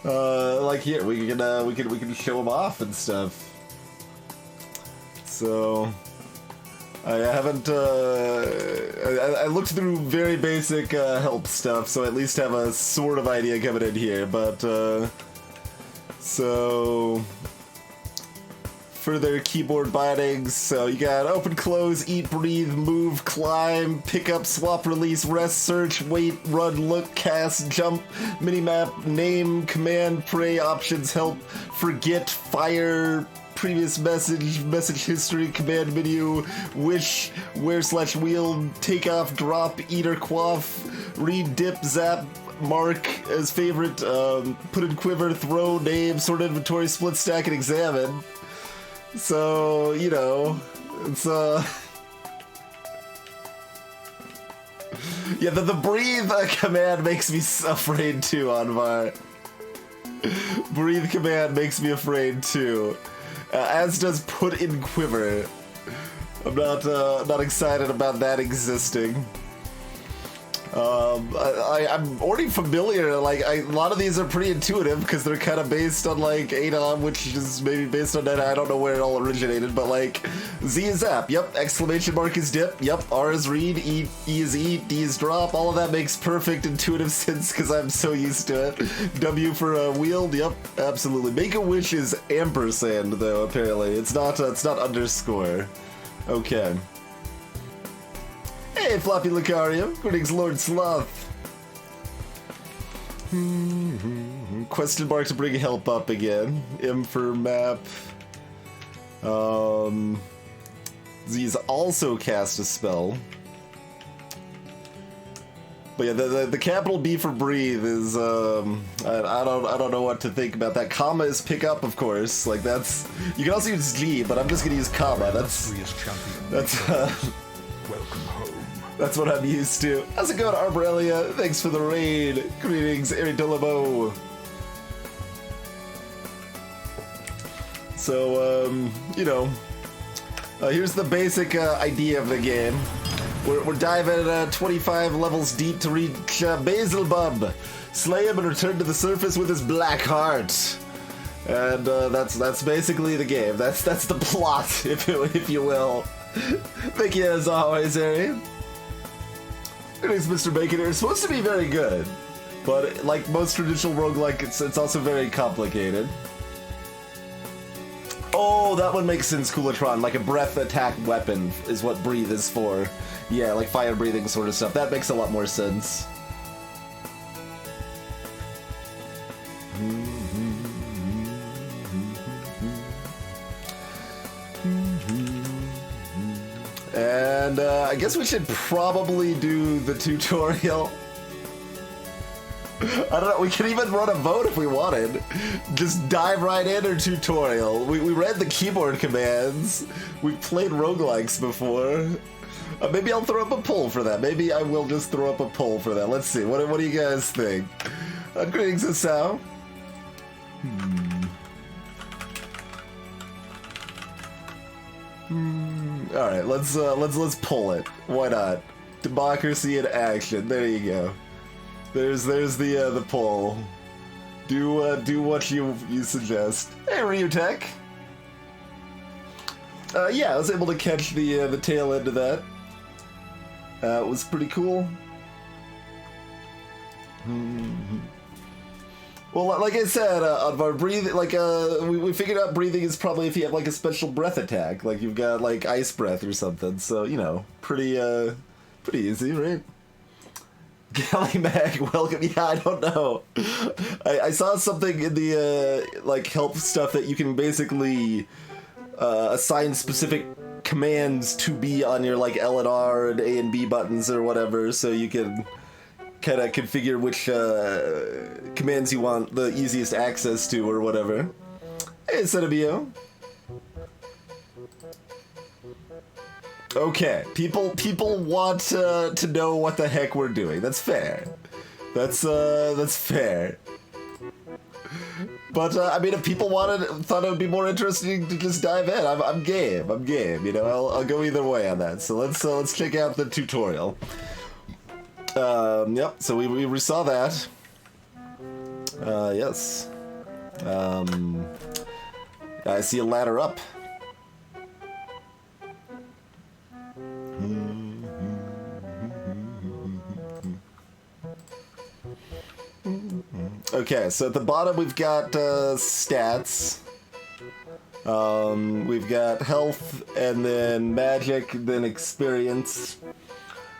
Like here, we can show them off and stuff. So I haven't. I looked through very basic help stuff, so I at least have a sort of idea coming in here. But so for their keyboard bindings, so you got open, close, eat, breathe, move, climb, pick up, swap, release, rest, search, wait, run, look, cast, jump, minimap, name, command, pray, options, help, forget, fire, previous message history, command menu, wish, where/wheel, take off, drop, eat or quaff, read, dip, zap, mark as favorite, put in quiver, throw, name, sort inventory, split stack, and examine. So, you know, it's, yeah, the breathe command makes me afraid too, Anvar. Breathe command makes me afraid too. As does put in quiver. I'm not excited about that existing. I'm already familiar, like, a lot of these are pretty intuitive because they're kind of based on, like, ADOM, which is maybe based on that. I don't know where it all originated, but, like, Z is zap, yep, exclamation mark is dip, yep, R is read, E is eat, D is drop, all of that makes perfect intuitive sense because I'm so used to it. W for wield, yep, absolutely. Make a wish is ampersand, though, apparently. It's not underscore. Okay. Hey, Floppy Lucario. Greetings, Lord Sloth. Question mark to bring help up again. M for map. Z's also cast a spell. But yeah, the capital B for breathe is I don't know what to think about that. Comma is pick up, of course. Like that's you can also use G, but I'm just gonna use comma. That's welcome home. That's what I'm used to. How's it going, Arborelia? Thanks for the raid. Greetings, Eridolabo. So, you know, here's the basic idea of the game. We're diving 25 levels deep to reach Basilbub, slay him and return to the surface with his black heart. And that's basically the game. That's the plot, if you will. Thank you as always, Arian. Greetings, Mr. Bacon. It's supposed to be very good, but like most traditional roguelike, it's also very complicated. Oh, that one makes sense, Coolatron. Like a breath attack weapon is what breathe is for. Yeah, like fire breathing sort of stuff. That makes a lot more sense. And I guess we should probably do the tutorial. I don't know, we can even run a vote if we wanted. Just dive right in or tutorial. We read the keyboard commands. We played roguelikes before. Maybe I'll throw up a poll for that. Maybe I will just throw up a poll for that. Let's see, what do you guys think? Greetings, Asao. Alright, let's pull it. Why not? Democracy in action. There you go. There's the poll. Do what you suggest. Hey, Ryutek. Yeah, I was able to catch the tail end of that. It was pretty cool. Well, like I said, Anvar, breathing, like, we figured out breathing is probably if you have, like, a special breath attack. Like, you've got, like, ice breath or something. So, you know, pretty easy, right? Galley Mag, welcome. Yeah, I don't know. I saw something in the, like, help stuff that you can basically assign specific commands to be on your, like, L and R and A and B buttons or whatever, so you can kind of configure which commands you want the easiest access to or whatever. Hey, Cenobio. Okay, people want to know what the heck we're doing. That's fair. That's fair. But I mean, if people thought it would be more interesting to just dive in, I'm game. I'm game. You know, I'll go either way on that. So let's check out the tutorial. Yep. So we saw that. Yes. I see a ladder up. Okay, so at the bottom we've got stats. We've got health, and then magic, then experience.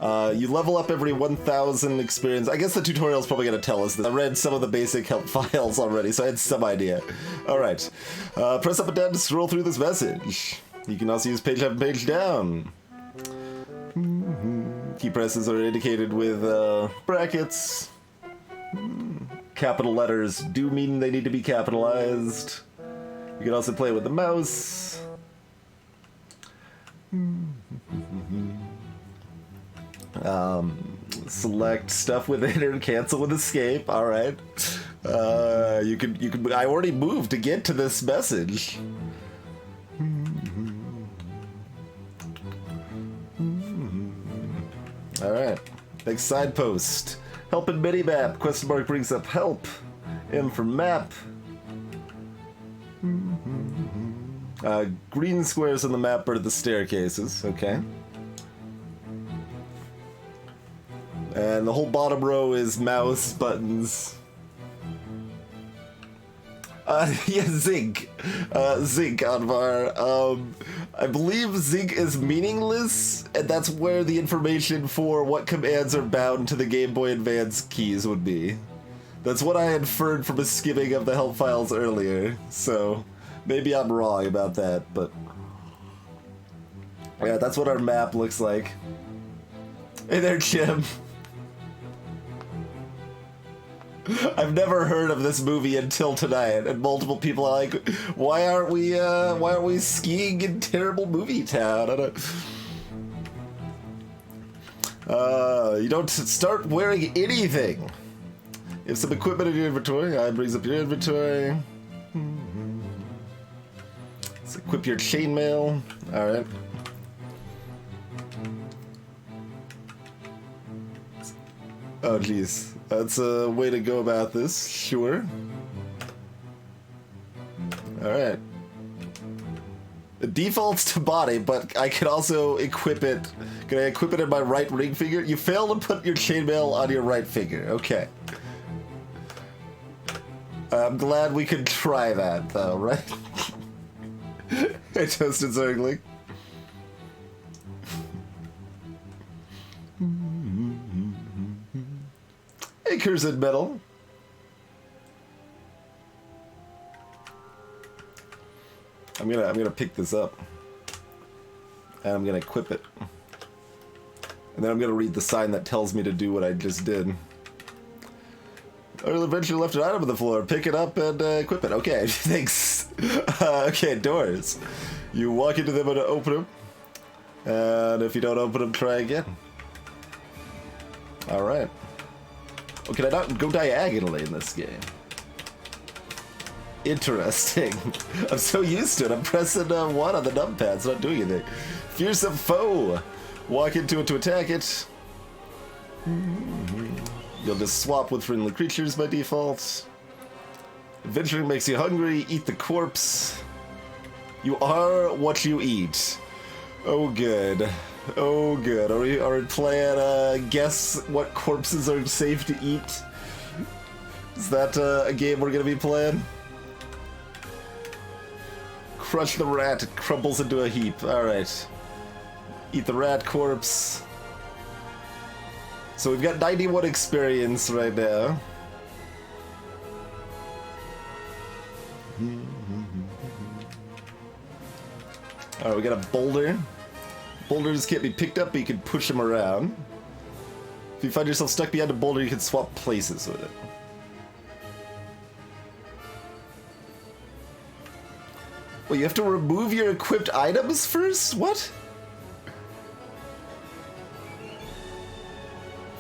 You level up every 1,000 experience. I guess the tutorial's probably going to tell us this. I read some of the basic help files already, so I had some idea. Alright. Press up and down to scroll through this message. You can also use page up and page down. Key presses are indicated with brackets. Capital letters do mean they need to be capitalized. You can also play with the mouse. Select stuff with enter and cancel with escape. All right. You could. I already moved to get to this message. All right. Next side post. Help in minimap. Question mark brings up help. M for map. Green squares on the map are the staircases. Okay. And the whole bottom row is mouse buttons. Yeah, zinc. Zinc, Anvar. I believe zinc is meaningless, and that's where the information for what commands are bound to the Game Boy Advance keys would be. That's what I inferred from a skimming of the help files earlier, so maybe I'm wrong about that, but yeah, that's what our map looks like. Hey there, Jim. I've never heard of this movie until tonight, and multiple people are like, why aren't we skiing in terrible movie town? I don't... you don't start wearing anything. You have some equipment in your inventory. I brings up your inventory. Let's equip your chainmail. Alright. Oh, jeez. That's a way to go about this. Sure. Alright. It defaults to body, but I can also equip it. Can I equip it in my right ring finger? You fail to put your chainmail on your right finger. Okay. I'm glad we could try that, though, right? Hey, Toasted Zergling. Hey, Cursed Metal. I'm gonna pick this up, and I'm gonna equip it, and then I'm gonna read the sign that tells me to do what I just did. Earl eventually left an item on the floor. Pick it up and equip it. Okay, thanks. Okay, doors. You walk into them and open them, and if you don't open them, try again. All right. Oh, can I not go diagonally in this game? Interesting. I'm so used to it. I'm pressing 1 on the numpad. It's not doing anything. Fearsome foe. Walk into it to attack it. You'll just swap with friendly creatures by default. Adventuring makes you hungry. Eat the corpse. You are what you eat. Oh, good. Oh, good. Are we playing, guess what corpses are safe to eat? Is that a game we're gonna be playing? Crush the rat. It crumbles into a heap. Alright. Eat the rat corpse. So we've got 91 experience right now. Alright, we got a boulder. Boulders can't be picked up, but you can push them around. If you find yourself stuck behind a boulder, you can swap places with it. Well, you have to remove your equipped items first? What?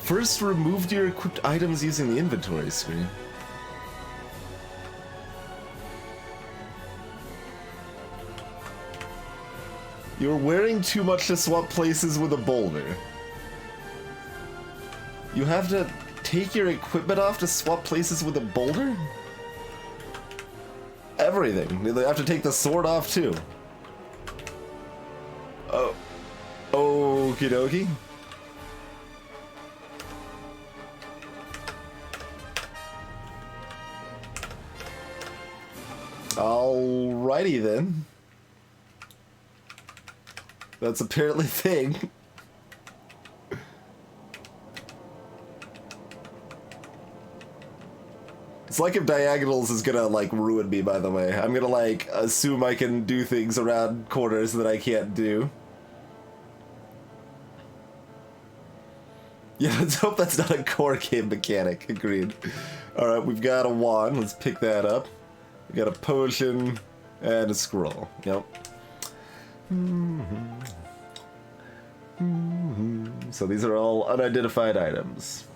First removed your equipped items using the inventory screen. You're wearing too much to swap places with a boulder. You have to take your equipment off to swap places with a boulder? everything. They have to take the sword off too. Oh. Okie dokie. Alrighty then. That's apparently a thing. It's like if Diagonals is gonna, like, ruin me, by the way. I'm gonna, like, assume I can do things around corners that I can't do. Yeah, let's hope that's not a core game mechanic. Agreed. Alright, we've got a wand. Let's pick that up. We got a potion and a scroll. Yep. So these are all unidentified items.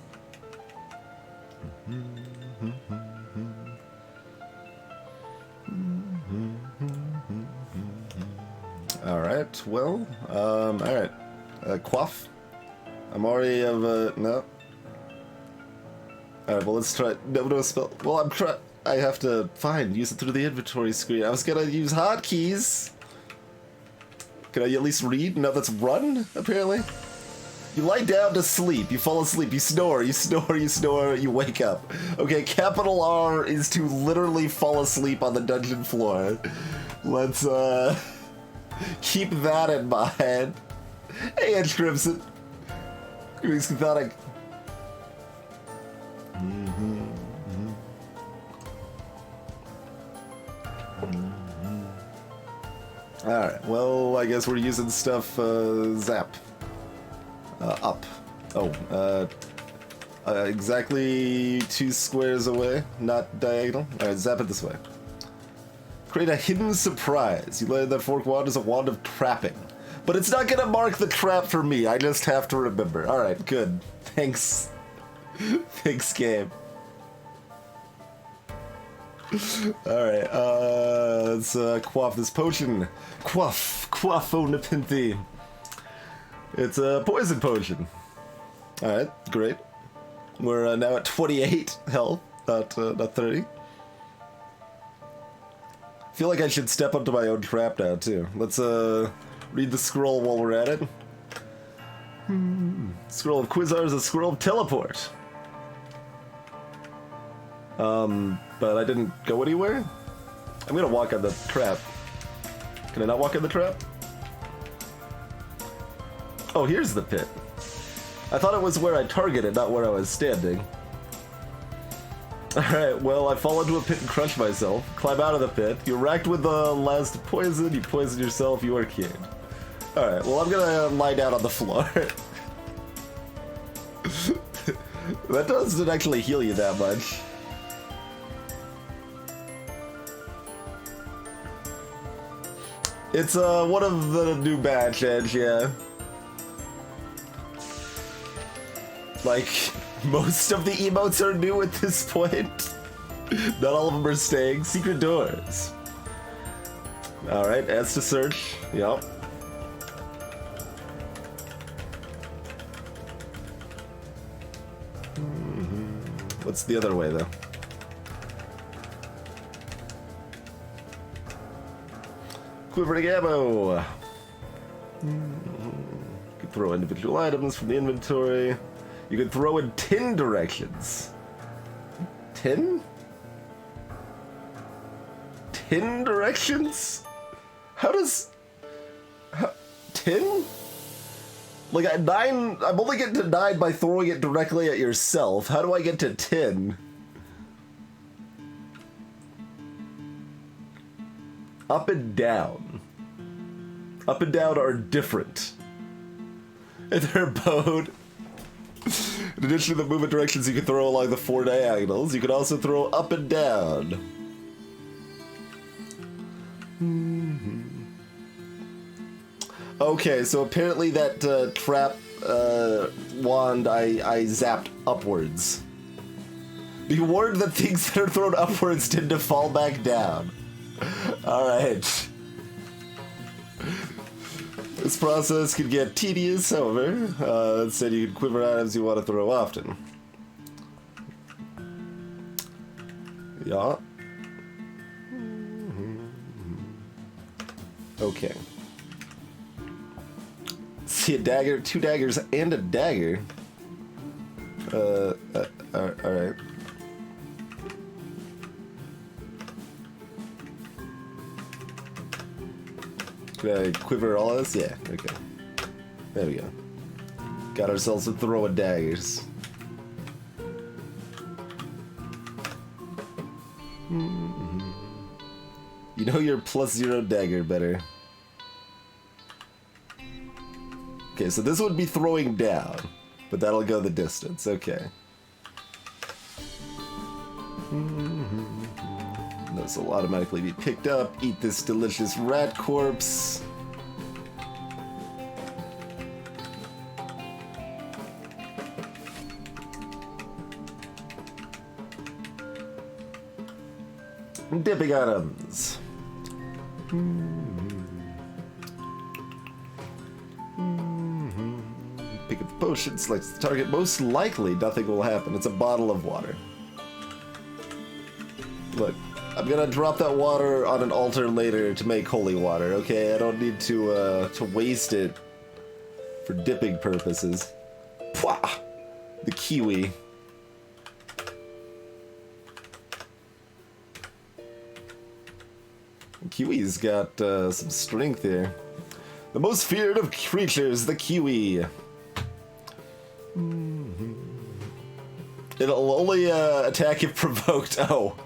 Alright, well, alright. Quaff. I'm already of no. Alright, well, let's try. No spell. Well, I have to use it through the inventory screen. I was gonna use hotkeys. Can I at least read? No, that's run, apparently. You lie down to sleep, you fall asleep, you snore, you snore, you snore, you wake up. Okay, capital R is to literally fall asleep on the dungeon floor. Let's, keep that in mind. Hey, Edge Crimson. Greetings, Cathonic. Alright, well, I guess we're using stuff, zap. Up. Oh, exactly 2 squares away, not diagonal. Alright, zap it this way. Create a hidden surprise. You learn that Fork Wand is a wand of trapping. But it's not gonna mark the trap for me, I just have to remember. Alright, good. Thanks. Thanks, game. Alright, let's quaff this potion. Quaff o Nepenthe. It's a poison potion. Alright, great. We're now at 28 health, not 30. I feel like I should step up to my own trap now, too. Let's read the scroll while we're at it. Scroll of Quasar is a scroll of teleport. But I didn't go anywhere? I'm gonna walk on the trap. Can I not walk on the trap? Oh, here's the pit. I thought it was where I targeted, not where I was standing. Alright, well, I fall into a pit and crush myself. Climb out of the pit. You're racked with the last poison. You poison yourself. You are killed. Alright, well, I'm gonna lie down on the floor. That doesn't actually heal you that much. It's one of the new batch Edge, yeah. Like, most of the emotes are new at this point. Not all of them are staying. Secret doors. Alright, S to search. Yup. What's the other way, though? Quivering ammo! You can throw individual items from the inventory. You can throw in 10 directions. 10? 10 directions? How does... 10? Like, at 9... I'm only getting to 9 by throwing it directly at yourself. How do I get to 10? Up and down. Up and down are different. And they're both... In addition to the movement directions you can throw along the 4 diagonals, you can also throw up and down. Okay, so apparently that trap wand I zapped upwards. Be warned that things that are thrown upwards tend to fall back down. Alright. This process can get tedious, however. Instead, you can quiver items you want to throw often. Yeah. Okay. See a dagger, 2 daggers, and a dagger. Alright. Can I quiver all of this? Yeah, okay. There we go. Got ourselves a throw of daggers. You know your +0 dagger better. Okay, so this would be throwing down, but that'll go the distance. Okay. This will automatically be picked up. Eat this delicious rat corpse. Dipping items. Pick up the potion, select the target. Most likely, nothing will happen. It's a bottle of water. Look, I'm gonna drop that water on an altar later to make holy water, okay? I don't need to waste it for dipping purposes. Pwah! The kiwi. Kiwi's got some strength here. The most feared of creatures, the kiwi. It'll only attack if provoked. Oh.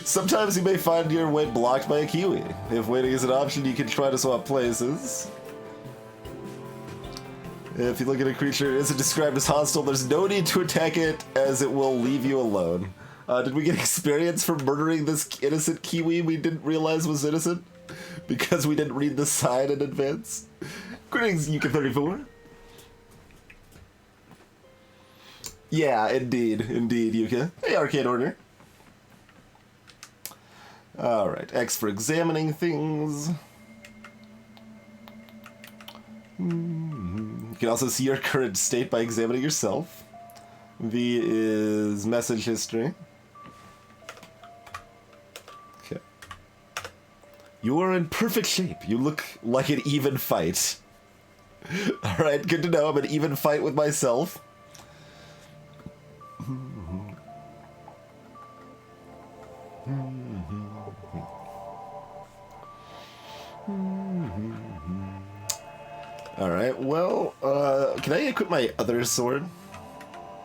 Sometimes you may find your way blocked by a kiwi. If waiting is an option, you can try to swap places. If you look at a creature that isn't described as hostile, there's no need to attack it, as it will leave you alone. Did we get experience for murdering this innocent kiwi we didn't realize was innocent? Because we didn't read the sign in advance? Greetings, Yuka34. Yeah, indeed, Yuka. Hey, Arcade Order. Alright, X for examining things. You can also see your current state by examining yourself. V is message history. Okay. You are in perfect shape. You look like an even fight. Alright, good to know. I'm an even fight with myself. Alright, well, can I equip my other sword?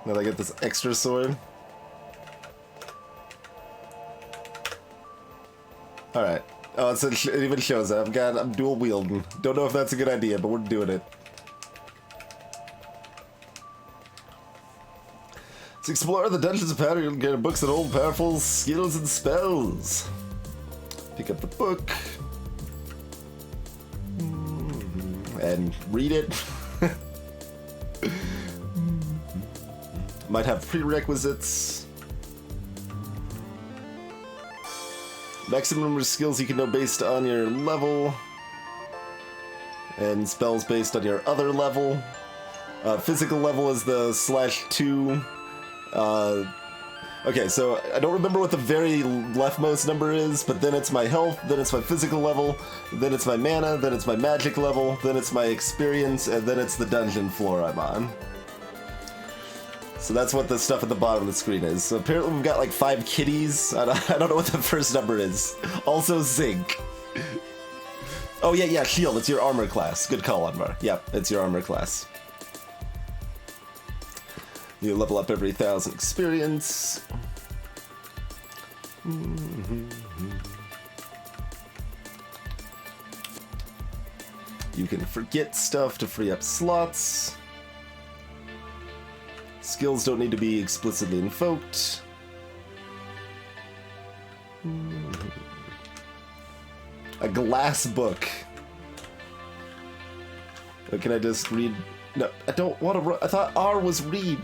Now that I get this extra sword. Alright. Oh, it even shows that I'm dual wielding. Don't know if that's a good idea, but we're doing it. To explore the dungeons of power, you'll get books that hold powerful skills and spells. Pick up the book. And read it. Might have prerequisites. Maximum number of skills you can know based on your level. And spells based on your other level. Physical level is the /2. Okay, so I don't remember what the very leftmost number is, but then it's my health, then it's my physical level, then it's my mana, then it's my magic level, then it's my experience, and then it's the dungeon floor I'm on. So that's what the stuff at the bottom of the screen is. So apparently we've got like 5 kitties. I don't know what the first number is. Also zinc. Oh yeah, shield, it's your armor class. Good call, Anvar. Yep, it's your armor class. You level up every 1,000 experience. You can forget stuff to free up slots. Skills don't need to be explicitly invoked. A glass book. Or can I just read? No, I don't want to. I thought R was read.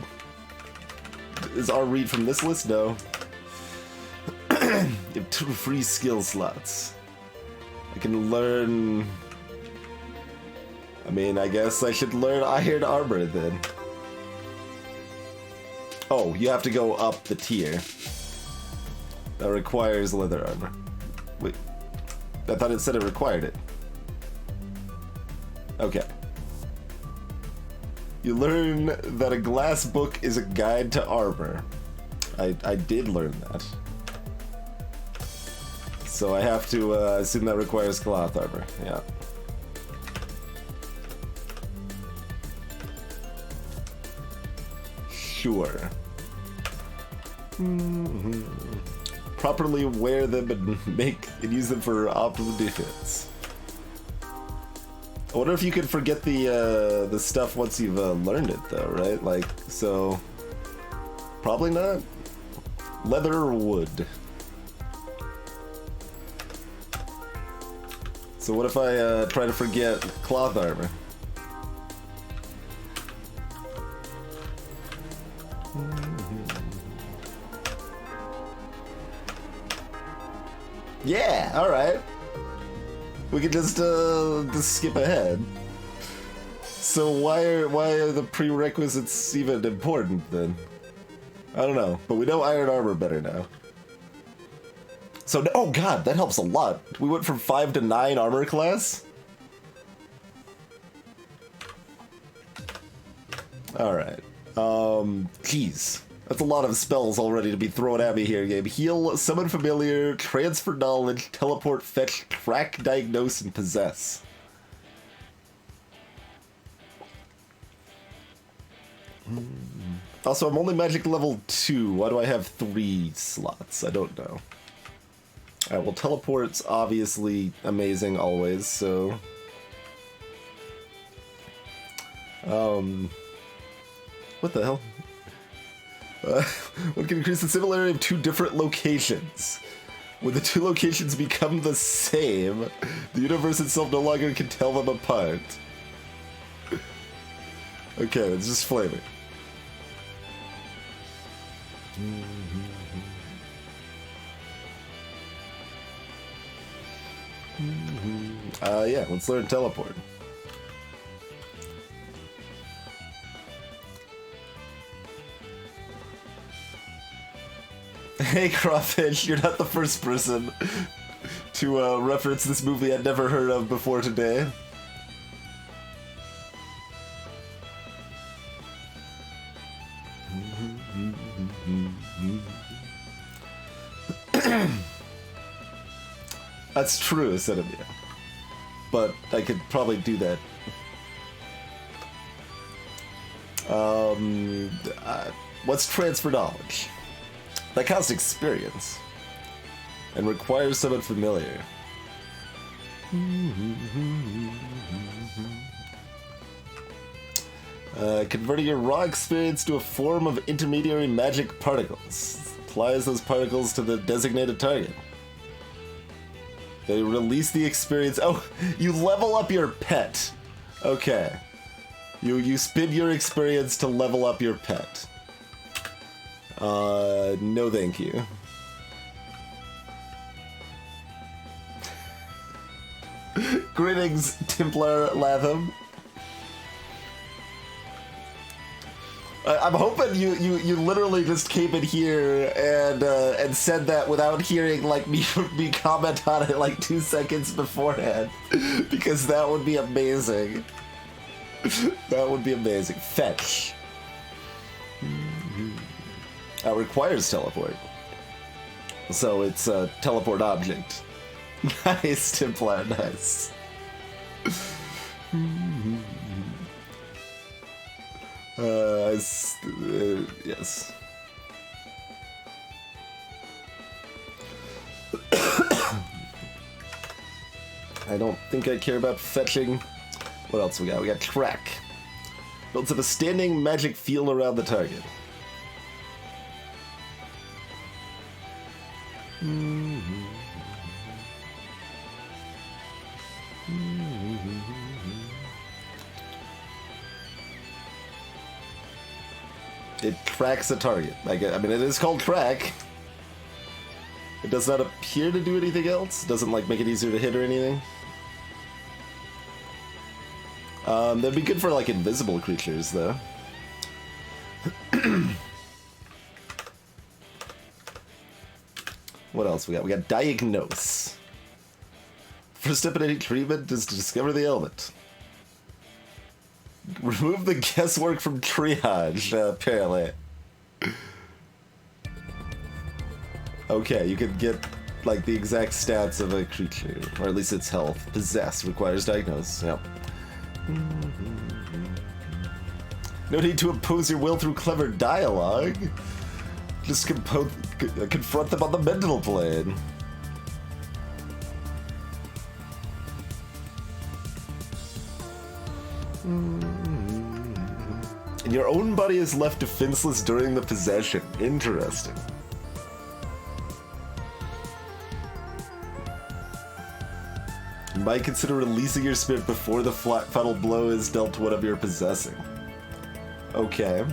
Is R read from this list? No. You have 2 free skill slots. I can learn. I mean, I guess I should learn Iron Armor then. Oh, you have to go up the tier. That requires leather armor. Wait. I thought it said it required it. Okay. You learn that a glass book is a guide to armor. I did learn that. So I have to assume that requires cloth armor. Yeah. Sure. Properly wear them and use them for optimal defense. I wonder if you could forget the stuff once you've learned it, though, right? Like, so probably not. Leather or wood? So what if I try to forget cloth armor? Yeah, all right. We could just skip ahead. So why are the prerequisites even important then? I don't know, but we know iron armor better now. So oh god, that helps a lot. We went from 5 to 9 armor class. All right. Geez. That's a lot of spells already to be thrown at me here, game. Heal, summon familiar, transfer knowledge, teleport, fetch, track, diagnose, and possess. Also, I'm only magic level 2. Why do I have 3 slots? I don't know. Alright, well, teleport's obviously amazing always, so... What the hell? One can increase the similarity of 2 different locations. When the 2 locations become the same, the universe itself no longer can tell them apart. Okay, it's just flavor. Yeah, let's learn teleport. Hey Crawfish, you're not the first person to reference this movie I'd never heard of before today. That's true, Cinnamia. But I could probably do that. What's transfer knowledge? That costs experience. And requires someone familiar. Converting your raw experience to a form of intermediary magic particles. Applies those particles to the designated target. They release the experience. Oh, you level up your pet. Okay. You spin your experience to level up your pet. No thank you. Greetings, Templar Latham. I'm hoping you literally just came in here and said that without hearing like me comment on it like 2 seconds beforehand, because that would be amazing. That would be amazing. Fetch. Requires teleport. So it's a teleport object. Nice, Templar, nice. Yes. I don't think I care about fetching. What else we got? We got track. Builds up a standing magic field around the target. It tracks a target. I mean, it is called track. It does not appear to do anything else. It doesn't like make it easier to hit or anything. That'd be good for like invisible creatures, though. What else we got? We got diagnose. First step in any treatment is to discover the ailment. Remove the guesswork from triage, apparently. Okay, you can get, like, the exact stats of a creature, or at least its health. Possess requires diagnosis, yep. No need to impose your will through clever dialogue. Just confront them on the mental plane. And your own body is left defenseless during the possession. Interesting. You might consider releasing your spirit before the final blow is dealt to whatever you're possessing. Okay.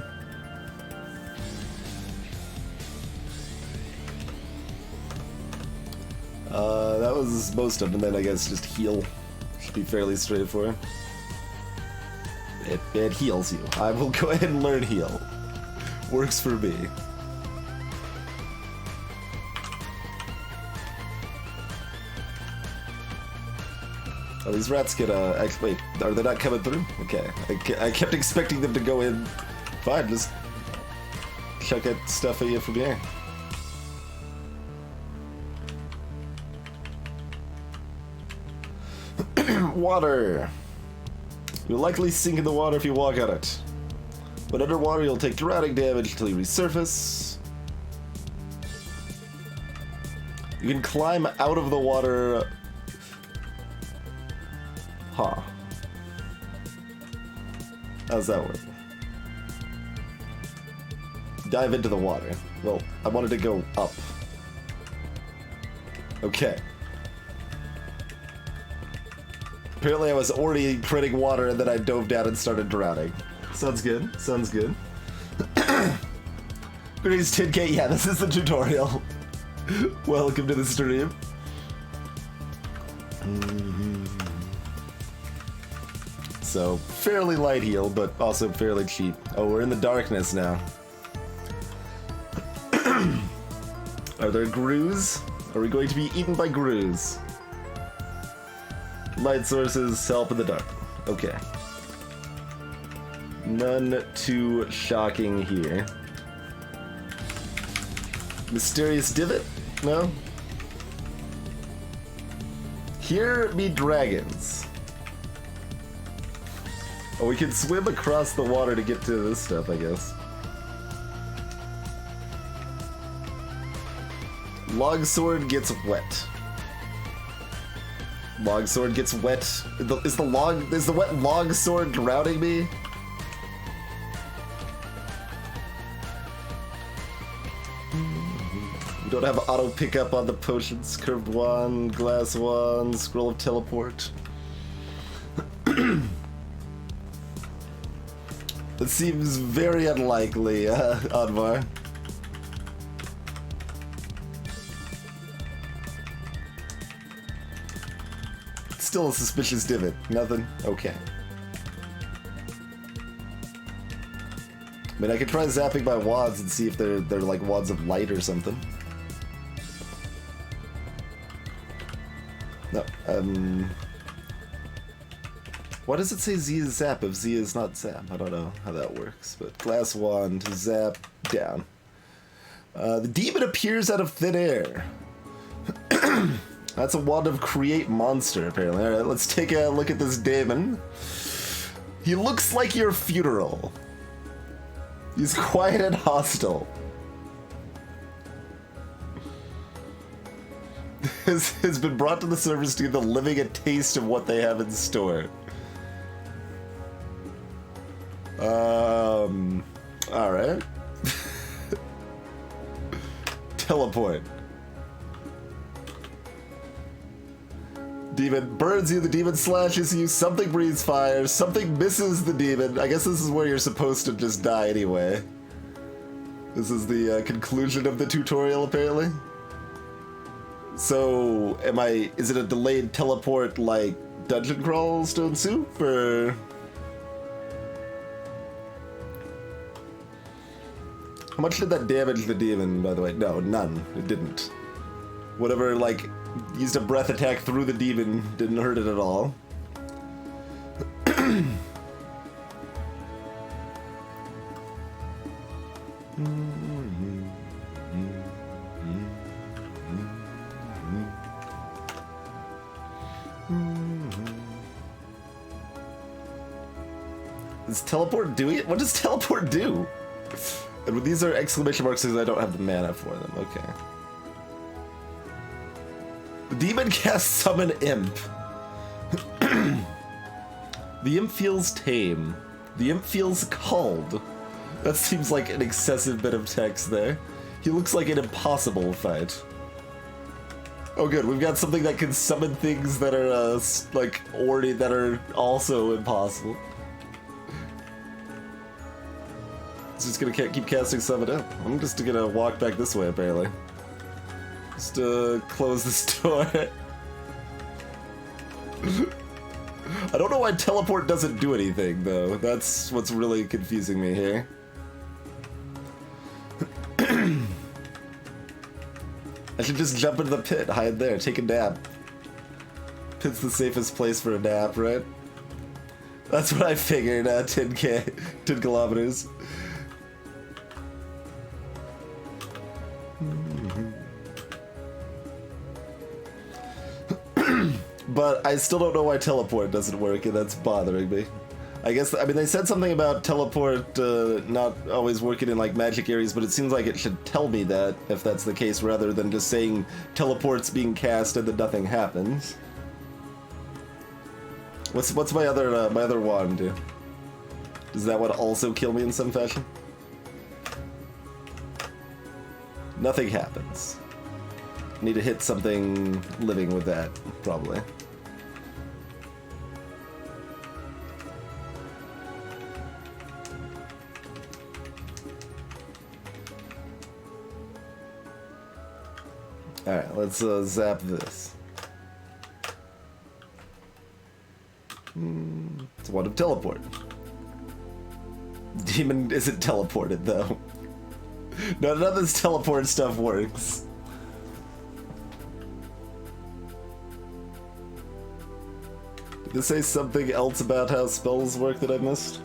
That was most of them, and then I guess just heal. Should be fairly straightforward. It heals you. I will go ahead and learn heal. Works for me. Oh, these rats get wait, are they not coming through? Okay. I kept expecting them to go in. Fine, just chuck at stuff at you from here. Water. You'll likely sink in the water if you walk on it. But underwater, you'll take drowning damage until you resurface. You can climb out of the water. Huh. How's that work? Dive into the water. Well, I wanted to go up. Okay. Apparently I was already treading water and then I dove down and started drowning. Sounds good. Sounds good. Greetings 10K. Yeah, this is the tutorial. Welcome to the stream. So, fairly light heal, but also fairly cheap. Oh, we're in the darkness now. Are there grues? Are we going to be eaten by grues? Light sources help in the dark. Okay. None too shocking here. Mysterious divot? No? Here be dragons. Oh, we can swim across the water to get to this stuff, I guess. Longsword gets wet. Longsword gets wet. Is the wet longsword drowning me? We don't have auto pickup on the potions. Curved wand, glass wand, scroll of teleport. That seems very unlikely, Advar. Still a suspicious divot. Nothing? Okay. I mean, I could try zapping my wads and see if they're like wads of light or something. No, why does it say Z is zap if Z is not zap? I don't know how that works, but glass wand, zap, down. The demon appears out of thin air. That's a wand of create monster, apparently. Alright, let's take a look at this demon. He looks like your funeral. He's quiet and hostile. Has been brought to the surface to give the living a taste of what they have in store. Alright. Teleport. Demon burns you, the demon slashes you, something breathes fire, something misses the demon. I guess this is where you're supposed to just die anyway. This is the conclusion of the tutorial, apparently. So, is it a delayed teleport like Dungeon Crawl Stone Soup, or? How much did that damage the demon, by the way? No, none. It didn't. Whatever, like, used a breath attack through the demon didn't hurt it at all. Does teleport do it? What does teleport do? And these are exclamation marks because I don't have the mana for them. Okay. The demon casts Summon Imp. The imp feels tame. The imp feels called. That seems like an excessive bit of text there. He looks like an impossible fight. Oh good, we've got something that can summon things that are, like, already that are also impossible. It's just gonna keep casting Summon Imp. I'm just gonna walk back this way, apparently. Just, close this door. I don't know why teleport doesn't do anything, though. That's what's really confusing me here. I should just jump into the pit, hide there, take a nap. Pit's the safest place for a nap, right? That's what I figured, 10 kilometers. But I still don't know why teleport doesn't work, and that's bothering me. I guess, I mean, they said something about teleport not always working in, like, magic areas, but it seems like it should tell me that, if that's the case, rather than just saying teleport's being cast and then nothing happens. What's my other wand do? Does that one also kill me in some fashion? Nothing happens. Need to hit something living with that, probably. Alright, let's zap this. It's one of teleport. Demon isn't teleported, though. None of this teleport stuff works. Did this say something else about how spells work that I missed?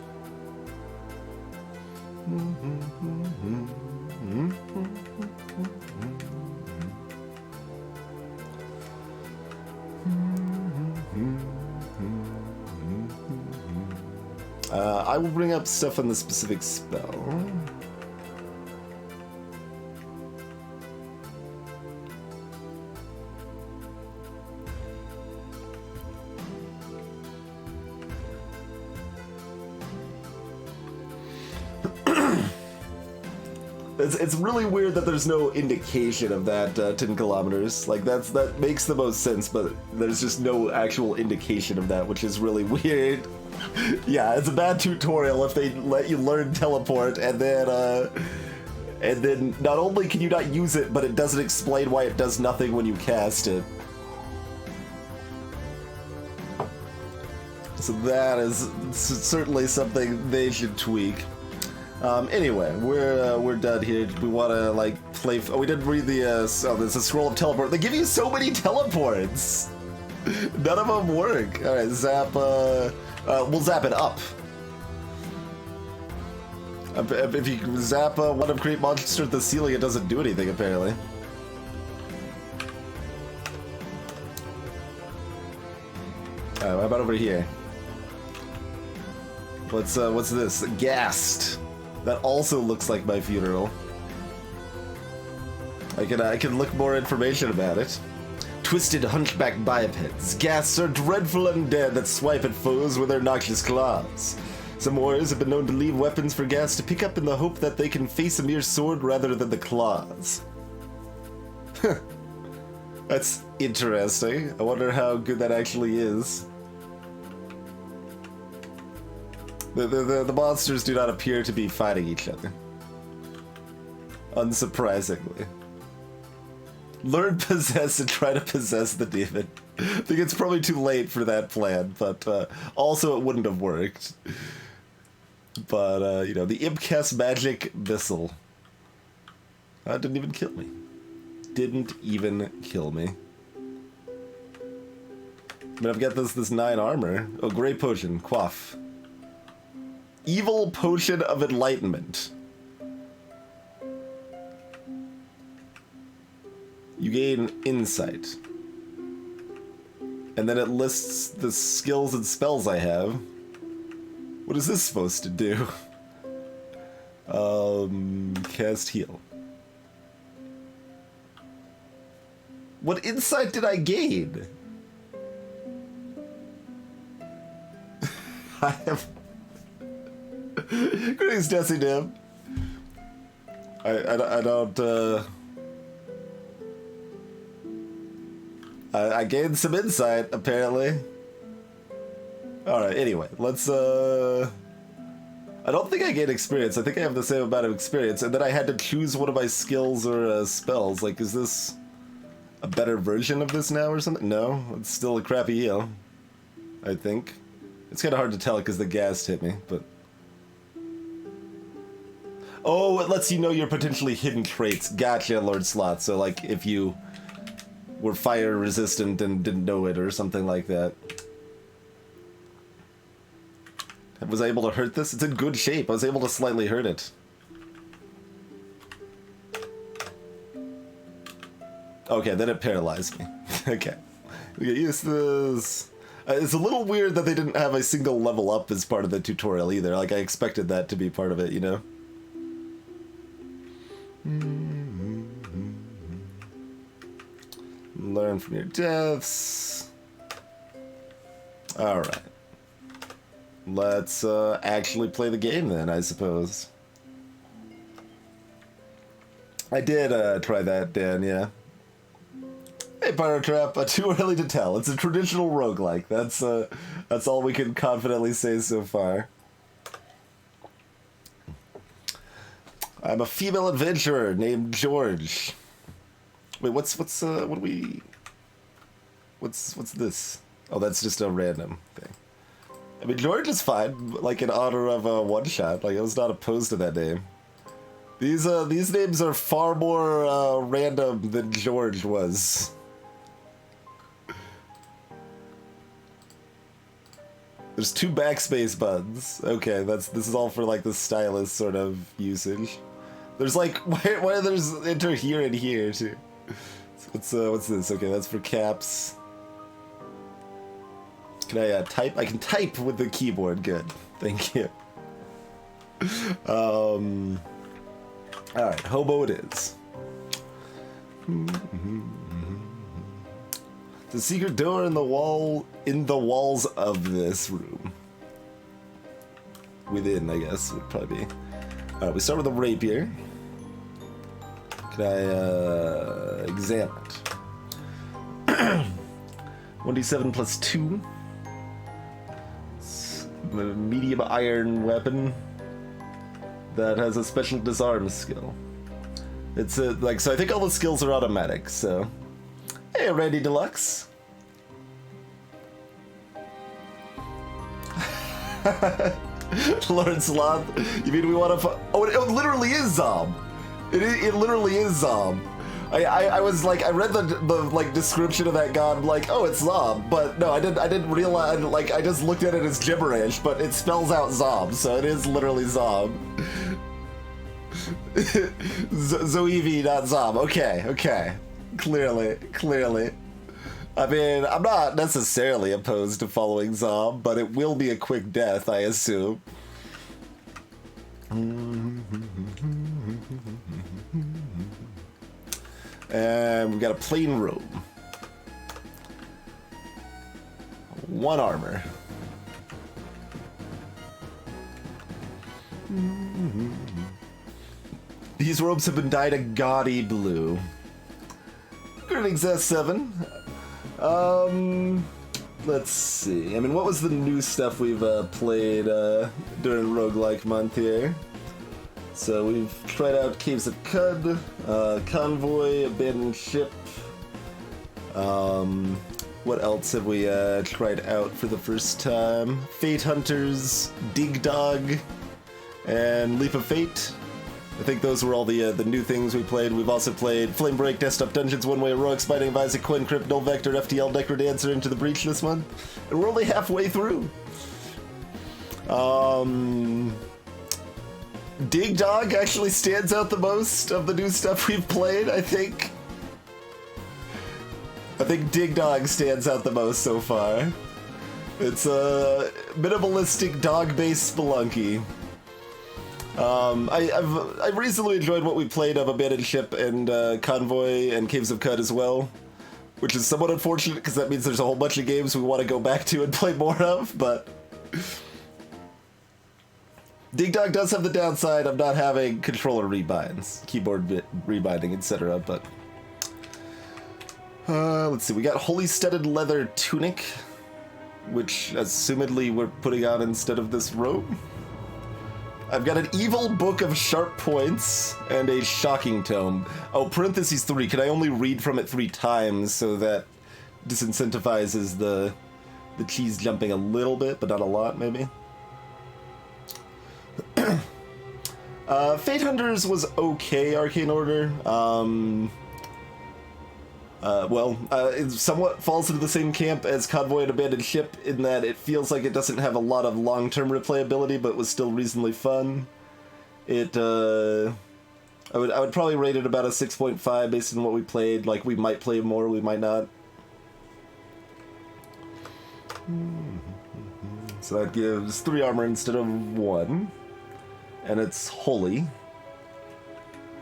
I will bring up stuff on the specific spell. It's really weird that there's no indication of that 10 kilometers. Like, that makes the most sense, but there's just no actual indication of that, which is really weird. Yeah, it's a bad tutorial if they let you learn teleport and then not only can you not use it, but it doesn't explain why it does nothing when you cast it. So that is certainly something they should tweak. Anyway, we're done here. We want to, like, play... Oh, we didn't read the, oh, there's a scroll of teleport. They give you so many teleports! None of them work. Alright, zap, we'll zap it up. If you zap one of Create Monster at the ceiling, it doesn't do anything, apparently. Alright, how about over here? What's this? Ghast. That also looks like my funeral. I can look more information about it. Twisted hunchback bipeds. Ghasts are dreadful undead that swipe at foes with their noxious claws. Some warriors have been known to leave weapons for ghasts to pick up in the hope that they can face a mere sword rather than the claws. That's interesting. I wonder how good that actually is. The monsters do not appear to be fighting each other. Unsurprisingly. Learn Possess and try to possess the demon. I think it's probably too late for that plan, but also it wouldn't have worked. But, you know, the Imp casts magic missile. That didn't even kill me. didn't even kill me. But I've got this 9 armor. Oh, Great Potion. Quaff. Evil Potion of Enlightenment. You gain insight. And then it lists the skills and spells I have. What is this supposed to do? Cast heal. What insight did I gain? I have... Greetings, Jesse Dim. I don't, I gained some insight, apparently. Alright, anyway, let's, I don't think I gained experience. I think I have the same amount of experience, and then I had to choose one of my skills or spells. Like, is this a better version of this now or something? No, it's still a crappy heal, I think. It's kind of hard to tell because the ghast hit me, but... Oh, it lets you know your potentially hidden traits. Gotcha, Lord Sloth. So, like, if you were fire resistant and didn't know it or something like that. Was I able to hurt this? It's in good shape. I was able to slightly hurt it. Okay, then it paralyzed me. Okay. We get used to this. It's a little weird that they didn't have a single level up as part of the tutorial either. Like, I expected that to be part of it, you know? Learn from your deaths. Alright. Let's actually play the game then, I suppose. I did try that, Dan, yeah. Hey, Pyro Trap, too early to tell. It's a traditional roguelike. That's all we can confidently say so far. I'm a female adventurer named George. Wait, what's this? Oh, that's just a random thing. I mean, George is fine, like in honor of a one-shot. Like, I was not opposed to that name. These names are far more random than George was. There's 2 backspace buttons. Okay, this is all for like the stylus sort of usage. There's like why there's enter here and here too. So what's this? Okay, that's for caps. Can I type? I can type with the keyboard. Good, thank you. All right, hobo it is. The secret door in the walls of this room. Within, I guess, would probably be. Alright, we start with a rapier. Can I examine it? 1d7 plus 2. It's a medium iron weapon that has a special disarm skill. It's like, so I think all the skills are automatic, so. Hey, Randy Deluxe. Lord Sloth, you mean we want to? Oh, it literally is Zom. It literally is Zom. I was like, I read the like description of that god, I'm like, oh, it's Zom, but no, I didn't realize. Like, I just looked at it as gibberish, but it spells out Zom, so it is literally Zom. Zoevi, not Zom. Okay. Clearly. I mean, I'm not necessarily opposed to following Zom, but it will be a quick death, I assume. And we've got a plain robe. 1 armor. These robes have been dyed a gaudy blue. Greetings, S7. Let's see. I mean, what was the new stuff we've played during Roguelike Month here? So we've tried out Caves of Cud, Convoy, Abandoned Ship. What else have we tried out for the first time? Fate Hunters, Dig Dog, and Leap of Fate. I think those were all the new things we played. We've also played Flame Break, Desktop Dungeons, One Way Heroics, Binding of Isaac, Quinn Crypt, Null Vector, FTL, Necrodancer, Into the Breach this month. And we're only halfway through. Dig Dog actually stands out the most of the new stuff we've played, I think. I think Dig Dog stands out the most so far. It's a minimalistic dog-based Spelunky. I've recently enjoyed what we played of Abandoned Ship and Convoy and Caves of Cud as well, which is somewhat unfortunate because that means there's a whole bunch of games we want to go back to and play more of, but Dig Dog does have the downside of not having controller rebinds, keyboard rebinding, etc. But let's see, we got Holy Studded Leather Tunic, which assumedly we're putting on instead of this robe. I've got an Evil Book of Sharp Points and a Shocking Tome. Oh, parentheses 3. Can I only read from it 3 times so that disincentivizes the cheese jumping a little bit, but not a lot, maybe? Fate Hunters was okay, Arcane Order. It somewhat falls into the same camp as Convoy and Abandoned Ship in that it feels like it doesn't have a lot of long-term replayability, but was still reasonably fun. I would probably rate it about a 6.5 based on what we played. Like, we might play more, we might not. So that gives 3 armor instead of 1. And it's holy.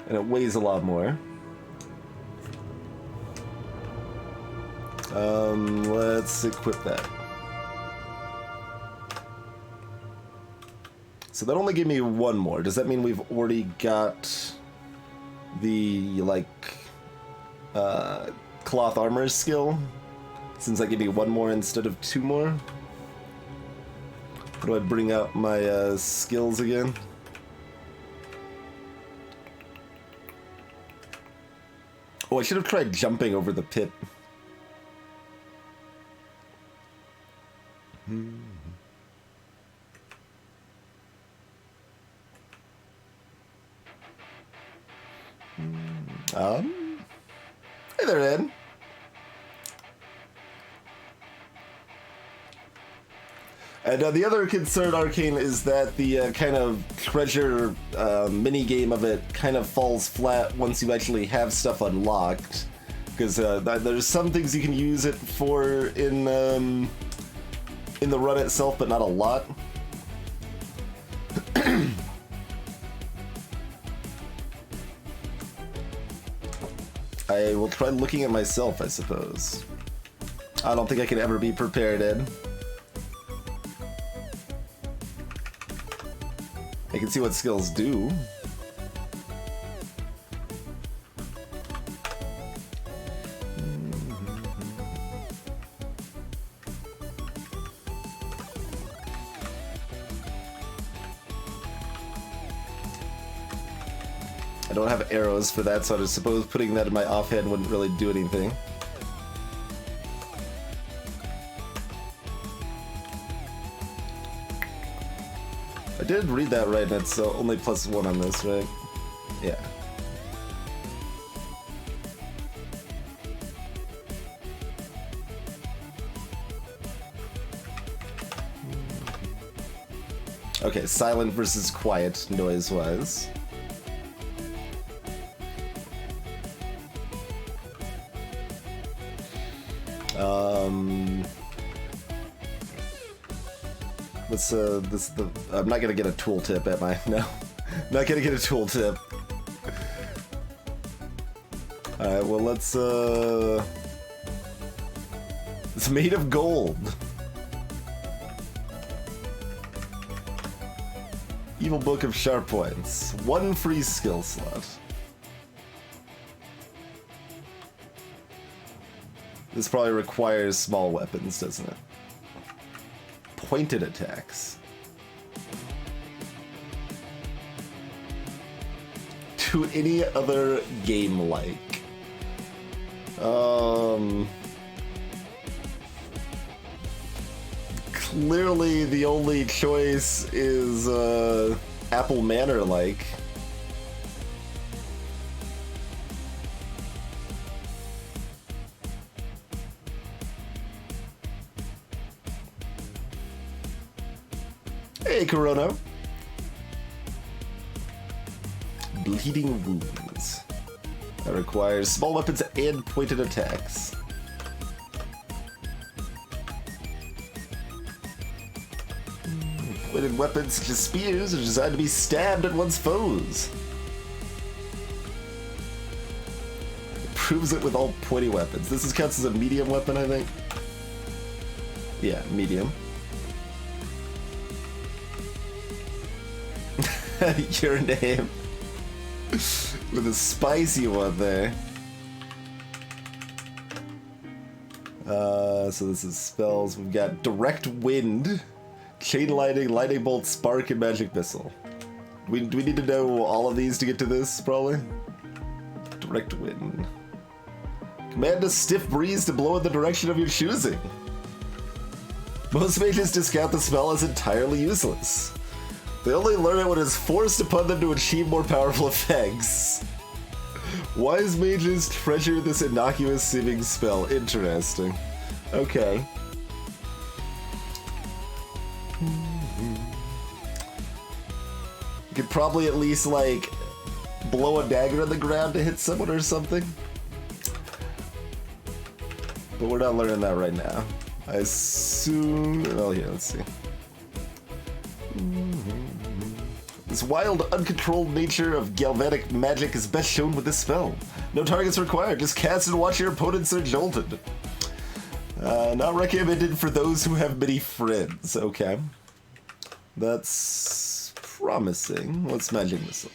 And it weighs a lot more. Let's equip that. So that only gave me 1 more. Does that mean we've already got the, like, cloth armor skill? Since that gave me 1 more instead of 2 more? How do I bring out my skills again? Oh, I should have tried jumping over the pit. Hey there, Ed. And the other concern, Arcane, is that the kind of treasure mini-game of it kind of falls flat once you actually have stuff unlocked. Because there's some things you can use it for in the run itself, but not a lot. I will try looking at myself, I suppose. I don't think I can ever be prepared, Ed. I can see what skills do. I don't have arrows for that, so I suppose putting that in my offhand wouldn't really do anything. I did read that right, and it's only +1 on this, right? Yeah. Okay, silent versus quiet, noise-wise. I'm not gonna get a tooltip, am I? No. Not gonna get a tooltip. Alright, well it's made of gold. Evil Book of Sharp Points. 1 free skill slot. This probably requires small weapons, doesn't it? Pointed attacks. To any other game like. Clearly the only choice is Apple Manor like. Hey, Corono. Bleeding wounds. That requires small weapons and pointed attacks. Pointed weapons such as spears are designed to be stabbed at one's foes. Proves it with all pointy weapons. This counts as a medium weapon, I think. Yeah, medium. Your name. With a spicy one there. So this is spells. We've got Direct Wind, Chain Lightning, Lightning Bolt, Spark, and Magic Missile. Do we need to know all of these to get to this, probably? Direct Wind. Command a stiff breeze to blow in the direction of your choosing. Most mages discount the spell as entirely useless. They only learn it when it's forced upon them to achieve more powerful effects. Wise mages treasure this innocuous seeming spell. Interesting. Okay. You could probably at least, like, blow a dagger on the ground to hit someone or something. But we're not learning that right now. I assume... Oh, yeah, let's see. This wild, uncontrolled nature of galvanic magic is best shown with this spell. No targets required, just cast and watch your opponents are jolted. Not recommended for those who have many friends. Okay. That's promising. What's Magic Missile?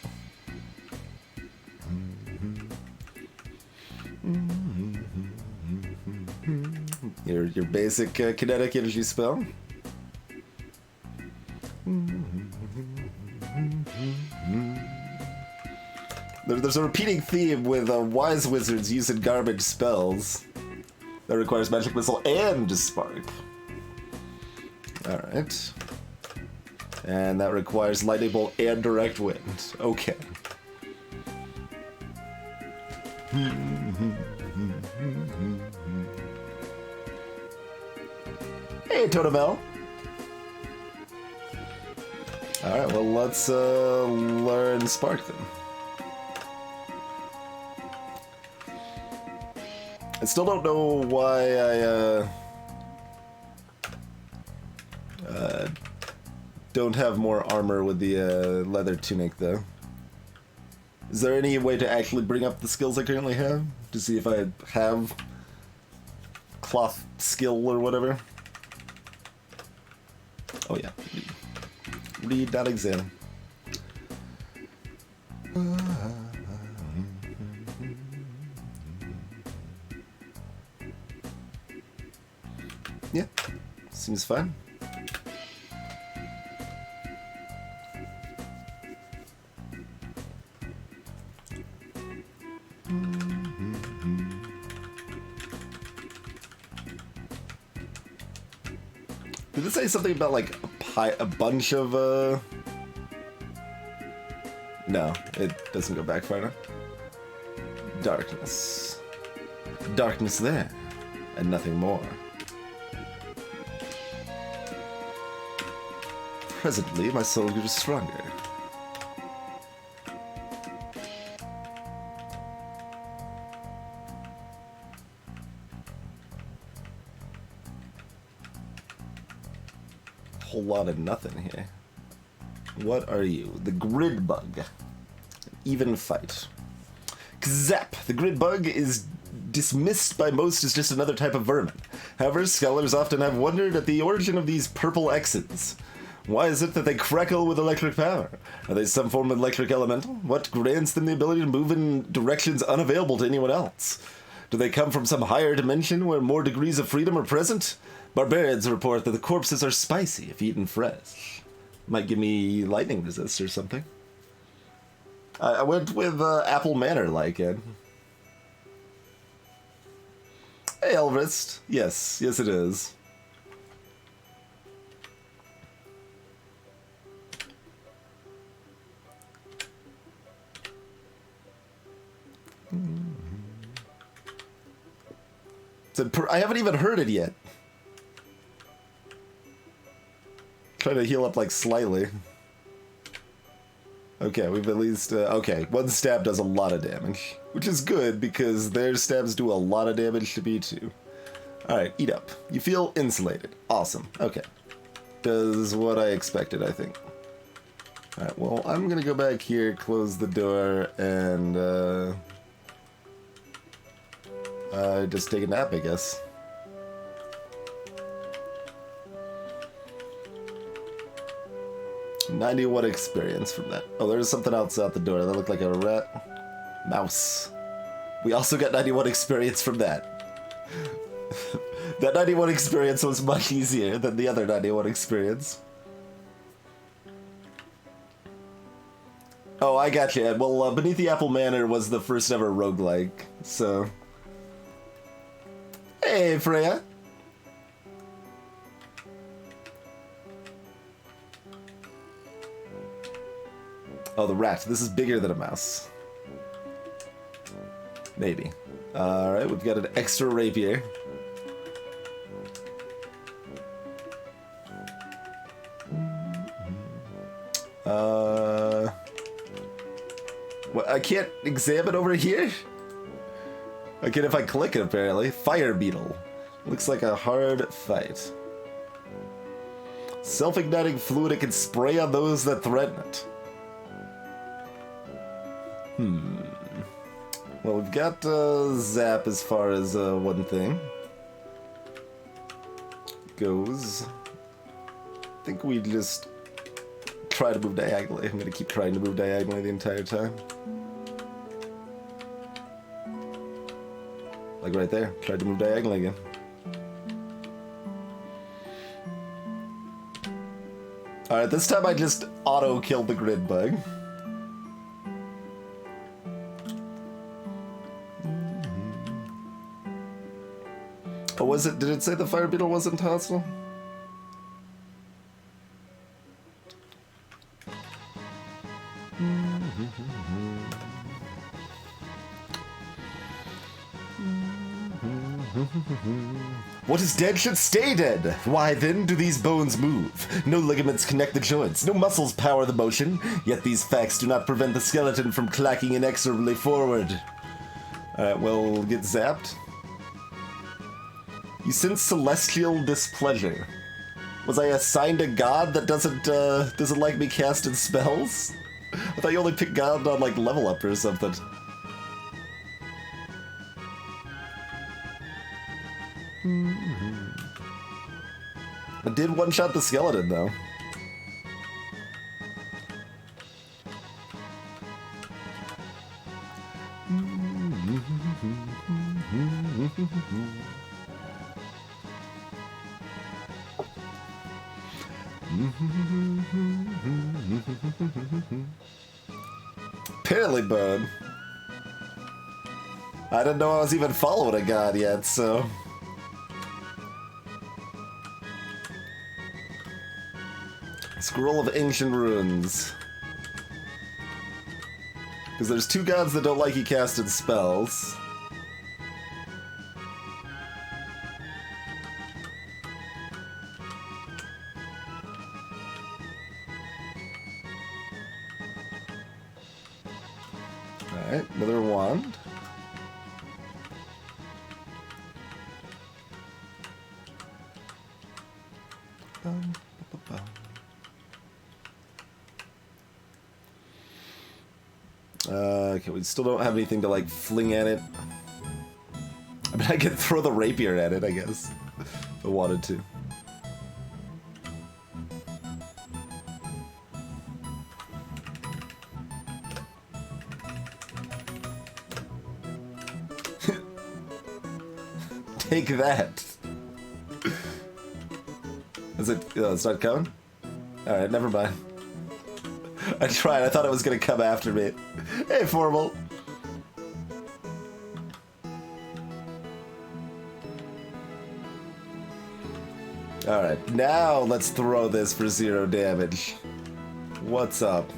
Your basic kinetic energy spell. There's a repeating theme with wise wizards using garbage spells that requires Magic Missile and Spark. Alright. And that requires Lightning Bolt and Direct Wind. Okay. Hey, Totemel. Alright, well, let's learn Spark then. I still don't know why I don't have more armor with the leather tunic, though. Is there any way to actually bring up the skills I currently have? To see if I have cloth skill or whatever? Oh yeah. Read that exam. Yeah, seems fine. Did it say something about like a bunch of No, it doesn't go back far enough. Darkness. Darkness there, and nothing more. Presently, my soul grew stronger. Whole lot of nothing here. What are you? The Grid Bug. Even fight. Kzap! The Grid Bug is dismissed by most as just another type of vermin. However, scholars often have wondered at the origin of these purple X's. Why is it that they crackle with electric power? Are they some form of electric elemental? What grants them the ability to move in directions unavailable to anyone else? Do they come from some higher dimension where more degrees of freedom are present? Barbarians report that the corpses are spicy if eaten fresh. Might give me lightning resist or something. I went with Apple Manor like it. Hey, Elvis. Yes, yes it is. I haven't even heard it yet. Try to heal up, like, slightly. Okay, we've at least... okay, one stab does a lot of damage. Which is good, because their stabs do a lot of damage to me, too. Alright, eat up. You feel insulated. Awesome. Okay. Does what I expected, I think. Alright, well, I'm gonna go back here, close the door, and, just take a nap, I guess. $91 experience from that. Oh, there's something else out the door. That looked like a rat. Mouse. We also got 91 experience from that. That 91 experience was much easier than the other 91 experience. Oh, I got you. Well, Beneath the Apple Manor was the first ever roguelike, so... Hey, Freya! Oh, the rat. This is bigger than a mouse. Maybe. Alright, we've got an extra rapier. What, I can't examine over here? I can if I click it, apparently. Fire beetle. Looks like a hard fight. Self-igniting fluid it can spray on those that threaten it. Well, we've got Zap as far as one thing goes. I think we just try to move diagonally. I'm gonna keep trying to move diagonally the entire time. Like right there. Tried to move diagonally again. Alright, this time I just auto-killed the grid bug. Oh, was it? Did it say the fire beetle wasn't hostile? What is dead should stay dead. Why then do these bones move? No ligaments connect the joints, no muscles power the motion, yet these facts do not prevent the skeleton from clacking inexorably forward. Alright, well, get zapped. You sense celestial displeasure. Was I assigned a god that doesn't like me casting spells? I thought you only pick god on, like, level up or something. I did one-shot the skeleton, though. Apparently, bud. I didn't know I was even following a god yet, so... Scroll of Ancient Ruins. Because there's two gods that don't like you casting spells. Alright, another wand. Okay, we still don't have anything to, like, fling at it. I mean, I could throw the rapier at it, I guess, if I wanted to. Take that. Is it? Oh, it's not coming? Alright, never mind. I tried, I thought it was gonna come after me. Hey, Formal. Alright, now let's throw this for 0 damage. What's up?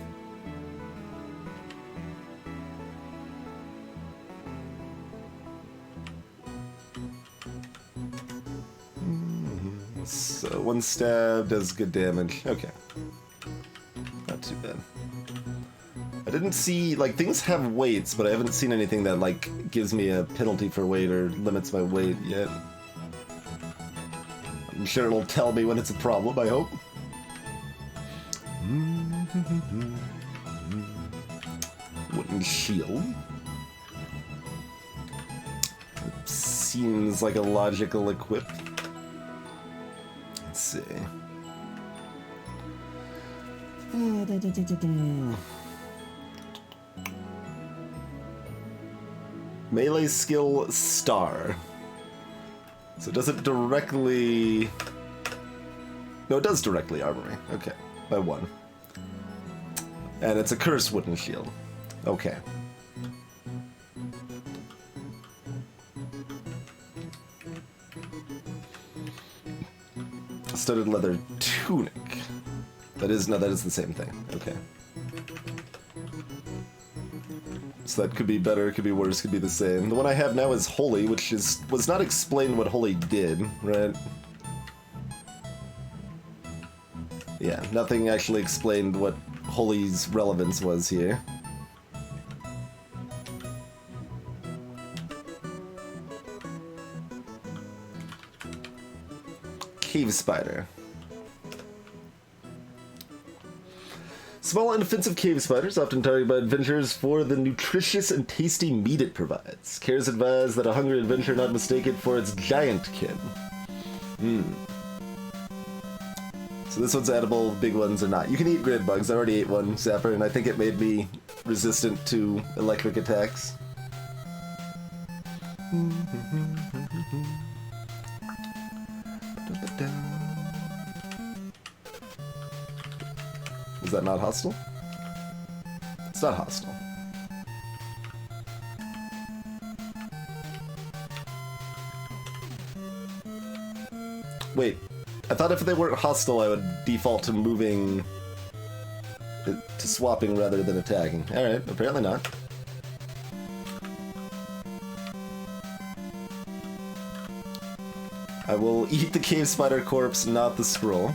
So 1 stab does good damage. Okay. Not too bad. I didn't see, like, things have weights, but I haven't seen anything that, like, gives me a penalty for weight or limits my weight yet. I'm sure it'll tell me when it's a problem, I hope. Wooden shield. Seems like a logical equip. Let's see. Melee skill star. So does it directly... No, it does directly armor me. Okay, by 1. And it's a cursed wooden shield. Okay. Studded leather tunic. That is the same thing. Okay. So that could be better, could be worse, could be the same. The one I have now is Holy, which was not explained what Holy did, right? Yeah, nothing actually explained what Holy's relevance was here. Cave spider. Small and offensive cave spiders often targeted by adventurers for the nutritious and tasty meat it provides. Cares advise that a hungry adventurer not mistake it for its giant kin. So this one's edible, big ones are not. You can eat grid bugs. I already ate one, Zapper, and I think it made me resistant to electric attacks. Is that not hostile? It's not hostile. Wait, I thought if they weren't hostile I would default to moving... to swapping rather than attacking. Alright, apparently not. I will eat the cave spider corpse, not the scroll.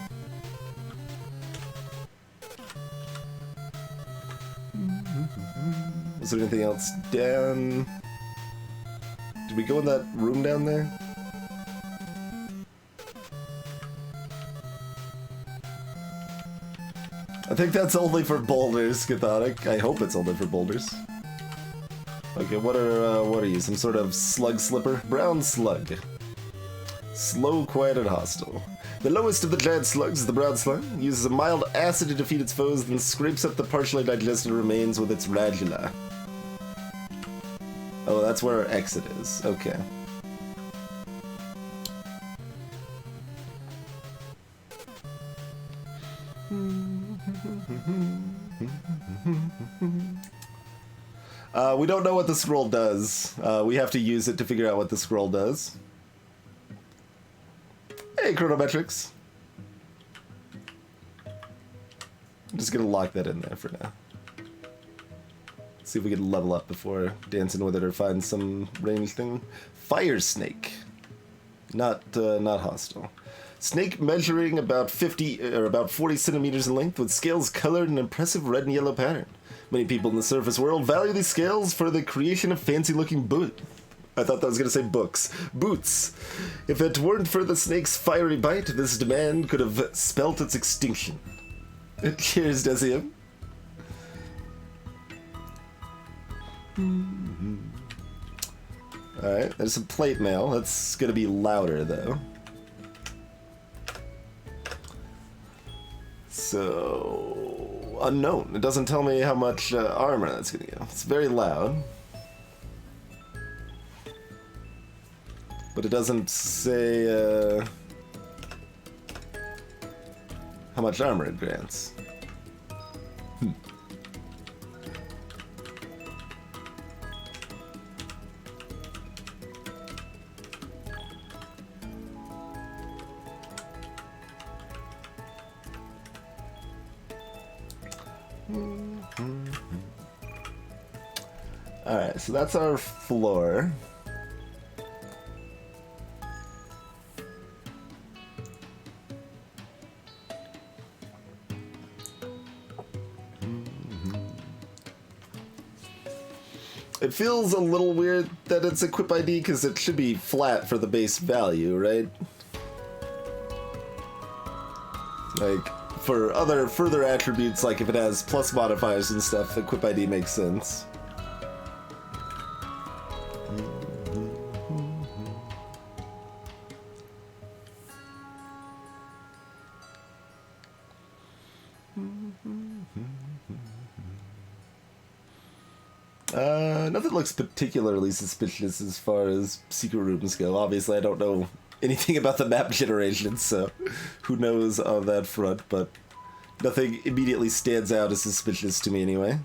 Is there anything else down? Did we go in that room down there? I think that's only for boulders, Cathodic. I hope it's only for boulders. Okay, what are you? Some sort of slug slipper? Brown slug. Slow, quiet, and hostile. The lowest of the giant slugs is the brown slug. Uses a mild acid to defeat its foes, then scrapes up the partially digested remains with its radula. Oh, that's where our exit is. Okay. We don't know what the scroll does. We have to use it to figure out what the scroll does. Hey, Chronometrics. I'm just gonna lock that in there for now. See if we can level up before dancing with it or find some range thing. Fire snake. Not hostile. Snake measuring about 40 centimeters in length with scales colored in an impressive red and yellow pattern. Many people in the surface world value these scales for the creation of fancy-looking I thought that was going to say books. Boots. If it weren't for the snake's fiery bite, this demand could have spelt its extinction. Cheers, Desium. Alright, there's some plate mail. That's going to be louder, though. So... unknown. It doesn't tell me how much armor that's going to give. It's very loud. But it doesn't say how much armor it grants. Alright, so that's our floor. It feels a little weird that it's equip ID because it should be flat for the base value, right? Like, for other further attributes, like if it has plus modifiers and stuff, equip ID makes sense. Nothing looks particularly suspicious as far as secret rooms go. Obviously, I don't know anything about the map generation, so who knows on that front, but nothing immediately stands out as suspicious to me anyway.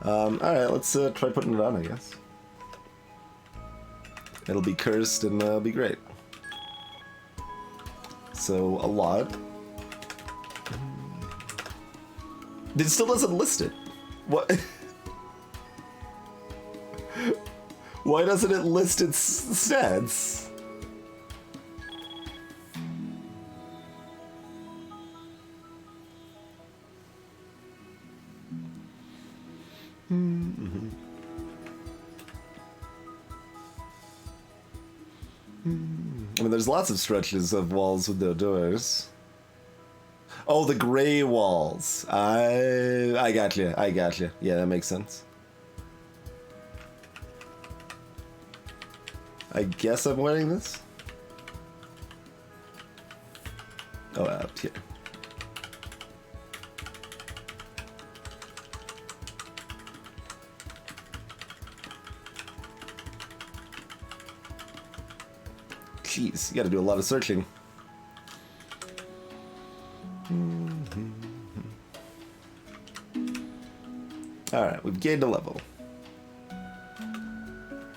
Alright, let's try putting it on, I guess. It'll be cursed and it'll be great. So, a lot. It still doesn't list it. What? Why doesn't it list its stats? I mean, there's lots of stretches of walls with no doors. Oh, the gray walls. I got you. I got you. Yeah, that makes sense. I guess I'm wearing this. Oh, up here. Jeez, you gotta do a lot of searching. Alright, we've gained a level.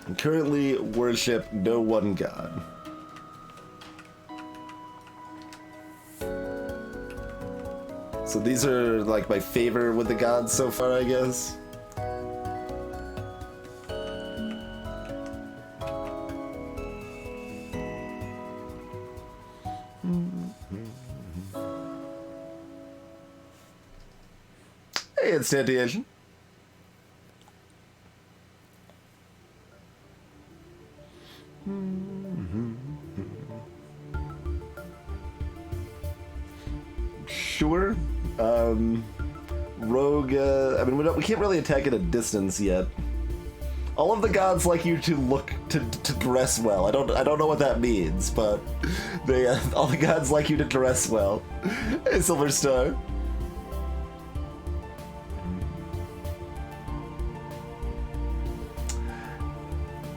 And currently worship no one god. So these are like my favor with the gods so far, I guess. Hey, instantiation. Sure. Rogue, I mean, we can't really attack at a distance yet. All of the gods like you to look to dress well. I don't know what that means, but they all the gods like you to dress well. Hey, Silver Star.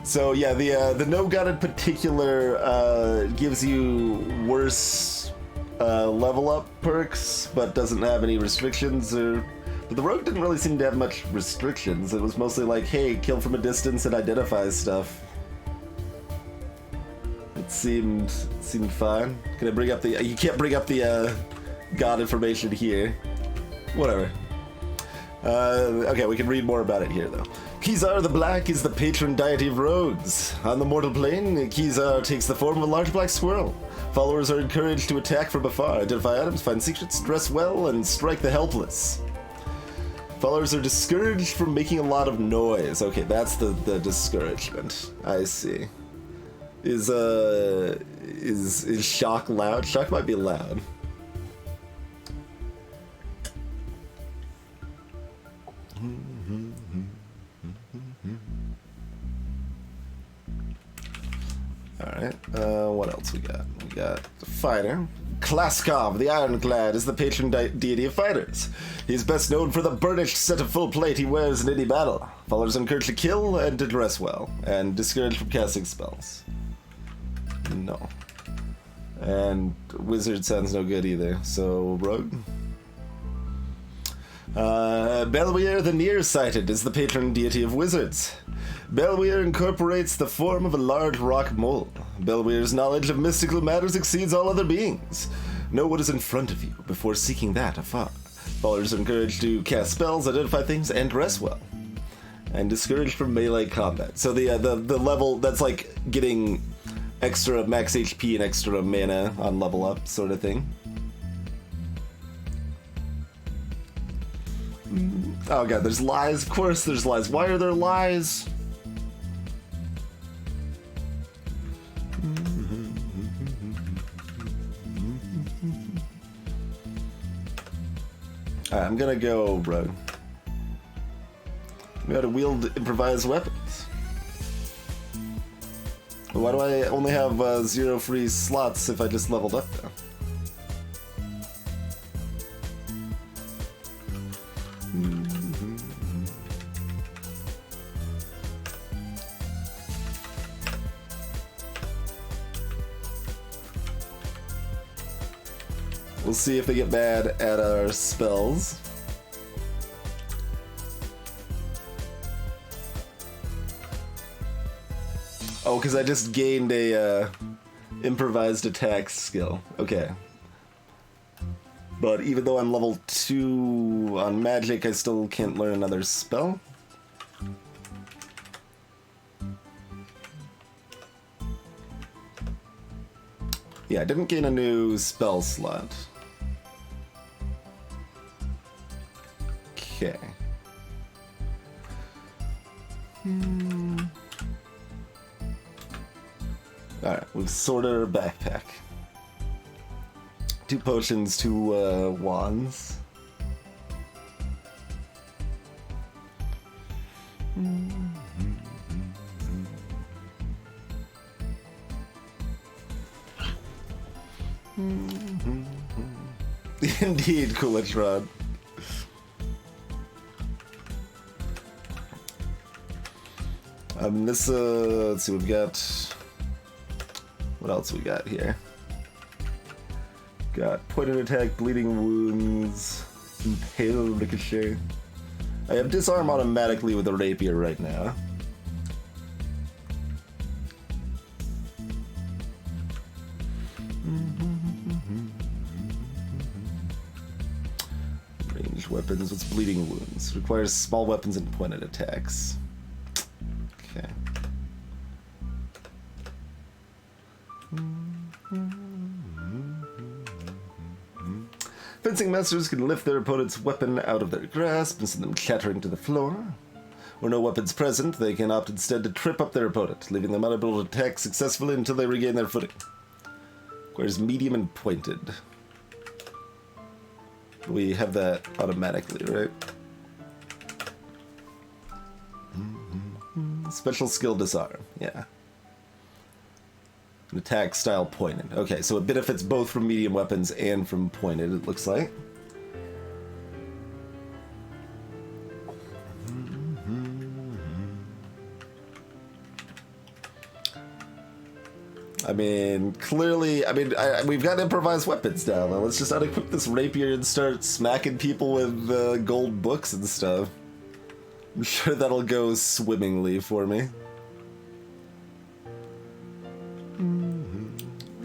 So yeah, the no god in particular gives you worse level up perks, but doesn't have any restrictions. But the rogue didn't really seem to have much restrictions. It was mostly like, hey, kill from a distance and identify stuff. It seemed fine. Can I bring up the? You can't bring up the god information here. Whatever. Okay, we can read more about it here though. Kizar the Black is the patron deity of rogues. On the mortal plane, Kizar takes the form of a large black squirrel. Followers are encouraged to attack from afar, identify items, find secrets, dress well, and strike the helpless. Followers are discouraged from making a lot of noise. Okay, that's the discouragement. I see. Is shock loud? Shock might be loud. Alright, what else we got? We got the fighter. Klaskov, the Ironclad, is the patron deity of fighters. He is best known for the burnished set of full plate he wears in any battle. Followers are encouraged to kill and to dress well, and discouraged from casting spells. No. And wizard sounds no good either, so rogue. Belweir the Nearsighted is the patron deity of wizards. Belweir incorporates the form of a large rock mole. Belweir's knowledge of mystical matters exceeds all other beings. Know what is in front of you before seeking that afar. Followers are encouraged to cast spells, identify things, and dress well. And discouraged from melee combat. So the level, that's like getting extra max HP and extra mana on level up sort of thing. Oh god, there's lies. Of course there's lies. Why are there lies? Alright, I'm gonna go rogue. We gotta wield improvised weapons. Why do I only have 0 free slots if I just leveled up though? We'll see if they get bad at our spells. Oh, because I just gained a improvised attack skill. Okay. But even though I'm level 2 on magic, I still can't learn another spell. Yeah, I didn't gain a new spell slot. Okay. Alright, we've sorted our backpack. 2 potions, 2 wands. Indeed, Kulatron. Let's see, we've got... What else we got here? Got pointed attack, bleeding wounds, impale ricochet. I have disarm automatically with a rapier right now. Ranged weapons, what's bleeding wounds? Requires small weapons and pointed attacks. Okay. Fencing masters can lift their opponent's weapon out of their grasp and send them clattering to the floor. Where no weapons present, they can opt instead to trip up their opponent, leaving them unable to attack successfully until they regain their footing. Requires medium and pointed. We have that automatically, right? Special skill disarm, yeah. An attack style pointed. Okay, so it benefits both from medium weapons and from pointed, it looks like. I mean, clearly, we've got improvised weapons now. Let's just unequip this rapier and start smacking people with gold books and stuff. I'm sure that'll go swimmingly for me.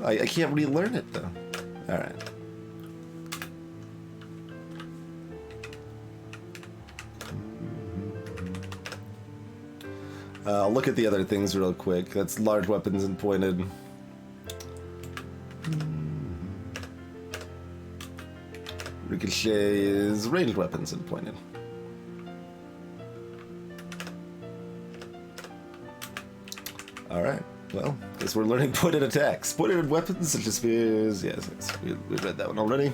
I can't relearn it, though. Alright. I'll look at the other things real quick. That's large weapons and pointed. Ricochet is ranged weapons and pointed. Alright. Well, guess we're learning pointed attacks. Pointed weapons such as spears. Yes, we read that one already.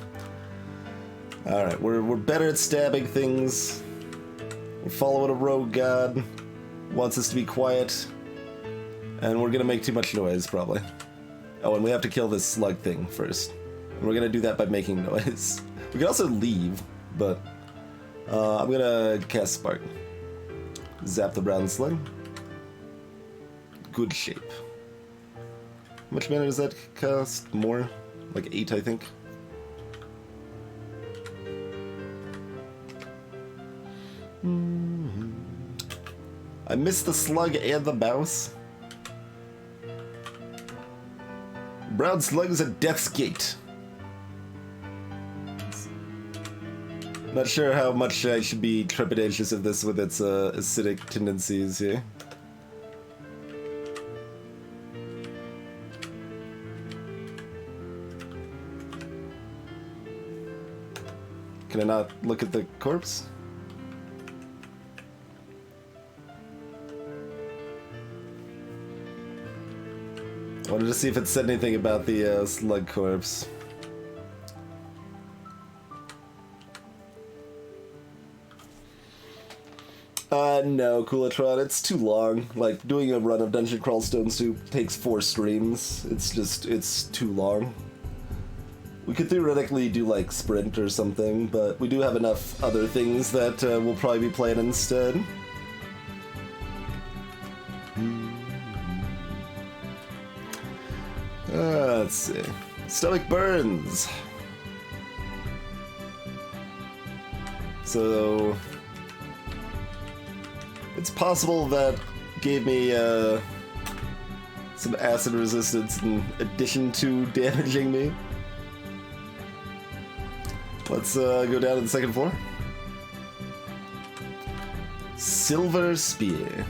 Alright, we're better at stabbing things. We're following a rogue god. Wants us to be quiet. And we're gonna make too much noise, probably. Oh, and we have to kill this slug thing first. And we're gonna do that by making noise. We can also leave, but I'm gonna cast Spark. Zap the brown slug. Good shape. How much mana does that cost? More? Like 8, I think. I missed the slug and the mouse. Brown slug is at Death's Gate. Not sure how much I should be trepidatious of this with its acidic tendencies here. Can I not look at the corpse? Wanted to see if it said anything about the slug corpse. No, Coolatron, it's too long. Like, doing a run of Dungeon Crawl Stone Soup takes 4 streams. It's too long. We could theoretically do, like, Sprint or something, but we do have enough other things that we'll probably be playing instead. Let's see. Stomach burns. So... it's possible that gave me some acid resistance in addition to damaging me. Let's go down to the second floor. Silver Spear.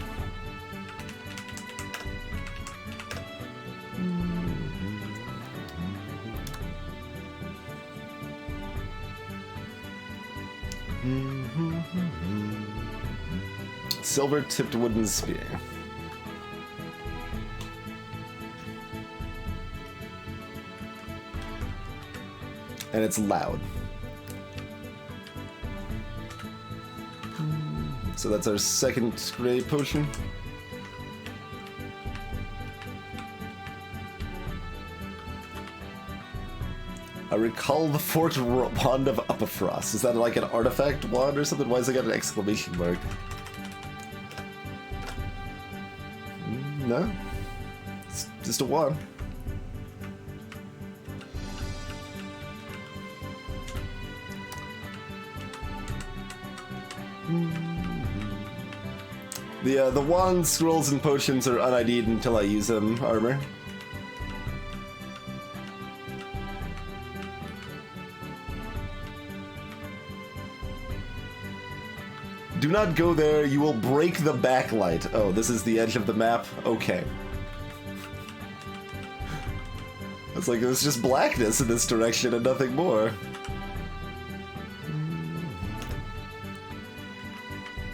Silver-tipped wooden spear. And it's loud. So that's our second gray potion. I recall the Fort Wand of Upperfrost. Is that like an artifact wand or something? Why has it got an exclamation mark? No, it's just a wand. The wand, scrolls, and potions are un-ID'd until I use them, Armor. Do not go there, you will break the backlight. Oh, this is the edge of the map? Okay. It's like there's just blackness in this direction and nothing more.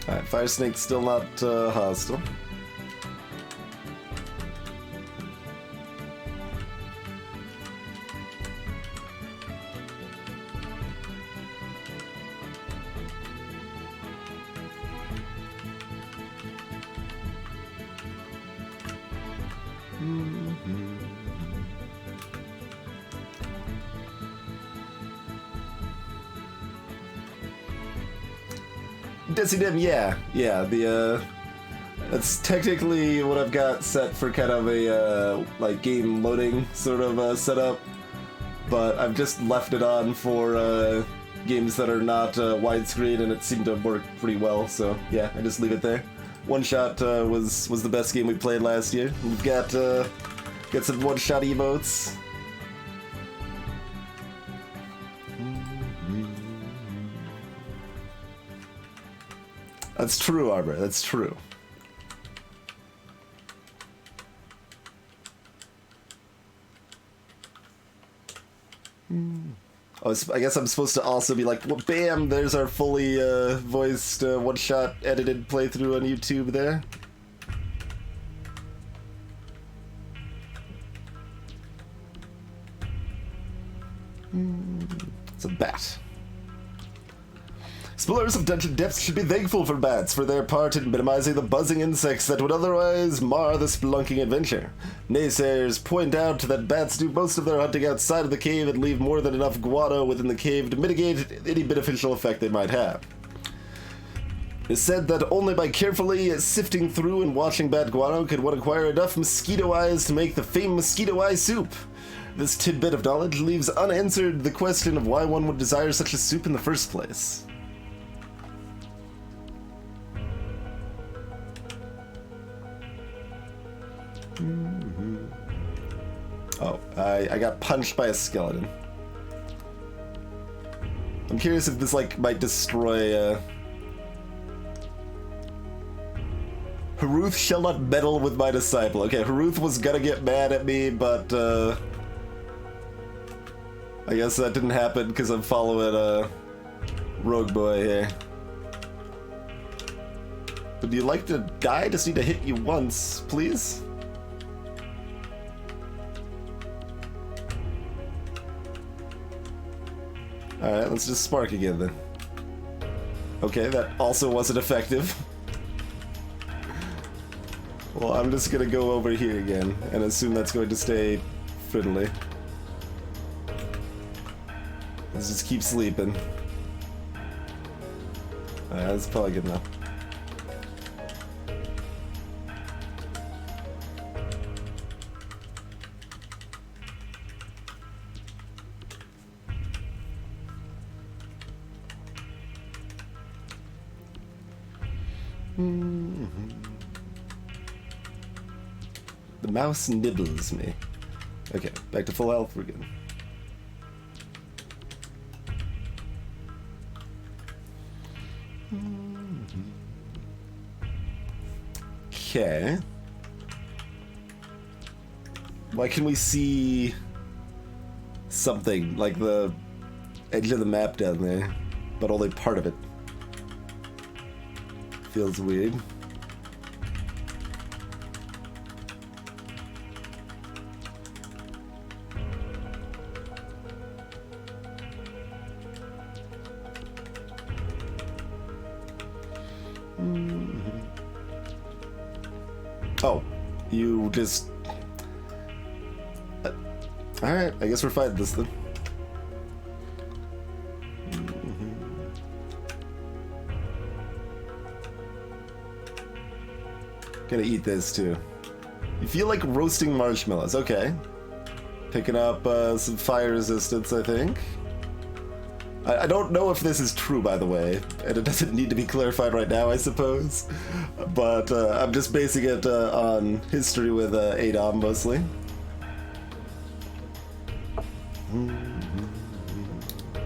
Alright, Fire Snake's still not hostile. Decidim, yeah, that's technically what I've got set for kind of a, like, game loading sort of setup, but I've just left it on for games that are not widescreen, and it seemed to work pretty well, so yeah, I just leave it there. One Shot was the best game we played last year. We've got some One Shot emotes. That's true, Arbor, that's true. Oh, I guess I'm supposed to also be like, well, bam, there's our fully voiced one-shot edited playthrough on YouTube there. It's a bat. Explorers of Dungeon Depths should be thankful for bats for their part in minimizing the buzzing insects that would otherwise mar the spelunking adventure. Naysayers point out that bats do most of their hunting outside of the cave and leave more than enough guano within the cave to mitigate any beneficial effect they might have. It is said that only by carefully sifting through and watching bat guano could one acquire enough mosquito eyes to make the famed mosquito eye soup. This tidbit of knowledge leaves unanswered the question of why one would desire such a soup in the first place. Oh, I got punched by a skeleton. I'm curious if this, like, might destroy, Haruth shall not meddle with my disciple. Okay, Haruth was gonna get mad at me, but, I guess that didn't happen because I'm following, Rogue Boy here. Would you like to die? Just need to hit you once, please? Alright, let's just spark again then. Okay, that also wasn't effective. Well, I'm just gonna go over here again and assume that's going to stay friendly. Let's just keep sleeping. Alright, that's probably good enough. The mouse nibbles me. Okay, back to full health, we're good. Okay. Why can we see something like the edge of the map down there, but only part of it? Feels weird. Oh, you just... Alright, I guess we're fighting this then. Gonna eat this too. You feel like roasting marshmallows. Okay. Picking up some fire resistance, I think. I don't know if this is true, by the way, and it doesn't need to be clarified right now, I suppose. But I'm just basing it on history with Adom, mostly.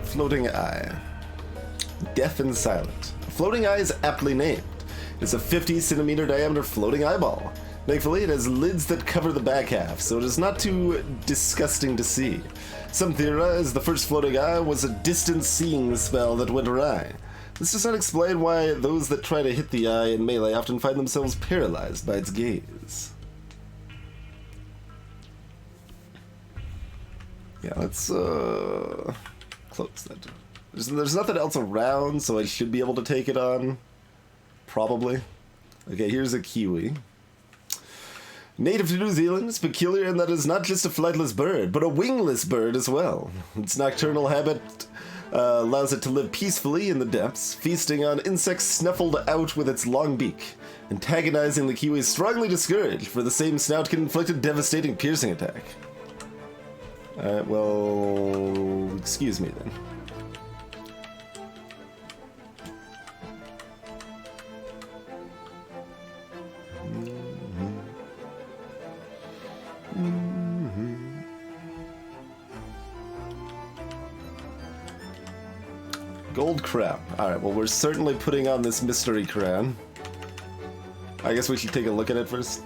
Floating eye. Deaf and silent. A floating eye is aptly named. It's a 50-centimeter diameter floating eyeball. Thankfully, it has lids that cover the back half, so it is not too disgusting to see. Some theorize the first floating eye was a distant seeing spell that went awry. This does not explain why those that try to hit the eye in melee often find themselves paralyzed by its gaze. Yeah, let's close that door. There's nothing else around, so I should be able to take it on. Probably. Okay, here's a kiwi. Native to New Zealand, it's peculiar in that it is not just a flightless bird, but a wingless bird as well. Its nocturnal habit allows it to live peacefully in the depths, feasting on insects snuffled out with its long beak. Antagonizing the kiwi is strongly discouraged, for the same snout can inflict a devastating piercing attack. Alright, well... excuse me then. Gold crown. Alright, well we're certainly putting on this mystery crown. I guess we should take a look at it first.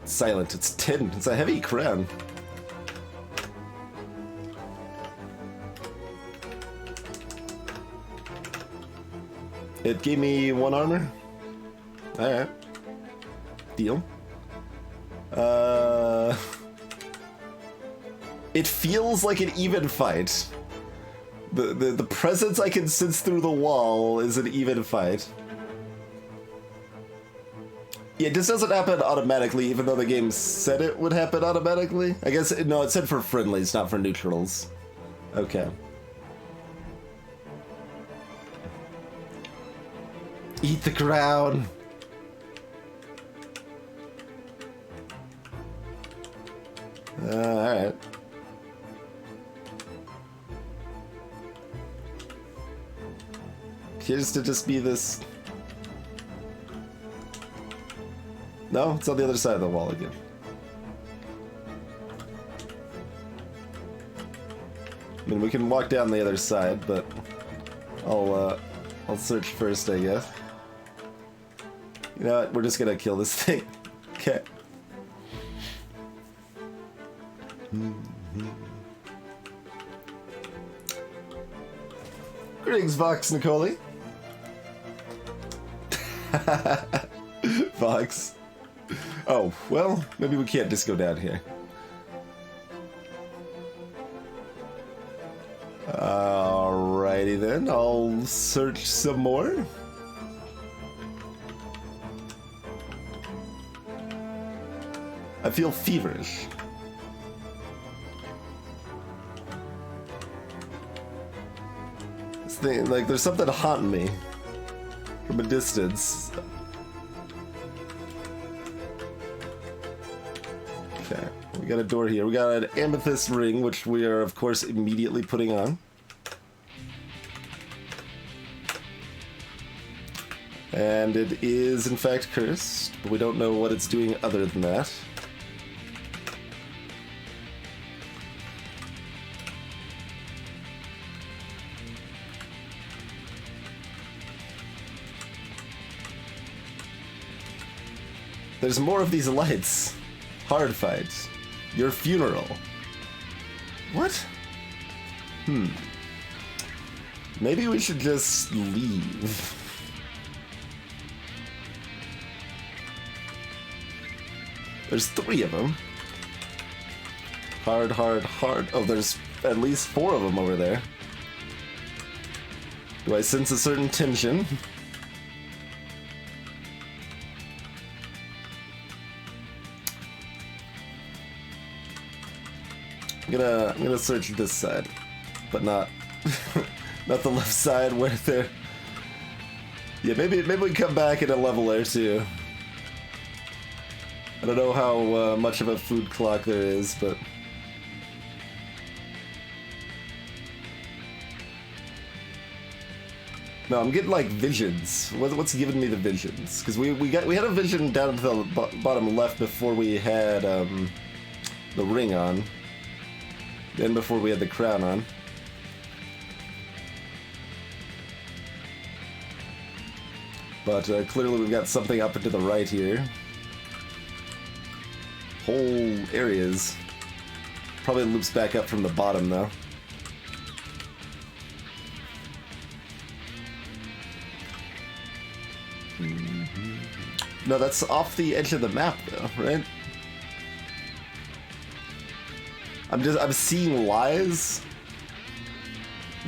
It's silent, it's tin, it's a heavy crown. It gave me 1 armor. Alright. Deal. It feels like an even fight. The presence I can sense through the wall is an even fight. Yeah, this doesn't happen automatically, even though the game said it would happen automatically. I guess, no, it said for friendlies, not for neutrals. Okay. Eat the crown. Alright. Appears to just be this... No, it's on the other side of the wall again. I mean, we can walk down the other side, but I'll search first, I guess. You know what? We're just gonna kill this thing. Okay. Greetings, Vox Nicoli. Vox. Oh, well, maybe we can't just go down here. Alrighty then, I'll search some more. I feel feverish. This thing, like, there's something haunting me from a distance. Okay, we got a door here. We got an amethyst ring, which we are, of course, immediately putting on. And it is, in fact, cursed, but we don't know what it's doing other than that. There's more of these lights. Hard fight. Your funeral. What? Maybe we should just leave. There's 3 of them. Hard, hard, hard. Oh, there's at least 4 of them over there. Do I sense a certain tension? I'm gonna search this side, but not not the left side where they're. Yeah, maybe we come back in a level or two. I don't know how much of a food clock there is, but no, I'm getting like visions. What's giving me the visions? Because we had a vision down at the bottom left before we had the ring on. Then before we had the crown on. But clearly we've got something up and to the right here. Whole areas. Probably loops back up from the bottom though. No, that's off the edge of the map though, right? I'm seeing lies.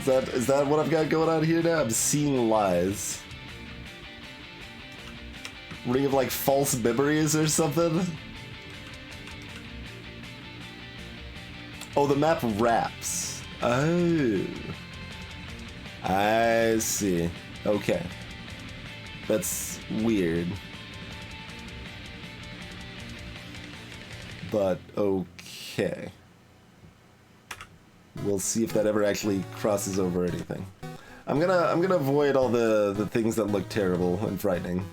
Is that what I've got going on here now? I'm seeing lies. Ring of like false memories or something? Oh, the map wraps. Oh. I see. Okay. That's weird. But okay. We'll see if that ever actually crosses over anything. I'm gonna avoid all the things that look terrible and frightening.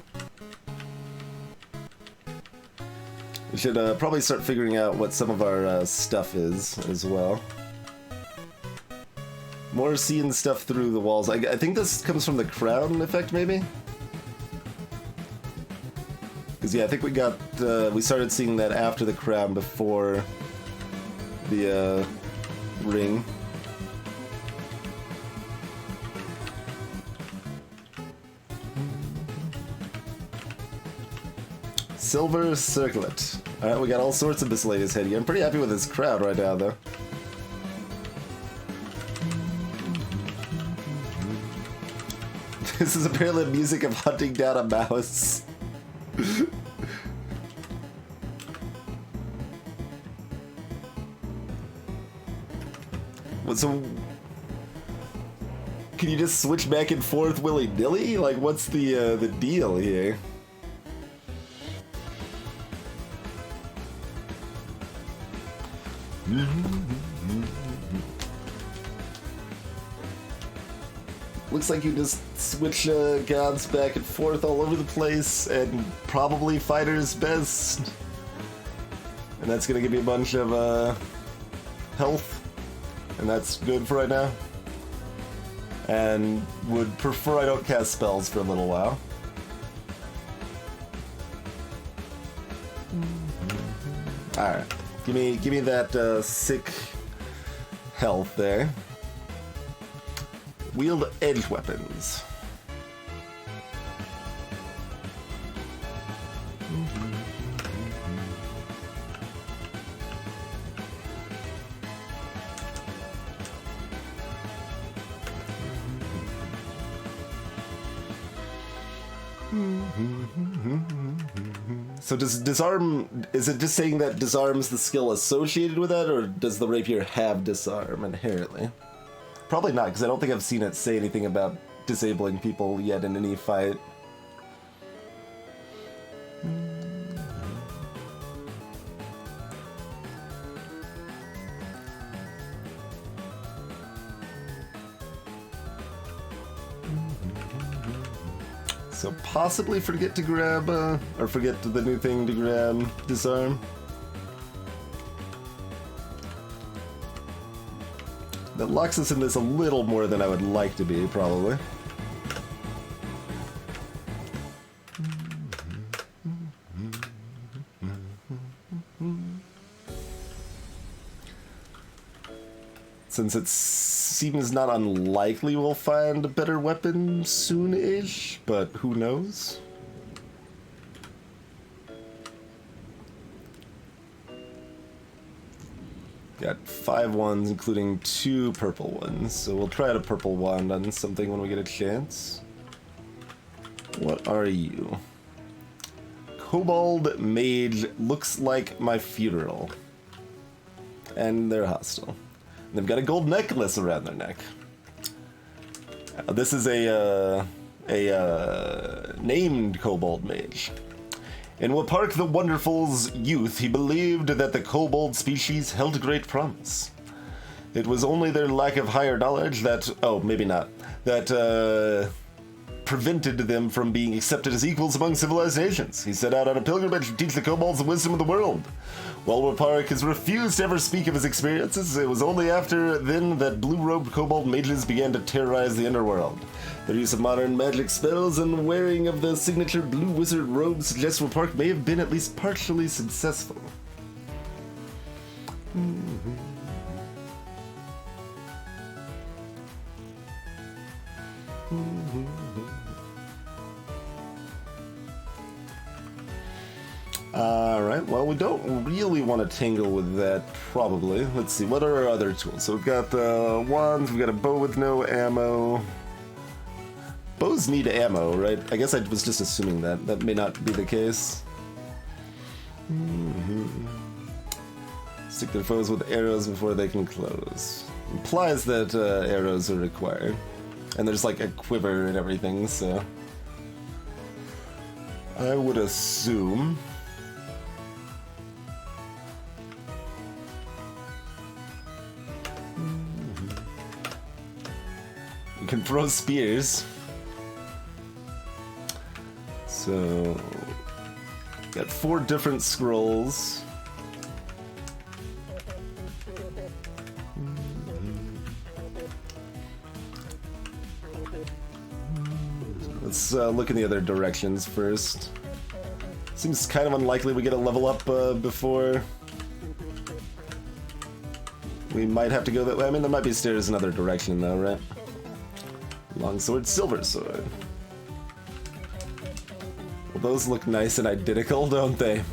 We should probably start figuring out what some of our stuff is as well. More seeing stuff through the walls. I think this comes from the crown effect, maybe? Because yeah, I think we started seeing that after the crown, before the ring. Silver circlet. Alright, we got all sorts of miscellaneous head here. I'm pretty happy with this crowd right now, though. This is apparently the music of hunting down a mouse. So, can you just switch back and forth willy-nilly? Like, what's the deal here? Looks like you just switch gods back and forth all over the place, and probably fighter's best. And that's gonna give me a bunch of health. And that's good for right now. And would prefer I don't cast spells for a little while. Alright. Give me that sick health there. Wield edge weapons. So does disarm, is it just saying that disarm's the skill associated with that, or does the rapier have disarm inherently? Probably not, because I don't think I've seen it say anything about disabling people yet in any fight. So possibly forget to grab, or forget the new thing to grab disarm. That locks us in this a little more than I would like to be, probably. Since it seems not unlikely we'll find a better weapon soon-ish, but who knows? Got 5 wands, including 2 purple ones, so we'll try out a purple wand on something when we get a chance. What are you? Kobold Mage, looks like my funeral. And they're hostile. They've got a gold necklace around their neck. This is a named Kobold Mage. In Wapark the Wonderful's youth, he believed that the kobold species held great promise. It was only their lack of higher knowledge that, oh, maybe not, that prevented them from being accepted as equals among civilized nations. He set out on a pilgrimage to teach the kobolds the wisdom of the world. While Wapark has refused to ever speak of his experiences, it was only after then that blue-robed kobold mages began to terrorize the underworld. Their use of modern magic spells and wearing of the signature blue wizard robe suggests Wapark may have been at least partially successful. Alright, well, we don't really want to tangle with that, probably. Let's see, what are our other tools? So we've got wands, we've got a bow with no ammo. Bows need ammo, right? I guess I was just assuming that. That may not be the case. Stick their foes with arrows before they can close. Implies that arrows are required. And there's like a quiver and everything, so... I would assume... You can throw spears. So, got 4 different scrolls. Let's look in the other directions first. Seems kind of unlikely we get a level up before. We might have to go that way. I mean, there might be stairs in another direction though, right? Longsword, silver sword. Well, those look nice and identical, don't they?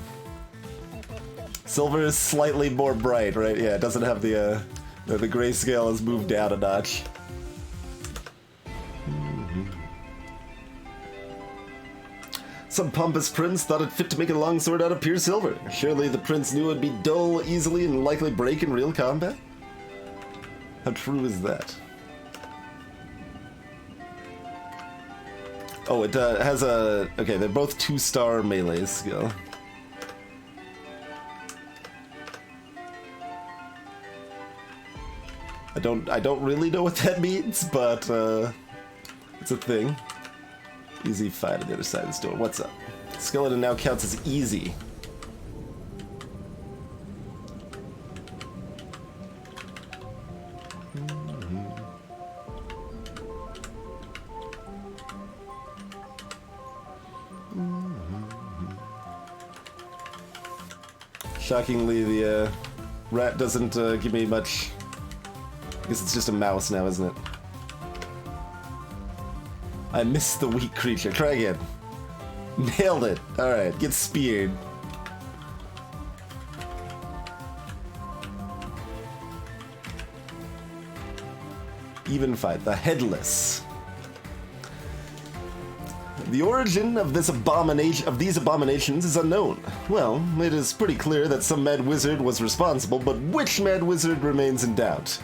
Silver is slightly more bright, right? Yeah, it doesn't have the grayscale has moved down a notch. Some pompous prince thought it fit to make a longsword out of pure silver. Surely the prince knew it would be dull, easily, and likely break in real combat? How true is that? Oh, it has a... Okay, they're both 2-star melee skill. I don't really know what that means, but it's a thing. Easy fight on the other side of this door. What's up? Skeleton now counts as easy. Shockingly, the rat doesn't give me much. I guess it's just a mouse now, isn't it? I missed the weak creature. Try again. Nailed it. Alright, get speared. Even fight. The headless. The origin of these abominations is unknown. Well, it is pretty clear that some mad wizard was responsible, but which mad wizard remains in doubt.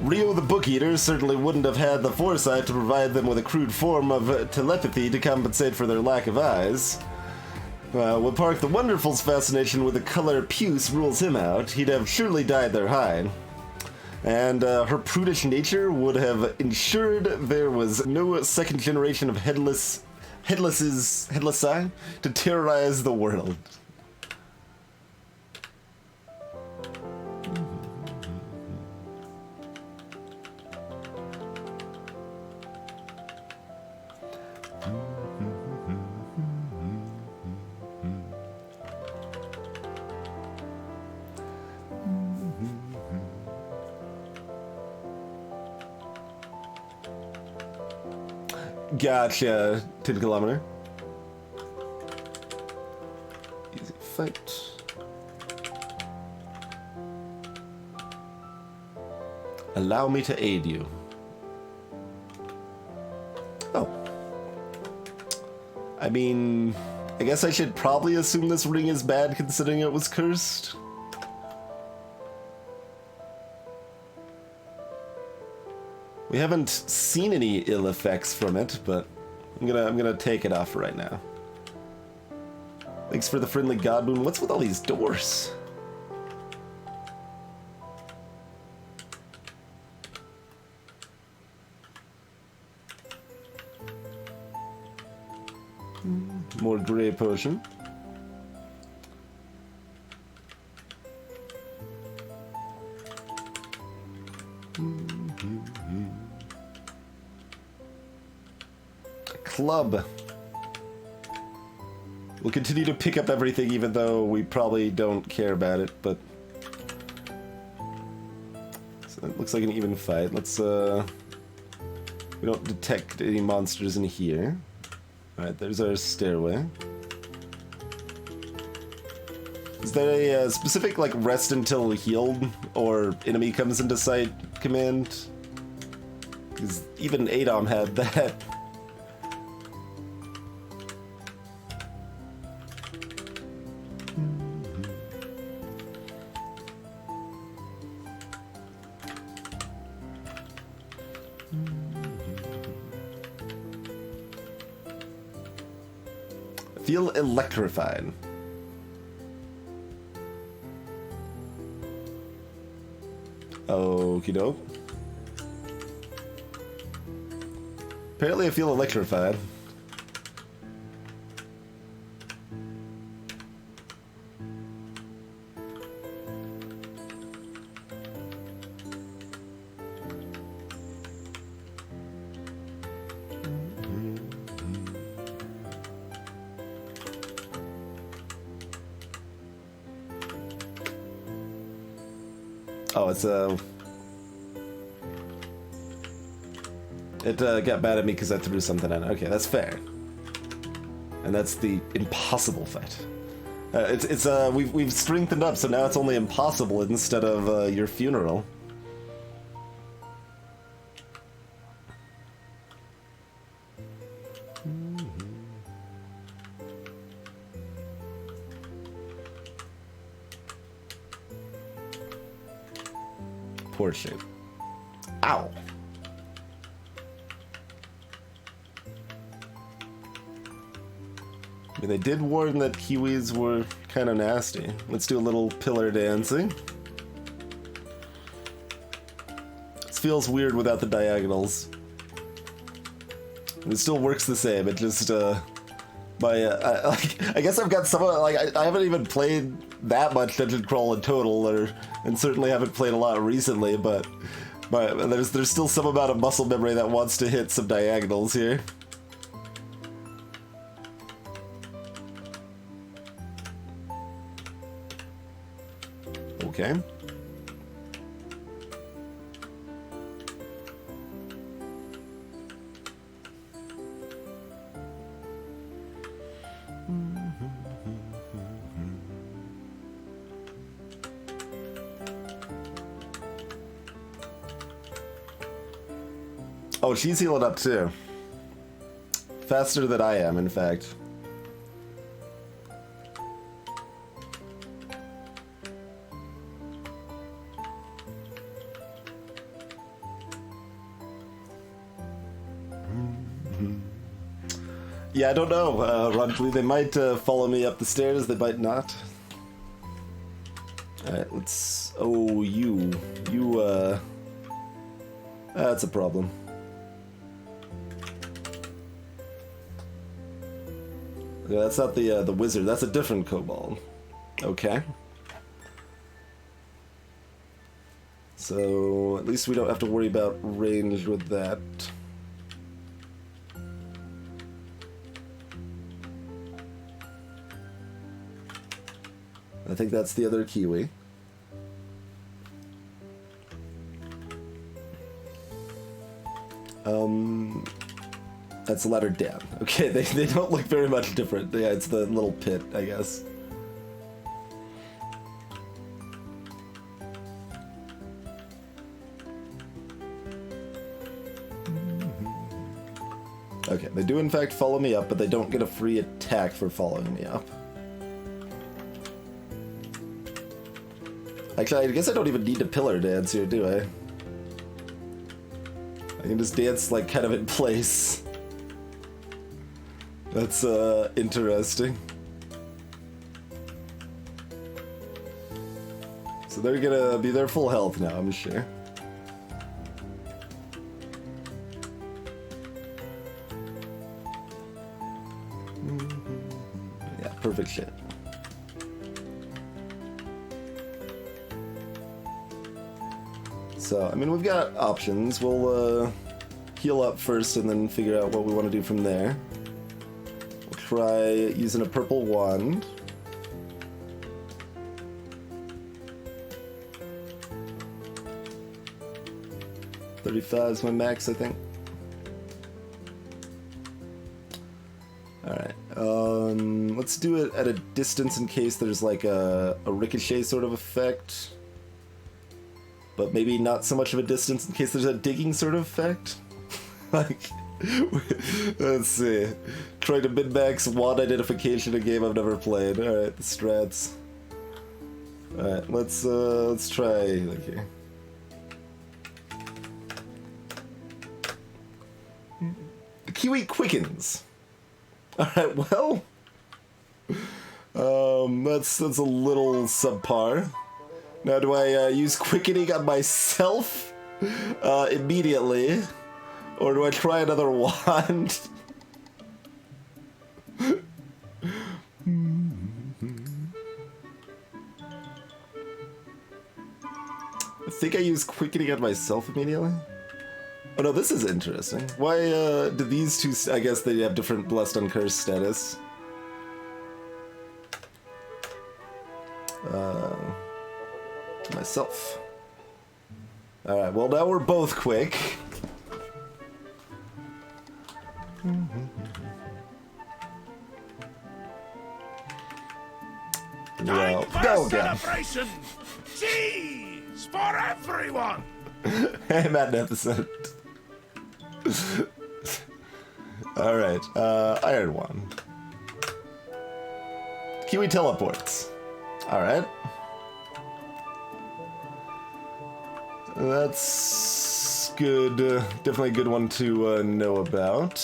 Rio the Book Eater certainly wouldn't have had the foresight to provide them with a crude form of telepathy to compensate for their lack of eyes. When Park the Wonderful's fascination with the color puce rules him out, he'd have surely dyed their hide. And her prudish nature would have ensured there was no second generation of headless eye to terrorize the world. Gotcha, 10 kilometer. Easy fight. Allow me to aid you. Oh. I mean, I guess I should probably assume this ring is bad considering it was cursed. We haven't seen any ill effects from it, but I'm gonna take it off right now. Thanks for the friendly god moon. What's with all these doors? More gray potion. Club. We'll continue to pick up everything even though we probably don't care about it, but so it looks like an even fight. Let's we don't detect any monsters in here. Alright, there's our stairway. Is there a specific like rest until healed or enemy comes into sight command? Because even Adom had that. Feel electrified. Okie doke. Apparently I feel electrified. Oh, it's it got mad at me because I threw something at it. Okay, that's fair. And that's the impossible fight. We've strengthened up, so now it's only impossible instead of your funeral. Poor shit. Ow. I mean, they did warn that Kiwis were kind of nasty. Let's do a little pillar dancing. This feels weird without the diagonals. It still works the same. It just I guess I've got some I haven't even played that much Dungeon Crawl in total, and certainly haven't played a lot recently, but there's still some amount of muscle memory that wants to hit some diagonals here. Okay. Oh, she's healing up too. Faster than I am, in fact. Yeah, I don't know, Ronfley. They might follow me up the stairs, they might not. Alright, let's... Oh, you, that's a problem. Yeah, that's not the wizard, that's a different kobold. Okay. So, at least we don't have to worry about range with that. I think that's the other Kiwi. That's the ladder down. Okay, they don't look very much different. Yeah, it's the little pit, I guess. Okay, they do in fact follow me up, but they don't get a free attack for following me up. Actually, I guess I don't even need to pillar dance here, do I? I can just dance, like, kind of in place. That's, interesting. So they're gonna be their full health now, I'm sure. Yeah, perfect shit. So, I mean, we've got options. We'll heal up first and then figure out what we want to do from there. We'll try using a purple wand. $35 is my max, I think. Alright, let's do it at a distance in case there's like a ricochet sort of effect. But maybe not so much of a distance in case there's a digging sort of effect. Like, let's see. Trying to min-max wand identification, a game I've never played. Alright, the strats. Alright, let's try like here. The Kiwi quickens. Alright, well, that's a little subpar. Now, do I use quickening on myself immediately, or do I try another wand? I think I use quickening on myself immediately. Oh no, this is interesting. Why do these two? I guess they have different blessed uncursed status. Myself. Alright, well now we're both quick. Well, go again. Celebration! Cheese for everyone! Hey, magnificent. Alright, Iron Wand. Kiwi teleports. Alright. That's good. Definitely a good one to know about.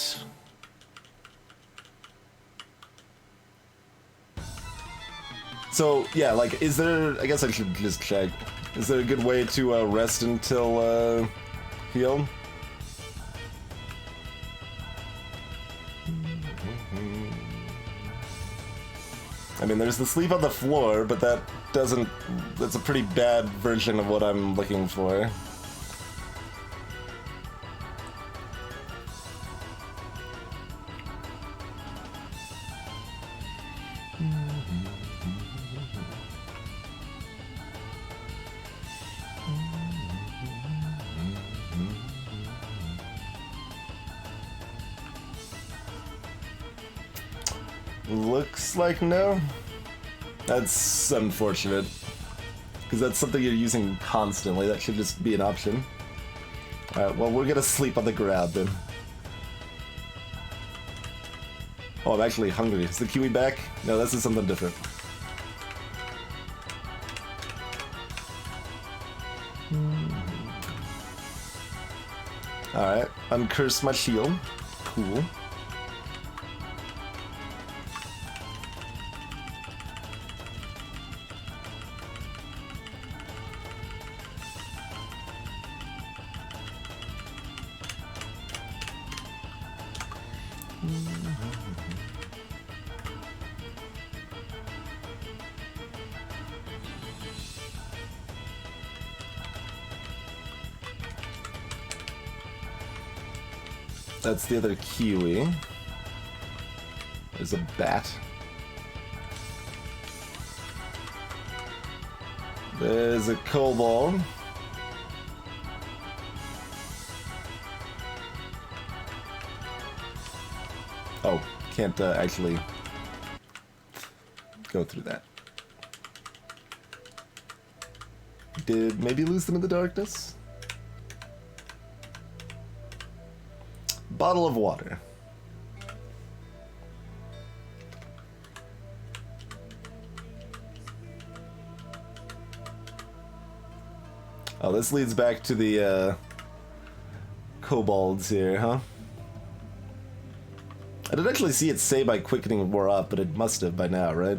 So, yeah, like, is there... I guess I should just check. Is there a good way to rest until healed? I mean, there's the sleep on the floor, but that doesn't... That's a pretty bad version of what I'm looking for. Looks like no. That's unfortunate. Because that's something you're using constantly. That should just be an option. Alright, well, we're gonna sleep on the ground then. Oh, I'm actually hungry. Is the kiwi back? No, this is something different. Alright, uncurse my shield. Cool. That's the other kiwi. There's a bat. There's a kobold. Oh, can't actually go through that. Did maybe lose them in the darkness? Bottle of water. Oh, this leads back to the kobolds here, huh? I didn't actually see it say by quickening wore up, but it must have by now, right?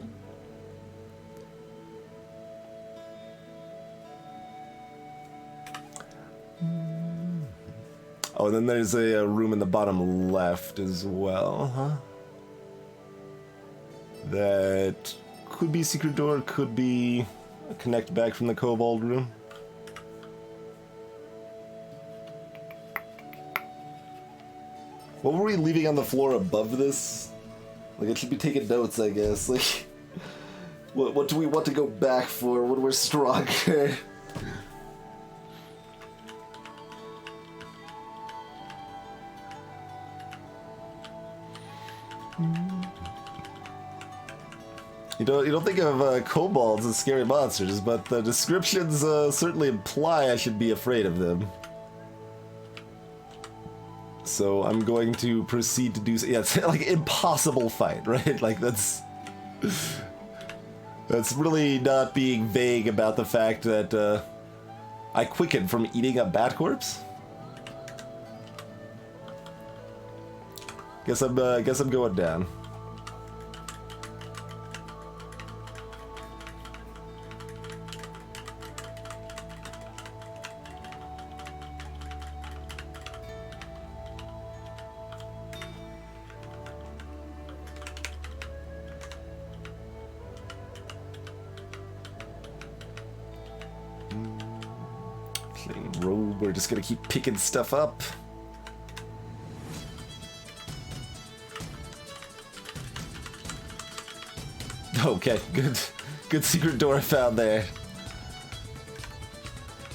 Oh, and then there's a room in the bottom left as well, huh? That could be secret door, could be a connect back from the kobold room. What were we leaving on the floor above this? Like, I should be taking notes, I guess. Like, what do we want to go back for when we're stronger? You don't think of kobolds as scary monsters, but the descriptions certainly imply I should be afraid of them. So I'm going to proceed to do so. Yeah, it's like impossible fight, right? Like that's really not being vague about the fact that I quickened from eating a bat corpse. Guess I'm going down. We're just gonna keep picking stuff up. Okay, good secret door found there.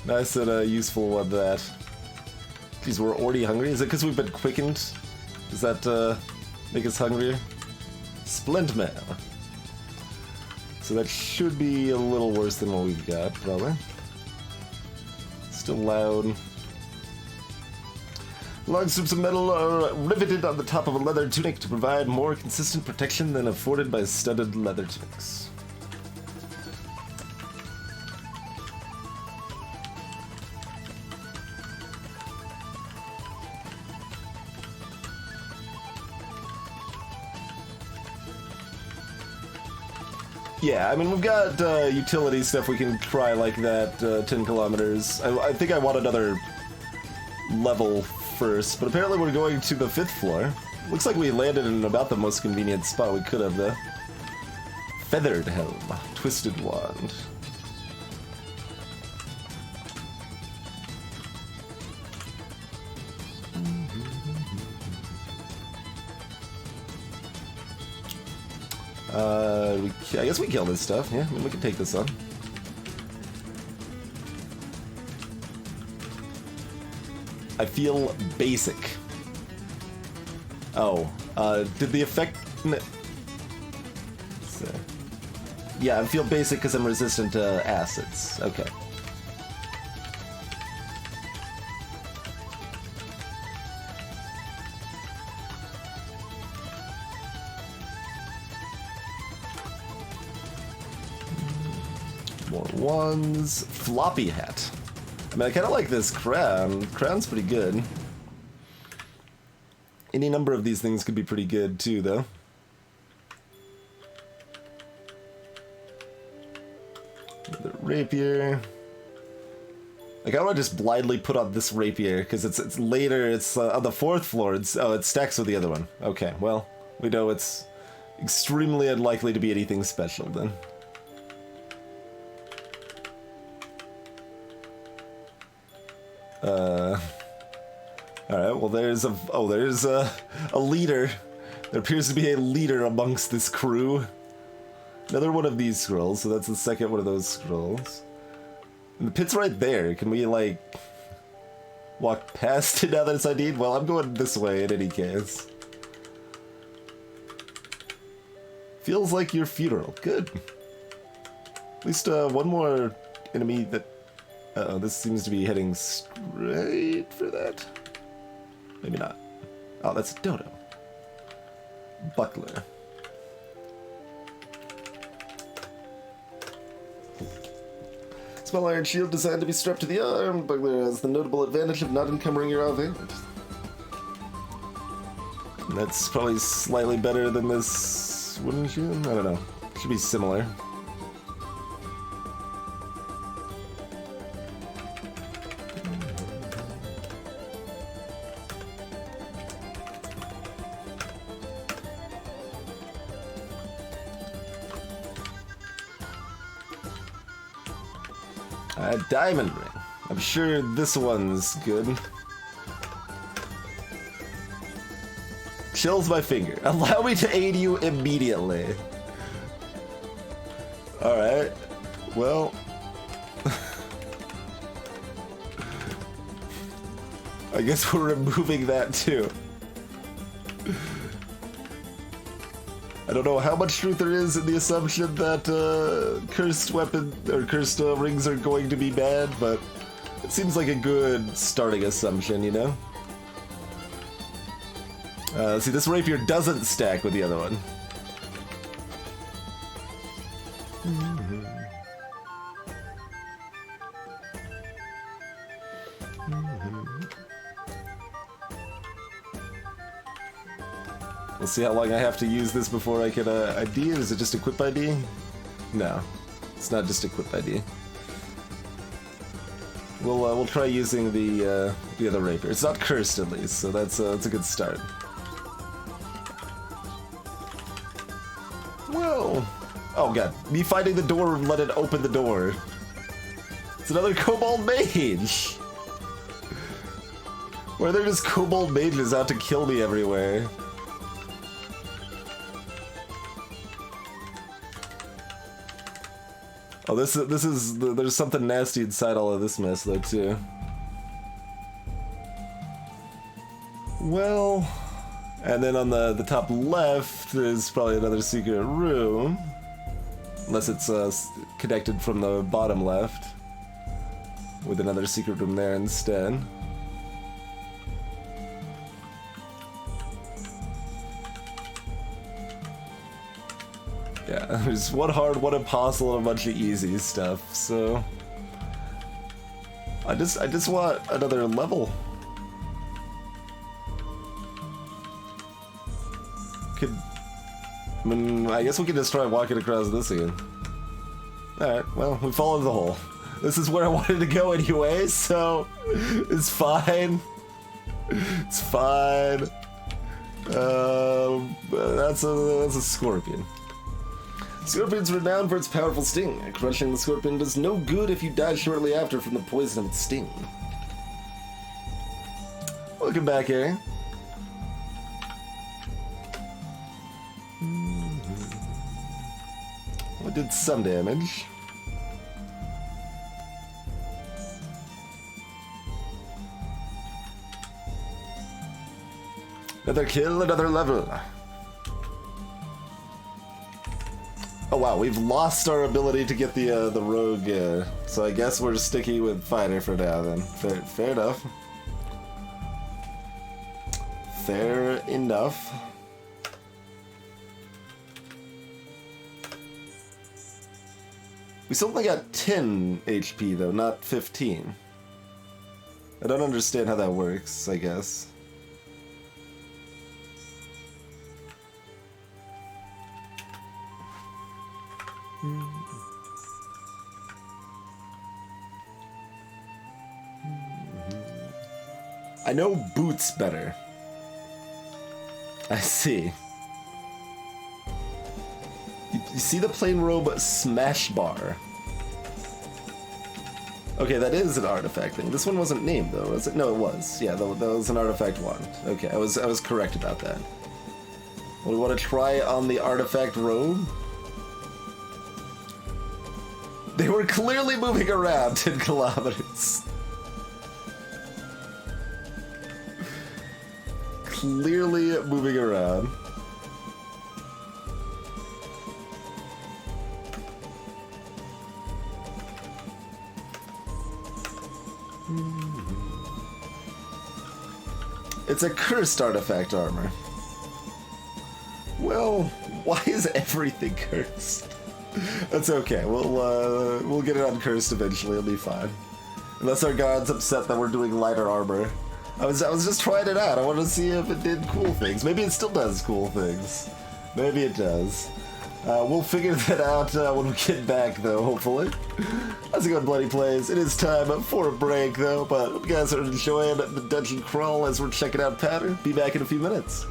Nice and useful one, that. Geez, we're already hungry? Is it because we've been quickened? Does that make us hungrier? Splint mail. So that should be a little worse than what we've got, probably. Still loud. Long strips of metal are riveted on the top of a leather tunic to provide more consistent protection than afforded by studded leather tunics. Yeah, I mean, we've got utility stuff we can try like that, 10 kilometers. I think I want another level first, but apparently we're going to the 5th floor. Looks like we landed in about the most convenient spot we could have, though. Feathered Helm, Twisted Wand. I guess we kill this stuff. Yeah, I mean, we can take this on. I feel basic. Oh, did the effect... Yeah, I feel basic because I'm resistant to acids. Okay. ones. Floppy hat. I mean, I kind of like this crown. Crown's pretty good. Any number of these things could be pretty good too, though. The rapier. Like, I want to just blindly put on this rapier because it's later. It's on the 4th floor. It stacks with the other one. Okay, well, we know it's extremely unlikely to be anything special then. Alright, well there's a leader. There appears to be a leader amongst this crew. Another one of these scrolls, so that's the second one of those scrolls. And the pit's right there. Can we, like, walk past it now that it's ID'd? Well, I'm going this way in any case. Feels like your funeral. Good. At least one more enemy that... Uh-oh, this seems to be heading straight for that. Maybe not. Oh, that's a dodo. Buckler. Small iron shield designed to be strapped to the arm. Buckler has the notable advantage of not encumbering your outfit. That's probably slightly better than this wooden shield? I don't know. Should be similar. A diamond ring. I'm sure this one's good. Chills my finger. Allow me to aid you immediately. Alright. Well. I guess we're removing that too. I don't know how much truth there is in the assumption that cursed weapon or cursed rings are going to be bad, but it seems like a good starting assumption, you know? See, this rapier doesn't stack with the other one. We'll see how long I have to use this before I can ID it. Is it just equip ID? No, it's not just equip ID. We'll try using the other rapier. It's not cursed at least, so that's a good start. Well, oh god, me finding the door let it open the door. It's another kobold mage. Why are there just kobold mages out to kill me everywhere? Oh, there's something nasty inside all of this mess, though, too. Well, and then on the top left, there's probably another secret room. Unless it's connected from the bottom left. With another secret room there instead. Yeah, there's one hard, one impossible, and a bunch of easy stuff, so... I just want another level. I guess we could just try walking across this again. Alright, well, we followed the hole. This is where I wanted to go anyway, so... It's fine. It's fine. That's a scorpion. Scorpion's renowned for its powerful sting. Crushing the scorpion does no good if you die shortly after from the poison of its sting. Welcome back, Harry. Well, it did some damage. Another kill, another level. Oh wow, we've lost our ability to get the rogue, so I guess we're sticking with fighter for now then. Fair enough. Fair enough. We still only got 10 HP, though, not 15. I don't understand how that works, I guess. I know boots better. I see. You see the plain robe smash bar. Okay, that is an artifact thing. This one wasn't named though, was it? No, it was. Yeah, that was an artifact wand. Okay, I was correct about that. Well, we want to try on the artifact robe. They were clearly moving around 10 kilometers. Clearly moving around. It's a cursed artifact armor. Well, why is everything cursed? That's okay. We'll get it uncursed eventually. It'll be fine. Unless our god's upset that we're doing lighter armor. I was just trying it out. I wanted to see if it did cool things. Maybe it still does cool things. Maybe it does. We'll figure that out when we get back, though, hopefully. How's it going, Bloody Plays? It is time for a break, though, but hope you guys are enjoying the dungeon crawl as we're checking out Pattern. Be back in a few minutes.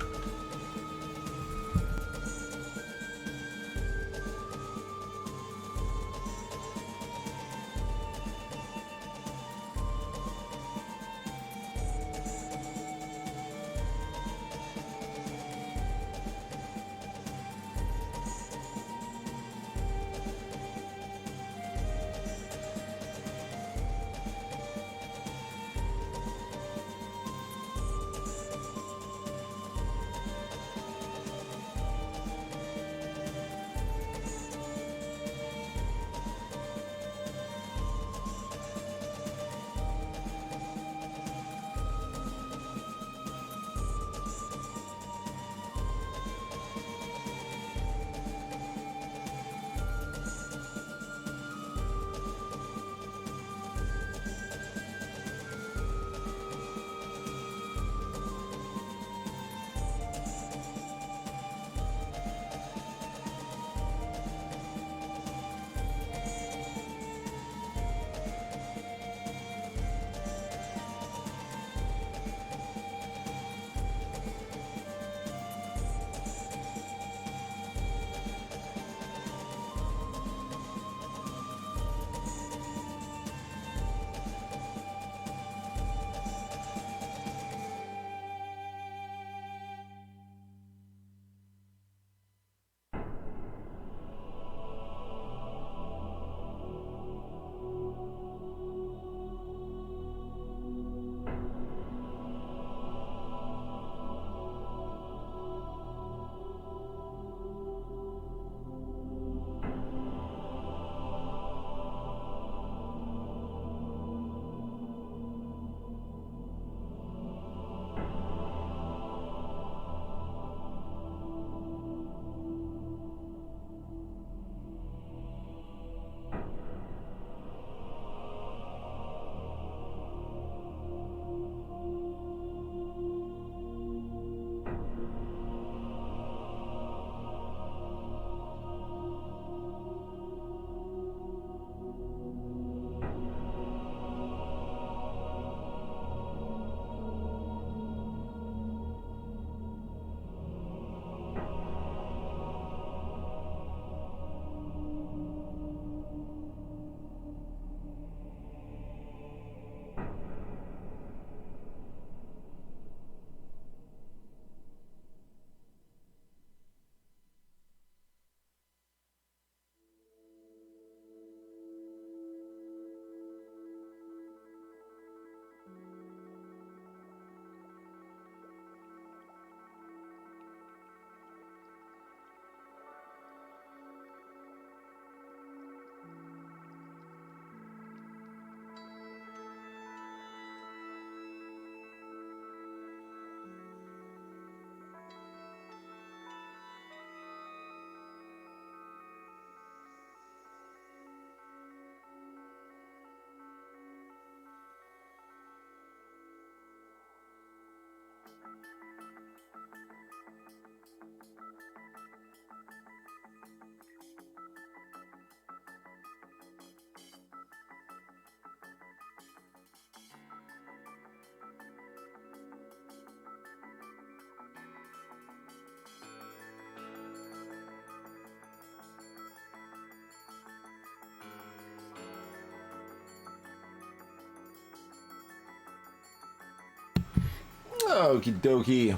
Okie dokie.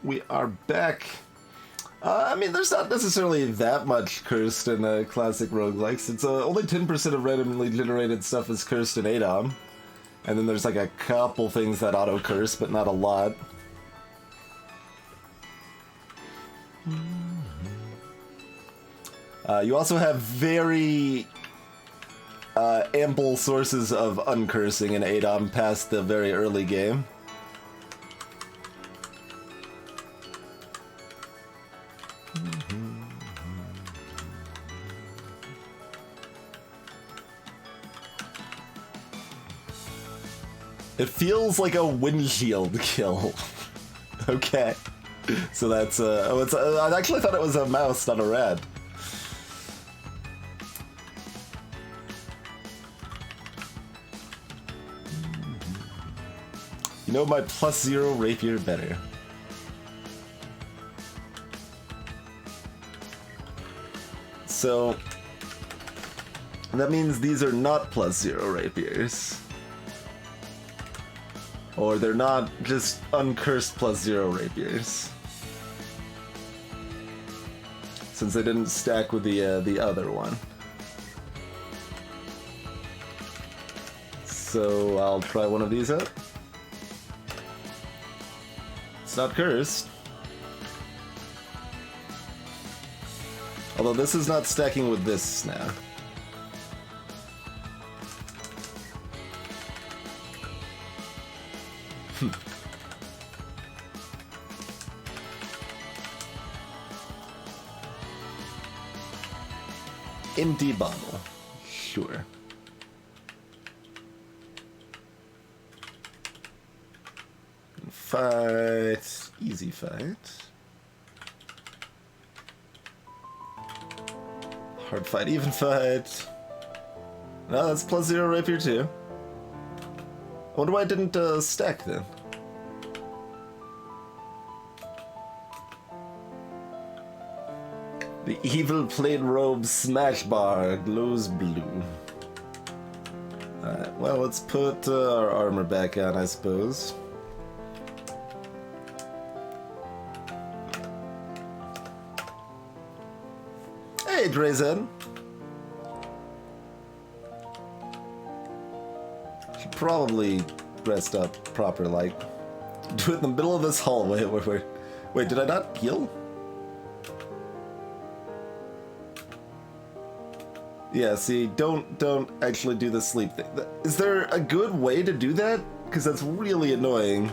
We are back. I mean, there's not necessarily that much cursed in classic roguelikes. It's only 10% of randomly generated stuff is cursed in ADOM. And then there's like a couple things that auto-curse, but not a lot. You also have very ample sources of uncursing in ADOM past the very early game. It feels like a windshield kill. Okay. So that's, I actually thought it was a mouse, not a rat. You know my +0 rapier better. So, that means these are not +0 rapiers. Or they're not just uncursed +0 rapiers. Since they didn't stack with the other one. So I'll try one of these out. It's not cursed. Although this is not stacking with this now. Empty bottle. Sure. Fight. Easy fight. Hard fight, even fight. No, that's +0 rapier too. I wonder why it didn't stack then. The evil plaid robe smash bar glows blue. Alright, well, let's put our armor back on, I suppose. Hey, Drazen! Should probably dressed up proper, like. Do it in the middle of this hallway. Wait, did I not heal? Yeah, see, don't actually do the sleep thing. Is there a good way to do that? Because that's really annoying.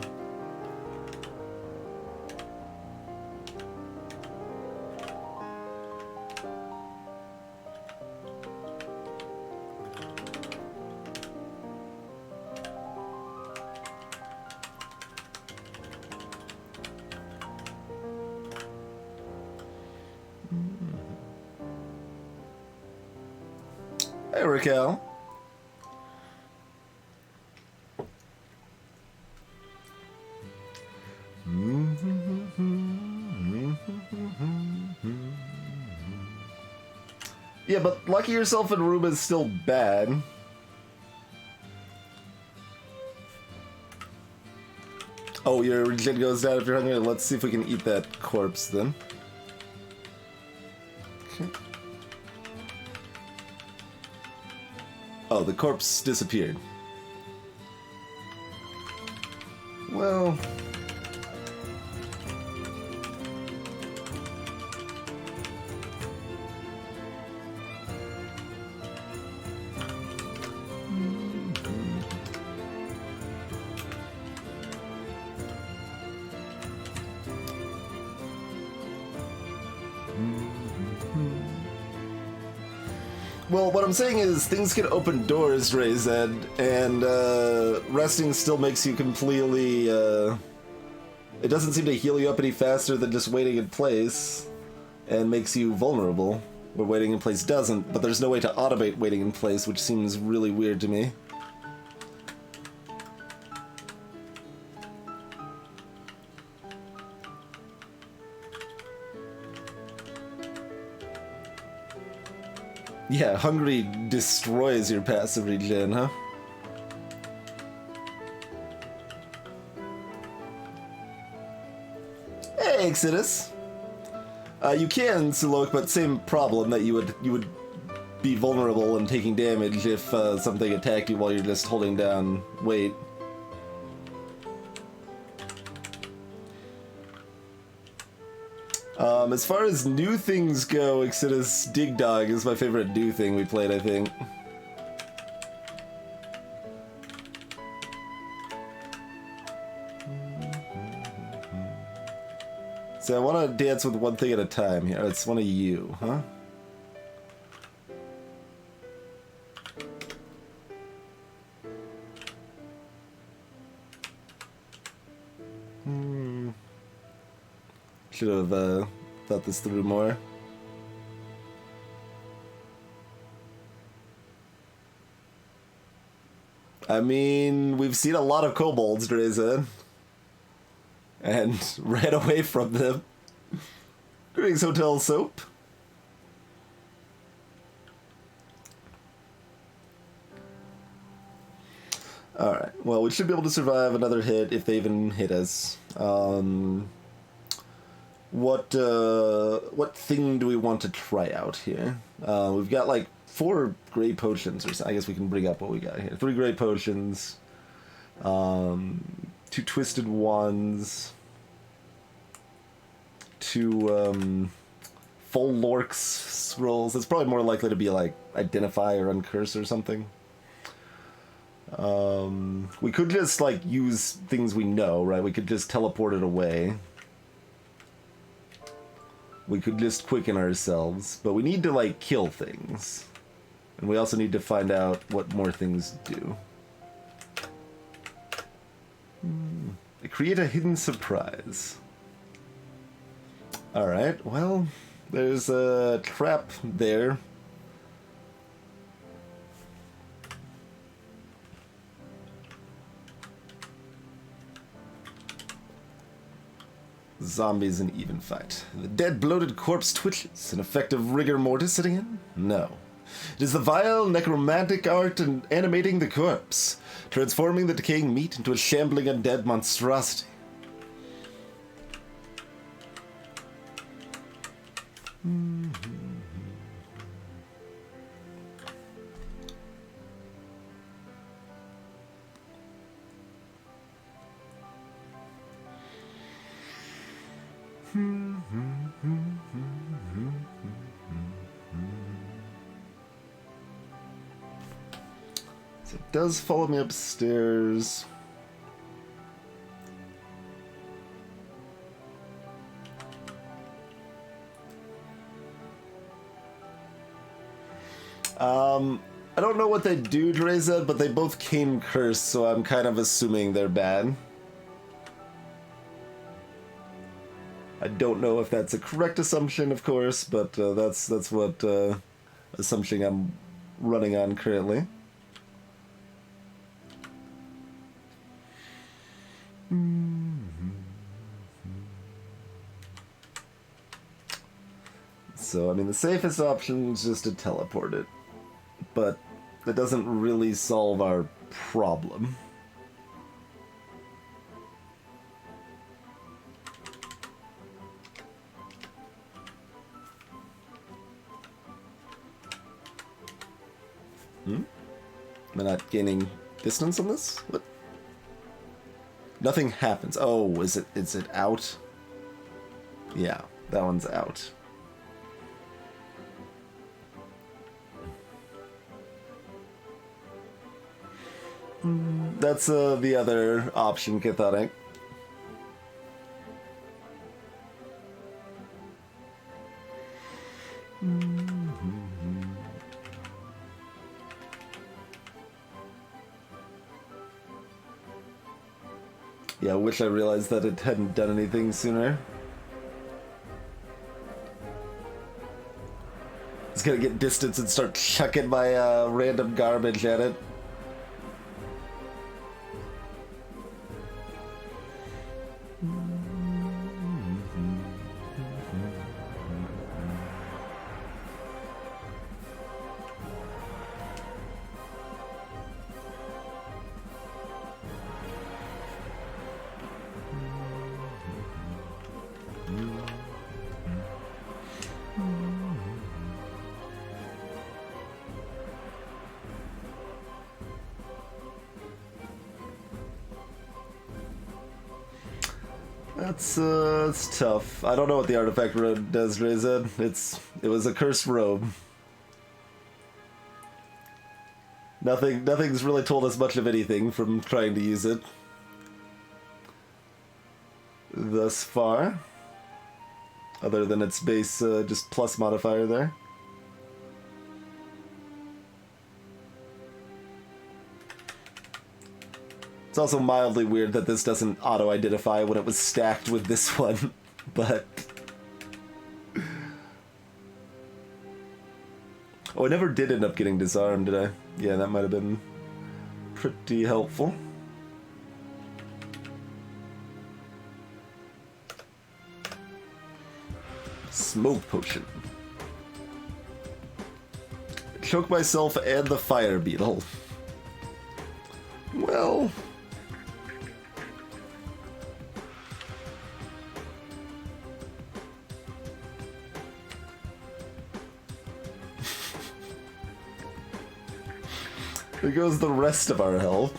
Hey, Raquel. Yeah, but lucky yourself in room is still bad. Oh, your regen goes down if you're hungry. Let's see if we can eat that corpse then. Okay. Oh, the corpse disappeared. Well... Well, what I'm saying is things can open doors, Rayzed, and resting still makes you completely... it doesn't seem to heal you up any faster than just waiting in place, and makes you vulnerable, where waiting in place doesn't, but there's no way to automate waiting in place, which seems really weird to me. Yeah, hungry destroys your passive regen, huh? Hey, Exodus. You can, Sulok, but same problem that you would be vulnerable and taking damage if something attacked you while you're just holding down weight. As far as new things go, Exodus Dig Dog is my favorite new thing we played, I think. So I want to dance with one thing at a time here. It's one of you, huh? Should have thought this through more. I mean, we've seen a lot of kobolds, Dreza, and ran away from them. Greetings, Hotel Soap. Alright, well, we should be able to survive another hit if they even hit us. What thing do we want to try out here? We've got like 4 gray potions, or so. I guess we can bring up what we got here. 3 gray potions, 2 twisted wands, 2 full Lorx scrolls. It's probably more likely to be like identify or uncurse or something. We could just like use things we know, right? We could just teleport it away. We could just quicken ourselves, but we need to like kill things. And we also need to find out what more things do. Create a hidden surprise. Alright, well, there's a trap there. Zombies an even fight. The dead, bloated corpse twitches. An effective rigor mortis setting in? No. It is the vile, necromantic art and animating the corpse, transforming the decaying meat into a shambling undead monstrosity. So it does follow me upstairs. I don't know what they do, Dreza, but they both came cursed, so I'm kind of assuming they're bad. I don't know if that's a correct assumption, of course, but that's what assumption I'm running on currently. So, I mean, the safest option is just to teleport it, but that doesn't really solve our problem. Am I not gaining distance on this? What? Nothing happens. Oh, is it out? Yeah, that one's out. That's the other option, Cathartic. Yeah, I wish I realized that it hadn't done anything sooner. It's gonna get distance and start chucking my random garbage at it. That's tough. I don't know what the artifact road does, Reza. It was a cursed robe. Nothing's really told us much of anything from trying to use it thus far, other than its base just plus modifier there. It's also mildly weird that this doesn't auto-identify when it was stacked with this one, but... Oh, I never did end up getting disarmed, did I? Yeah, that might have been pretty helpful. Smoke potion. Choke myself and the fire beetle. Well... There goes the rest of our health.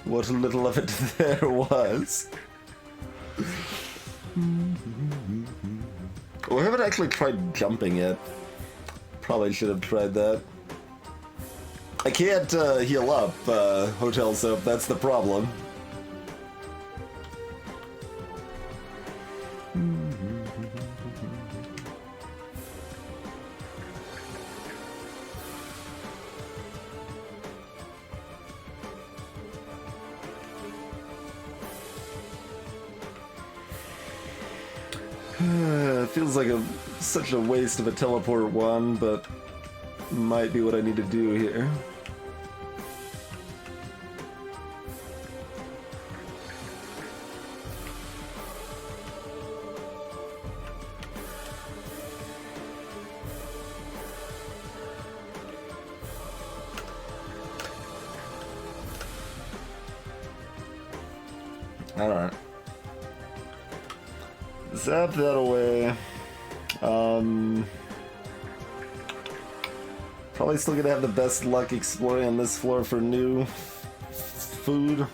What little of it there was. Oh, I haven't actually tried jumping yet. Probably should have tried that. I can't heal up Hotel Soap, that's the problem. Feels like such a waste of a teleport one, but might be what I need to do here. Alright. Zap that away. Probably still gonna have the best luck exploring on this floor for new food.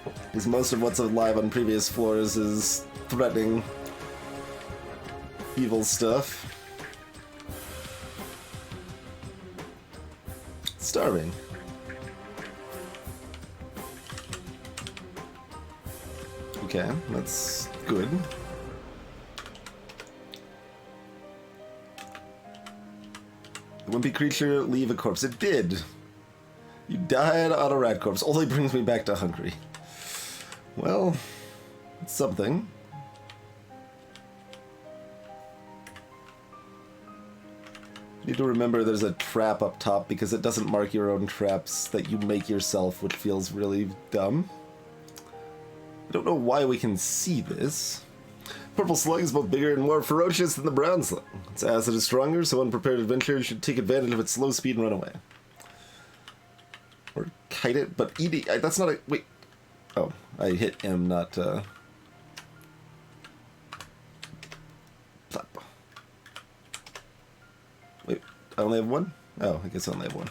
Because most of what's alive on previous floors is threatening evil stuff. Starving. Okay, that's good. The wimpy creature leave a corpse. It did. You died on a rat corpse. Only brings me back to hungry. Well, it's something. You need to remember there's a trap up top because it doesn't mark your own traps that you make yourself, which feels really dumb. I don't know why we can see this. Purple slug is both bigger and more ferocious than the brown slug. Its acid is stronger, so unprepared adventurers should take advantage of its slow speed and run away. Or kite it, but eating... That's not a... Wait. Oh, I hit M, not... Plop. Wait, I only have one? Oh, I guess I only have one.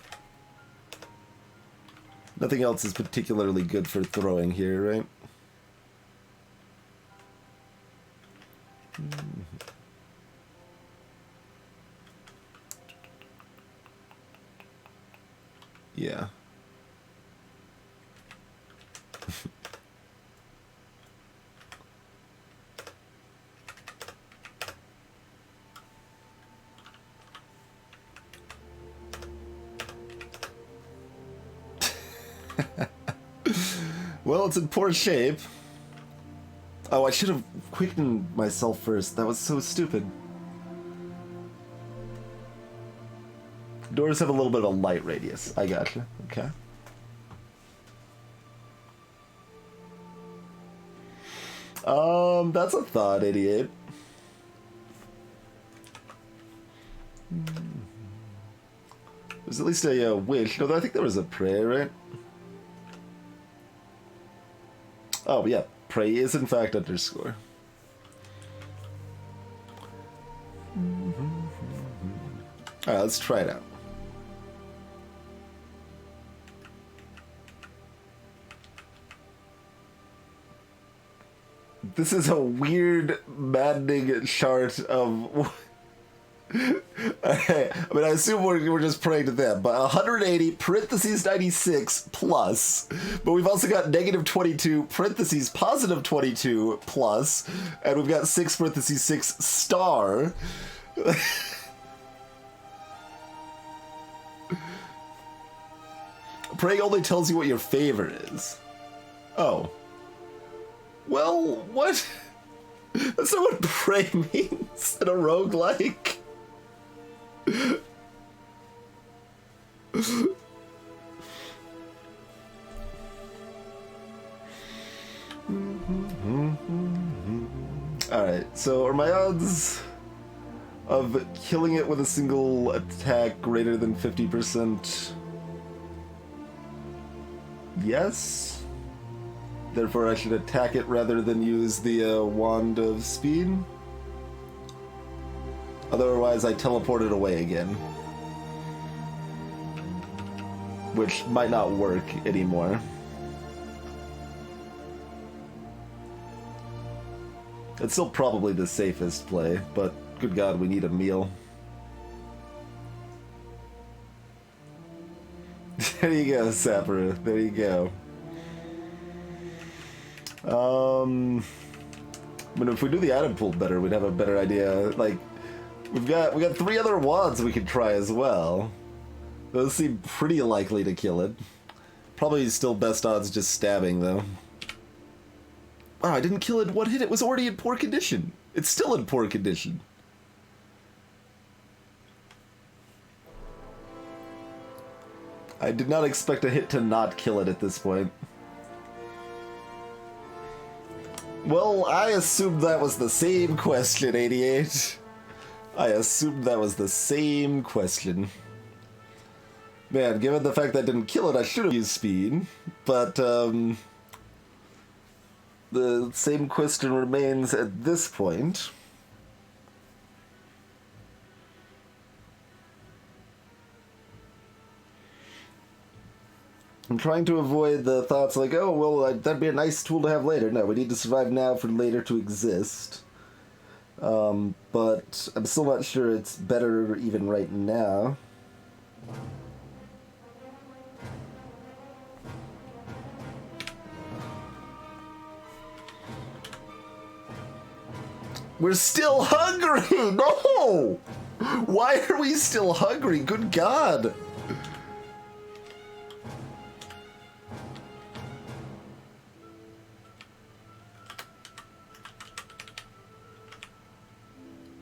Nothing else is particularly good for throwing here, right? Yeah. Well, it's in poor shape. Oh, I should have quickened myself first. That was so stupid. Doors have a little bit of a light radius. I gotcha. Okay. That's a thought, idiot. There's at least a wish. No, I think there was a prayer, right? Oh, yeah. Pray is in fact underscore. Alright, let's try it out. This is a weird, maddening chart of... I mean, I assume we're just praying to them, but 180 parentheses 96 plus, but we've also got negative 22 parentheses positive 22 plus, and we've got 6 parentheses 6 star. Praying only tells you what your favor is. Oh. Well, what? That's not what pray means in a roguelike. Alright, so are my odds of killing it with a single attack greater than 50%? Yes. Therefore I should attack it rather than use the Wand of Speed. Otherwise I teleport it away again. Which might not work anymore. It's still probably the safest play, but good God, we need a meal. There you go, Sapper. There you go. I mean, if we do the item pool better, we'd have a better idea. Like, we got 3 other wands we could try as well. Those seem pretty likely to kill it. Probably still best odds just stabbing, though. Wow, I didn't kill it. What hit? It was already in poor condition. It's still in poor condition. I did not expect a hit to not kill it at this point. Well, I assumed that was the same question, 88. I assumed that was the same question. Man, given the fact that I didn't kill it, I should have used speed. But, the same question remains at this point. I'm trying to avoid the thoughts like, oh, well, that'd be a nice tool to have later. No, we need to survive now for later to exist. But I'm still not sure it's better even right now. We're still hungry! No! Why are we still hungry? Good God!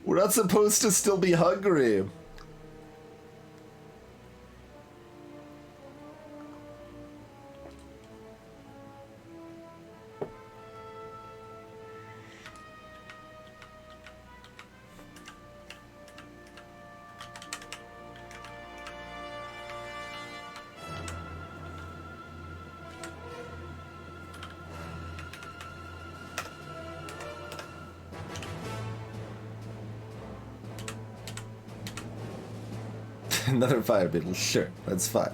We're not supposed to still be hungry. Another fire beetle, sure, that's fine.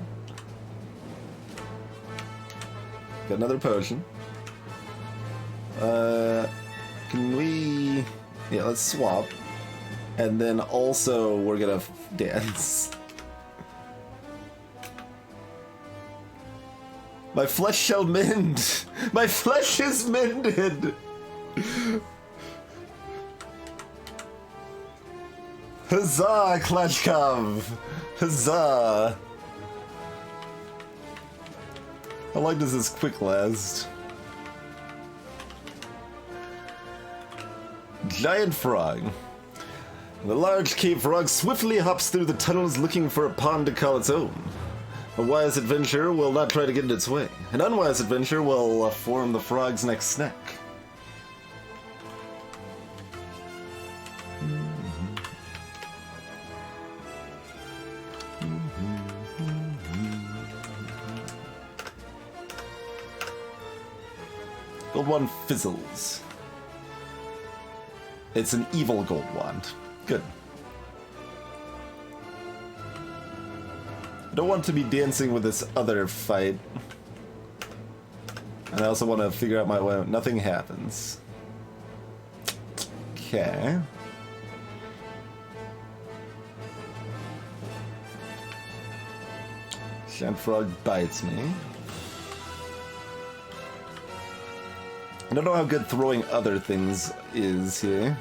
Got another potion. Can we... Yeah, let's swap. And then also we're gonna dance. My flesh shall mend! My flesh is mended! Huzzah, Klashkov! Huzzah! How long does this quick last? Giant frog. The large cave frog swiftly hops through the tunnels looking for a pond to call its own. A wise adventurer will not try to get in its way. An unwise adventurer will form the frog's next snack. Gold wand fizzles. It's an evil gold wand. Good. I don't want to be dancing with this other fight. And I also want to figure out my way. Nothing happens. Okay. Giant frog bites me. I don't know how good throwing other things is here.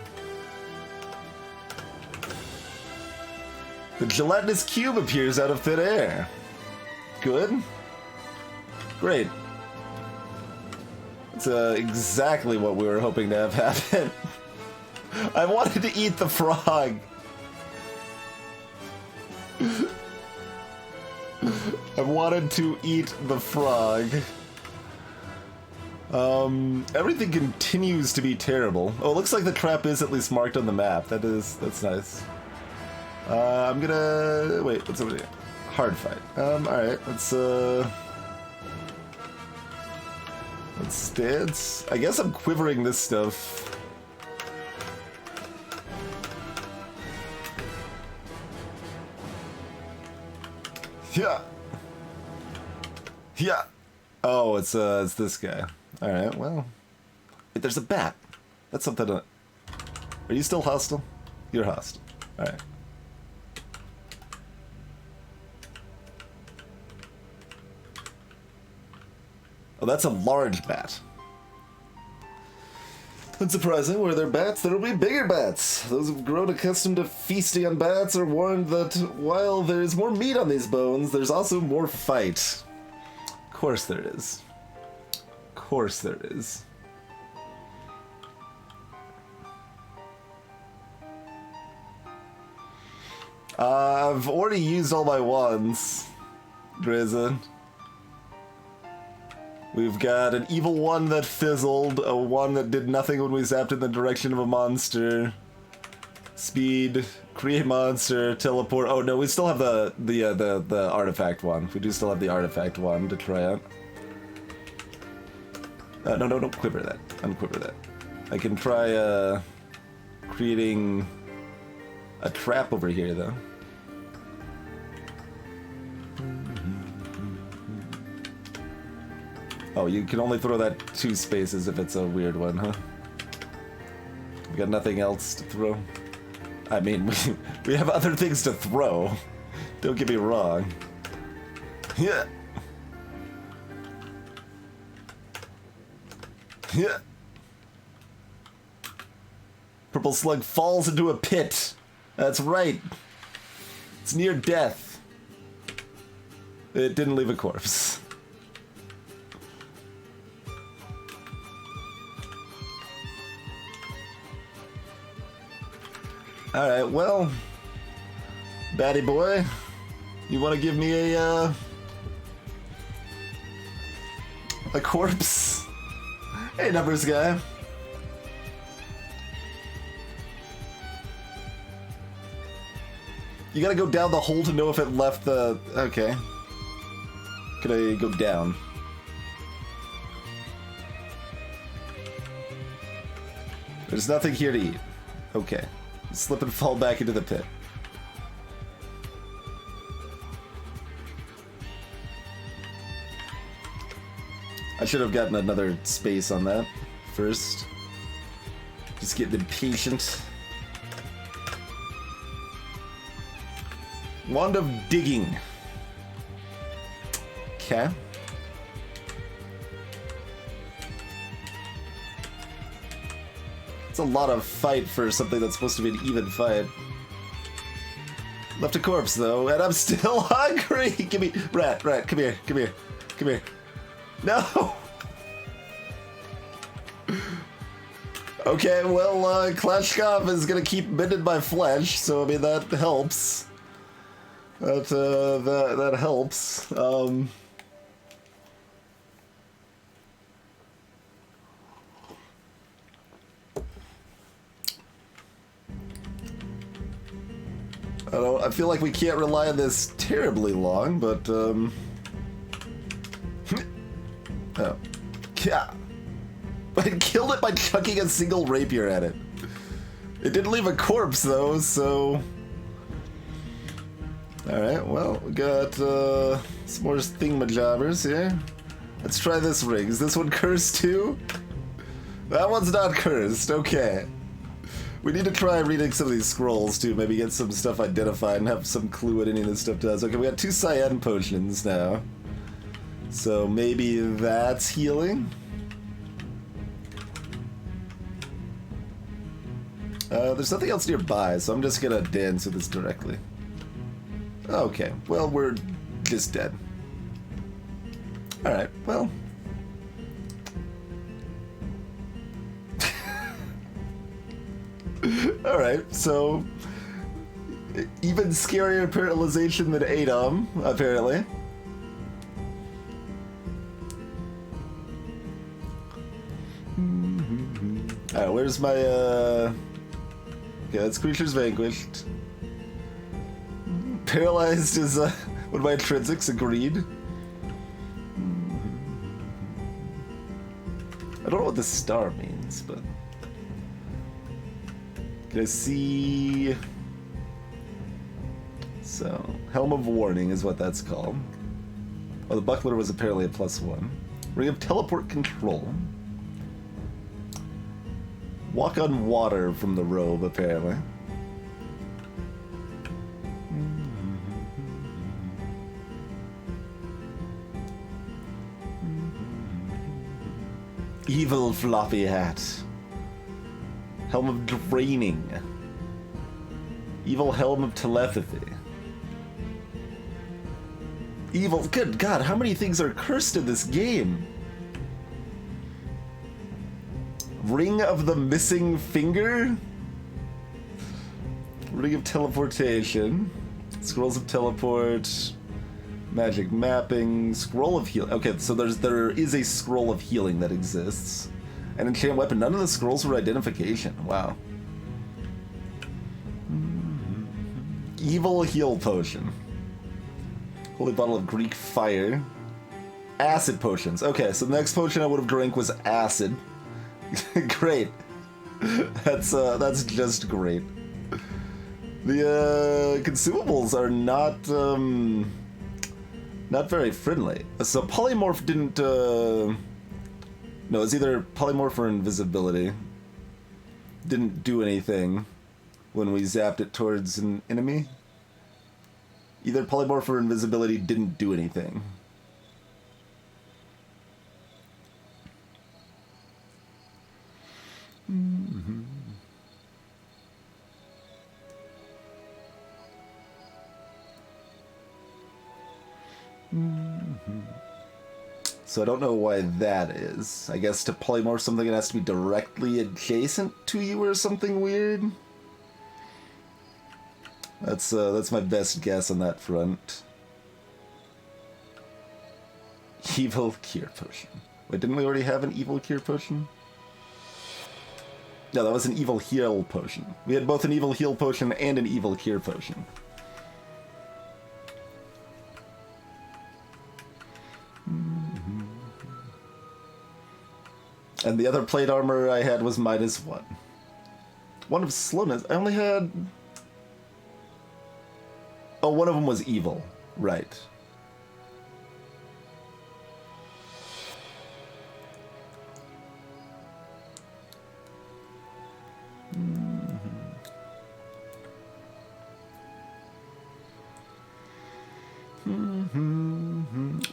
The gelatinous cube appears out of thin air. Good. Great. That's exactly what we were hoping to have happen. I wanted to eat the frog. I wanted to eat the frog. Everything continues to be terrible. Oh, it looks like the trap is at least marked on the map. That's nice. I'm gonna... Wait, what's over here? Hard fight. Alright, let's dance. I guess I'm quivering this stuff. Yeah. Yeah. Oh, it's this guy. Alright, well. Wait, there's a bat. That's something to... Are you still hostile? You're hostile. Alright. Oh, that's a large bat. Unsurprising, where there are bats, there will be bigger bats. Those who've grown accustomed to feasting on bats are warned that while there's more meat on these bones, there's also more fight. Of course there is. Of course there is. I've already used all my wands, Drizzen. We've got an evil one that fizzled, a one that did nothing when we zapped in the direction of a monster. Speed, create monster, teleport. Oh no, we still have the artifact one. We do still have the artifact one to try out. No, don't quiver that. Unquiver that. I can try creating a trap over here though. Oh, you can only throw that 2 spaces if it's a weird one, huh? We got nothing else to throw. I mean, we have other things to throw. Don't get me wrong. Yeah. Yeah. Purple slug falls into a pit. That's right. It's near death. It didn't leave a corpse. Alright, well, Batty boy, you want to give me a corpse? Hey, numbers guy. You gotta go down the hole to know if it left the... Okay. Could I go down? There's nothing here to eat. Okay. Slip and fall back into the pit. I should have gotten another space on that first. Just getting impatient. Wand of digging. Okay. It's a lot of fight for something that's supposed to be an even fight. Left a corpse though, and I'm still hungry. Give me rat, come here, come here, come here. No. Okay, well, Klashkov is gonna keep bending my flesh, so I mean that helps. That helps. I feel like we can't rely on this terribly long, but, oh. Yeah. I killed it by chucking a single rapier at it. It didn't leave a corpse, though, so... Alright, well, we got, some more thingamajobbers here. Let's try this ring. Is this one cursed, too? That one's not cursed, okay. We need to try reading some of these scrolls too, maybe get some stuff identified and have some clue what any of this stuff does. Okay, we got 2 cyan potions now. So maybe that's healing? There's nothing else nearby, so I'm just gonna dance with this directly. Okay, well, we're just dead. Alright, well. Alright, so even scarier paralyzation than Adom, apparently. Alright, where's my, Okay, that's creatures vanquished. Paralyzed is, one of my intrinsics, agreed. I don't know what the star means, but... Can I see... So, Helm of Warning is what that's called. Oh, the buckler was apparently a +1. Ring of Teleport Control. Walk on water from the robe, apparently. Evil floppy hat. Helm of Draining. Evil Helm of Telepathy. Evil... Good God, how many things are cursed in this game? Ring of the Missing Finger? Ring of Teleportation. Scrolls of Teleport. Magic Mapping. Scroll of Healing. Okay, so there is a Scroll of Healing that exists. An enchant weapon. None of the scrolls were identification. Wow. Evil Heal Potion. Holy Bottle of Greek Fire. Acid Potions. Okay, so the next potion I would have drank was acid. Great. That's just great. The consumables are not very friendly. So polymorph didn't no, it's either polymorph or invisibility. Didn't do anything when we zapped it towards an enemy. Either polymorph or invisibility didn't do anything. So I don't know why that is. I guess to polymorph something it has to be directly adjacent to you or something weird. That's my best guess on that front. Evil Cure Potion. Wait, didn't we already have an Evil Cure Potion? No, that was an Evil Heal Potion. We had both an Evil Heal Potion and an Evil Cure Potion. And the other plate armor I had was -1. One of slowness. I only had... Oh, one of them was evil. Right.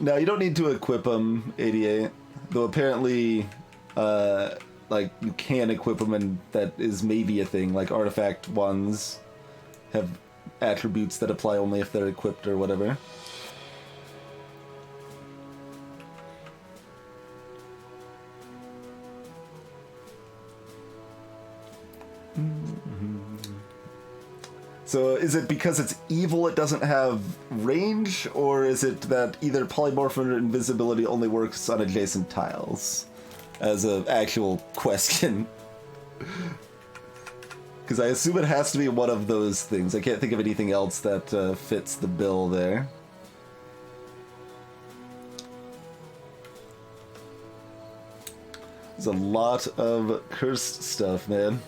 Now, you don't need to equip them, 88. Though apparently... like, you can equip them, and that is maybe a thing. Like, artifact ones have attributes that apply only if they're equipped or whatever. So is it because it's evil it doesn't have range, or is it that either polymorph or invisibility only works on adjacent tiles? As an actual question. Because I assume it has to be one of those things. I can't think of anything else that fits the bill there. There's a lot of cursed stuff, man.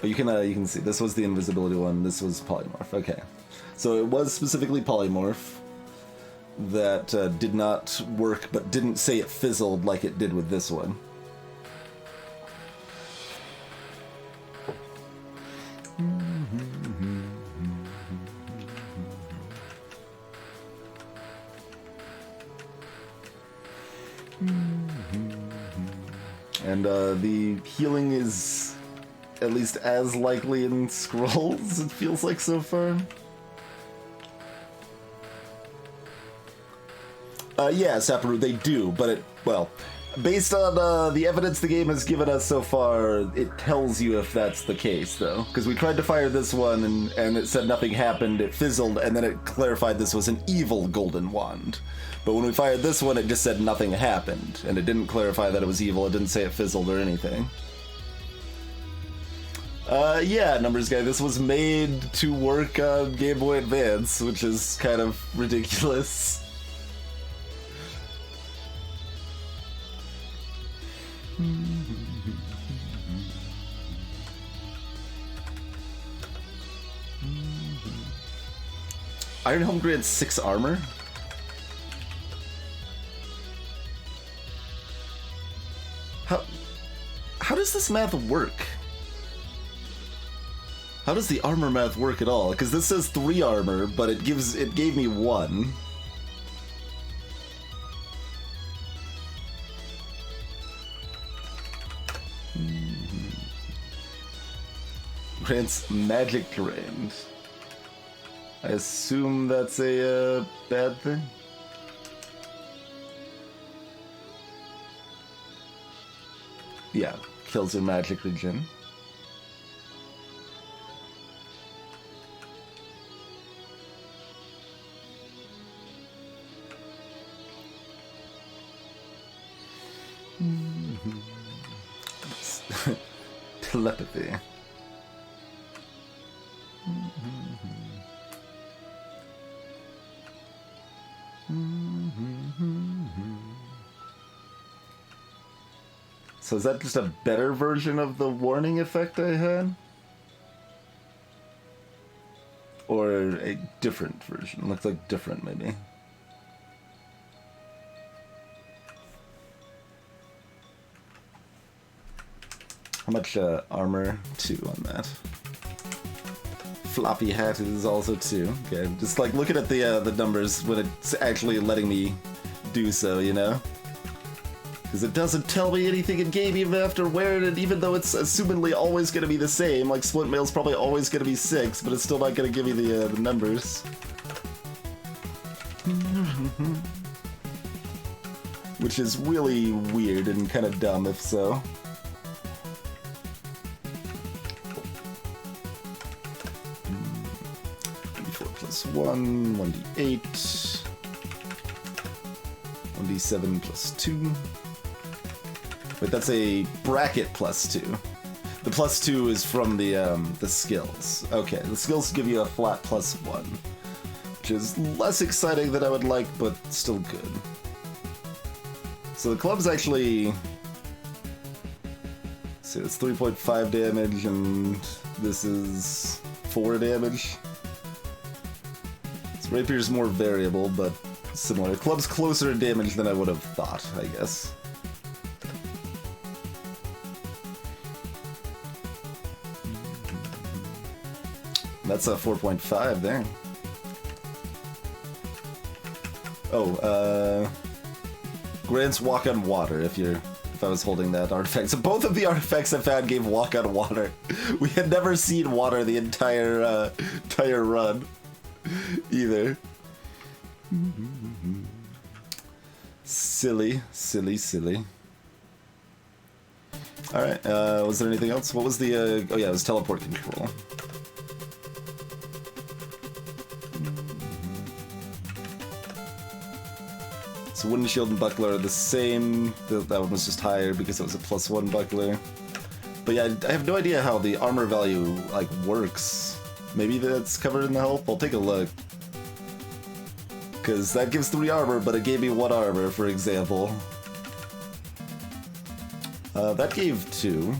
But you can see, this was the invisibility one, this was polymorph. Okay. So it was specifically polymorph that did not work, but didn't say it fizzled like it did with this one. And the healing is at least as likely in scrolls, it feels like so far. Yeah, Saparu, they do, but based on the evidence the game has given us so far, it tells you if that's the case, though. Because we tried to fire this one, and it said nothing happened, it fizzled, and then it clarified this was an evil golden wand. But when we fired this one, it just said nothing happened, and it didn't clarify that it was evil, it didn't say it fizzled or anything. Yeah, Numbers Guy, this was made to work on Game Boy Advance, which is kind of ridiculous. Iron Helm grants 6 armor? How does this math work? How does the armor math work at all? Because this says 3 armor, but it gave me 1. Grants magic terrain. I assume that's a bad thing? Yeah, kills your magic regen. Telepathy. So is that just a better version of the warning effect I had? Or a different version? Looks like different, maybe. How much armor? 2 on that. Floppy hat is also 2. Okay, just like looking at the numbers when it's actually letting me do so, you know? Because it doesn't tell me anything in game even after wearing it, even though it's assumedly always going to be the same. Like Splint Mail's probably always going to be 6, but it's still not going to give me the numbers. Which is really weird and kind of dumb if so. +1, 1d8, 1d7 +2. Wait, that's a bracket +2. The +2 is from the skills. Okay, the skills give you a flat +1, which is less exciting than I would like, but still good. So the club's actually... So it's 3.5 damage, and this is 4 damage. Rapier's more variable, but similar. Club's closer in damage than I would have thought, I guess. That's a 4.5 there. Oh, grants walk on water if I was holding that artifact. So both of the artifacts I found gave walk on water. We had never seen water the entire run. Either. Silly. Alright, was there anything else? What was the, oh yeah, it was teleport control. So wooden shield and buckler are the same. That one was just higher because it was a +1 buckler. But yeah, I have no idea how the armor value, like, works. Maybe that's covered in the help? I'll take a look. Because that gives 3 armor, but it gave me 1 armor, for example. That gave 2.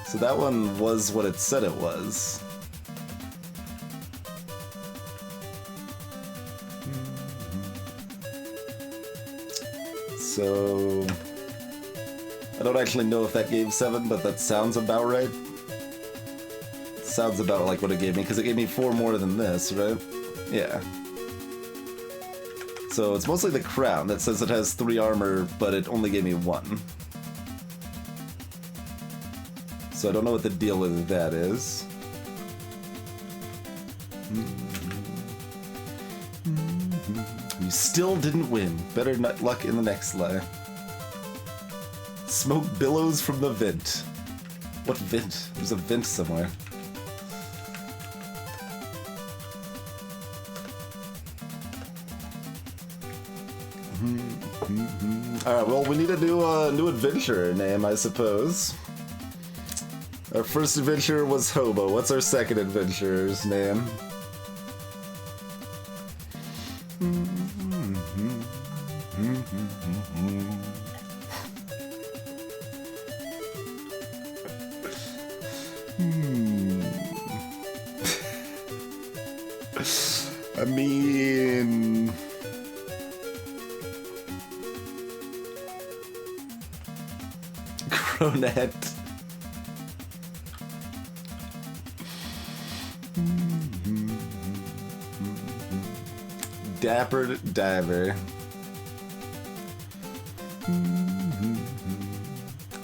So that one was what it said it was. So... I don't actually know if that gave 7, but that sounds about right. Sounds about like what it gave me, because it gave me 4 more than this, right? Yeah. So it's mostly the crown that says it has 3 armor, but it only gave me 1. So I don't know what the deal with that is. You still didn't win. Better luck in the next life. Smoke billows from the vent. What vent? There's a vent somewhere. Alright, well, we need a new adventurer name, I suppose. Our first adventurer was Hobo. What's our second adventurer's name? I mean... Cronette. Dapper Diver.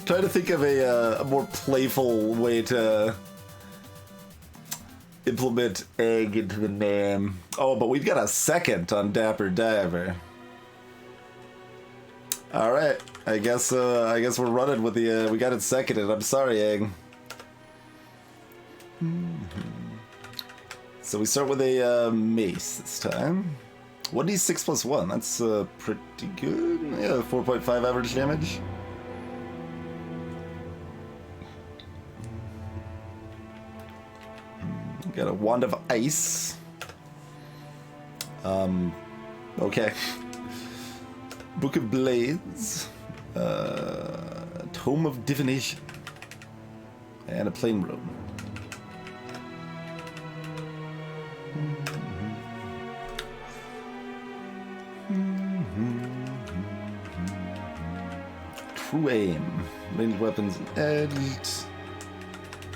Trying to think of a more playful way to implement egg into the name. Oh, but we've got a second on Dapper Diver. All right, I guess we're running with the. We got it seconded. I'm sorry, Egg. So we start with a mace this time. 1d6 plus 1. That's pretty good. Yeah, 4.5 average damage. Got a wand of ice. Okay. Book of Blades. Tome of Divination. And a plain robe. True aim. Ranged weapons and edged.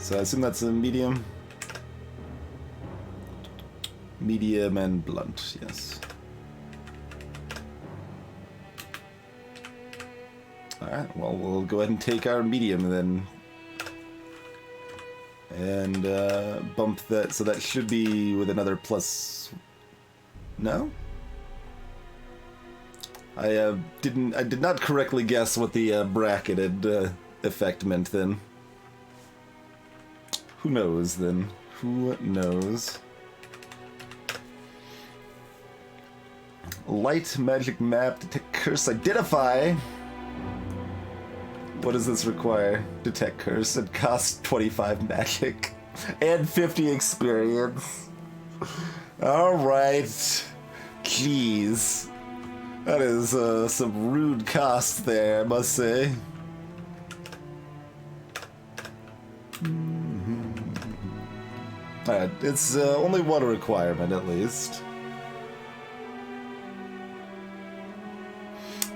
So I assume that's a medium. Medium and blunt, yes. Alright, well, we'll go ahead and take our medium then. And bump that, so that should be with another plus... No? I did not correctly guess what the bracketed effect meant then. Who knows then? Who knows? Light magic map, detect curse, identify. What does this require? Detect curse and cost 25 magic and 50 experience. All right, jeez, that is some rude cost there, I must say. All right, it's only one requirement at least.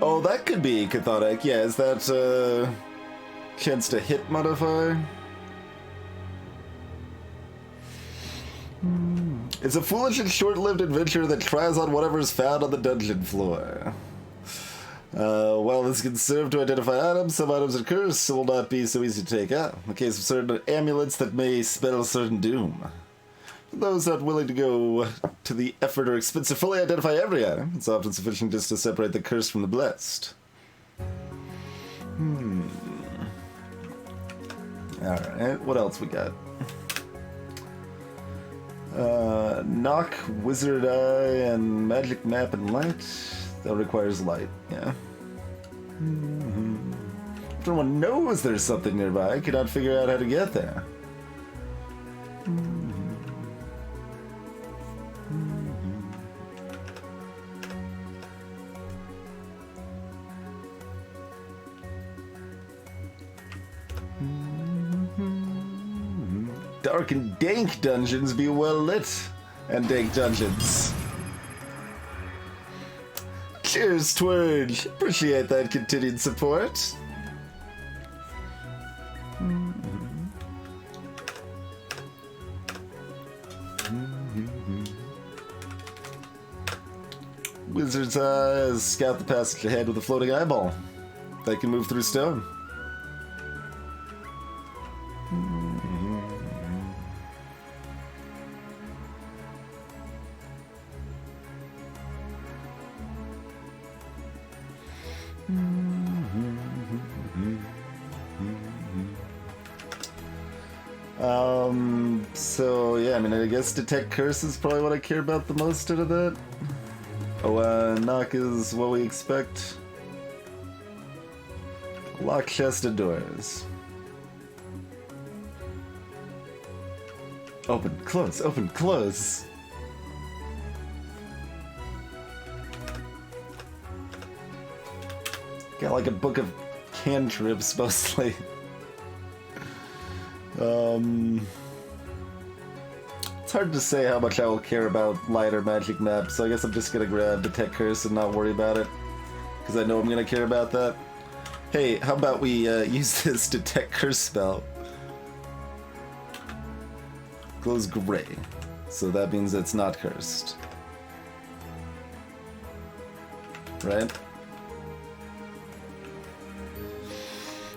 Oh, that could be cathodic. Yeah, is that chance to hit modifier? It's a foolish and short-lived adventure that tries on whatever is found on the dungeon floor. While this can serve to identify items, some items are cursed, so will not be so easy to take out. In the case of certain amulets that may spell certain doom. For those not willing to go to the effort or expense to fully identify every item, it's often sufficient just to separate the cursed from the blessed. Alright, what else we got? Knock, Wizard Eye, and Magic Map and Light. That requires light, yeah. If everyone knows there's something nearby, I cannot figure out how to get there. Dark and dank dungeons be well lit, and dank dungeons. Cheers, Twurge. Appreciate that continued support. Wizard's Eye. Scout the passage ahead with a floating eyeball. That can move through stone. So yeah, I mean, I guess Detect Curse is probably what I care about the most out of that. Oh, knock is what we expect. Lock chest of doors. Open, close, open, close. Got like a book of cantrips mostly. It's hard to say how much I will care about lighter magic maps, so I guess I'm just gonna grab Detect Curse and not worry about it. Because I know I'm gonna care about that. Hey, how about we use this Detect Curse spell? Glows gray, so that means it's not cursed. Right?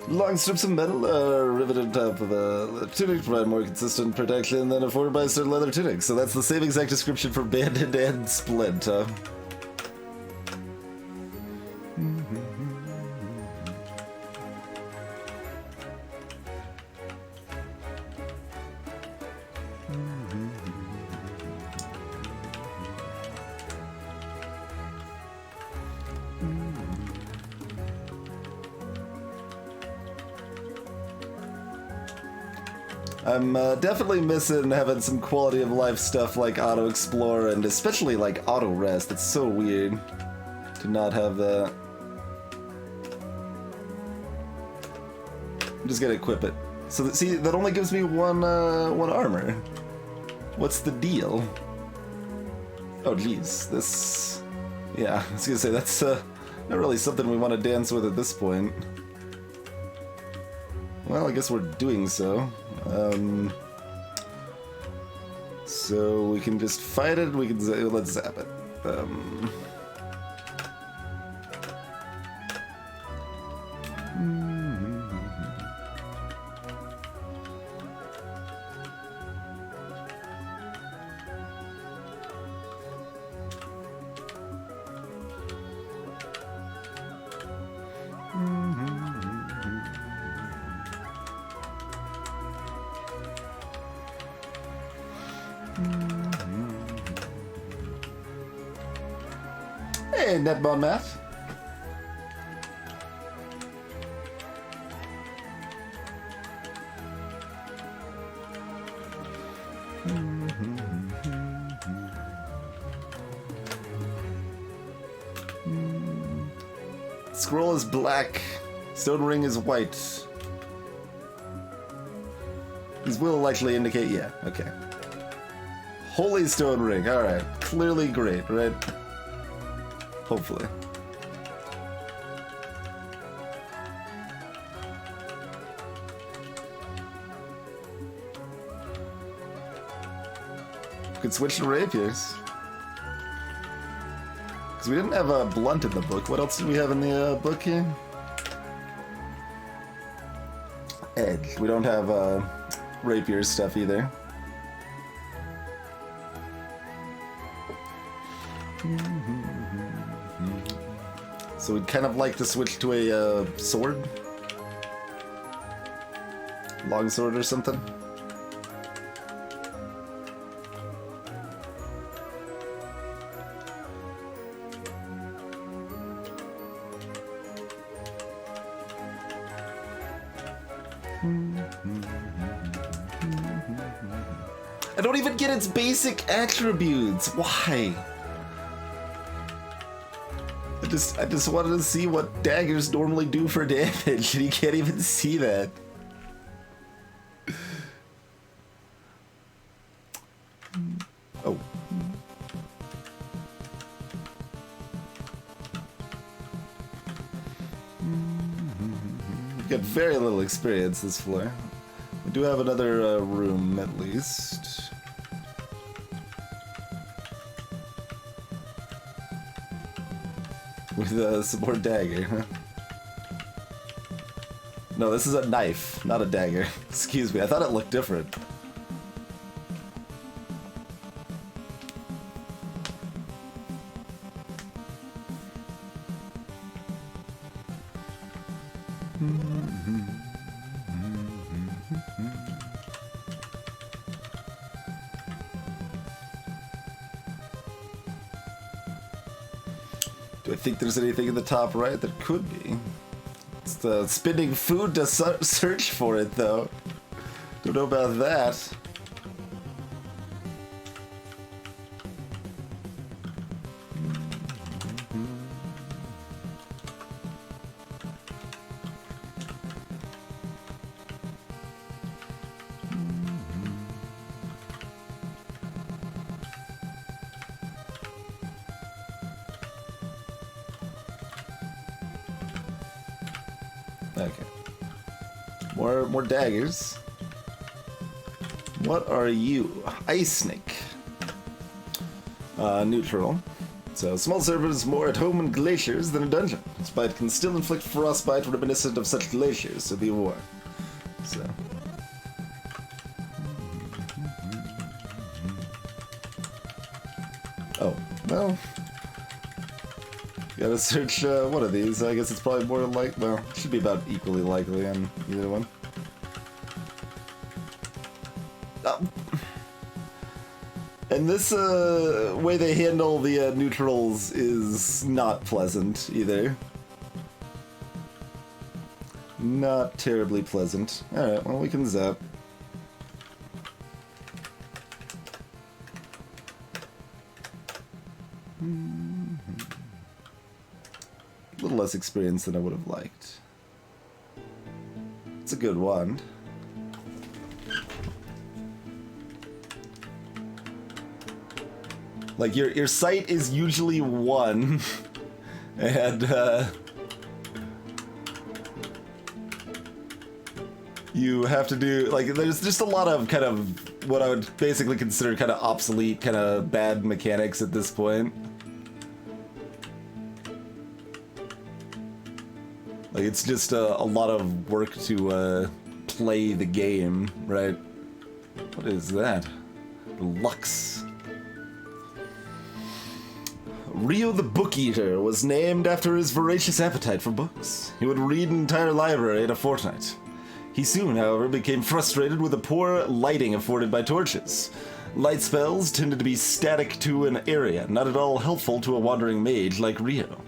Long strips of metal are riveted on top of a tunic to provide more consistent protection than afforded by a certain leather tunic. So that's the same exact description for banded and splint, huh? I'm definitely missing having some quality of life stuff like auto explore and especially like auto rest. It's so weird to not have that. I'm just gonna equip it. So that, see, that only gives me one armor. What's the deal? Oh geez, this. Yeah, I was gonna say that's not really something we want to dance with at this point. Well, I guess we're doing so. So we can just fight it. We can let's zap it. Hey, Netball Math. Scroll is black. Stone ring is white. These will likely indicate, yeah, okay. Holy stone ring, alright. Clearly great, right? Hopefully. Could switch to rapiers. Because we didn't have a blunt in the book. What else did we have in the book here? Edge. We don't have rapier stuff either. So we'd kind of like to switch to a sword? Long sword or something? I don't even get its basic attributes. Why? I just wanted to see what daggers normally do for damage, and you can't even see that. Oh. We've got very little experience this floor. We do have another room, at least. with some more dagger, huh? No, this is a knife, not a dagger. Excuse me, I thought it looked different. Do I think there's anything in the top right? There could be. It's the spending food to search for it, though. Don't know about that. Okay. More daggers. What are you? Ice snake. Neutral. So, small serpents more at home in glaciers than a dungeon. Its bite can still inflict frostbite reminiscent of such glaciers, so be warned. So. Oh, well. Gotta search one of these. I guess it's probably more like, well, it should be about equally likely on either one. And this way they handle the neutrals is not pleasant either. Not terribly pleasant. Alright, well, we can zap. A little less experience than I would have liked. It's a good wand. Like, your sight is usually 1, and, you have to do, like, there's just a lot of kind of what I would basically consider kind of obsolete, kind of bad mechanics at this point. Like, it's just a lot of work to play the game, right? What is that? Lux. Rio the Book Eater was named after his voracious appetite for books. He would read an entire library in a fortnight. He soon, however, became frustrated with the poor lighting afforded by torches. Light spells tended to be static to an area, not at all helpful to a wandering mage like Rio.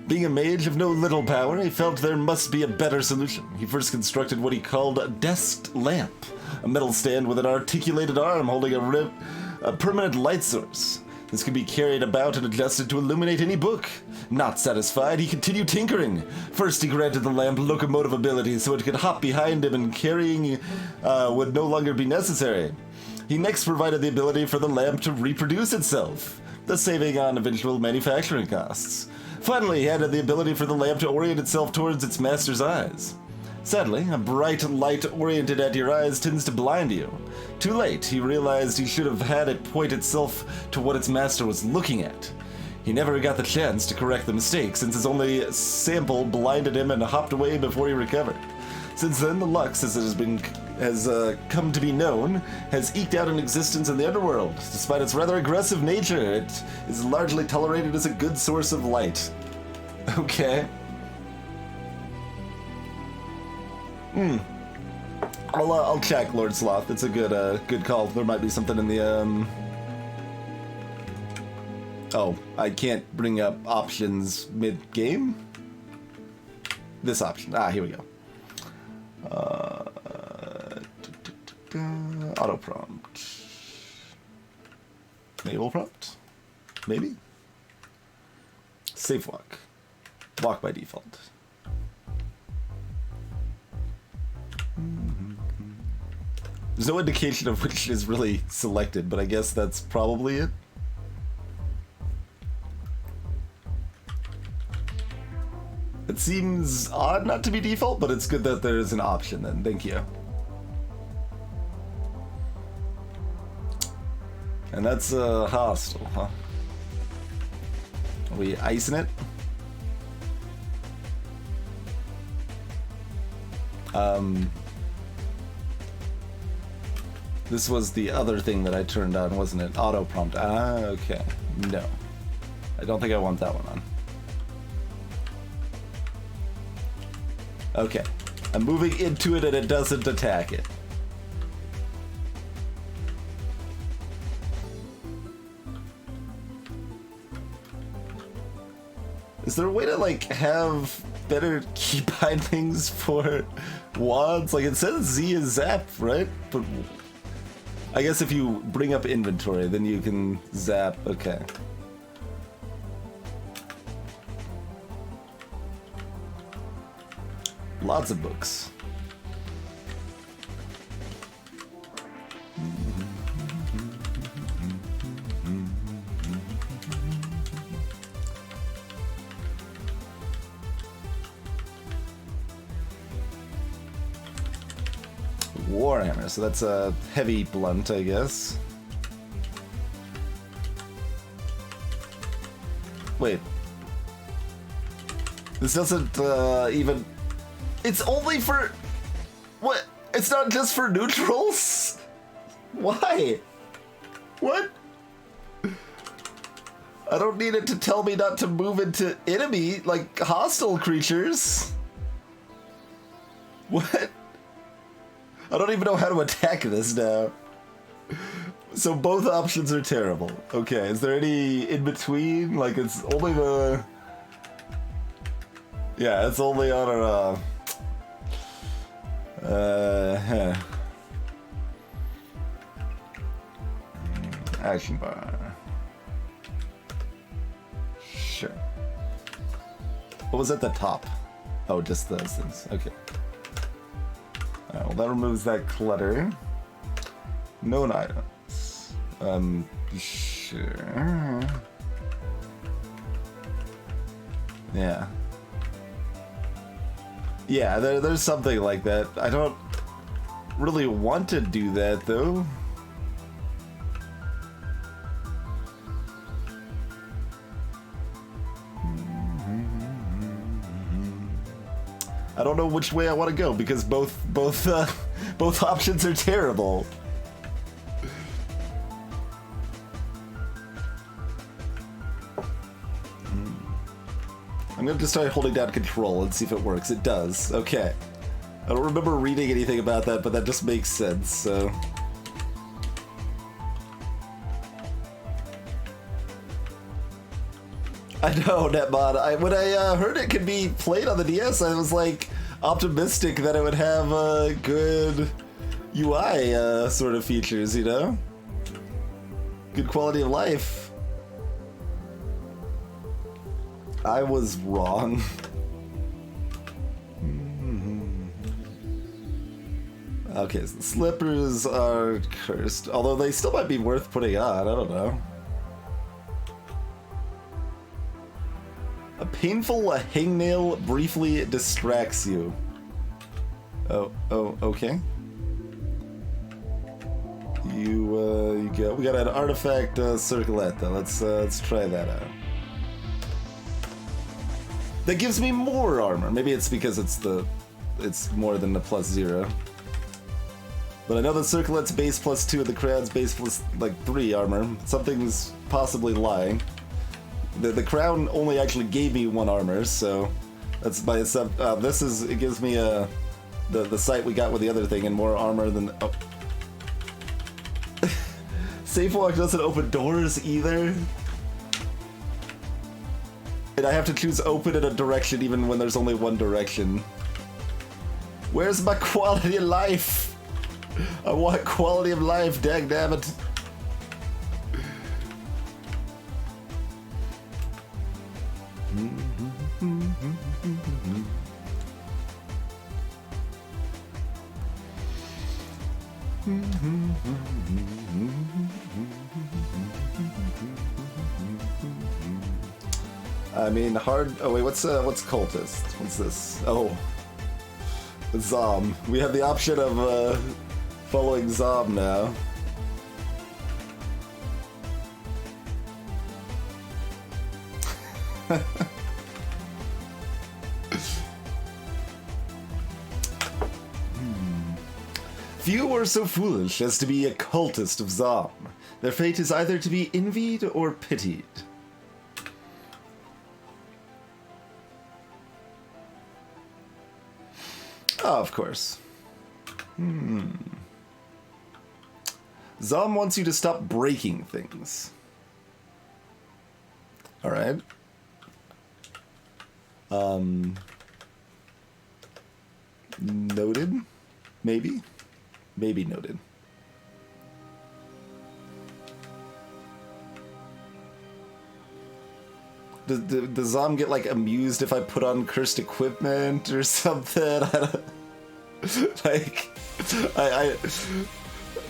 Being a mage of no little power, he felt there must be a better solution. He first constructed what he called a desk lamp, a metal stand with an articulated arm holding a permanent light source. This could be carried about and adjusted to illuminate any book. Not satisfied, he continued tinkering. First, he granted the lamp locomotive ability so it could hop behind him and carrying would no longer be necessary. He next provided the ability for the lamp to reproduce itself, thus saving on eventual manufacturing costs. Finally, he added the ability for the lamp to orient itself towards its master's eyes. Sadly, a bright light oriented at your eyes tends to blind you. Too late, he realized he should have had it point itself to what its master was looking at. He never got the chance to correct the mistake, since his only sample blinded him and hopped away before he recovered. Since then, the Lux, as it has come to be known, has eked out an existence in the underworld. Despite its rather aggressive nature, it is largely tolerated as a good source of light. Okay. I'll check Lord Sloth. It's a good call. There might be something in the Oh, I can't bring up options mid-game? This option. Ah, here we go. Auto prompt. Enable prompt? Maybe? Safe walk. Walk by default. There's no indication of which is really selected, but I guess that's probably it. It seems odd not to be default, but it's good that there's an option then. Thank you. And that's hostile, huh? Are we icing it? This was the other thing that I turned on, wasn't it? Auto prompt. Ah, okay. No. I don't think I want that one on. Okay. I'm moving into it and it doesn't attack it. Is there a way to, like, have better key bindings for wands? Like, it says Z is zap, right? But I guess if you bring up inventory, then you can zap. Okay. Lots of books. Warhammer, so that's a heavy blunt, I guess. Wait. This doesn't even... It's only for... What? It's not just for neutrals? Why? What? I don't need it to tell me not to move into enemy, like, hostile creatures. What? I don't even know how to attack this now. So both options are terrible. Okay, is there any in between? Like, it's only the... Yeah, it's only on our... Action bar. Sure. What was at the top? Oh, just those things. Okay. Alright, well that removes that clutter. Known items. Sure. Yeah. Yeah, there's something like that. I don't really want to do that, though. I don't know which way I want to go because both options are terrible. I'm gonna just try holding down control and see if it works. It does. Okay. I don't remember reading anything about that, but that just makes sense, so... I know, Netmod. When I heard it could be played on the DS, I was, like, optimistic that it would have good UI sort of features, you know? Good quality of life. I was wrong. Okay, so the slippers are cursed, although they still might be worth putting on, I don't know. A painful hangnail briefly distracts you. Oh, okay. You go. We got an artifact circlet though. Let's try that out. That gives me more armor. Maybe it's because it's more than the +0. But I know the circlet's base +2 and the crown's base plus like 3 armor. Something's possibly lying. The crown only actually gave me 1 armor, so that's by itself. It gives me the sight we got with the other thing and more armor than. Oh. Safe walk doesn't open doors either. And I have to choose open in a direction even when there's only one direction. Where's my quality of life? I want quality of life, dagnabbit. I mean, hard. Oh wait, what's cultist? What's this? Oh, Zom. We have the option of following Zom now. Few were so foolish as to be a cultist of Zom. Their fate is either to be envied or pitied. Oh, of course. Zom wants you to stop breaking things. Alright. Noted? Maybe? Maybe noted. Does Zom get, like, amused if I put on cursed equipment or something? I don't... Like...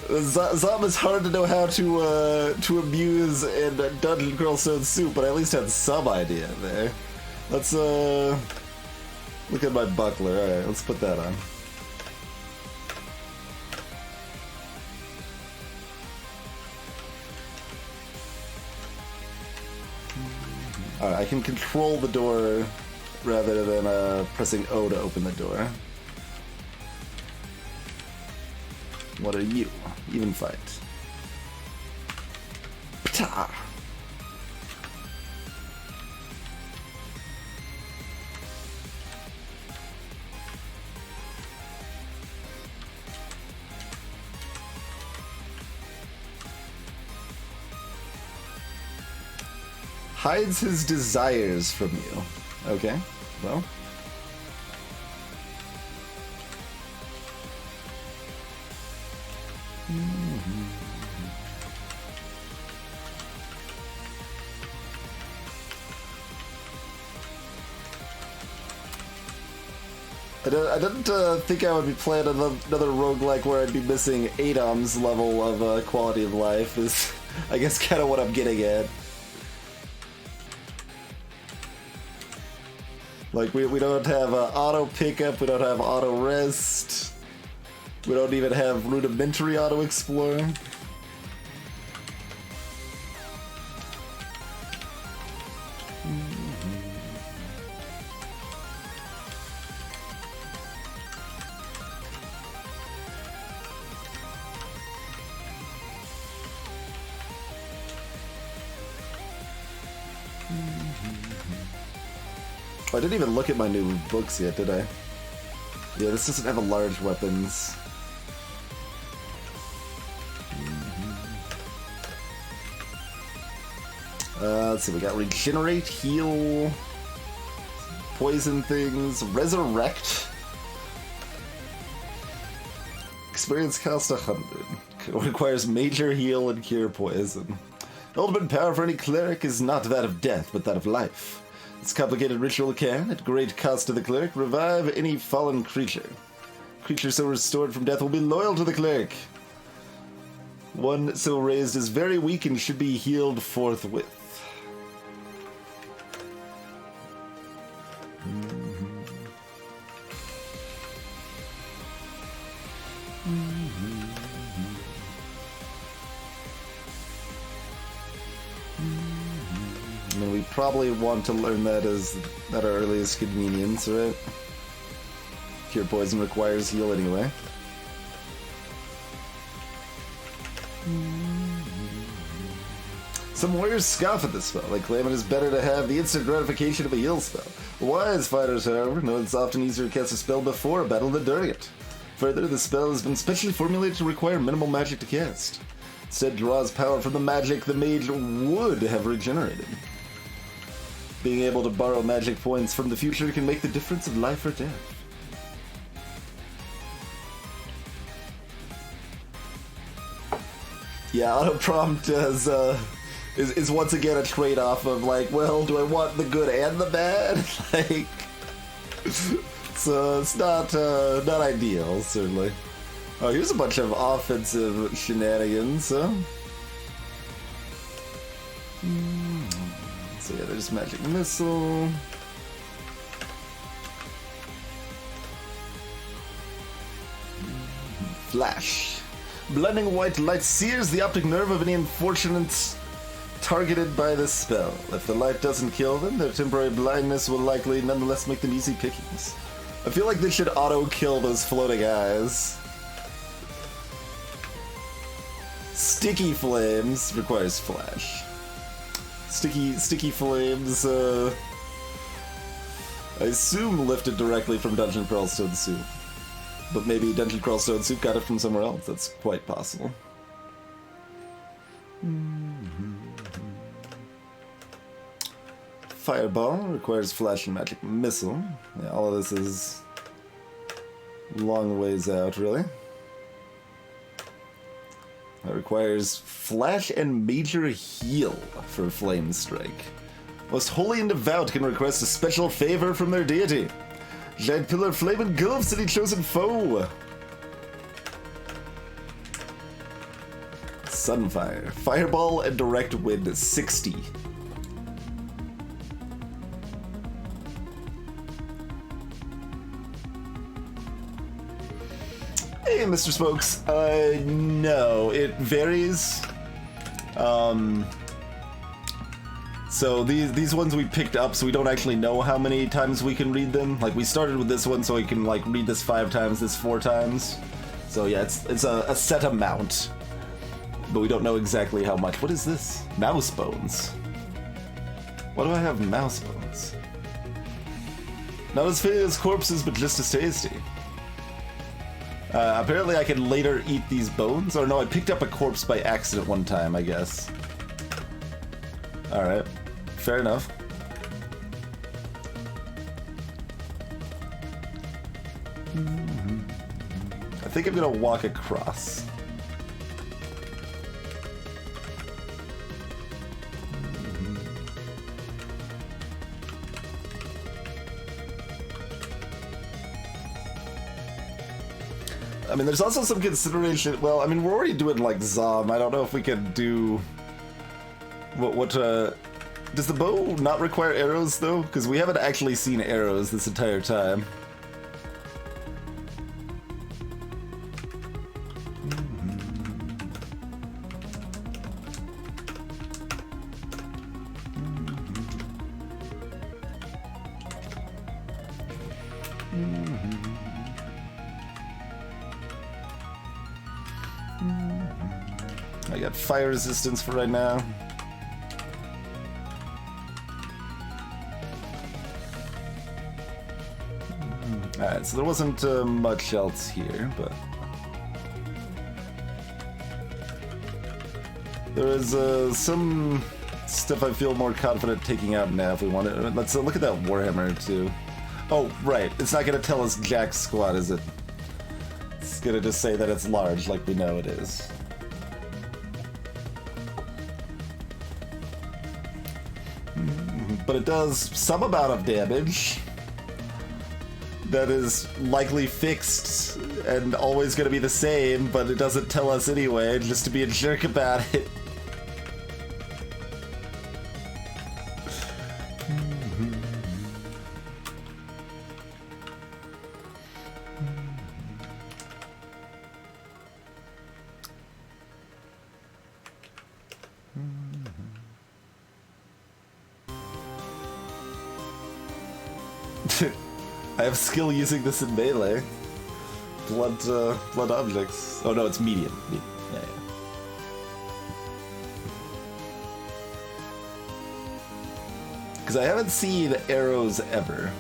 Zom is hard to know how to amuse in Dungeon Crawl Stone Soup, but I at least had some idea there. Let's, look at my buckler. Alright, let's put that on. Alright, I can control the door rather than pressing O to open the door. What are you? Even fight. Ptah! Hides his desires from you. Okay, well. I didn't think I would be playing another roguelike where I'd be missing Adam's level of quality of life, is I guess kind of what I'm getting at. Like, we don't have auto pickup, we don't have auto rest, we don't even have rudimentary auto explore. I didn't even look at my new books yet, did I? Yeah, this doesn't have a large weapons. Let's see, we got regenerate, heal, poison things, resurrect. Experience cost 100. Requires major heal and cure poison. The ultimate power for any cleric is not that of death, but that of life. This complicated ritual can, at great cost to the cleric, revive any fallen creature. Creatures so restored from death will be loyal to the cleric. One so raised is very weak and should be healed forthwith. I mean, we probably want to learn that at our earliest convenience, right? Cure poison requires heal anyway. Some warriors scoff at this spell. They claim it is better to have the instant gratification of a heal spell. Wise fighters, however, know it's often easier to cast a spell before a battle than during it. Further, the spell has been specially formulated to require minimal magic to cast. Instead, draws power from the magic the mage would have regenerated. Being able to borrow magic points from the future can make the difference of life or death. Yeah, auto prompt is once again a trade-off of like, well, do I want the good and the bad? Like, so it's not ideal, certainly. Oh, here's a bunch of offensive shenanigans, huh? So yeah, there's magic missile. Flash. Blinding white light sears the optic nerve of any unfortunates targeted by this spell. If the light doesn't kill them, their temporary blindness will likely nonetheless make them easy pickings. I feel like they should auto-kill those floating eyes. Sticky flames requires flash. Sticky flames, I assume lifted directly from Dungeon Crawl Stone Soup. But maybe Dungeon Crawl Stone Soup got it from somewhere else. That's quite possible. Fireball requires flash and magic missile. Yeah, all of this is long ways out, really. That requires flash and major heal for Flame Strike. Most holy and devout can request a special favor from their deity. Giant pillar flame engulfs any chosen foe. Sunfire. Fireball and direct wind 60. Hey, Mr. Smokes. No, it varies. So these ones we picked up, so we don't actually know how many times we can read them. Like, we started with this one, so we can like read this 5 times, this 4 times. So yeah, it's a set amount, but we don't know exactly how much. What is this? Mouse bones. Why do I have mouse bones? Not as fit as corpses, but just as tasty. Apparently I can later eat these bones. Or no, I picked up a corpse by accident one time, I guess. Alright. Fair enough. I think I'm gonna walk across. I mean, there's also some consideration. Well, I mean, we're already doing like Zom. I don't know if we can do. Does the bow not require arrows though? Because we haven't actually seen arrows this entire time. I got fire resistance for right now. Alright, so there wasn't much else here, but there is some stuff I feel more confident taking out now if we want it. Let's look at that Warhammer too. Oh, right, it's not going to tell us Jack Squad, is it? It's going to just say that it's large like we know it is. But it does some amount of damage that is likely fixed and always going to be the same, but it doesn't tell us anyway, just to be a jerk about it. I have skill using this in melee. Blood objects. Oh no, it's medium. Yeah. Because I haven't seen arrows ever.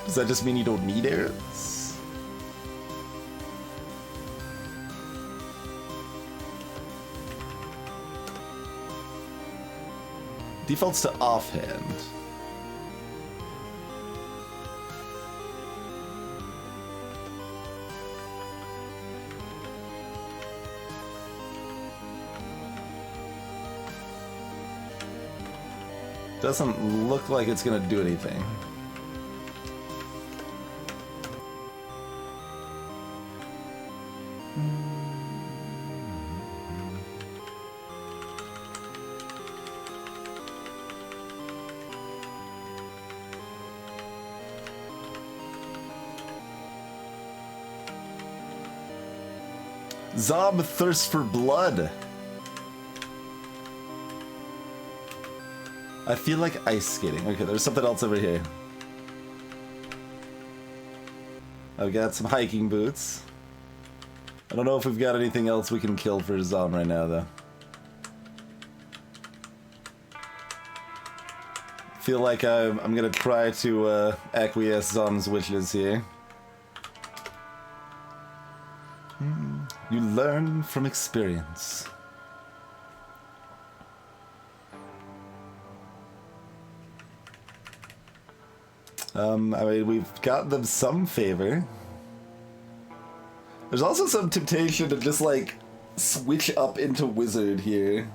Does that just mean you don't need arrows? Defaults to offhand. Doesn't look like it's gonna do anything. Zob thirsts for blood. I feel like ice skating. Okay, there's something else over here. I've got some hiking boots. I don't know if we've got anything else we can kill for Zom right now, though. Feel like I'm gonna try to acquiesce Zom's wishes here. You learn from experience. I mean, we've gotten them some favor. There's also some temptation to just, like, switch up into wizard here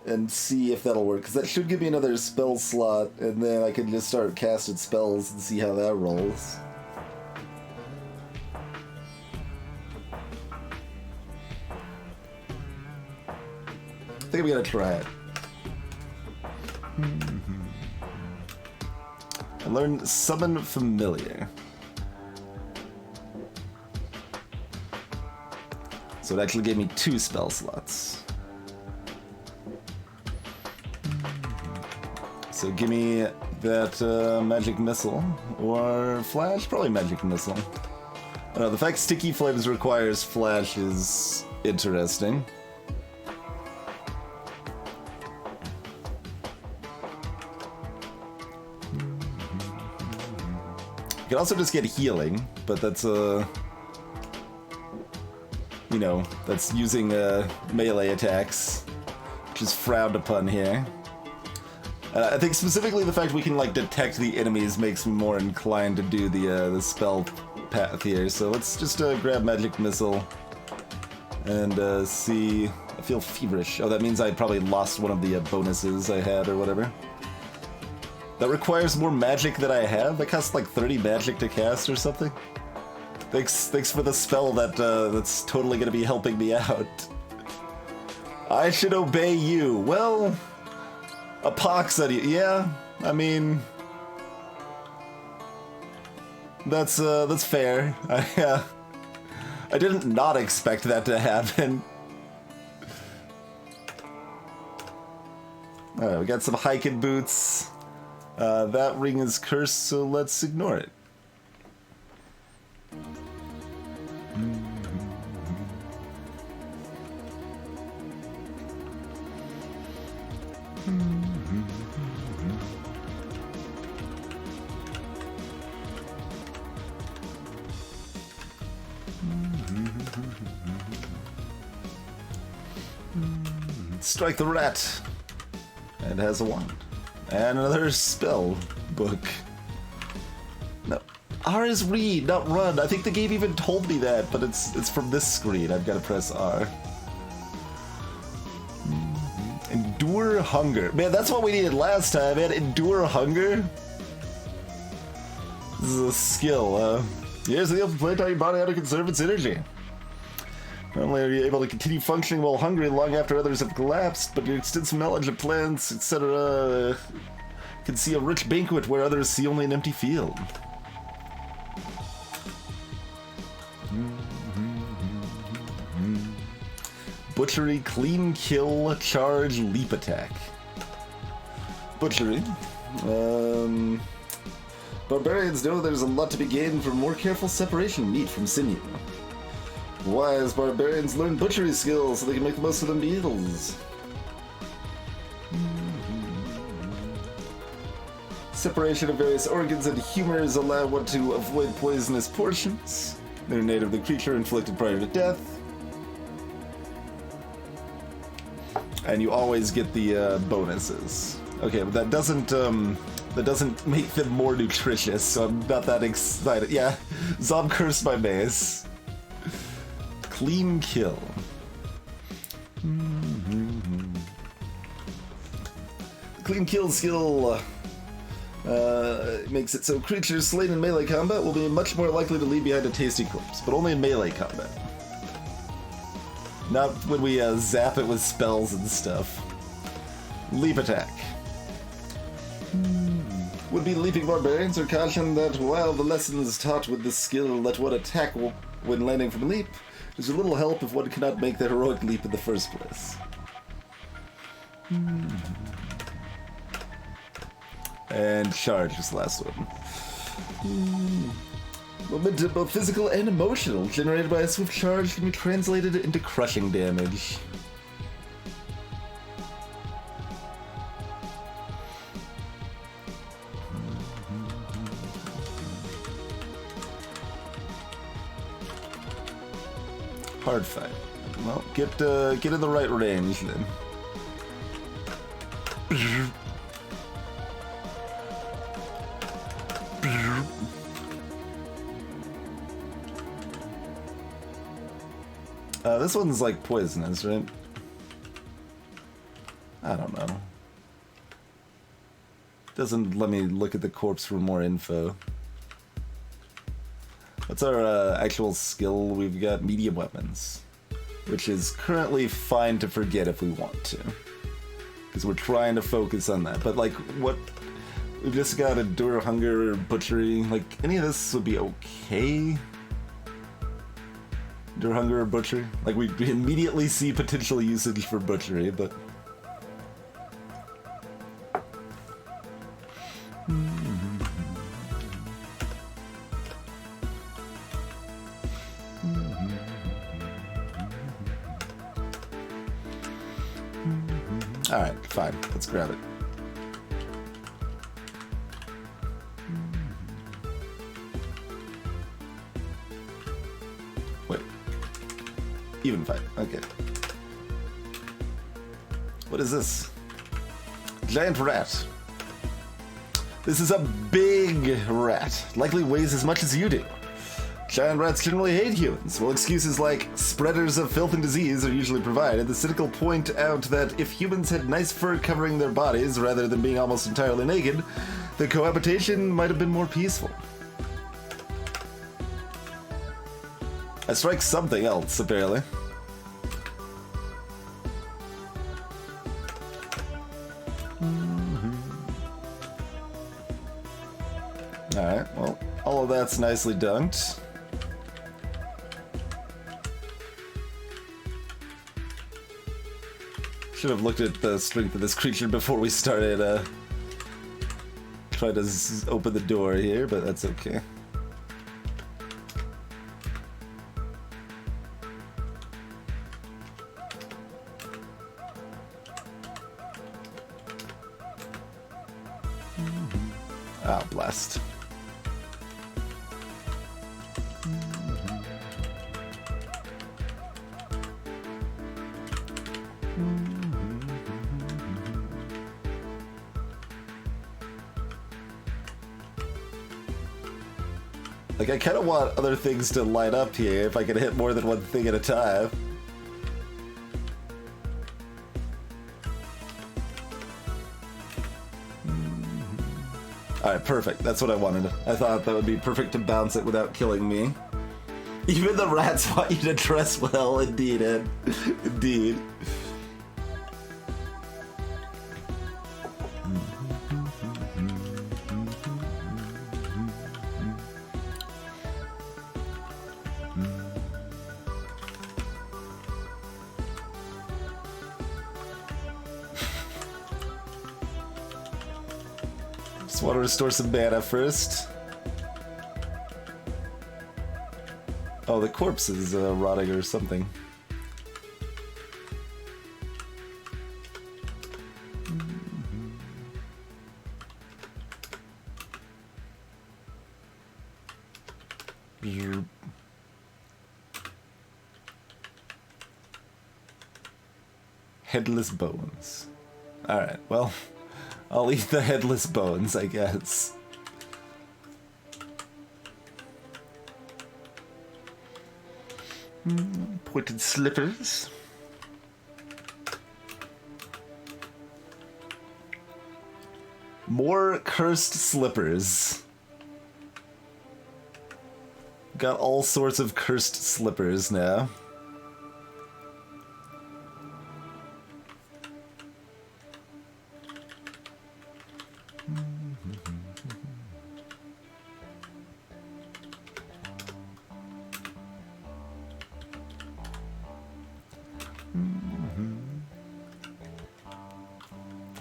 and see if that'll work, because that should give me another spell slot, and then I can just start casting spells and see how that rolls. I think I'm gonna try it. I learned Summon Familiar. So it actually gave me 2 spell slots. So give me that Magic Missile, or Flash? Probably Magic Missile. I don't know, the fact Sticky Flames requires Flash is interesting. You can also just get healing, but that's you know, that's using melee attacks, which is frowned upon here. I think specifically the fact we can like detect the enemies makes me more inclined to do the spell path here. So let's just grab Magic Missile and see. I feel feverish. Oh, that means I probably lost one of the bonuses I had or whatever. That requires more magic than I have? That costs like 30 magic to cast or something? Thanks for the spell that's totally gonna be helping me out. I should obey you. Well, a pox on you. Yeah, I mean, that's fair. I didn't not expect that to happen. Alright, we got some hiking boots. That ring is cursed, so let's ignore it. Strike the rat. It has a wand. And another spell book. No. R is read, not run. I think the game even told me that, but it's from this screen. I've got to press R. Endure hunger. Man, that's what we needed last time, man. Endure hunger? This is a skill. Here's the open play, tell your body how to conserve its energy. Not only are you able to continue functioning while hungry long after others have collapsed, but your extensive knowledge of plants, etc., can see a rich banquet where others see only an empty field. Butchery, clean kill, charge, leap attack. Butchery. Barbarians know there's a lot to be gained from more careful separation of meat from sinew. Wise barbarians learn butchery skills so they can make the most of their meals. Separation of various organs and humors allow one to avoid poisonous portions. They're native of the creature inflicted prior to death. And you always get the bonuses. Okay, but that doesn't make them more nutritious, so I'm not that excited. Yeah, Zom cursed my maze. Clean kill. Clean kill skill makes it so creatures slain in melee combat will be much more likely to leave behind a tasty corpse, but only in melee combat. Not when we zap it with spells and stuff. Leap attack. Would-be leaping barbarians are cautioned that while the lessons taught with this skill let one attack when landing from a leap, there's a little help if one cannot make the heroic leap in the first place. And charge is the last one. Momentum, both physical and emotional, generated by a swift charge, can be translated into crushing damage. Hard fight. Well, get in the right range then. This one's like poisonous, right? I don't know. Doesn't let me look at the corpse for more info. What's our actual skill? We've got medium weapons, which is currently fine to forget if we want to, because we're trying to focus on that. But like, what? We've just got endure, hunger, butchery. Like, any of this would be okay. Endure, hunger, or butchery. Like, we immediately see potential usage for butchery, but. Alright, fine. Let's grab it. Wait. Even fight. Okay. What is this? Giant rat. This is a big rat. Likely weighs as much as you do. Giant rats generally hate humans. While excuses like spreaders of filth and disease are usually provided, the cynical point out that if humans had nice fur covering their bodies rather than being almost entirely naked, the cohabitation might have been more peaceful. I strike something else, apparently. Alright, well, all of that's nicely dunked. Should have looked at the strength of this creature before we started trying to open the door here, but that's okay. Ah, blast. Like, I kind of want other things to light up here if I can hit more than one thing at a time. Alright, perfect. That's what I wanted. I thought that would be perfect to bounce it without killing me. Even the rats want you to dress well, indeed, Ed. Indeed. Just want to restore some mana first. Oh, the corpse is rotting or something. Headless bones. Alright, well, I'll eat the headless bones, I guess. Pointed slippers. More cursed slippers. Got all sorts of cursed slippers now.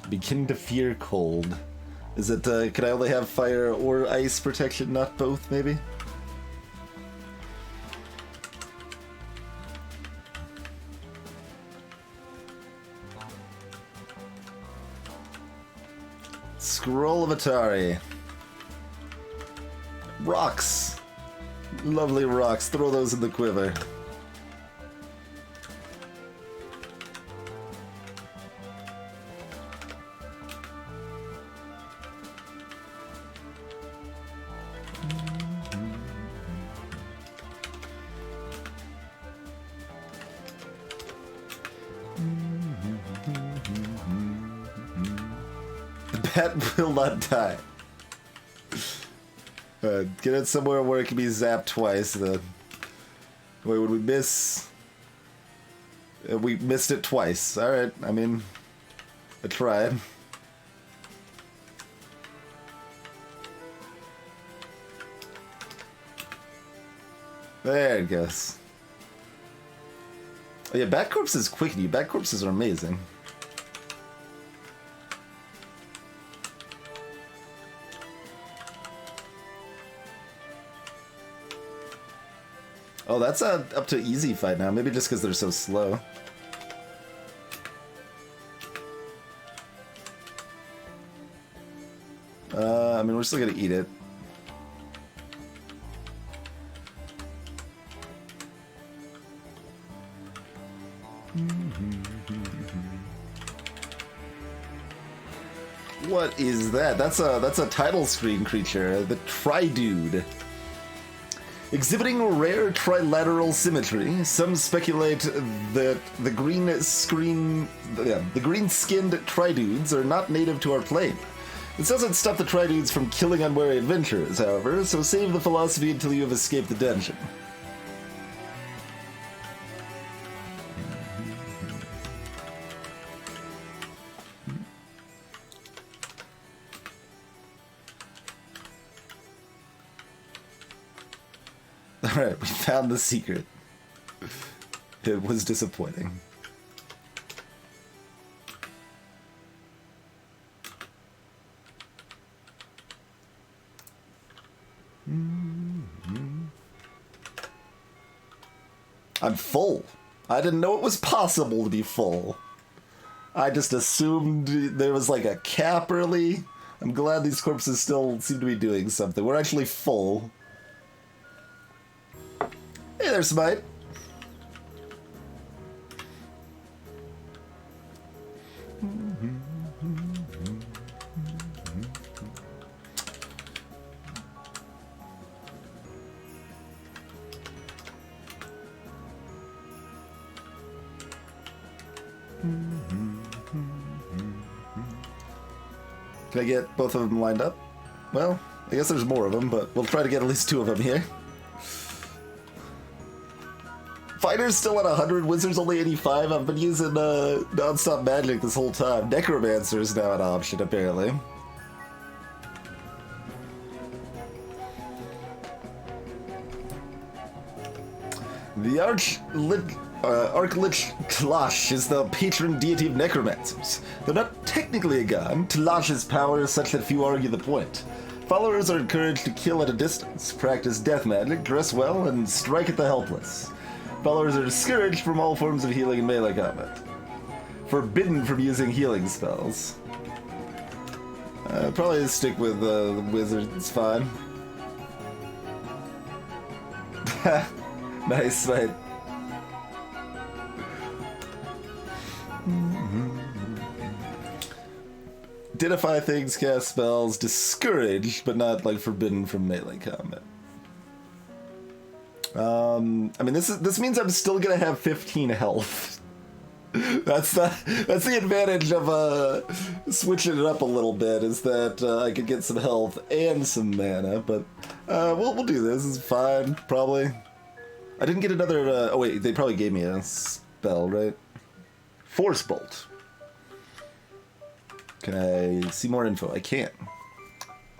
Begin to fear cold. Is it, can I only have fire or ice protection, not both, maybe? Scroll of Atari. Rocks. Lovely rocks. Throw those in the quiver. That will not die. Get it somewhere where it can be zapped twice. Wait, would we miss? We missed it twice. Alright, I mean, I tried. There it goes. Oh yeah, Bat Corpses quicken you. Bat Corpses are amazing. Oh, that's up to easy fight now. Maybe just because they're so slow. I mean, we're still gonna eat it. What is that? That's a title screen creature, the Tridude. Exhibiting rare trilateral symmetry, some speculate that the green-skinned Tridudes are not native to our plane. This doesn't stop the Tridudes from killing unwary adventurers, however, so save the philosophy until you have escaped the dungeon. Alright, we found the secret. It was disappointing. I'm full. I didn't know it was possible to be full. I just assumed there was like a cap early. I'm glad these corpses still seem to be doing something. We're actually full. Hey there, Smite. Can I get both of them lined up? Well, I guess there's more of them, but we'll try to get at least 2 of them here. Fighters still at 100, Wizards only 85. I've been using non-stop magic this whole time. Necromancer is now an option, apparently. The Archlich Tlalosh is the patron deity of necromancers. Though not technically a god, Tlalosh's power is such that few argue the point. Followers are encouraged to kill at a distance, practice death magic, dress well, and strike at the helpless. Followers are discouraged from all forms of healing and melee combat. Forbidden from using healing spells. Probably stick with the wizard, it's fine. Nice fight. Identify things, cast spells, discouraged, but not like forbidden from melee combat. I mean, this means I'm still gonna have 15 health. That's the advantage of switching it up a little bit, is that I could get some health and some mana. But we'll do this. It's fine, probably. I didn't get another. Oh wait, they probably gave me a spell, right? Force Bolt. Can I see more info? I can't.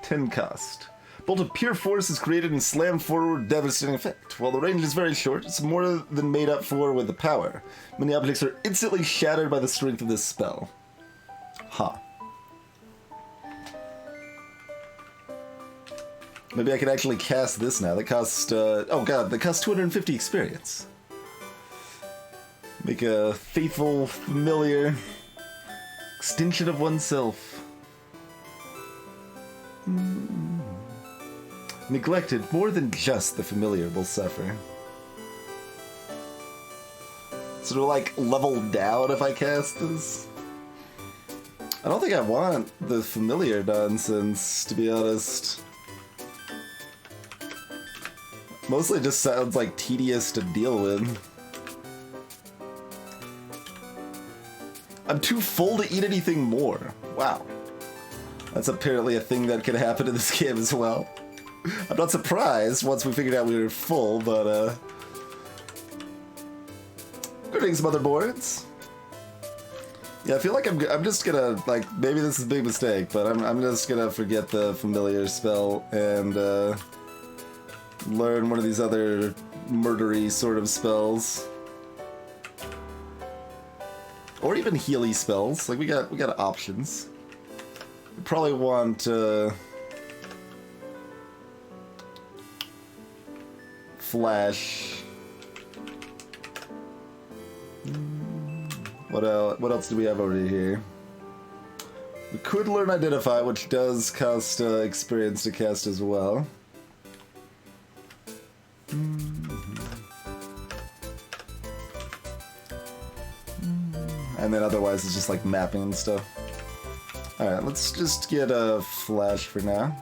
10 cost. Bolt of pure force is created and slammed forward, devastating effect. While the range is very short, it's more than made up for with the power. Many objects are instantly shattered by the strength of this spell. Huh. Maybe I could actually cast this now. That costs, oh god, that costs 250 experience. Make a faithful, familiar extension of oneself. Neglected, more than just the familiar will suffer. So do I, like, level down if I cast this? I don't think I want the familiar nonsense, to be honest. Mostly just sounds like tedious to deal with. I'm too full to eat anything more. Wow. That's apparently a thing that could happen in this game as well. I'm not surprised once we figured out we were full, but greetings, motherboards. Yeah, I feel like I'm just gonna, like, maybe this is a big mistake, but I'm just gonna forget the familiar spell and learn one of these other murdery sort of spells. Or even healy spells. Like, we got options. We probably want Flash. What else do we have over here? We could learn Identify, which does cost experience to cast as well. And then otherwise it's just like mapping and stuff. Alright, let's just get a Flash for now.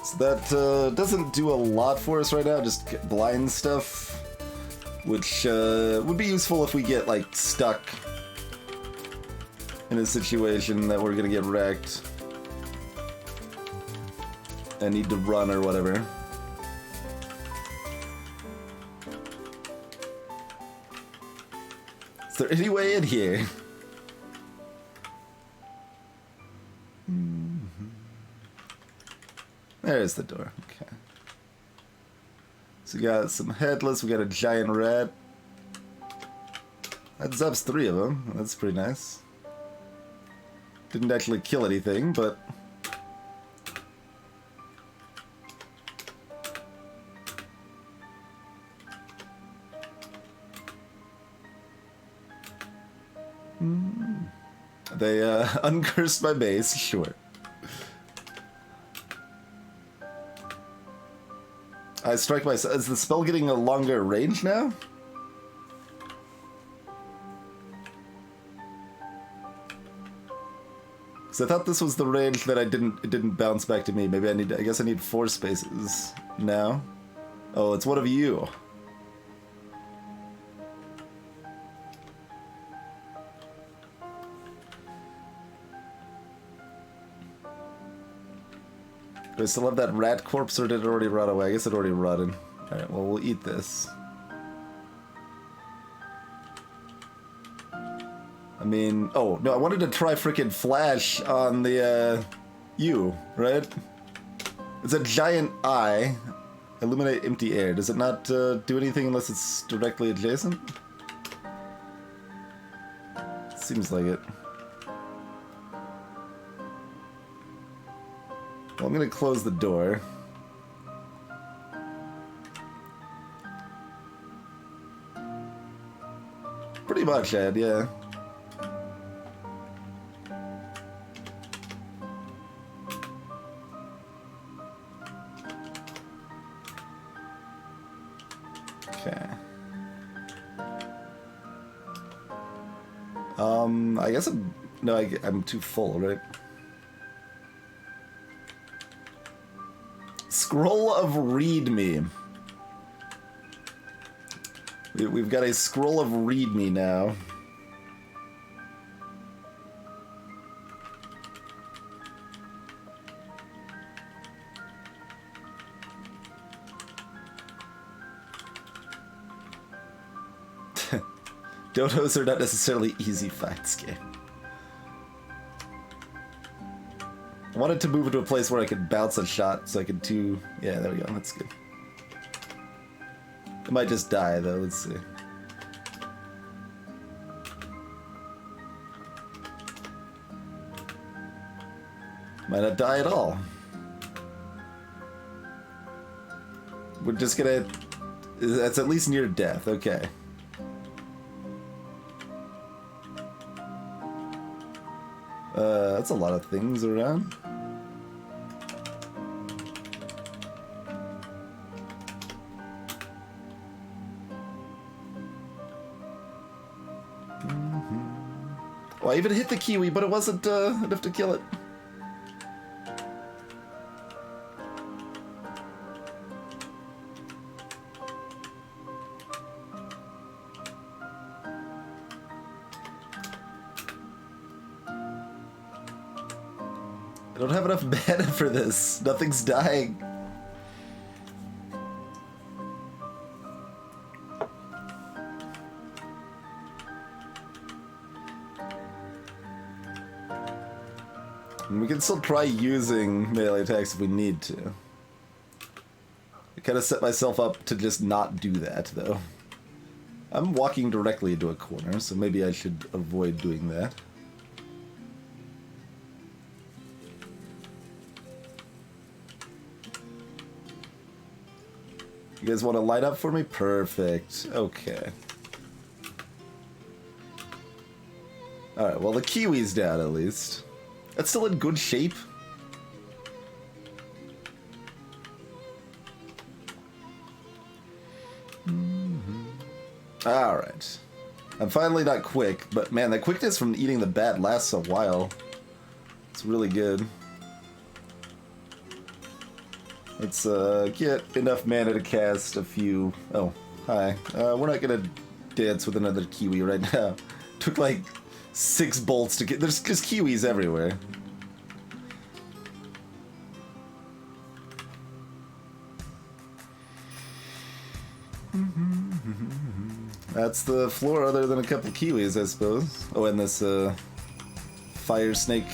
So that doesn't do a lot for us right now, just blind stuff. Which would be useful if we get, like, stuck in a situation that we're gonna get wrecked and need to run or whatever. Is there any way in here? There's the door. Okay. So we got some headless, we got a giant rat. That zaps 3 of them. That's pretty nice. Didn't actually kill anything, but... They uncursed my base, sure. I strike myself. Is the spell getting a longer range now? Because I thought this was the range that it didn't bounce back to me. Maybe I guess I need 4 spaces now. Oh, it's one of you. Do I still have that rat corpse, or did it already rot away? I guess it already rotted. Alright, well, we'll eat this. I mean... Oh, no, I wanted to try frickin' Flash on the, you, right? It's a giant eye. Illuminate empty air. Does it not do anything unless it's directly adjacent? Seems like it. Well, I'm gonna close the door. Pretty much, Ed, yeah. Okay. I guess I'm too full, right? Scroll of Readme. We've got a Scroll of Readme now. Dodos are not necessarily easy fights, game. I wanted to move into a place where I could bounce a shot so I could do... Yeah, there we go. That's good. I might just die, though. Let's see. Might not die at all. We're just gonna... That's at least near death. Okay. That's a lot of things around. Well, I even hit the kiwi, but it wasn't enough to kill it. I don't have enough mana for this. Nothing's dying. And we can still try using melee attacks if we need to. I kind of set myself up to just not do that, though. I'm walking directly into a corner, so maybe I should avoid doing that. You guys want to light up for me? Perfect. Okay. Alright, well the kiwi's down at least. That's still in good shape. Alright. I'm finally not quick, but man, the quickness from eating the bat lasts a while. It's really good. Let's get enough mana to cast a few... Oh, hi. We're not gonna dance with another kiwi right now. Took like 6 bolts to get... There's just kiwis everywhere. That's the floor other than a couple kiwis, I suppose. Oh, and this fire snake.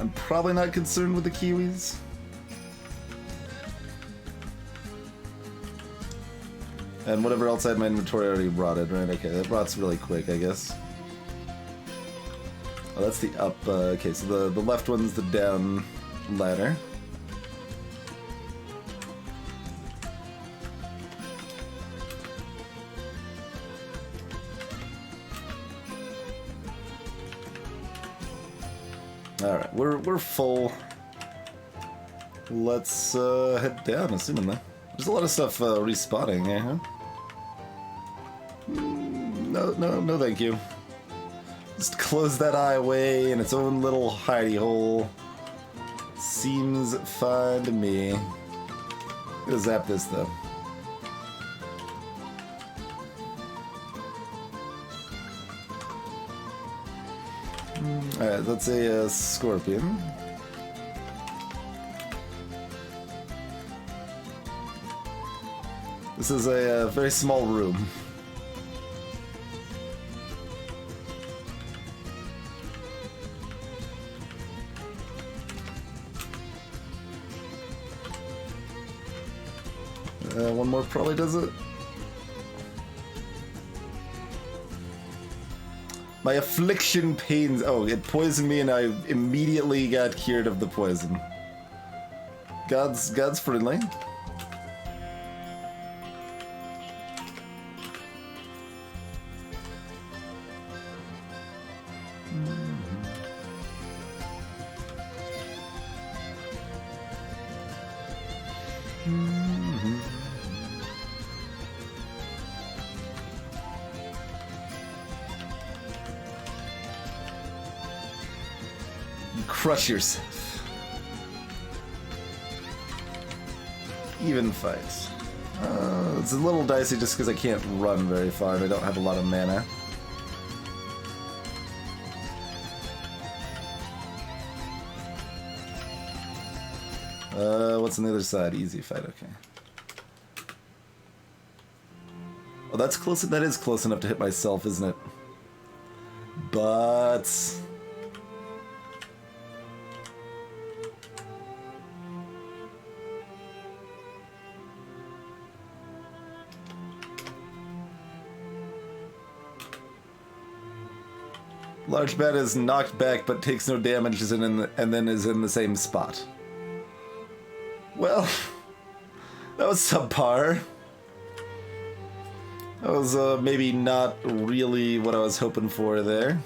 I'm probably not concerned with the kiwis. And whatever else I had in my inventory already rotted, right? Okay, that rots really quick, I guess. Oh, that's the up, okay, so the left one's the down ladder. Alright, we're full. Let's head down, assuming that. There's a lot of stuff respawning, eh, huh? No, thank you. Just close that eye away in its own little hidey hole. Seems fine to me. I'm gonna zap this, though. Alright, that's a scorpion. This is a very small room. One more probably does it. My affliction pains. Oh, it poisoned me and I immediately got cured of the poison. God's friendly. Crush yourself. Even fights. It's a little dicey just because I can't run very far and I don't have a lot of mana. What's on the other side? Easy fight, okay. Oh, that's close. That is close enough to hit myself, isn't it? But... Large bat is knocked back but takes no damage and then is in the same spot. Well, that was subpar. That was maybe not really what I was hoping for there.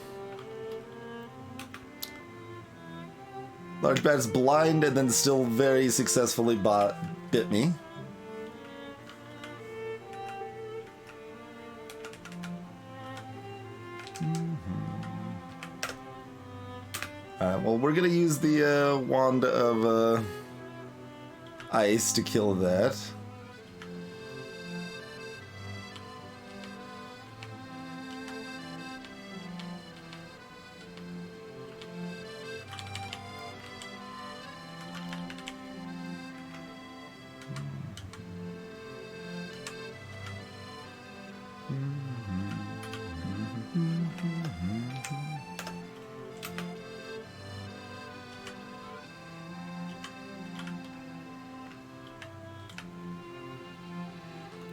Large bat is blind and then still very successfully bit me. Alright, well, we're gonna use the wand of ice to kill that.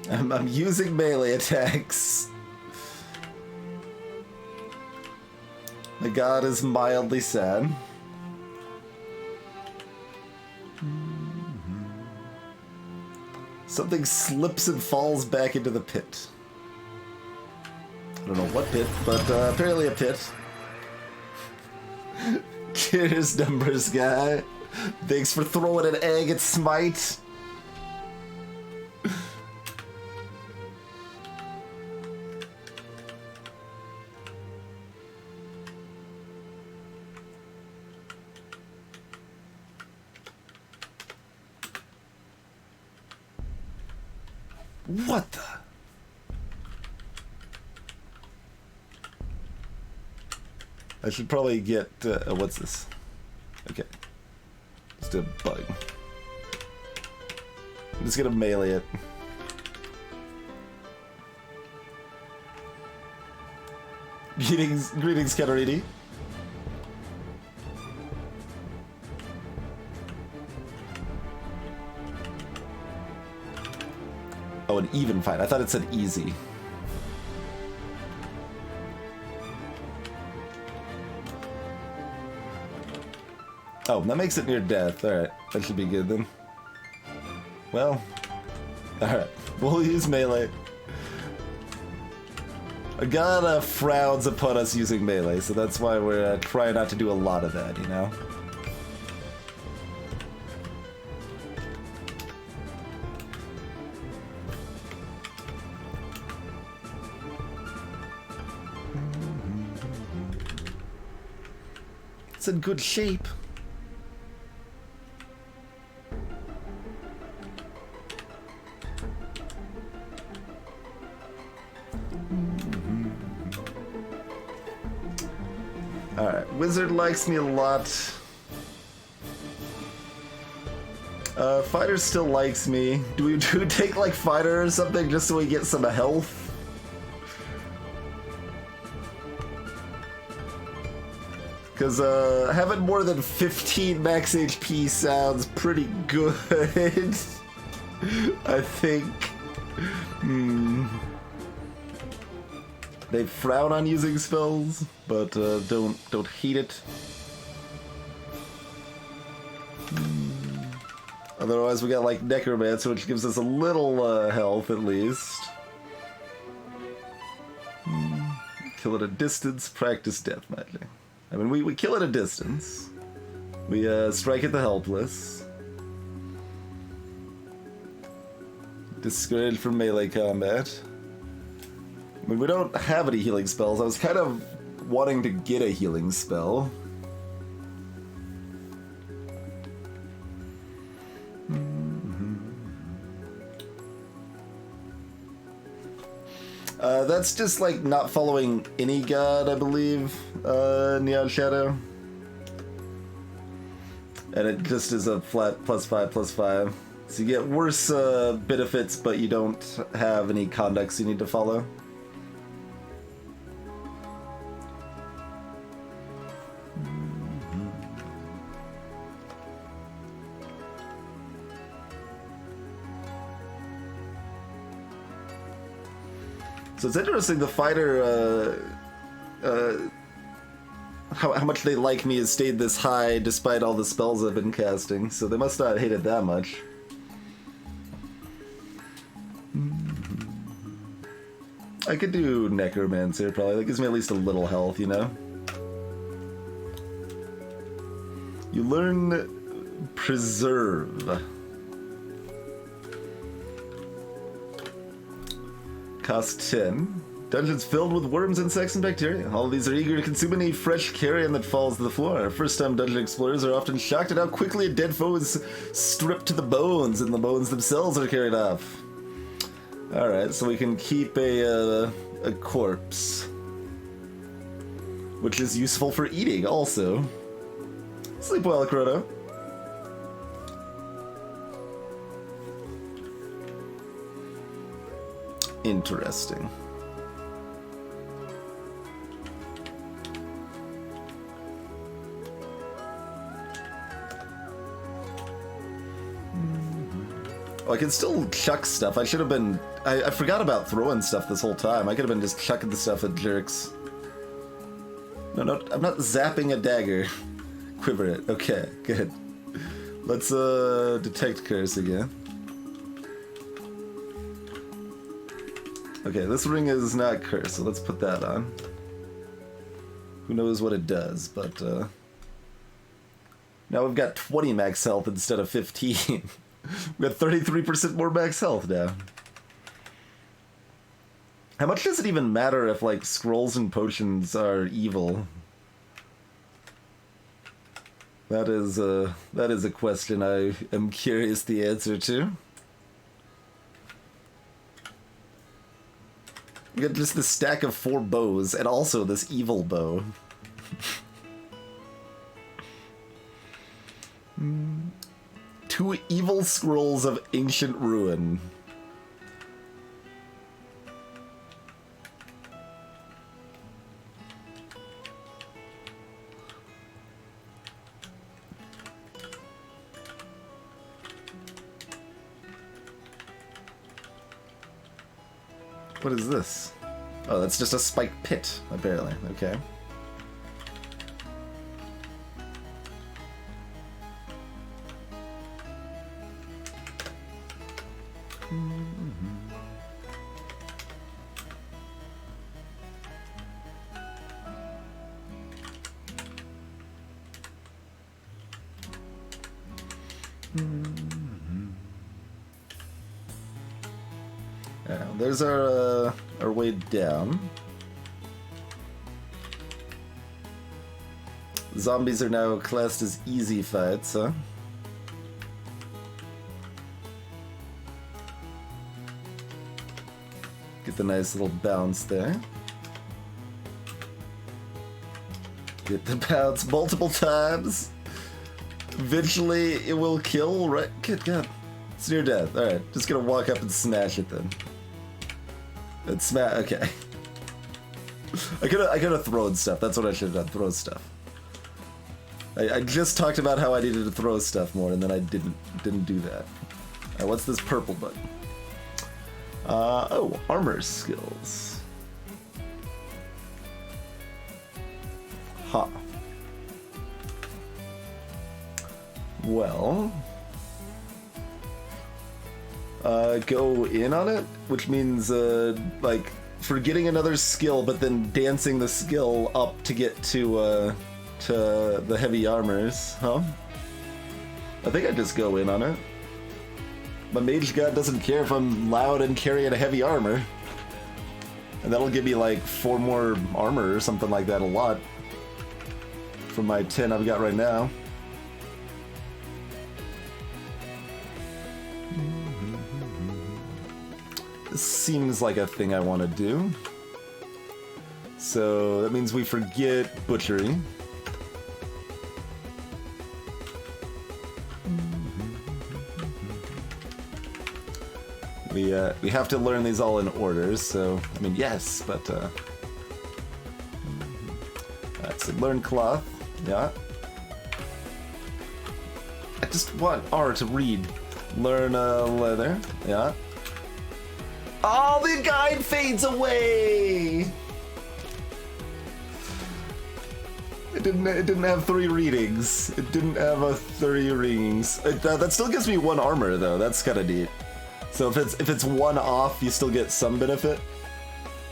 I'm using melee attacks. The god is mildly sad. Something slips and falls back into the pit. I don't know what pit, but apparently a pit. Cheers, numbers guy. Thanks for throwing an egg at Smite. What the? I should probably get, what's this? Okay. Let's do a bug. I'm just gonna melee it. Greetings, Katarini. Oh, an even fight. I thought it said easy. Oh, that makes it near death. Alright, that should be good then. Well, alright. We'll use melee. A god frowns upon us using melee, so that's why we're trying not to do a lot of that, you know? It's in good shape. Alright, Wizard likes me a lot. Fighter still likes me. Do we take like Fighter or something just so we get some health? Because having more than 15 max HP sounds pretty good. I think. They frown on using spells, but don't hate it. Otherwise, we got like Necromancer, which gives us a little health at least. Kill at a distance, practice death magic. I mean, we kill at a distance. We strike at the helpless. Discouraged from melee combat. I mean, we don't have any healing spells. I was kind of wanting to get a healing spell. That's just like not following any god, I believe, Neon Shadow. And it just is a flat +5/+5. So you get worse benefits, but you don't have any conducts you need to follow. So it's interesting, the fighter how much they like me has stayed this high despite all the spells I've been casting, so they must not hate it that much. I could do Necromancer, probably. That gives me at least a little health, you know? You learn Preserve. Cost 10. Dungeons filled with worms, insects, and bacteria. All of these are eager to consume any fresh carrion that falls to the floor. First-time dungeon explorers are often shocked at how quickly a dead foe is stripped to the bones, and the bones themselves are carried off. Alright, so we can keep a corpse. Which is useful for eating, also. Sleep well, Crota. Interesting. Oh, I can still chuck stuff. I should have been... I forgot about throwing stuff this whole time. I could have been just chucking the stuff at jerks. No, I'm not zapping a dagger. Quiver it. Okay, good. Let's, detect curse again. Okay, this ring is not cursed, so let's put that on. Who knows what it does, but, now we've got 20 max health instead of 15. We got 33% more max health now. How much does it even matter if, like, scrolls and potions are evil? That is a question I am curious the answer to. We got just this stack of 4 bows, and also this evil bow. 2 evil scrolls of ancient ruin. What is this? Oh, that's just a spiked pit, apparently. Okay. There's our way down. Zombies are now classed as easy fights, huh? Get the nice little bounce there. Get the bounce multiple times. Eventually it will kill, right? Good God. It's near death. Alright, just gonna walk up and smash it then. It's okay. I could have thrown stuff. That's what I should have done. Throw stuff. I just talked about how I needed to throw stuff more, and then I didn't do that. Alright, what's this purple button? Oh, armor skills. Huh. Well, go in on it, which means, like, forgetting another skill, but then dancing the skill up to get to the heavy armors, huh? I think I just go in on it. My mage god doesn't care if I'm loud and carrying a heavy armor. And that'll give me, like, 4 more armor or something like that, a lot. From my 10 I've got right now. This seems like a thing I want to do. So that means we forget butchery. We have to learn these all in order, so I mean yes, but so learn cloth, yeah. I just want R to read. Learn leather, yeah. Oh, the guide fades away! It didn't have 3 readings. It didn't have a 3 readings. That still gives me 1 armor though. That's kind of neat. So if it's 1 off, you still get some benefit.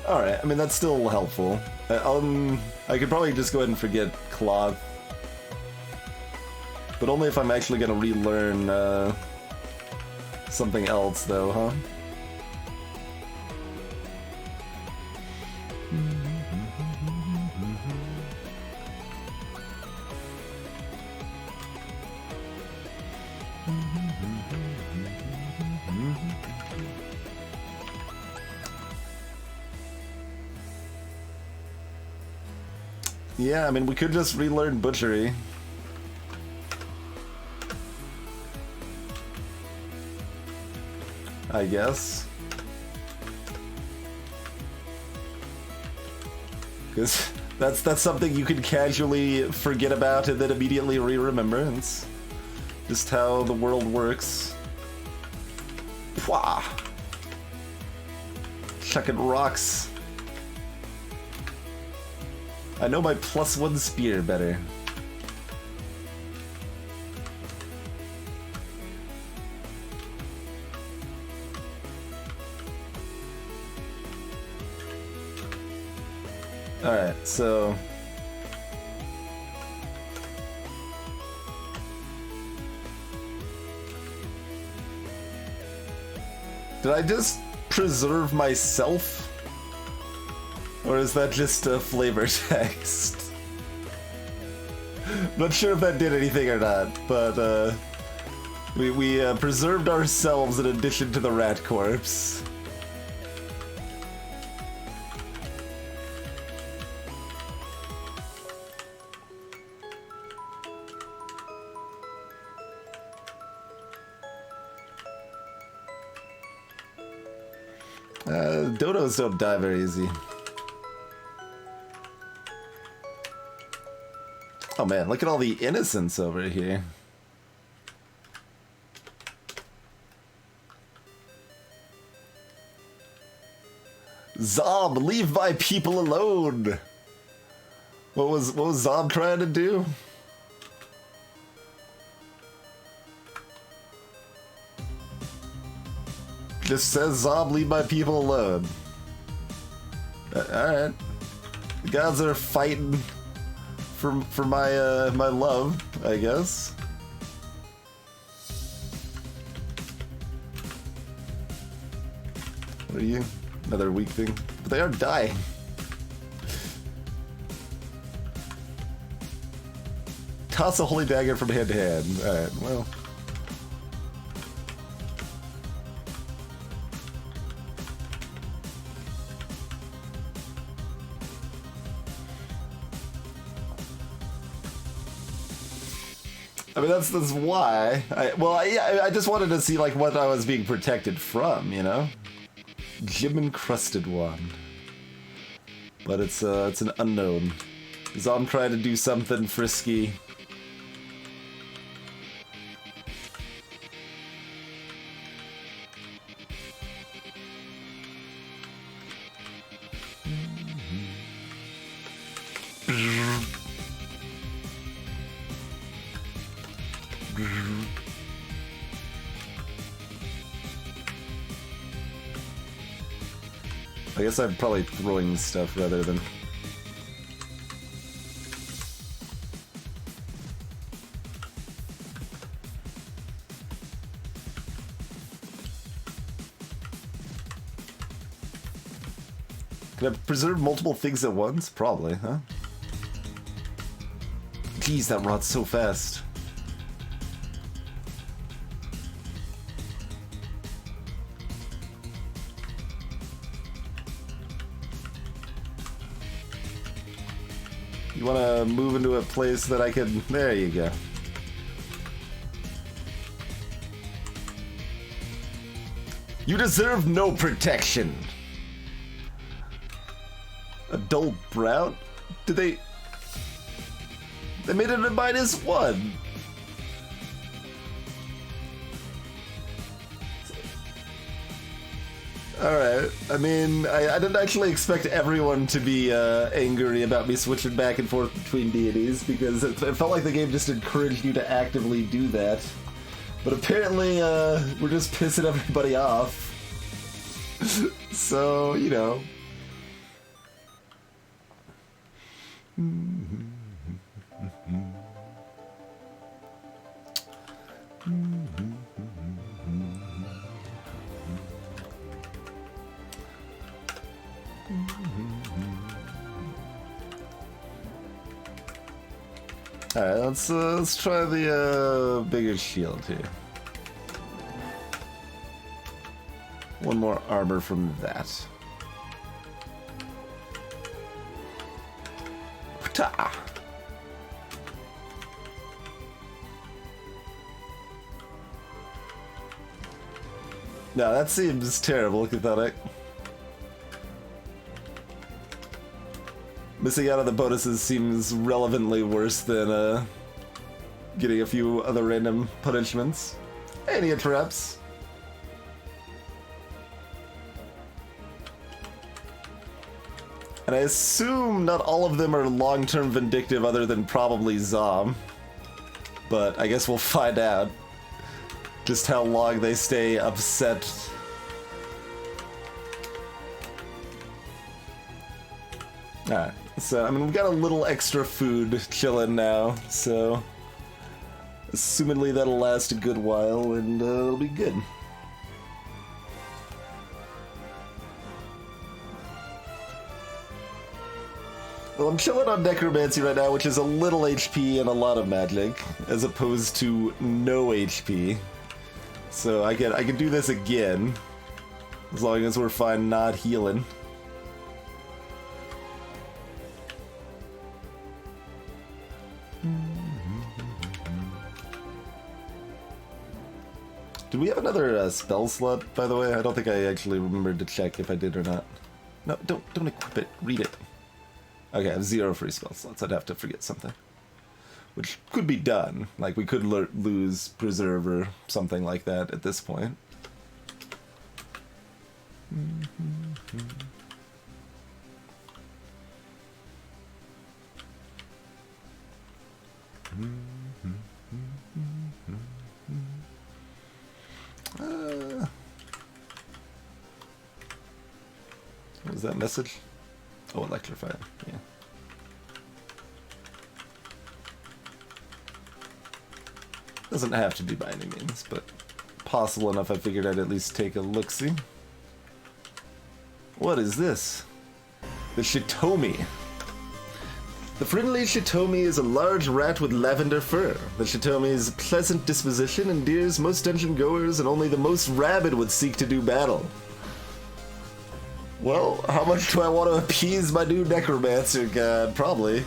All right. I mean that's still helpful. I could probably just go ahead and forget cloth, but only if I'm actually gonna relearn something else though, huh? Yeah, I mean, we could just relearn butchery. I guess. Because that's something you can casually forget about and then immediately re-remember. It's just how the world works. Pwah! Chucking rocks. I know my +1 spear better. Alright, so... Did I just preserve myself? Or is that just a flavor text? Not sure if that did anything or not, but we preserved ourselves in addition to the rat corpse. Dodos don't die very easy. Oh man, look at all the innocents over here. Zob, leave my people alone! What was Zob trying to do? Just says Zob, leave my people alone. Alright. The gods are fighting for my my love, I guess. What are you? Another weak thing? But they are dying. Toss a holy dagger from hand to hand. Alright, well. I mean, that's why. I just wanted to see like what I was being protected from, you know. Gem encrusted one, but it's an unknown. Zom trying to do something frisky. I guess I'm probably throwing stuff rather than... Can I preserve multiple things at once? Probably, huh? Jeez, that rots so fast. You want to move into a place that I can... There you go. You deserve no protection. A dull brown? Did they... They made it a -1. Alright. I mean, I didn't actually expect everyone to be angry about me switching back and forth between deities, because it felt like the game just encouraged you to actively do that. But apparently, we're just pissing everybody off. So, you know. Alright, let's try the bigger shield here. One more armor from that. Ta. No, that seems terrible, Cathartic. Missing out on the bonuses seems relevantly worse than getting a few other random punishments. Any interrupts. And I assume not all of them are long-term vindictive other than probably Zom. But I guess we'll find out just how long they stay upset. Alright, so I mean we've got a little extra food chilling now, so assumedly that'll last a good while and it'll be good. Well, I'm chilling on Necromancy right now, which is a little HP and a lot of magic, as opposed to no HP. So I can do this again, as long as we're fine not healing. Do we have another spell slot, by the way? I don't think I actually remembered to check if I did or not. No, don't equip it. Read it. Okay, I have 0 free spell slots. I'd have to forget something. Which could be done. Like, we could lose Preserve or something like that at this point. What was that message? Oh, electrified. Yeah. Doesn't have to be by any means, but possible enough I figured I'd at least take a look-see. What is this? The Shitomi. The friendly Shitomi is a large rat with lavender fur. The Shitomi's pleasant disposition endears most dungeon goers, and only the most rabid would seek to do battle. Well, how much do I want to appease my new Necromancer god? Probably.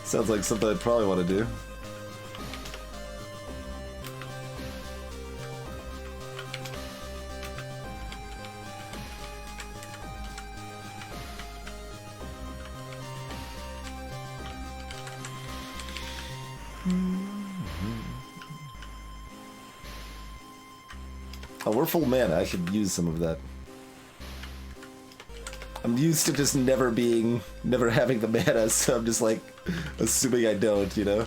Sounds like something I'd probably want to do. Oh, we're full mana. I should use some of that. I'm used to just never having the mana, so I'm just like assuming I don't, you know?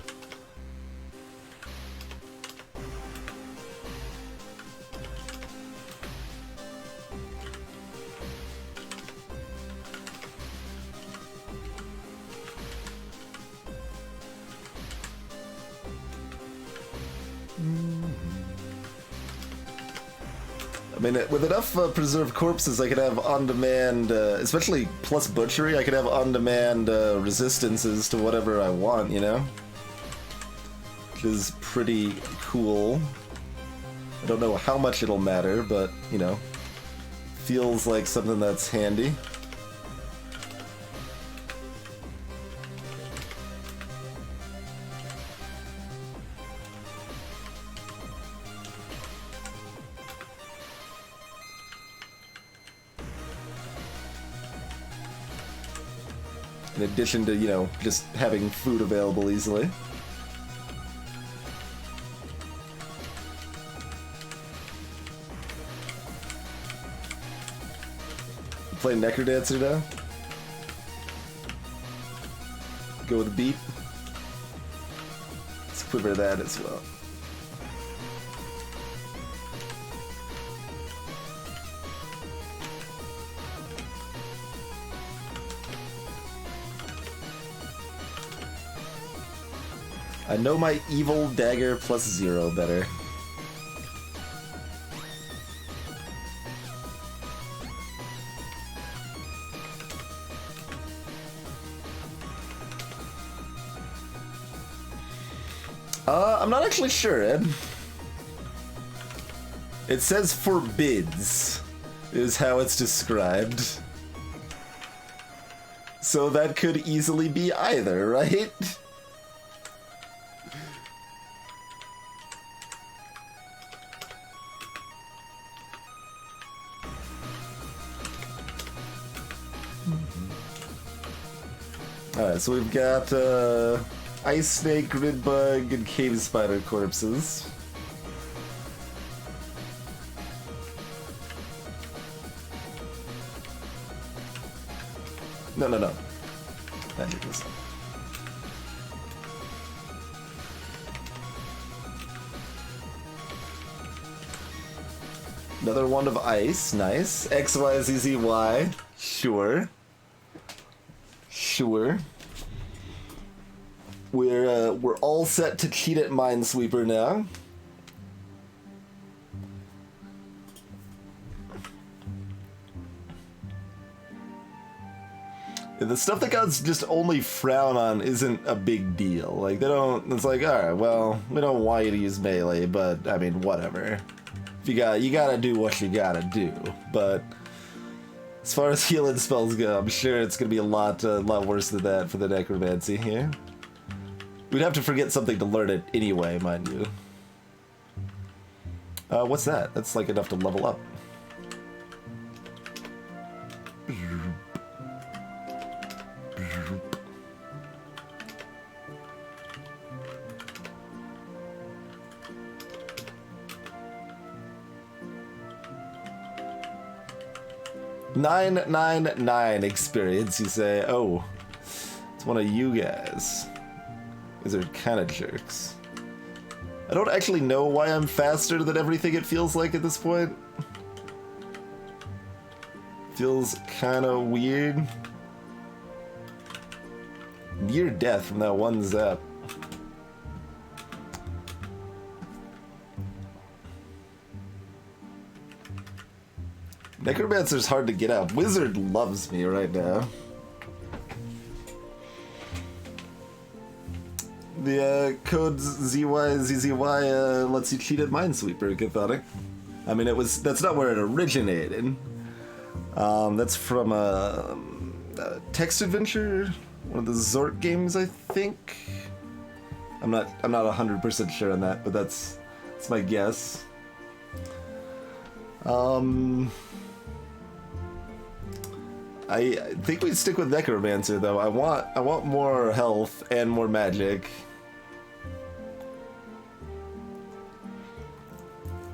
I mean, with enough preserved corpses, I could have on-demand, especially plus butchery, I could have on-demand resistances to whatever I want, you know? Which is pretty cool. I don't know how much it'll matter, but, you know, feels like something that's handy. In addition to, you know, just having food available easily. Play Necrodancer now. Go with the beat. Let's quiver that as well. I know my evil dagger plus 0 better. I'm not actually sure, Ed. It says forbids, is how it's described. So that could easily be either, right? Alright, so we've got Ice Snake, Grid Bug, and Cave Spider corpses. No. I need this. Another one of ice, nice. XYZZY, sure. We're all set to cheat at Minesweeper now. The stuff that gods just only frown on isn't a big deal. Like, they don't, it's like, alright, well, we don't want you to use melee, but, I mean, whatever. If you gotta do what you gotta do. But, as far as healing spells go, I'm sure it's gonna be a lot worse than that for the Necromancy here. We'd have to forget something to learn it anyway, mind you. What's that? That's like enough to level up. $999 experience, you say? Oh, it's one of you guys. These are kind of jerks. I don't actually know why I'm faster than everything it feels like at this point. Feels kind of weird. Near death from that one zap. Necromancer's hard to get out. Wizard loves me right now. The code ZYZZY lets you cheat at Minesweeper, Cathotic. I mean, that's not where it originated. That's from a text adventure, one of the Zork games, I think. I'm not 100% sure on that, but that's my guess. I think we stick with Necromancer though. I want more health and more magic.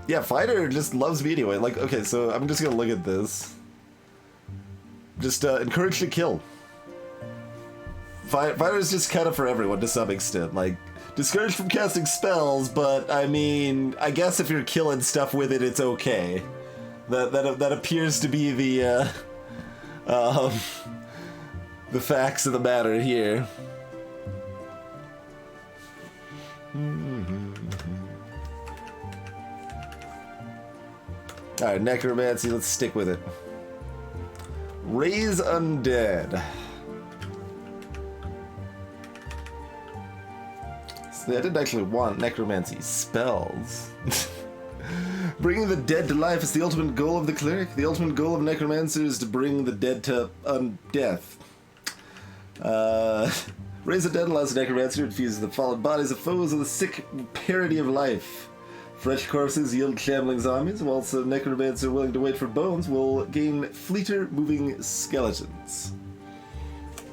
Yeah, Fighter just loves me anyway. Like, okay, so I'm just gonna look at this. Just encourage to kill. Fighter's just kind of for everyone to some extent. Like, discouraged from casting spells, but I mean, I guess if you're killing stuff with it, it's okay. That appears to be the facts of the matter here. Alright, Necromancy, let's stick with it. Raise Undead. See, I didn't actually want Necromancy spells. Bringing the dead to life is the ultimate goal of the cleric. The ultimate goal of Necromancer is to bring the dead to death. Raise the dead allows the Necromancer to infuse the fallen bodies of foes with a sick parody of life. Fresh corpses yield Shambling's armies, whilst the Necromancer willing to wait for bones will gain fleeter moving skeletons.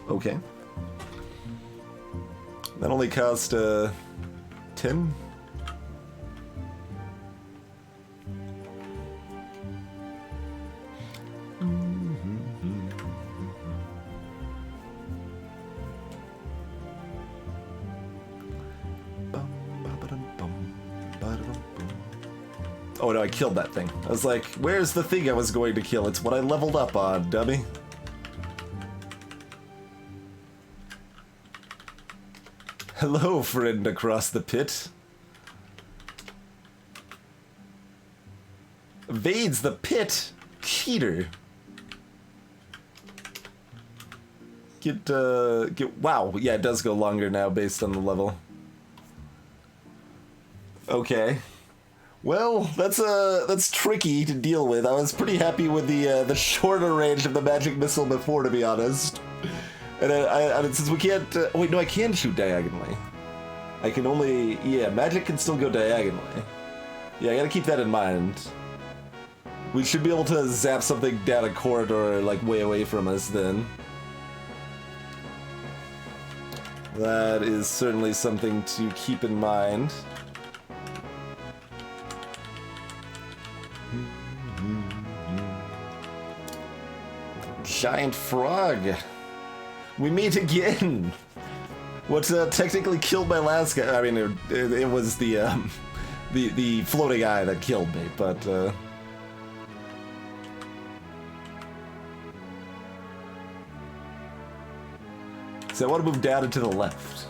Okay. That only cost 10? Oh no, I killed that thing. I was like, where's the thing I was going to kill? It's what I leveled up on, dummy. Hello, friend across the pit. Evades the pit? Cheater. Get, wow, yeah, it does go longer now based on the level. Okay. Well, that's tricky to deal with. I was pretty happy with the shorter range of the magic missile before, to be honest. And I since we can't, wait, no, I can shoot diagonally. I can only, yeah, magic can still go diagonally. Yeah, I gotta keep that in mind. We should be able to zap something down a corridor, like, way away from us then. That is certainly something to keep in mind. Giant frog. We meet again. What technically killed my last guy? I mean, it was the floating eye that killed me, but so I want to move down and to the left.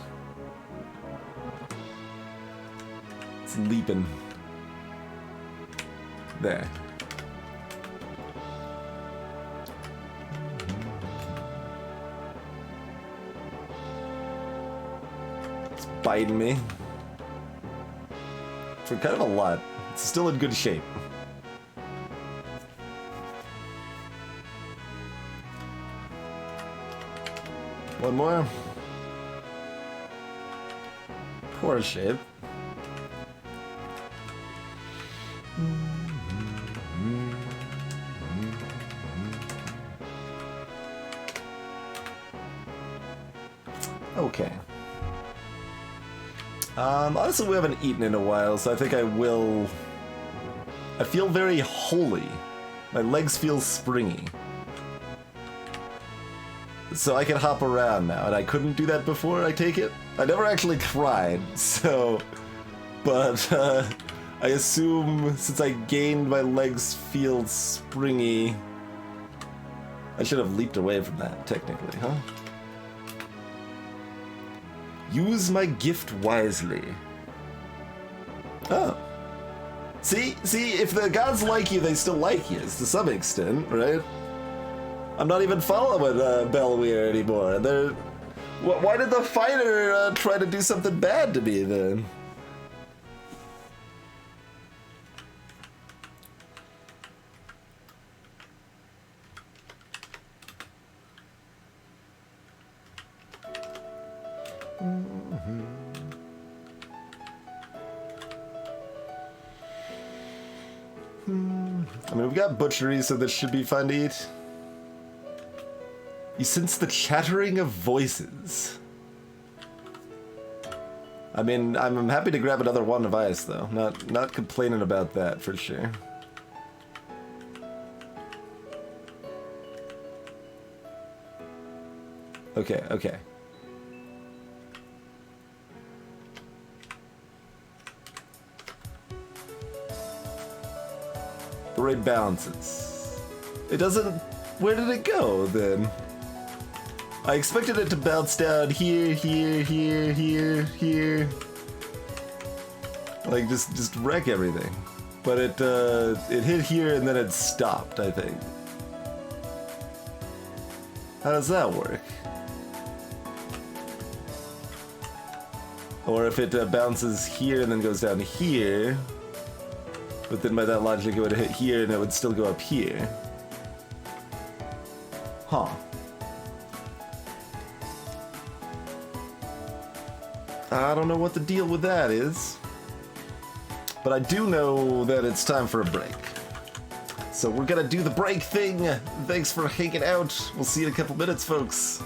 It's leaping. There. It's biting me. For kind of a lot. It's still in good shape. One more. Poor shape. Okay. Honestly, we haven't eaten in a while, so I think I will... I feel very holy. My legs feel springy. So I can hop around now, and I couldn't do that before, I take it? I never actually tried, so... But, I assume since I gained my legs feel springy... I should have leaped away from that, technically, huh? Use my gift wisely. Oh. See, if the gods like you, they still like you, to some extent, right? I'm not even following Belweir anymore. Why did the fighter try to do something bad to me then? I mean, we've got butchery, so this should be fun to eat. You sense the chattering of voices. I mean, I'm happy to grab another wand of ice, though. Not complaining about that, for sure. Okay, okay. The rate bounces. It doesn't... Where did it go, then? I expected it to bounce down here, here, here, here, here. Like, just wreck everything. But it hit here and then it stopped, I think. How does that work? Or if it bounces here and then goes down here... But then by that logic, it would hit here and it would still go up here. Huh. I don't know what the deal with that is. But I do know that it's time for a break. So we're gonna do the break thing. Thanks for hanging out. We'll see you in a couple minutes, folks.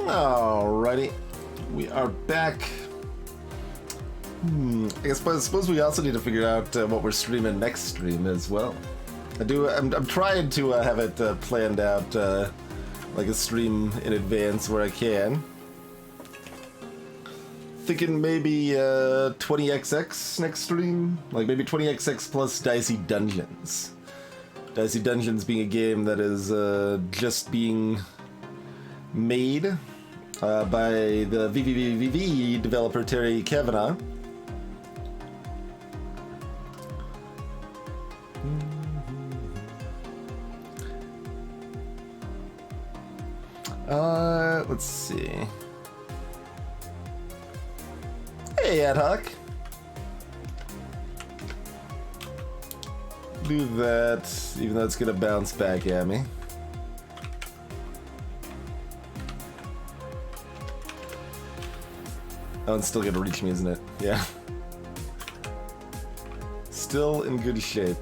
Alrighty, we are back. I suppose we also need to figure out what we're streaming next stream as well. I'm trying to have it planned out, like a stream in advance where I can. Thinking maybe 20XX next stream, like maybe 20XX plus Dicey Dungeons. Dicey Dungeons being a game that is just being made by the VVVVV developer Terry Kavanagh. Let's see. Hey, Ad Hoc. Do that, even though it's gonna bounce back at me. Oh, it's still gonna reach me, isn't it? Yeah. Still in good shape.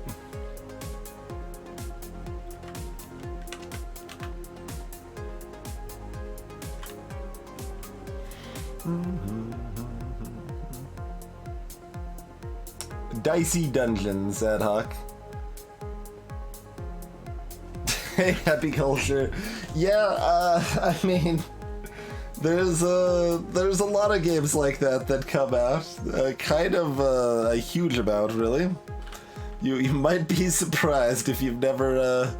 Dicey Dungeons, Ad Hoc. Hey, Happy Culture. Yeah, I mean, there's a lot of games like that come out. Kind of a huge amount, really. You might be surprised if you've never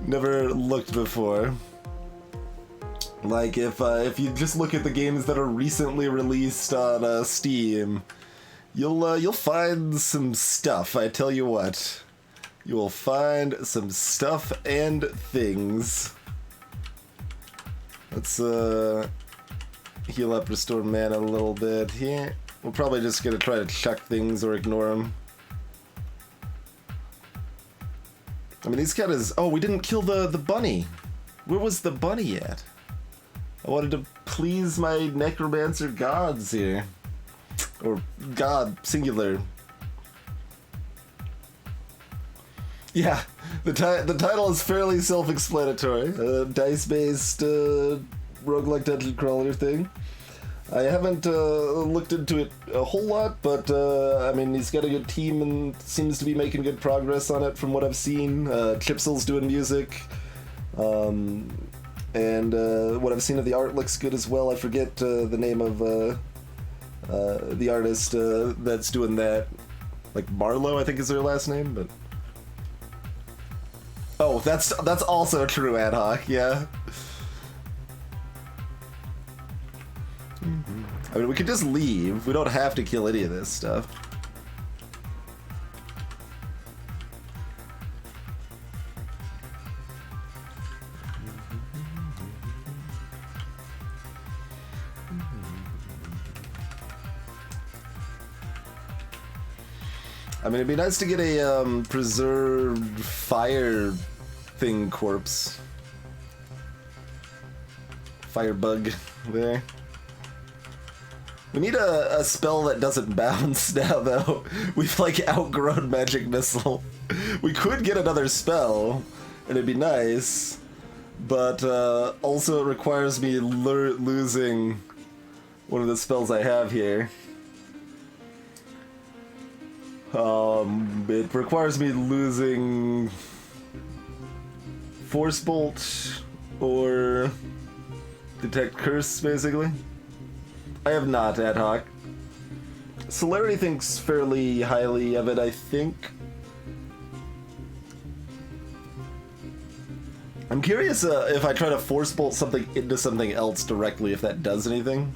looked before. Like if you just look at the games that are recently released on Steam, you'll find some stuff. I tell you what. You will find some stuff and things. Let's heal up, restore mana a little bit here. We're probably just gonna try to chuck things or ignore them. I mean, these guys. Oh, we didn't kill the bunny. Where was the bunny at? I wanted to please my necromancer gods here, or god singular. Yeah, the title is fairly self-explanatory. Dice-based roguelike dungeon crawler thing. I haven't looked into it a whole lot, but I mean, he's got a good team and seems to be making good progress on it from what I've seen. Chipsel's doing music, and what I've seen of the art looks good as well. I forget the name of the artist that's doing that. Like Marlowe, I think is their last name, but... Oh, that's also true, Ad Hoc, yeah. I mean, we could just leave. We don't have to kill any of this stuff. I mean, it'd be nice to get a preserved fire thing corpse. Firebug there. We need a spell that doesn't bounce now, though. We've, like, outgrown Magic Missile. We could get another spell, and it'd be nice, but also it requires me losing one of the spells I have here. It requires me losing Force Bolt or Detect Curse, basically. I have not, Ad Hoc. Celerity thinks fairly highly of it, I think. I'm curious if I try to Force Bolt something into something else directly, if that does anything.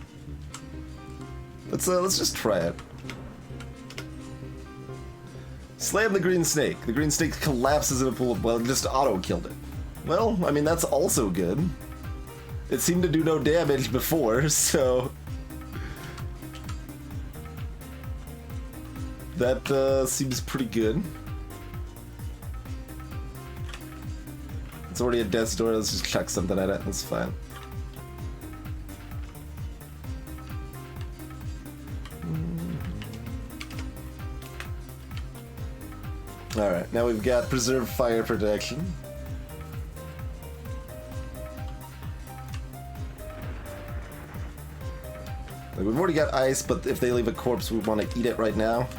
Let's just try it. Slam the green snake. The green snake collapses in a pool of blood. Just auto-killed it. Well, I mean, that's also good. It seemed to do no damage before, so... That seems pretty good. It's already a death's door. Let's just chuck something at it. That's fine. Alright, now we've got preserved fire protection. Like, we've already got ice, but if they leave a corpse, we want to eat it right now.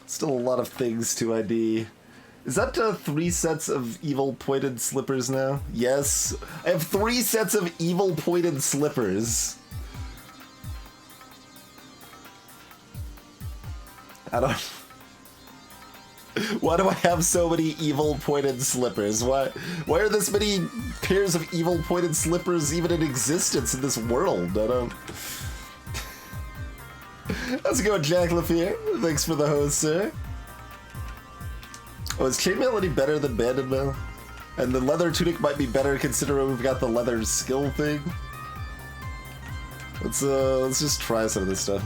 Still a lot of things to ID. Is that 3 sets of evil pointed slippers now? Yes. I have 3 sets of evil pointed slippers. I don't... Why do I have so many evil pointed slippers? Why are this many pairs of evil pointed slippers even in existence in this world? I don't... How's it going, Jack Lafier? Thanks for the host, sir. Oh, is Chainmail any better than Banded Mail? And the leather tunic might be better considering we've got the leather skill thing. Let's just try some of this stuff.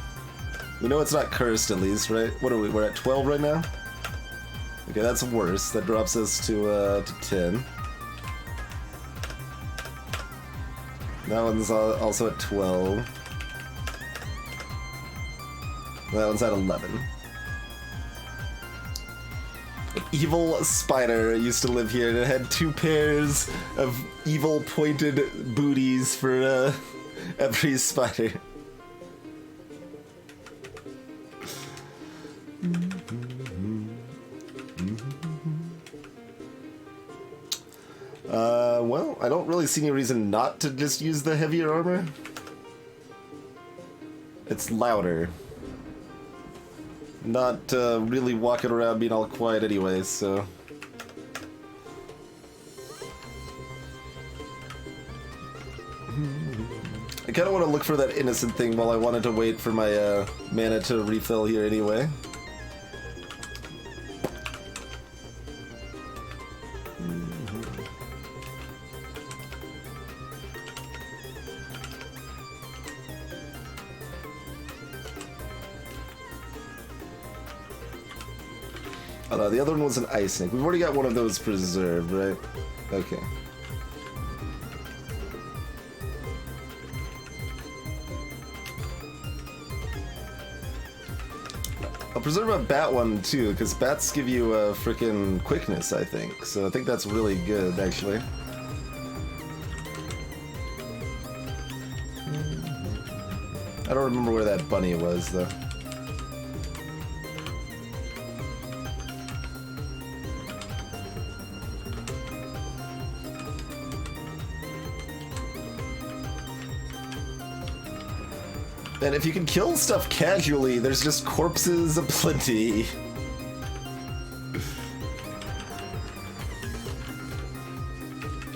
We know it's not cursed at least, right? What are we? We're at 12 right now? Okay, that's worse. That drops us to 10. That one's also at 12. That one's at 11. An evil spider used to live here, and it had 2 pairs of evil pointed booties for every spider. Well, I don't really see any reason not to just use the heavier armor. It's louder. Not really walking around being all quiet anyway, so... I kind of want to look for that innocent thing while I wanted to wait for my mana to refill here anyway. Oh no, the other one was an ice snake. We've already got one of those preserved, right? Okay. I'll preserve a bat one too, because bats give you frickin' quickness, I think. So I think that's really good, actually. I don't remember where that bunny was, though. And if you can kill stuff casually, there's just corpses aplenty.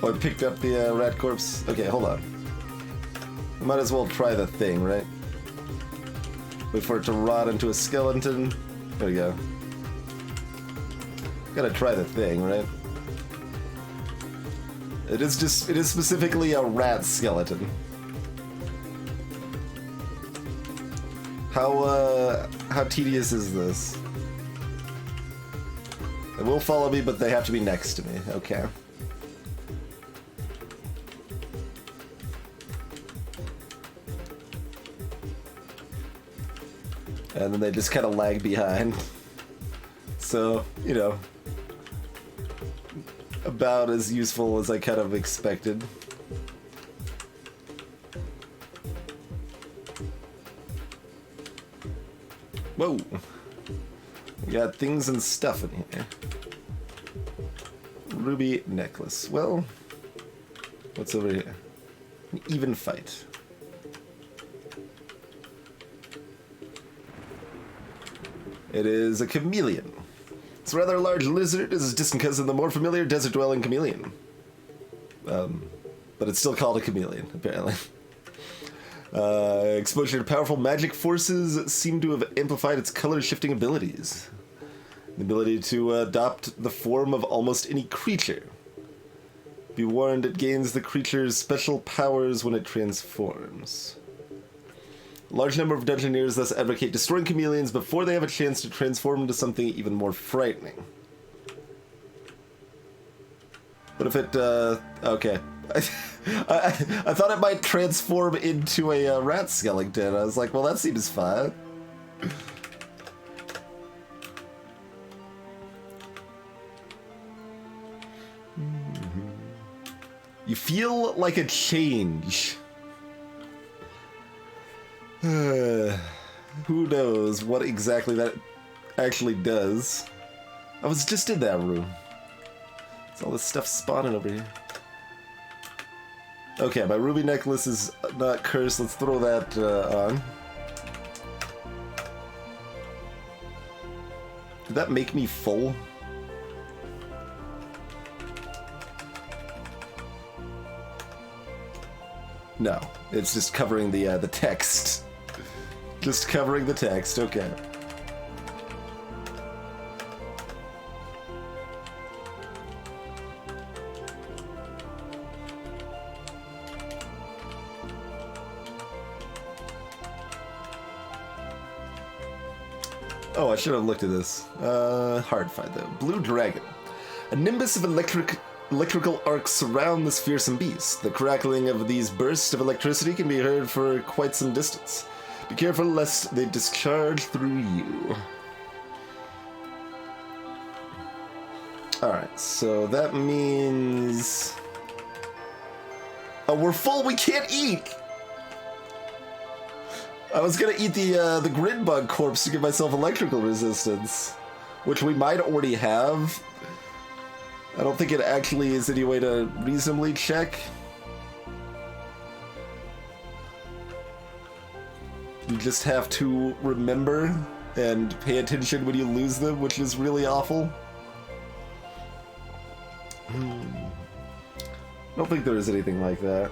Oh, I picked up the rat corpse. Okay, hold on. We might as well try the thing, right? Wait for it to rot into a skeleton. There we go. Gotta try the thing, right? It is specifically a rat skeleton. How tedious is this? They will follow me, but they have to be next to me. Okay. And then they just kind of lag behind. So, you know, about as useful as I kind of expected. Whoa. We got things and stuff in here. Ruby necklace. Well, what's over here? An even fight. It is a chameleon. It's a rather large lizard. It's a distant cousin of the more familiar desert-dwelling chameleon. But it's still called a chameleon, apparently. Exposure to powerful magic forces seem to have amplified its color-shifting abilities. The ability to adopt the form of almost any creature. Be warned, it gains the creature's special powers when it transforms. A large number of Dungeoneers thus advocate destroying chameleons before they have a chance to transform into something even more frightening. But if it, okay. I thought it might transform into a rat skeleton. I was like, well, that seems fine. You feel like a change. Who knows what exactly that actually does. I was just in that room. There's all this stuff spawning over here. Okay, my ruby necklace is not cursed. Let's throw that on. Did that make me full? No, it's just covering the text. Just covering the text, okay. Oh, I should have looked at this. Hard fight though. Blue Dragon. A nimbus of electrical arcs surround this fearsome beast. The crackling of these bursts of electricity can be heard for quite some distance. Be careful lest they discharge through you. Alright, so that means... Oh, we're full! We can't eat! I was gonna eat the grid bug corpse to give myself electrical resistance, which we might already have. I don't think it actually is any way to reasonably check. You just have to remember and pay attention when you lose them, which is really awful. I don't think there is anything like that.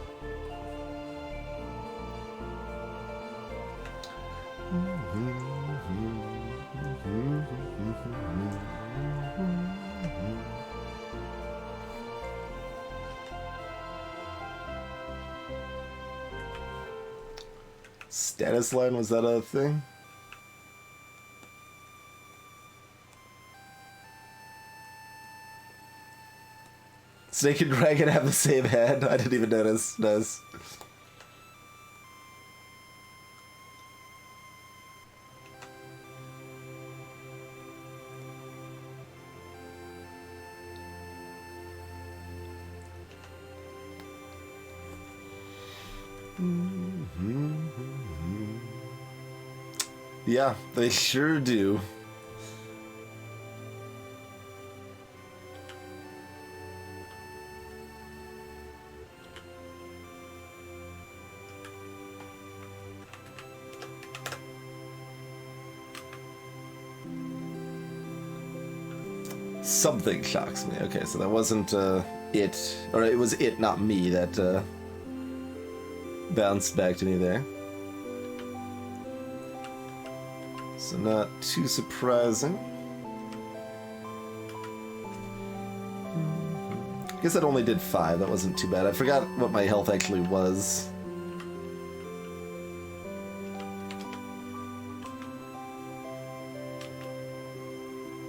Status line, was that a thing? Snake and Dragon have the same head? I didn't even notice. Nice. Yeah, they sure do. Something shocks me. Okay, so that wasn't it, or it was it, not me, that bounced back to me there. So not too surprising. I guess that only did 5, that wasn't too bad. I forgot what my health actually was.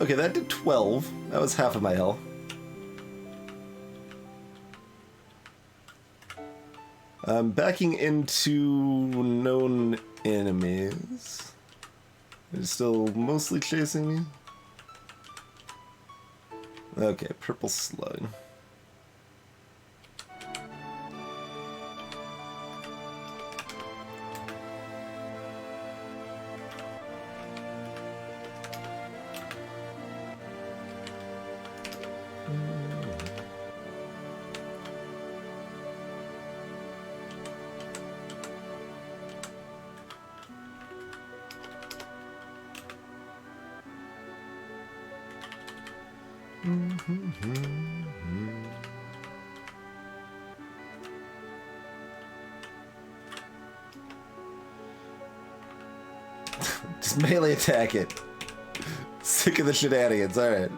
Okay, that did 12. That was half of my health. I'm backing into known enemies. They're still mostly chasing me. Okay, purple slug. Just melee attack it. Sick of the shenanigans, alright.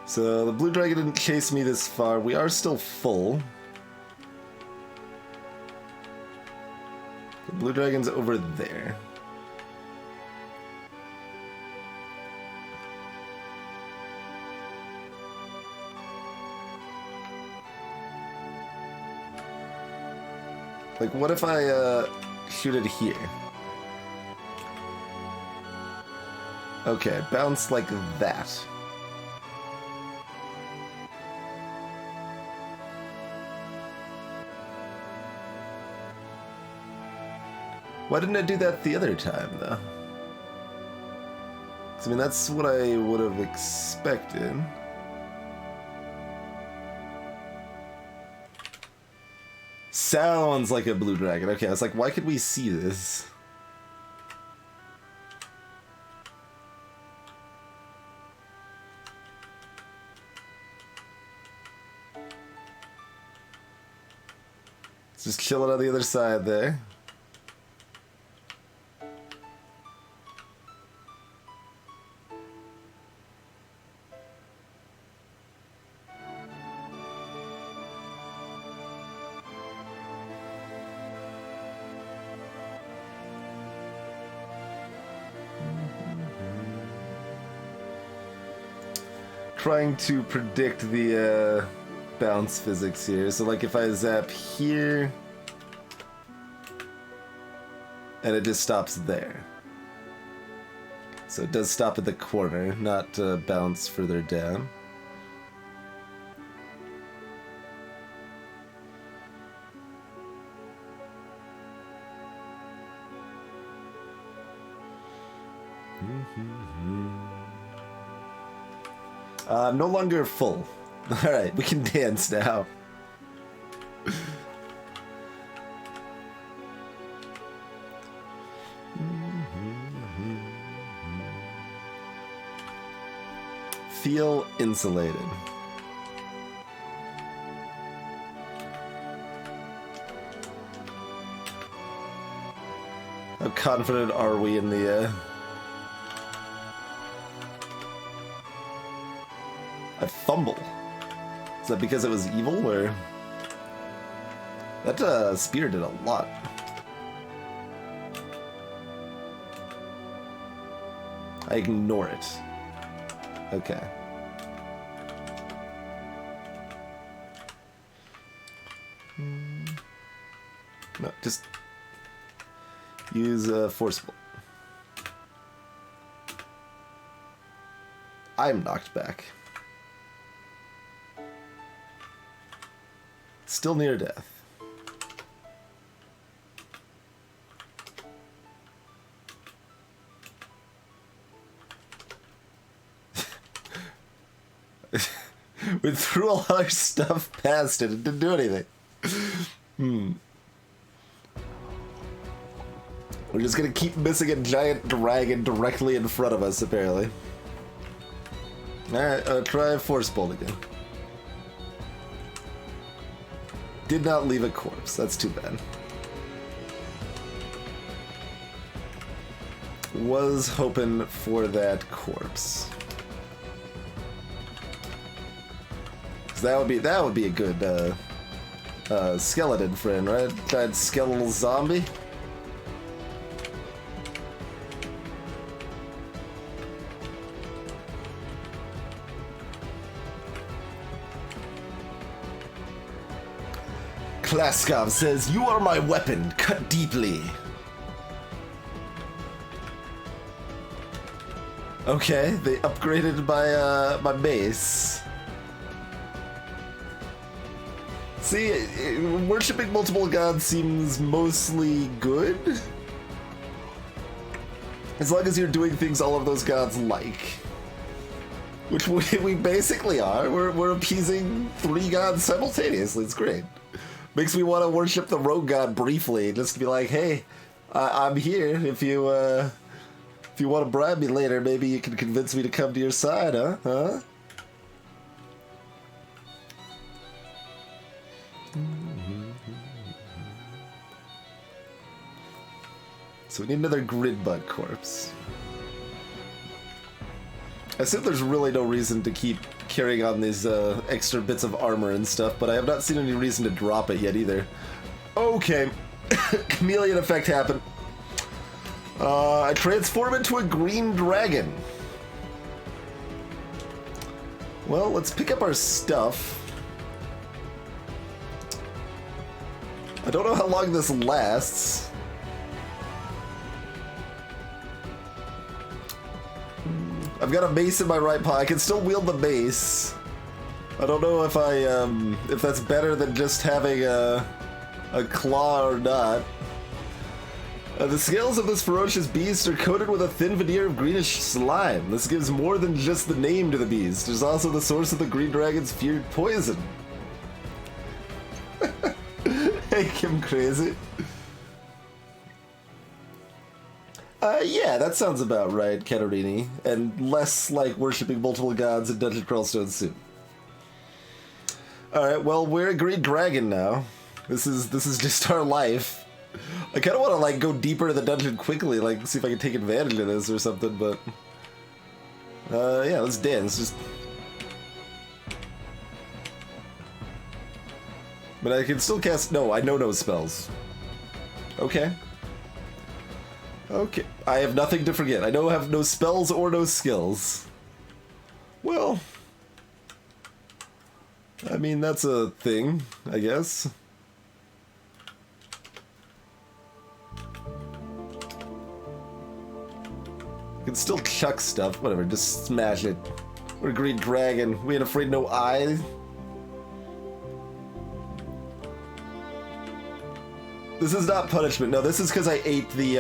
So the blue dragon didn't chase me this far. We are still full. The blue dragon's over there. Like, what if I shoot it here? Okay, bounce like that. Why didn't I do that the other time, though? 'Cause, I mean, that's what I would have expected. Sounds like a blue dragon. Okay, I was like, why could we see this? It's just chilling on the other side there. Trying to predict the bounce physics here. So like if I zap here and it just stops there. So it does stop at the corner, not bounce further down. I'm no longer full. Alright, we can dance now. Feel insulated. How confident are we in the I fumble. Is that because it was evil, or that spear did a lot? I ignore it. Okay. No, just use forcible. I'm knocked back. Still near death. We threw all our stuff past it. It didn't do anything. We're just gonna keep missing a giant dragon directly in front of us, apparently. Alright, try Force Bolt again. Did not leave a corpse. That's too bad. Was hoping for that corpse. That would be a good skeleton friend, right? Giant skeletal zombie. Klaskov says, "You are my weapon, cut deeply." Okay, they upgraded my base. See, worshipping multiple gods seems mostly good. As long as you're doing things all of those gods like. Which we basically are. We're appeasing 3 gods simultaneously. It's great. Makes me want to worship the rogue god briefly, just to be like, hey, I'm here. If you want to bribe me later, maybe you can convince me to come to your side, huh? Huh? So we need another grid bug corpse. I assume there's really no reason to keep carrying on these extra bits of armor and stuff, but I have not seen any reason to drop it yet either. Okay, chameleon effect happened. I transform into a green dragon. Well, let's pick up our stuff. I don't know how long this lasts. I've got a mace in my right paw. I can still wield the mace. I don't know if if that's better than just having a claw or not. The scales of this ferocious beast are coated with a thin veneer of greenish slime. This gives more than just the name to the beast. There's also the source of the green dragon's feared poison. Hey, Kim Crazy. Yeah, that sounds about right, Katarini. And less like worshipping multiple gods in Dungeon Crawl Stone Soup. Alright, well, we're a green dragon now. This is just our life. I kind of want to, like, go deeper in the dungeon quickly, like, see if I can take advantage of this or something, but... yeah, let's dance, just... But I can still cast... No, I know no spells. Okay. Okay. I have nothing to forget. I have no spells or no skills. Well... I mean, that's a thing, I guess. You can still chuck stuff, whatever, just smash it. We're a green dragon. We ain't afraid no eye. This is not punishment. No, this is because I ate the,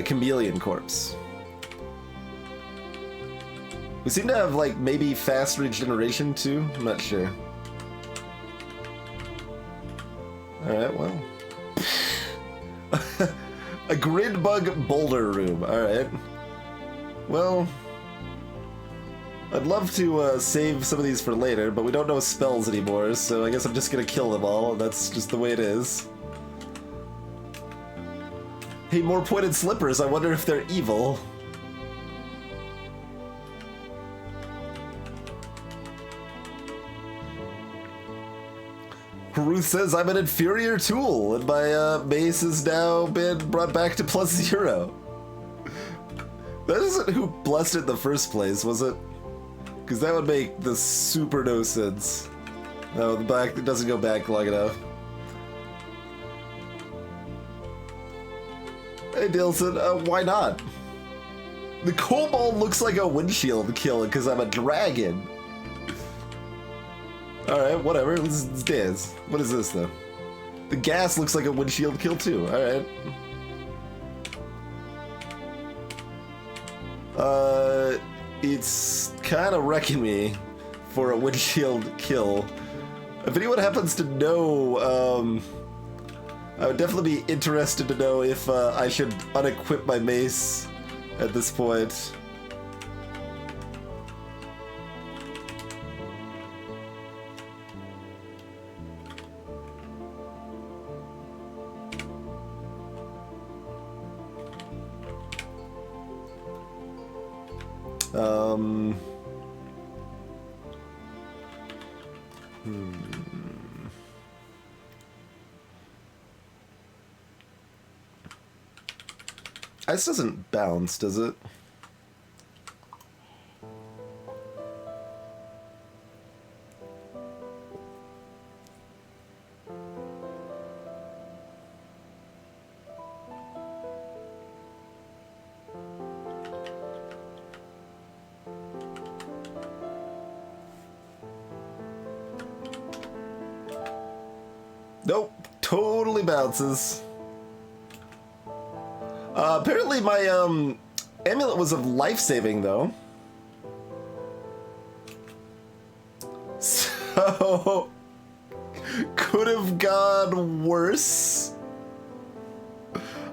chameleon corpse. We seem to have, like, maybe fast regeneration, too? I'm not sure. Alright, well. A grid bug boulder room. Alright. Well... I'd love to save some of these for later, but we don't know spells anymore, so I guess I'm just gonna kill them all. That's just the way it is. Hey, more pointed slippers. I wonder if they're evil. Ruth says I'm an inferior tool, and my mace has now been brought back to +0. That isn't who blessed it in the first place, was it? Because that would make the super no sense. No, the back it doesn't go back long enough. Hey Dilson, why not? The kobold looks like a windshield kill because I'm a dragon. Alright, whatever, let's dance. What is this, though? The gas looks like a windshield kill, too. Alright. It's kind of wrecking me for a windshield kill. If anyone happens to know, I would definitely be interested to know if I should unequip my mace at this point. This doesn't bounce, does it? Nope, totally bounces. Apparently my amulet was of life-saving, though. So could have gone worse,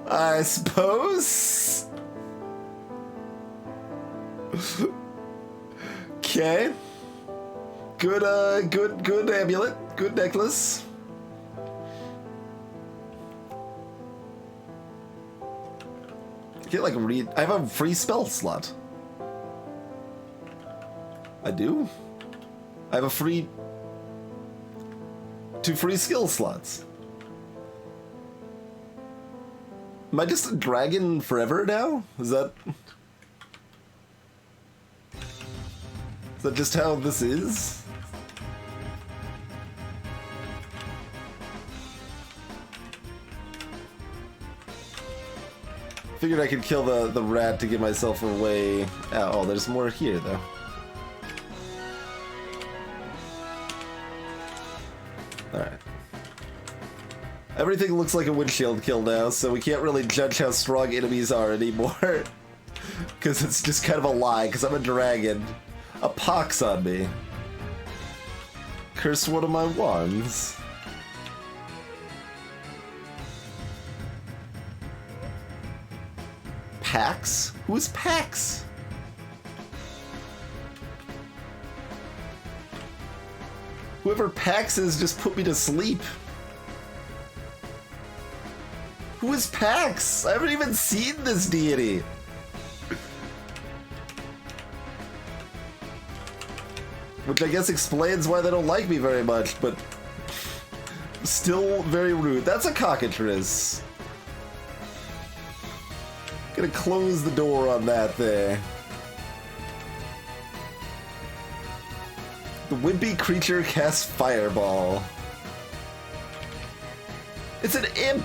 I suppose. Okay. Good amulet, good necklace. Get like I have a free spell slot. I do? I have a free 2 free skill slots. Am I just a dragon forever now? Is that just how this is? Figured I could kill the rat to get myself away. Oh, there's more here, though. Alright. Everything looks like a windshield kill now, so we can't really judge how strong enemies are anymore. Because it's just kind of a lie, because I'm a dragon. A pox on me. Curse one of my wands. Pax? Who is Pax? Whoever Pax is just put me to sleep. Who is Pax? I haven't even seen this deity. Which I guess explains why they don't like me very much, but still very rude. That's a cockatrice. Gonna close the door on that there. The wimpy creature casts Fireball. It's an imp!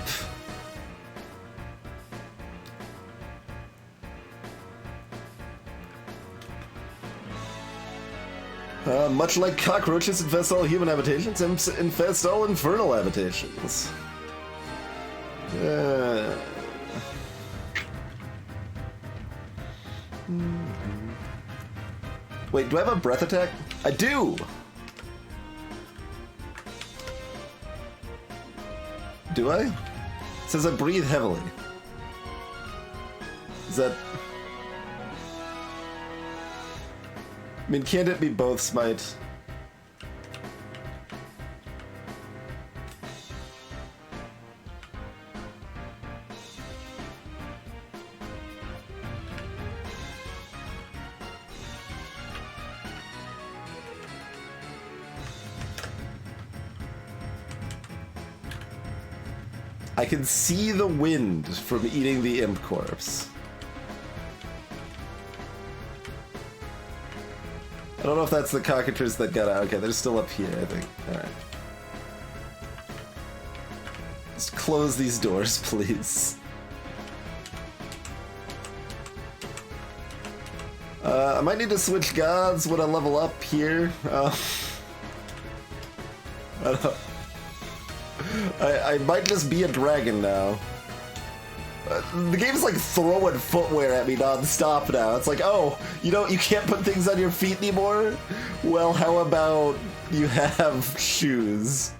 Much like cockroaches infest all human habitations, imps infest all infernal habitations. Wait, do I have a breath attack? I do! Do I? It says I breathe heavily. Is that... I mean, can't it be both smite? I can see the wind from eating the imp corpse. I don't know if that's the cockatrice that got out. Okay, they're still up here, I think. Alright. Just close these doors, please. I might need to switch gods when I level up here. I don't know. I might just be a dragon now. The game's like throwing footwear at me non-stop now. It's like, oh, you can't put things on your feet anymore? Well, how about you have shoes?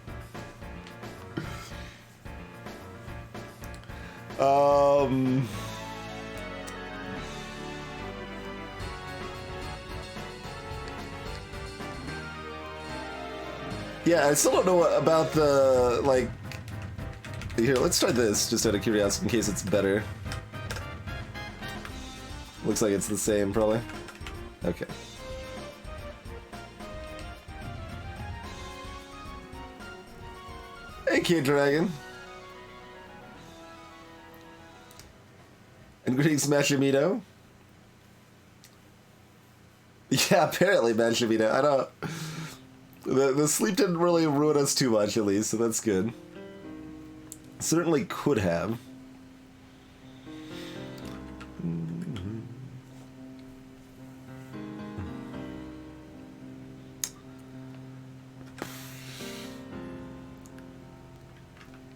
Yeah, I still don't know about the, like... Here, let's try this, just out of curiosity, in case it's better. Looks like it's the same, probably. Okay. Hey, Kid Dragon. And greetings, Mashimito. Yeah, apparently, Mashimito. I don't... The sleep didn't really ruin us too much, at least, so that's good. Certainly could have.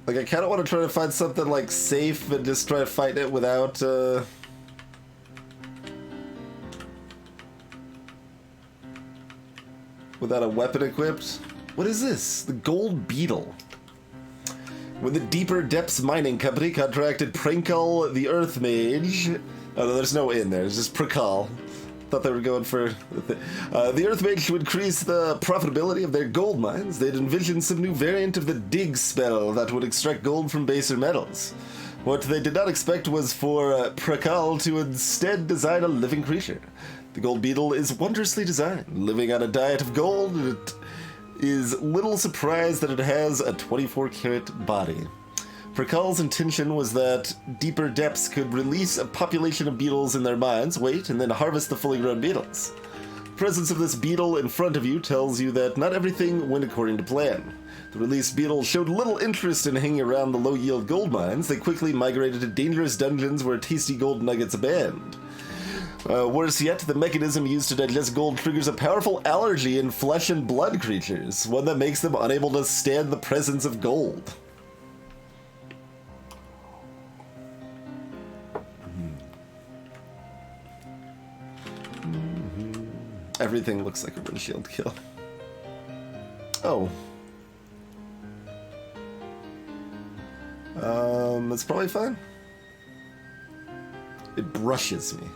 Like, I kind of want to try to find something, like, safe and just try to fight it without, without a weapon equipped. What is this? The Gold Beetle. When the Deeper Depths Mining Company contracted Prankal the Earth Mage... Oh, no, there's no in there. It's just Prakal. Thought they were going for... the Earth Mage to increase the profitability of their gold mines, they'd envisioned some new variant of the Dig spell that would extract gold from baser metals. What they did not expect was for Prakal to instead design a living creature. The Gold Beetle is wondrously designed, living on a diet of gold. It is little surprised that it has a 24-karat body. Prakal's intention was that Deeper Depths could release a population of beetles in their mines, wait, and then harvest the fully grown beetles. The presence of this beetle in front of you tells you that not everything went according to plan. The released beetles showed little interest in hanging around the low-yield gold mines. They quickly migrated to dangerous dungeons where tasty gold nuggets abound. Worse yet, the mechanism used to digest gold triggers a powerful allergy in flesh and blood creatures, one that makes them unable to stand the presence of gold. everything looks like a windshield kill. Oh. That's probably fine. It brushes me.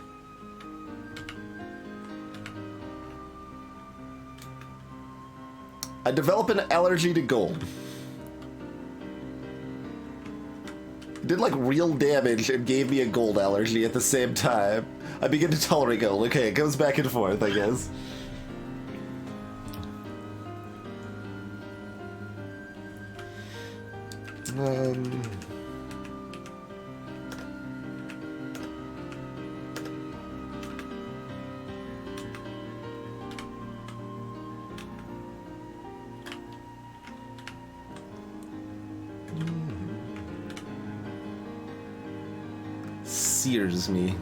I develop an allergy to gold. It did like real damage and gave me a gold allergy at the same time. I begin to tolerate gold. Okay, it goes back and forth, I guess. Sears me.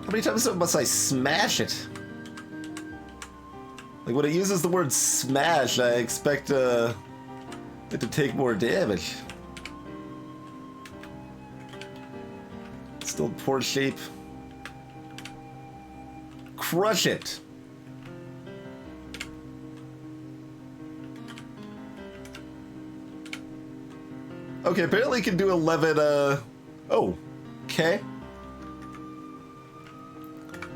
How many times must I smash it? Like when it uses the word smash, I expect it to take more damage. Still poor shape. Crush it. Okay, apparently it can do 11, oh, okay.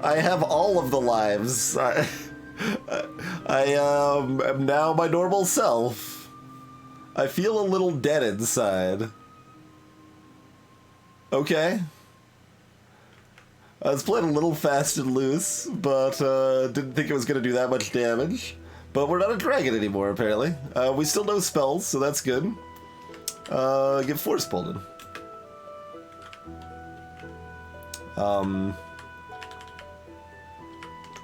I have all of the lives. I am now my normal self. I feel a little dead inside. Okay. I was playing a little fast and loose, but didn't think it was going to do that much damage. But we're not a dragon anymore, apparently. We still know spells, so that's good. Get force bolted.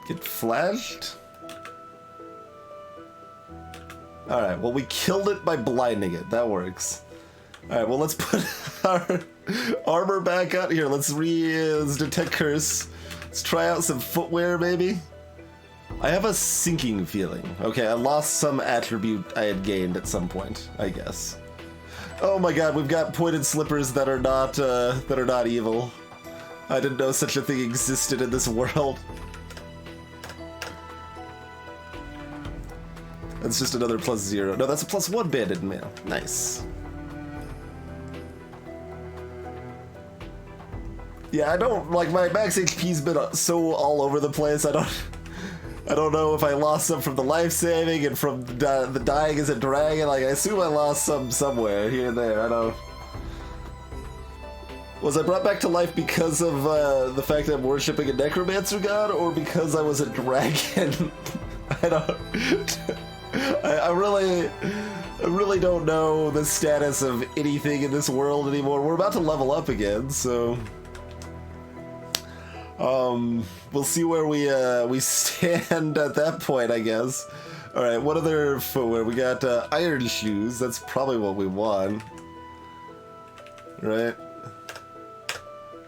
Get flashed. Alright, well we killed it by blinding it. That works. Alright, well let's put our armor back on. Here, let's detect curse. Let's try out some footwear, maybe. I have a sinking feeling. Okay, I lost some attribute I had gained at some point, I guess. Oh my god, we've got pointed slippers that are not evil. I didn't know such a thing existed in this world. That's just another +0. No, that's a +1 banded mail. Nice. Yeah, I don't, like, my max HP's been so all over the place, I don't know if I lost some from the life saving and from the dying as a dragon. Like, I assume I lost some somewhere here and there. I don't. Was I brought back to life because of the fact that I'm worshipping a necromancer god, or because I was a dragon? I don't. I really don't know the status of anything in this world anymore. We're about to level up again, so. We'll see where we stand at that point, I guess. All right, what other footwear? We got iron shoes. That's probably what we want, right?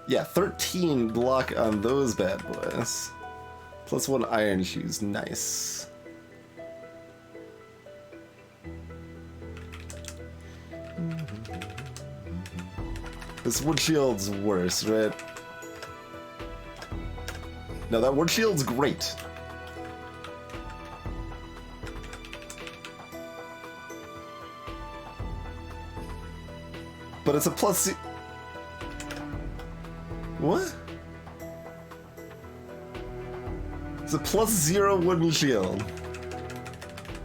Yeah, 13 block on those bad boys. +1 iron shoes. Nice. This wood shield's worse, right? No, that wood shield's great. But it's a +. What? It's a +0 wooden shield.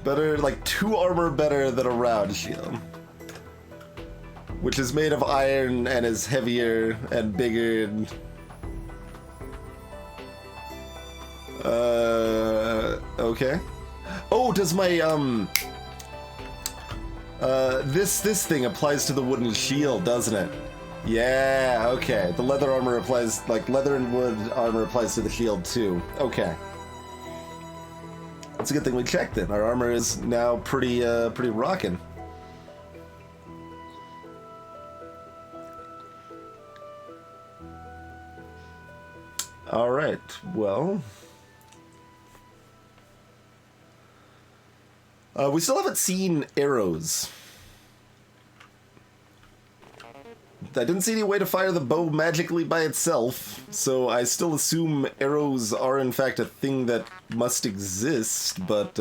Better, like 2 armor better than a round shield. Which is made of iron and is heavier and bigger and... okay. Oh, does my, this thing applies to the wooden shield, doesn't it? Yeah, okay. The leather armor applies, like, leather and wood armor applies to the shield, too. Okay. That's a good thing we checked, then. Our armor is now pretty rockin'. Alright, well... we still haven't seen arrows. I didn't see any way to fire the bow magically by itself, so I still assume arrows are in fact a thing that must exist, but,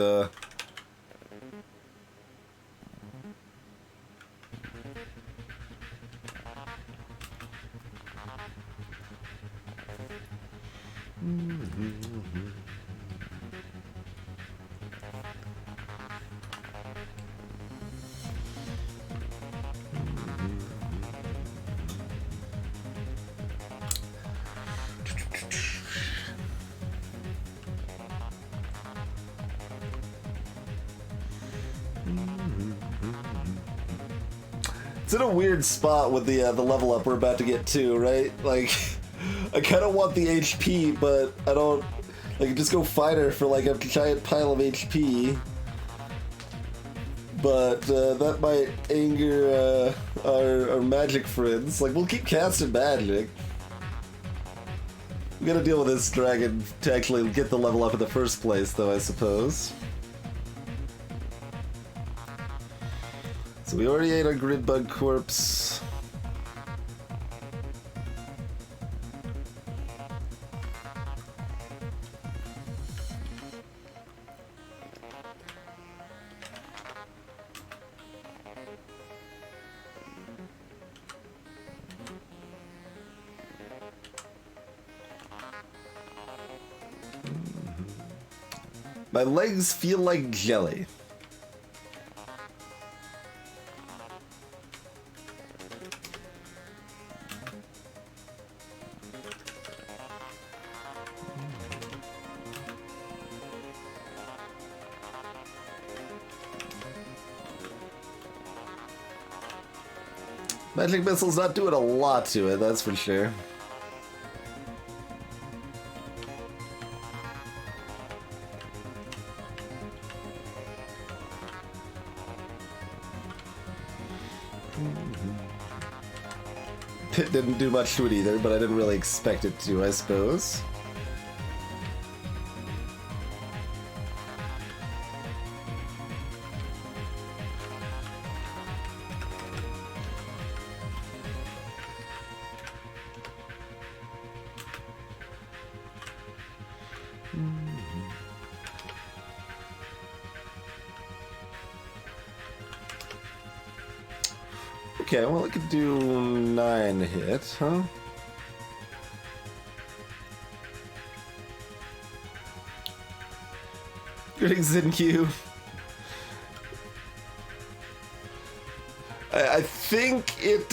it's in a weird spot with the level up we're about to get to, right? Like, I kind of want the HP, but I don't. Like, just go fighter for like a giant pile of HP. But that might anger our magic friends. Like, we'll keep casting magic. We gotta deal with this dragon to actually get the level up in the first place, though, I suppose. So we already ate our grid bug corpse. My legs feel like jelly. Magic missile's not doing a lot to it, that's for sure. Pit didn't do much to it either, but I didn't really expect it to, I suppose. Okay, well, it could do 9 hit, huh? Greetings, Zinq. I think it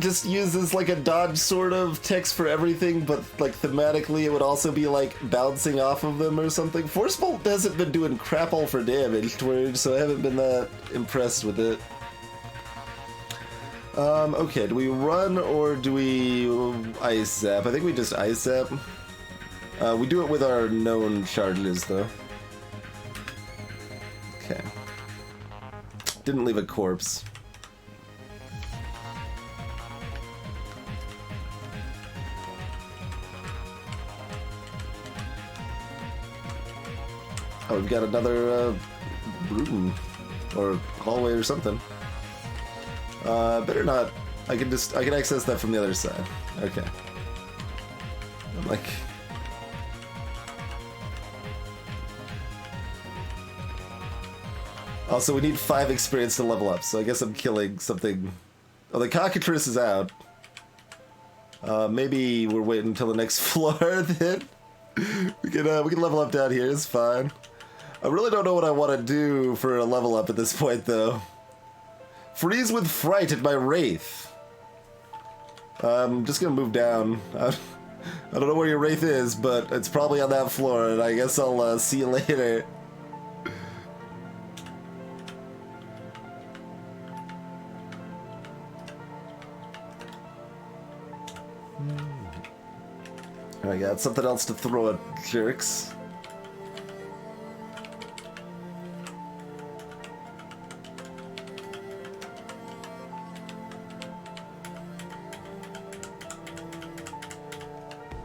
just uses like a dodge sort of text for everything, but like thematically it would also be like bouncing off of them or something. Force Bolt hasn't been doing crap all for damage, so I haven't been that impressed with it. Okay, do we run or do we ice zap? I think we just ice zap. We do it with our known charges, though. Okay. Didn't leave a corpse. Oh, we've got another, room. Or hallway or something. Better not. I can access that from the other side. Okay. I'm like... Also, we need 5 experience to level up, so I guess I'm killing something... Oh, the cockatrice is out. Maybe we're waiting until the next floor, then. We can level up down here, it's fine. I really don't know what I want to do for a level up at this point, though. Freeze with fright at my wraith. I'm just gonna move down. I don't know where your wraith is, but it's probably on that floor, and I guess I'll see you later. I got something else to throw at jerks.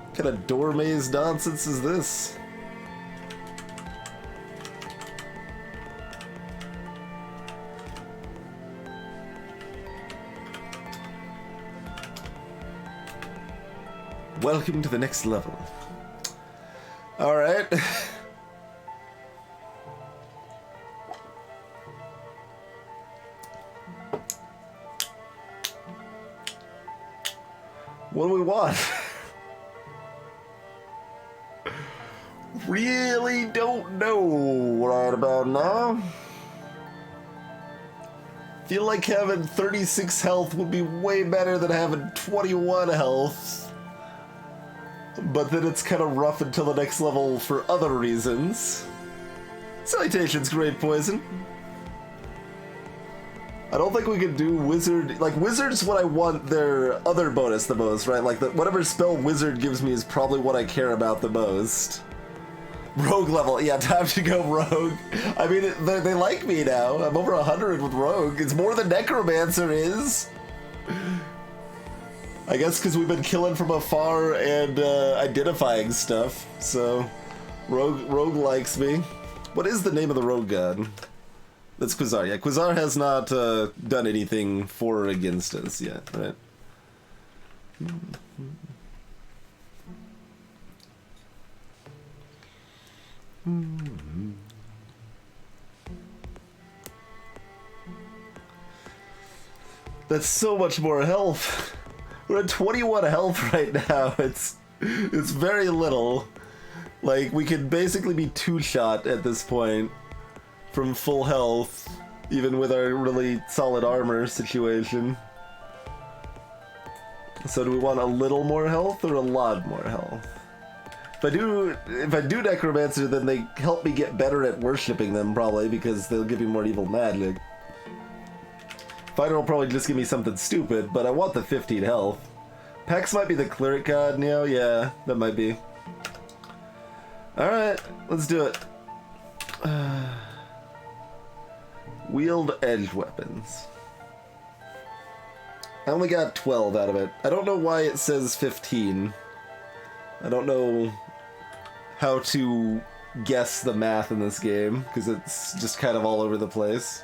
What kind of door maze nonsense is this? Welcome to the next level. Alright. What do we want? Really don't know right about now. Feel like having 36 health would be way better than having 21 health. But then it's kind of rough until the next level for other reasons. Salutations, Great Poison. I don't think we could do Wizard... Like, Wizard's what I want their other bonus the most, right? Like, whatever spell Wizard gives me is probably what I care about the most. Rogue level. Yeah, time to go Rogue. I mean, they like me now. I'm over 100 with Rogue. It's more than Necromancer is. I guess because we've been killing from afar and identifying stuff, so Rogue likes me. What is the name of the Rogue God? That's Quasar. Yeah, Quasar has not done anything for or against us yet, right? That's so much more health. We're at 21 health right now. It's very little. Like, we could basically be two-shot at this point from full health, even with our really solid armor situation. So do we want a little more health or a lot more health? If I do Necromancer, then they help me get better at worshipping them, probably, because they'll give me more evil magic. Fighter will probably just give me something stupid, but I want the 15 health. Pax might be the Cleric God, Neo? Yeah, that might be. Alright, let's do it. Wield edge weapons. I only got 12 out of it. I don't know why it says 15. I don't know how to guess the math in this game, because it's just kind of all over the place.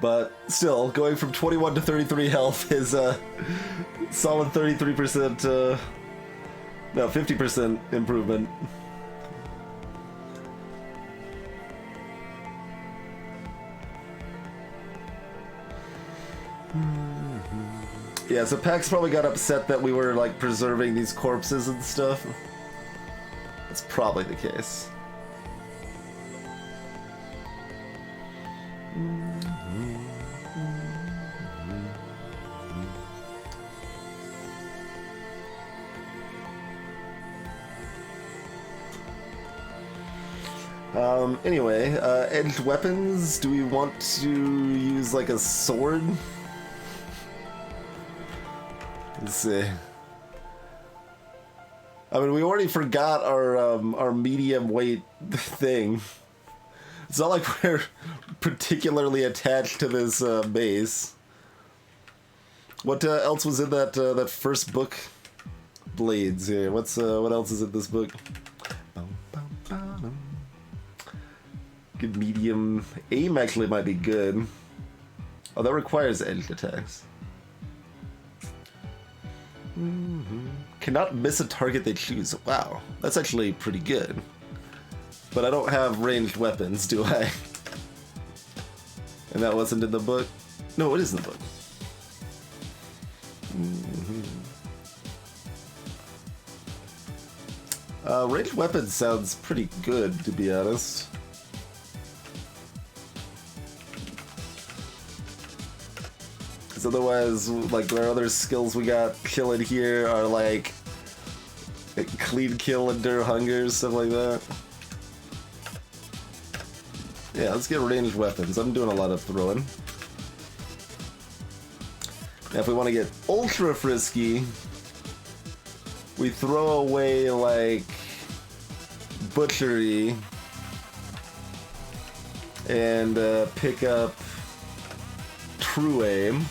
But still, going from 21 to 33 health is a solid 33%, no, 50% improvement. Yeah, so Pax probably got upset that we were, like, preserving these corpses and stuff. That's probably the case. Anyway, edged weapons, do we want to use, like, a sword? Let's see. I mean, we already forgot our medium weight thing. It's not like we're particularly attached to this base. What else was in that first book? Blades. Yeah. What else is in this book? Good medium aim actually might be good. Oh, that requires edged attacks. Cannot miss a target they choose. Wow, that's actually pretty good. But I don't have ranged weapons, do I? And that wasn't in the book? No, it is in the book. Ranged weapons sounds pretty good, to be honest. Because otherwise, like, our other skills we got killing here are like clean kill, endure hunger, stuff like that. Yeah, let's get ranged weapons. I'm doing a lot of throwing. Now, if we want to get ultra frisky, we throw away, like, butchery and pick up true aim.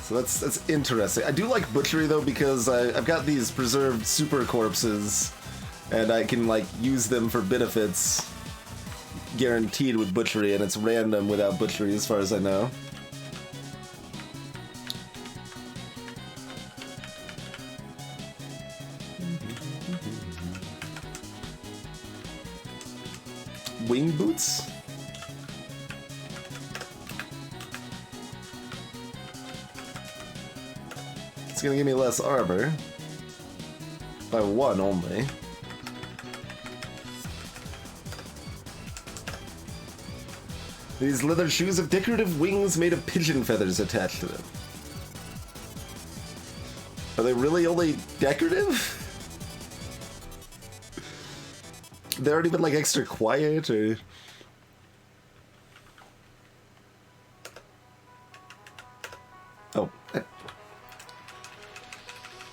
So that's interesting. I do like butchery though, because I've got these preserved super corpses, and I can, like, use them for benefits guaranteed with butchery, and it's random without butchery as far as I know. Wing boots? It's gonna give me less armor. By one only. These leather shoes have decorative wings made of pigeon feathers attached to them. Are they really only decorative? They aren't even like extra quiet or... Oh.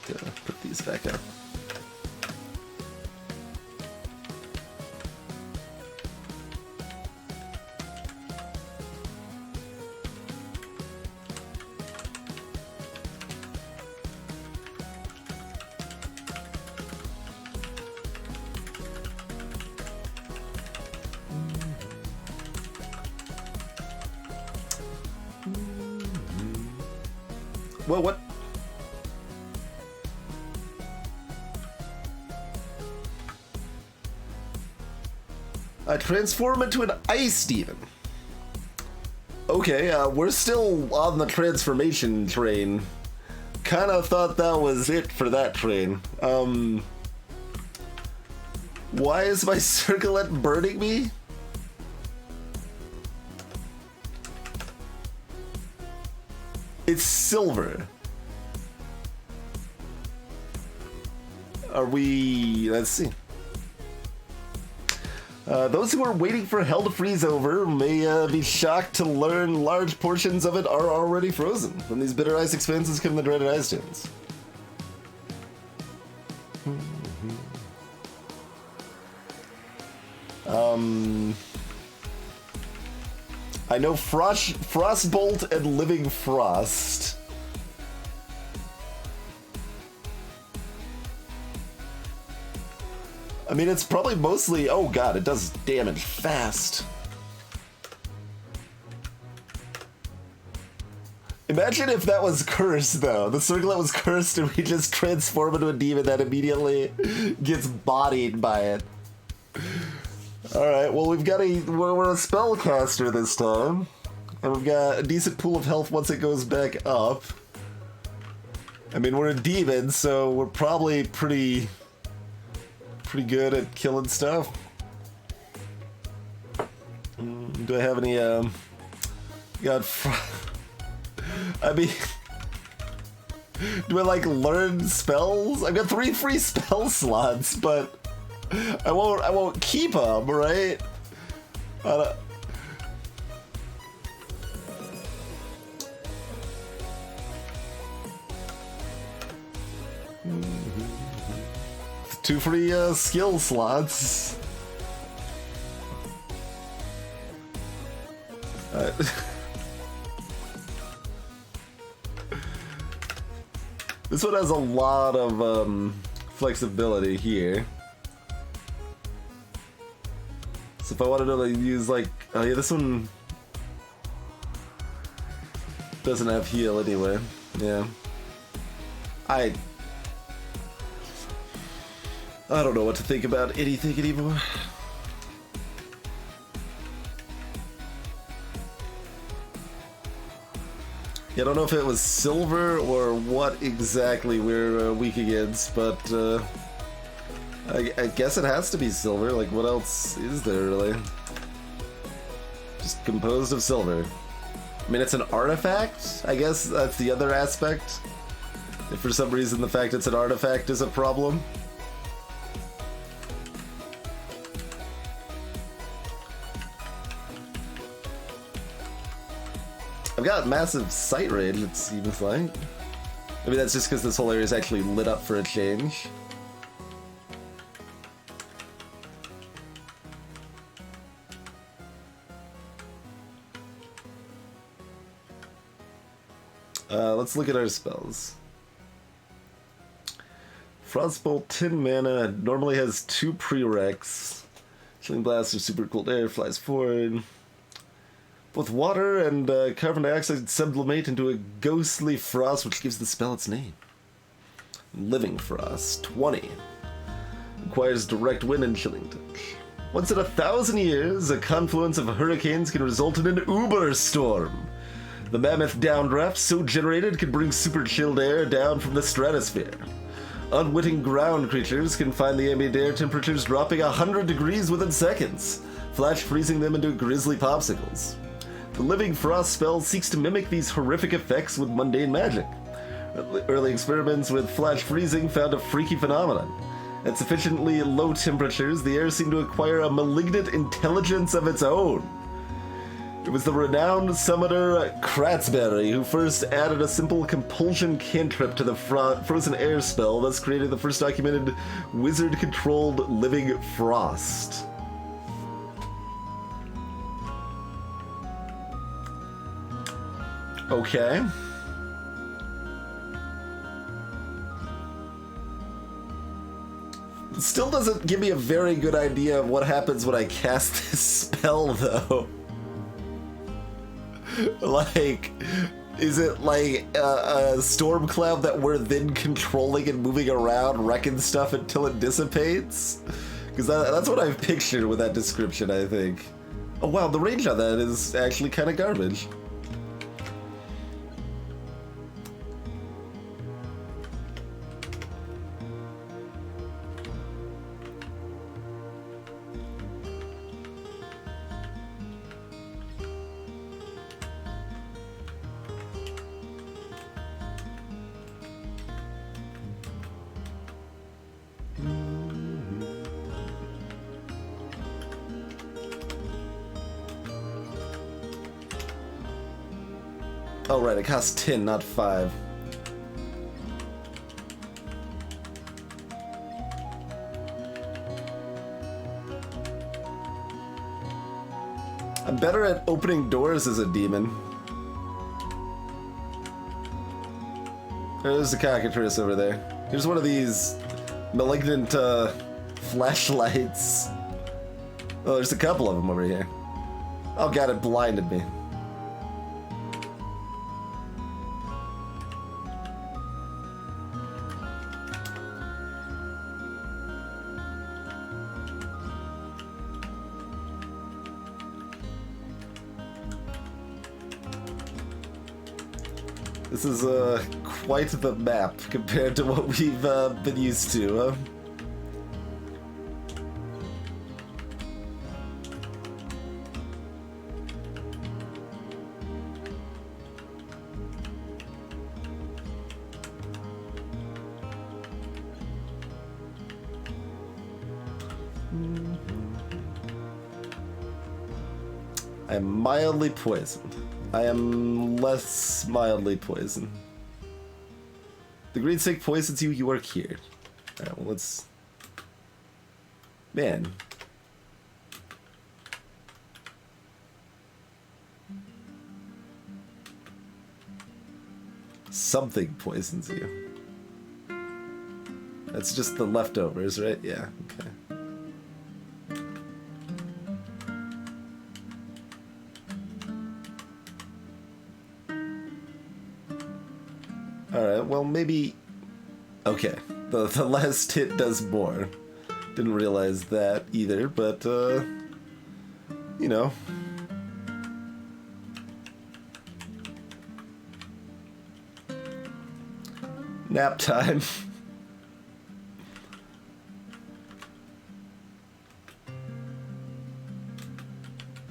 Gotta put these back up. Well, what? I transform into an ice demon. Okay, we're still on the transformation train. Kinda thought that was it for that train. Why is my circlet burning me? It's silver. Are we... let's see. Those who are waiting for hell to freeze over may be shocked to learn large portions of it are already frozen. From these bitter ice expanses come the dreaded ice stones. I know Frostbolt and Living Frost. I mean, it's probably mostly... oh god, it does damage fast. Imagine if that was cursed, though. The circlet was cursed and we just transform into a demon that immediately gets bodied by it. Alright, well, we've got we're a spellcaster this time. And we've got a decent pool of health once it goes back up. I mean, we're a demon, so we're probably pretty good at killing stuff. Do I have any, I mean... do I, like, learn spells? I've got 3 free spell slots, but... I won't keep them, right? Two free skill slots. This one has a lot of flexibility here. So if I wanted to like, use like, oh yeah, this one doesn't have heal anyway. Yeah. I don't know what to think about anything anymore. Yeah, I don't know if it was silver or what exactly we're weak against, but I guess it has to be silver. Like, what else is there, really? Just composed of silver. I mean, it's an artifact? I guess that's the other aspect. If for some reason the fact it's an artifact is a problem. I've got massive sight range, it seems like. Maybe that's just because this whole area is actually lit up for a change. Let's look at our spells. Frostbolt 10 mana, normally has 2 prereqs. Chilling blast of super cold air flies forward. Both water and carbon dioxide sublimate into a ghostly frost, which gives the spell its name. Living Frost, 20. Requires direct wind and chilling touch. Once in 1,000 years, a confluence of hurricanes can result in an uber storm. The mammoth downdraft so generated can bring super chilled air down from the stratosphere. Unwitting ground creatures can find the ambient air temperatures dropping 100 degrees within seconds, flash freezing them into grisly popsicles. The Living Frost spell seeks to mimic these horrific effects with mundane magic. Early experiments with flash freezing found a freaky phenomenon. At sufficiently low temperatures, the air seemed to acquire a malignant intelligence of its own. It was the renowned summoner Kratzberry who first added a simple compulsion cantrip to the frozen air spell, thus creating the first documented wizard-controlled Living Frost. Okay. It still doesn't give me a very good idea of what happens when I cast this spell, though. Like, is it like a storm cloud that we're then controlling and moving around, wrecking stuff until it dissipates? Because that's what I've pictured with that description, I think. Oh wow, the range on that is actually kind of garbage. Oh right, it costs 10, not 5. I'm better at opening doors as a demon. There's the cockatrice over there. Here's one of these malignant flashlights. Oh, there's a couple of them over here. Oh god, it blinded me. This is quite the map compared to what we've been used to, huh? I am mildly poisoned. I am less mildly poisoned. The green snake poisons you, you are cured. Alright, well let's... Man. Something poisons you. That's just the leftovers, right? Yeah, okay. Alright, well maybe... Okay, the last hit does more. Didn't realize that either, but, you know. Nap time.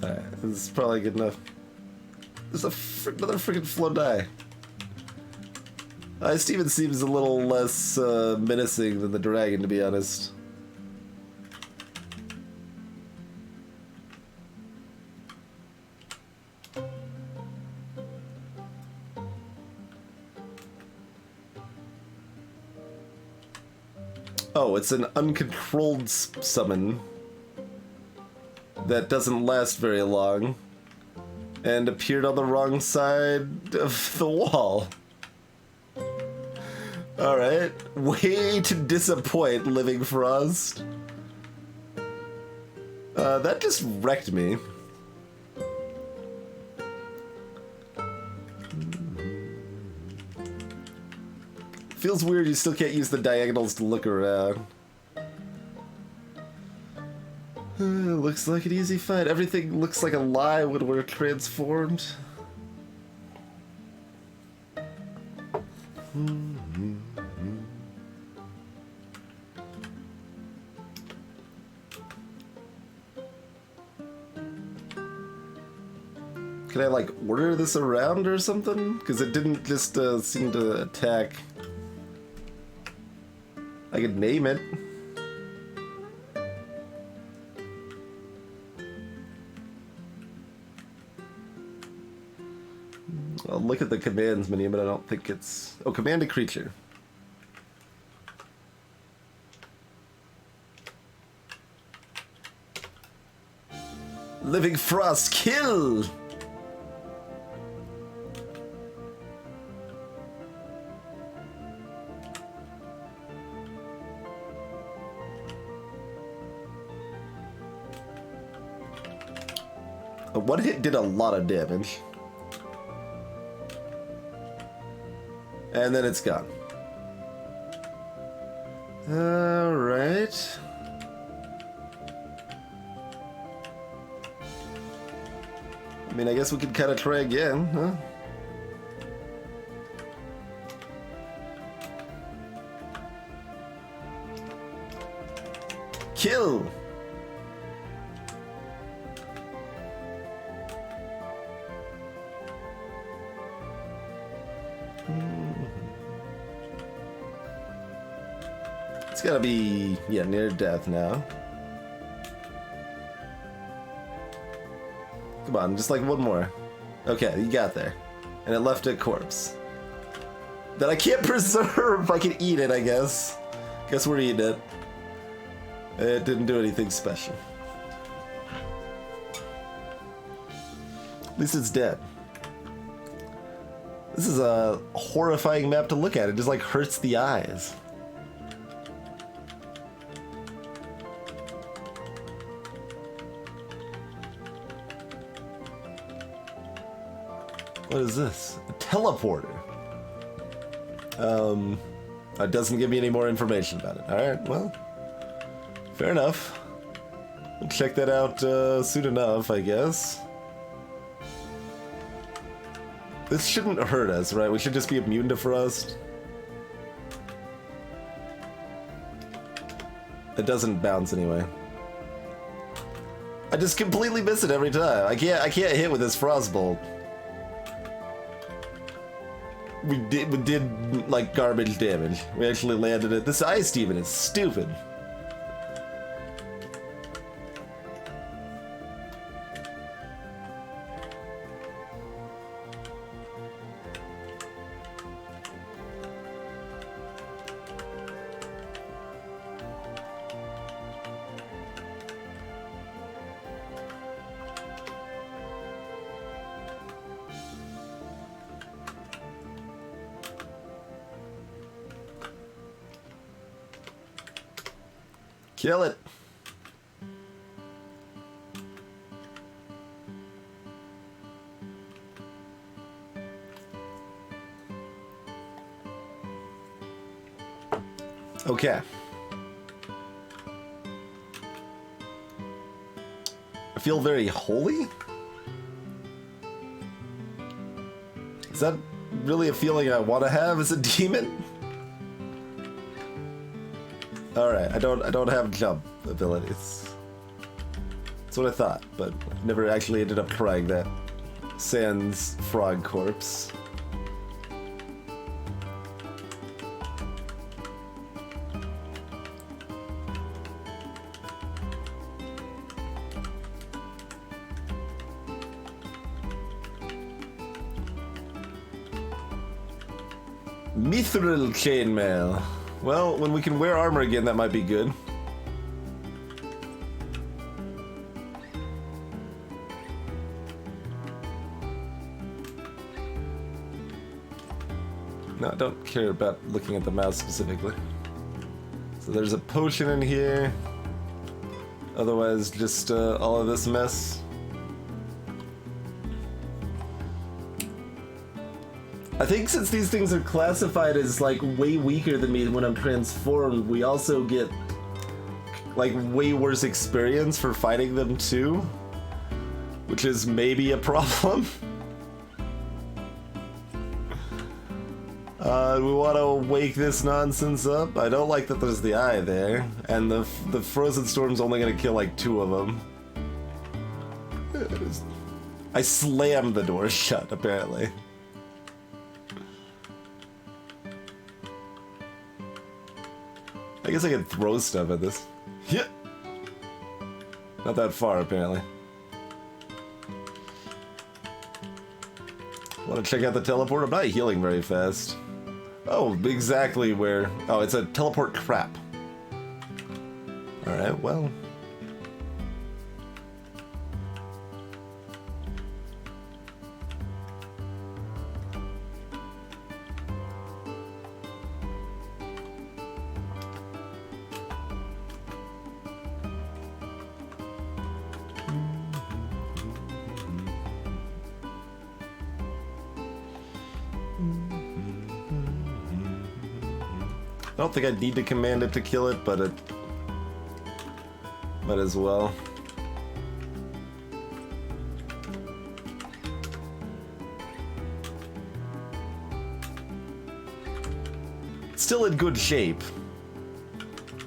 Alright, this is probably good enough. There's another freaking flow die. Steven seems a little less menacing than the dragon, to be honest. Oh, it's an uncontrolled summon that doesn't last very long and appeared on the wrong side of the wall. Alright, way to disappoint, Living Frost. That just wrecked me. Feels weird you still can't use the diagonals to look around. Looks like an easy fight. Everything looks like a lie when we're transformed. Can I, like, order this around or something? Because it didn't just seem to attack. I could name it. I'll look at the commands menu, but I don't think it's... Oh, command a creature. Living Frost, kill! One hit did a lot of damage. And then it's gone. Alright. I mean, I guess we could kind of try again, huh? Kill! It's gotta be, yeah, near death now. Come on, just like one more. Okay, you got there. And it left a corpse. That I can't preserve! I can eat it, I guess. Guess we're eating it. It didn't do anything special. At least it's dead. This is a horrifying map to look at. It just like hurts the eyes. What is this? A teleporter. It doesn't give me any more information about it. Alright, well. Fair enough. We'll check that out soon enough, I guess. This shouldn't hurt us, right? We should just be immune to frost. It doesn't bounce anyway. I just completely miss it every time. I can't hit with this frostbolt. We did like garbage damage. We actually landed it. This ice demon is stupid. Kill it. Okay. I feel very holy? Is that really a feeling I want to have as a demon? Alright, I don't have jump abilities. That's what I thought, but never actually ended up trying that. Sans frog corpse. Mithril chainmail. Well, when we can wear armor again, that might be good. No, I don't care about looking at the mouse specifically. So there's a potion in here. Otherwise, just all of this mess. I think since these things are classified as like way weaker than me when I'm transformed, we also get like way worse experience for fighting them too, which is maybe a problem. We want to wake this nonsense up. I don't like that there's the eye there, and the frozen storm's only gonna kill like 2 of them. I slammed the door shut, apparently. I guess I can throw stuff at this. Yeah. Not that far, apparently. Want to check out the teleport? I'm not healing very fast. Oh, exactly where... Oh, it's a teleport crap. Alright, well... I don't think I'd need to command it to kill it, but it might as well. It's still in good shape.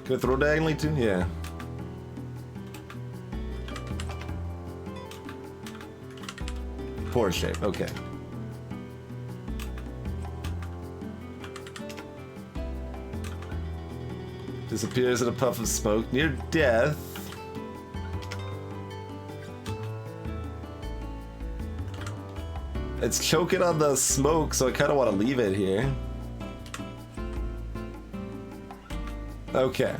Can I throw diagonally too? Yeah. Poor shape, okay. Disappears in a puff of smoke near death. It's choking on the smoke, so I kind of want to leave it here. Okay.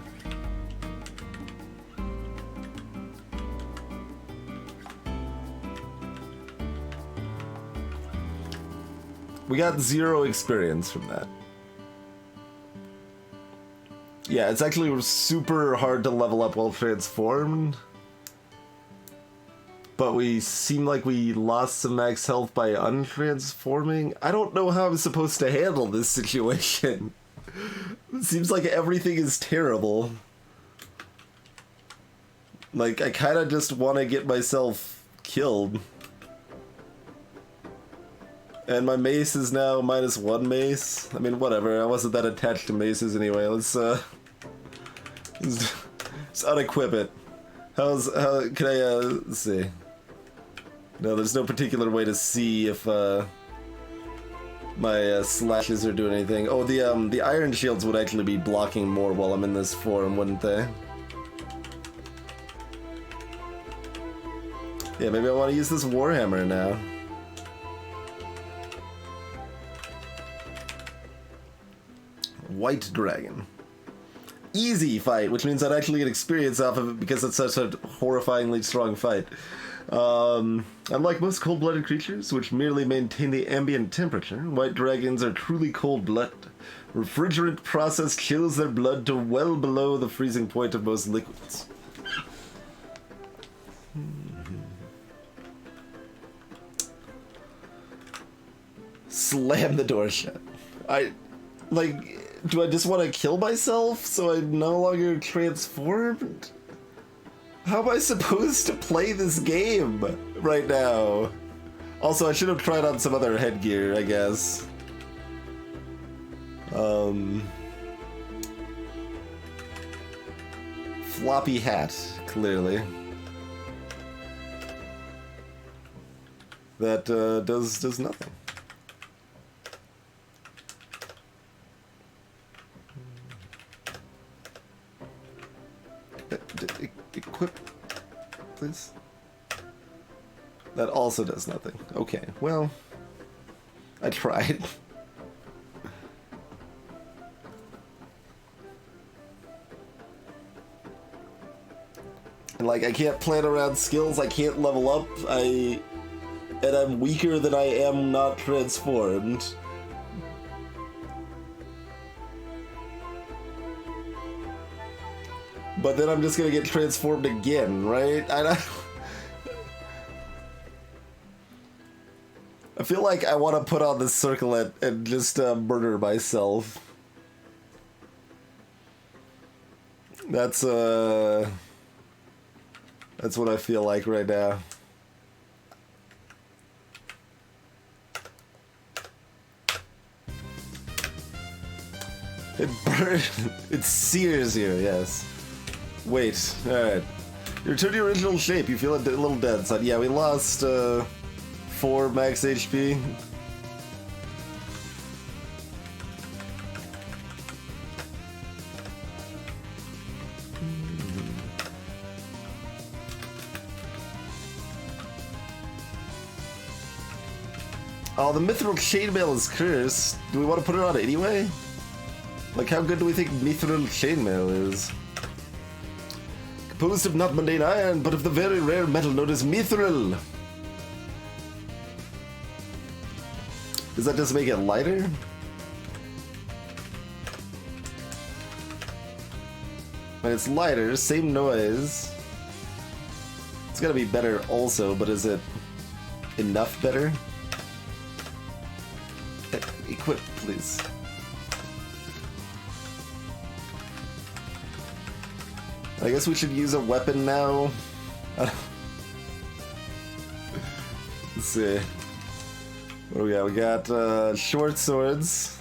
We got 0 experience from that. Yeah, it's actually super hard to level up while transformed. But we seem like we lost some max health by untransforming. I don't know how I'm supposed to handle this situation. It seems like everything is terrible. Like, I kind of just want to get myself killed. And my mace is now -1 mace. I mean, whatever. I wasn't that attached to maces anyway. Let's unequip it. How can I let's see. No, there's no particular way to see if my slashes are doing anything. Oh, the iron shields would actually be blocking more while I'm in this form, wouldn't they? Yeah, maybe I want to use this warhammer now. White Dragon. Easy fight, which means I'd actually get experience off of it because it's such a horrifyingly strong fight. Unlike most cold-blooded creatures, which merely maintain the ambient temperature, white dragons are truly cold-blooded. Refrigerant process chills their blood to well below the freezing point of most liquids. Slam the door shut. Do I just want to kill myself so I'm no longer transformed? How am I supposed to play this game right now? Also, I should have tried on some other headgear, I guess. Floppy hat, clearly. That does nothing. Equip, please. That also does nothing. Okay, well, I tried. And like, I can't plan around skills, I can't level up, and I'm weaker than I am not transformed. But then I'm just gonna get transformed again, right? I feel like I want to put on this circlet and just murder myself. That's what I feel like right now. It burns. It sears you, yes. Wait, alright. You return to your original shape. You feel a little dead, son. Yeah, we lost 4 max HP. Oh, the Mithril Chainmail is cursed. Do we want to put it on anyway? Like, how good do we think Mithril Chainmail is? Composed of not mundane iron, but of the very rare metal known as Mithril. Does that just make it lighter? When it's lighter, same noise. It's gotta be better also, but is it enough better? Equip, please. I guess we should use a weapon now. Let's see. What do we got? We got short swords.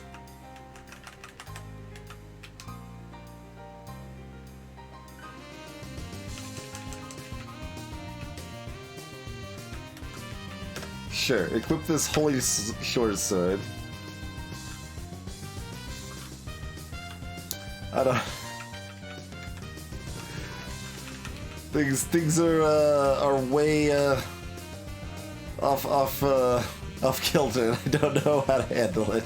Sure, equip this holy short sword. I don't. Things are way off kilter. I don't know how to handle it.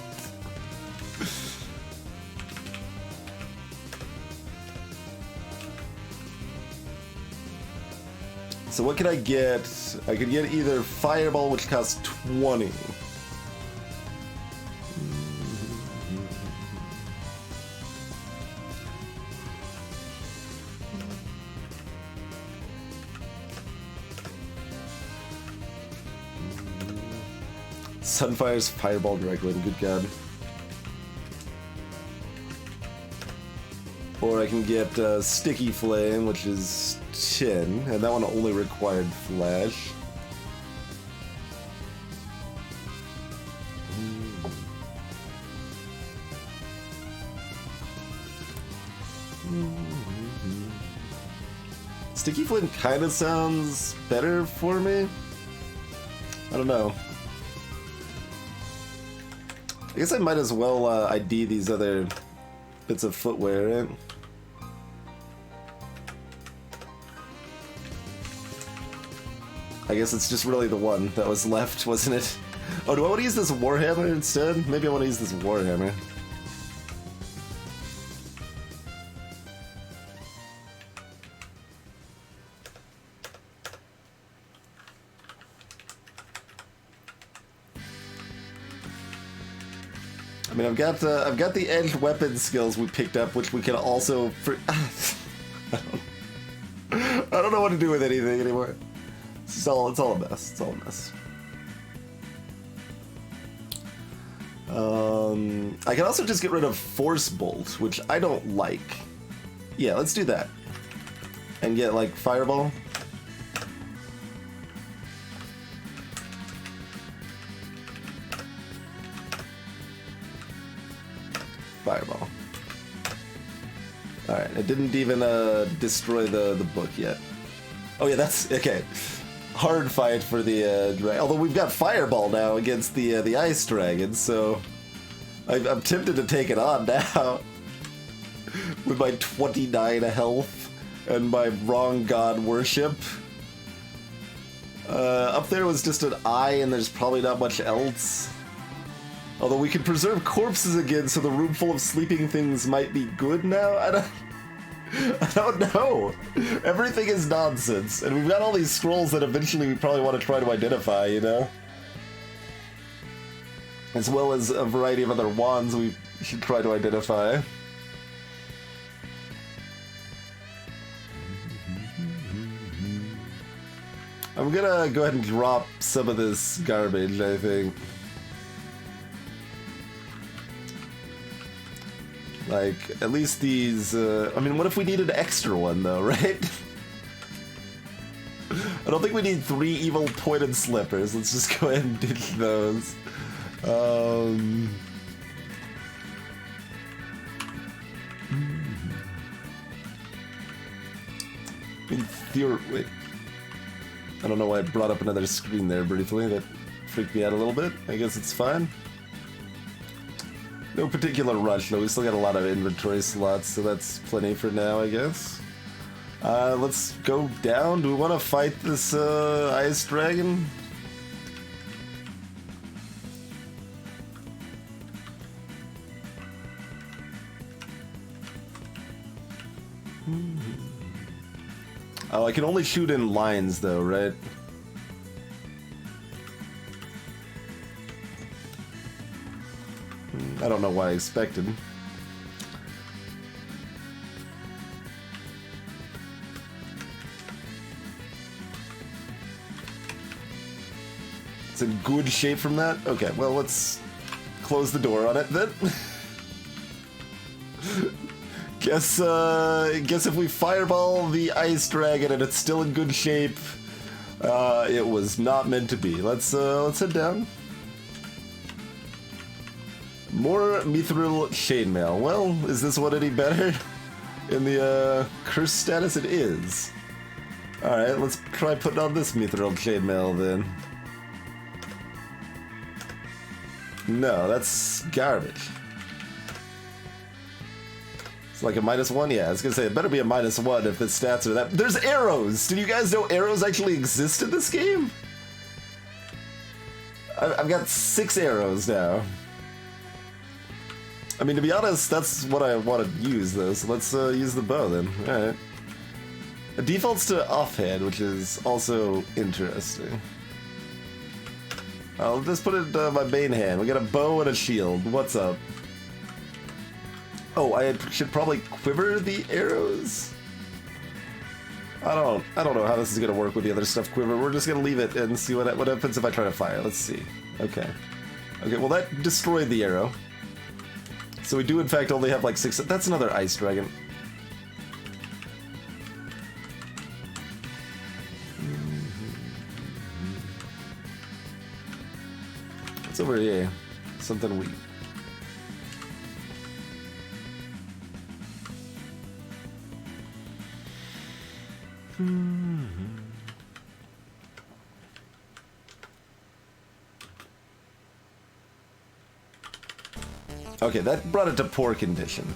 So what can I get? I could get either Fireball, which costs 20. Sunfire's Fireball directly, good god. Or I can get Sticky Flame, which is 10, and that one only required Flash. Sticky Flame kind of sounds better for me. I don't know. I guess I might as well ID these other bits of footwear, right? I guess it's just really the one that was left, wasn't it? Oh, do I want to use this Warhammer instead? Maybe I want to use this Warhammer. I mean, I've got the edged weapon skills we picked up, which we can also. I don't know what to do with anything anymore. It's all a mess. It's all a mess. I can also just get rid of Force Bolt, which I don't like. Yeah, let's do that. And get like Fireball. Fireball. Alright, it didn't even destroy the book yet. Oh yeah, that's okay. Hard fight for the dragon. Although we've got Fireball now against the Ice Dragon, so I'm tempted to take it on now. With my 29 health and my wrong god worship. Up there was just an eye and there's probably not much else. Although we could preserve corpses again, so the room full of sleeping things might be good now? I don't know. Everything is nonsense. And we've got all these scrolls that eventually we probably want to try to identify, you know? As well as a variety of other wands we should try to identify. I'm gonna go ahead and drop some of this garbage, I think. Like, at least these, I mean, what if we needed an extra one, though, right? I don't think we need 3 evil pointed slippers. Let's just go ahead and ditch those. Wait. I don't know why I brought up another screen there briefly. That freaked me out a little bit. I guess it's fine. No particular rush, though. We still got a lot of inventory slots, so that's plenty for now, I guess. Let's go down. Do we want to fight this ice dragon? Oh, I can only shoot in lines, though, right? I don't know what I expected. It's in good shape from that? Okay, well, let's close the door on it then. Guess if we fireball the ice dragon and it's still in good shape, it was not meant to be. Let's head down. More mithril chainmail. Well, is this one any better? In the curse status, it is. Alright, let's try putting on this mithril chainmail then. No, that's garbage. It's like a -1? Yeah, I was gonna say, it better be a -1 if the stats are that. There's arrows! Did you guys know arrows actually exist in this game? I've got 6 arrows now. I mean, to be honest, that's what I want to use, though, so let's use the bow, then. Alright. It defaults to offhand, which is also interesting. I'll just put it in my main hand. We got a bow and a shield. What's up? Oh, I should probably quiver the arrows? I don't know how this is going to work with the other stuff quiver. We're just going to leave it and see what happens if I try to fire. Let's see. Okay. Okay, well, that destroyed the arrow. So we do, in fact, only have like 6... That's another ice dragon. What's over here? Something weak. Okay, that brought it to poor condition.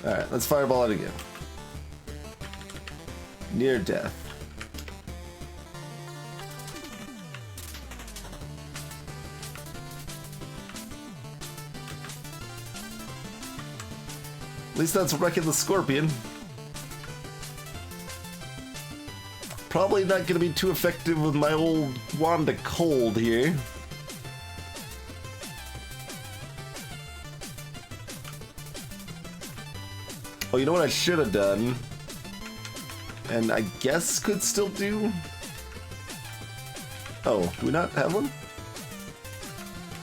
Alright, let's fireball it again. Near death. At least that's wrecking the scorpion. Probably not going to be too effective with my old wand of cold here. Oh, you know what I should have done? And I guess could still do? Oh, do we not have one?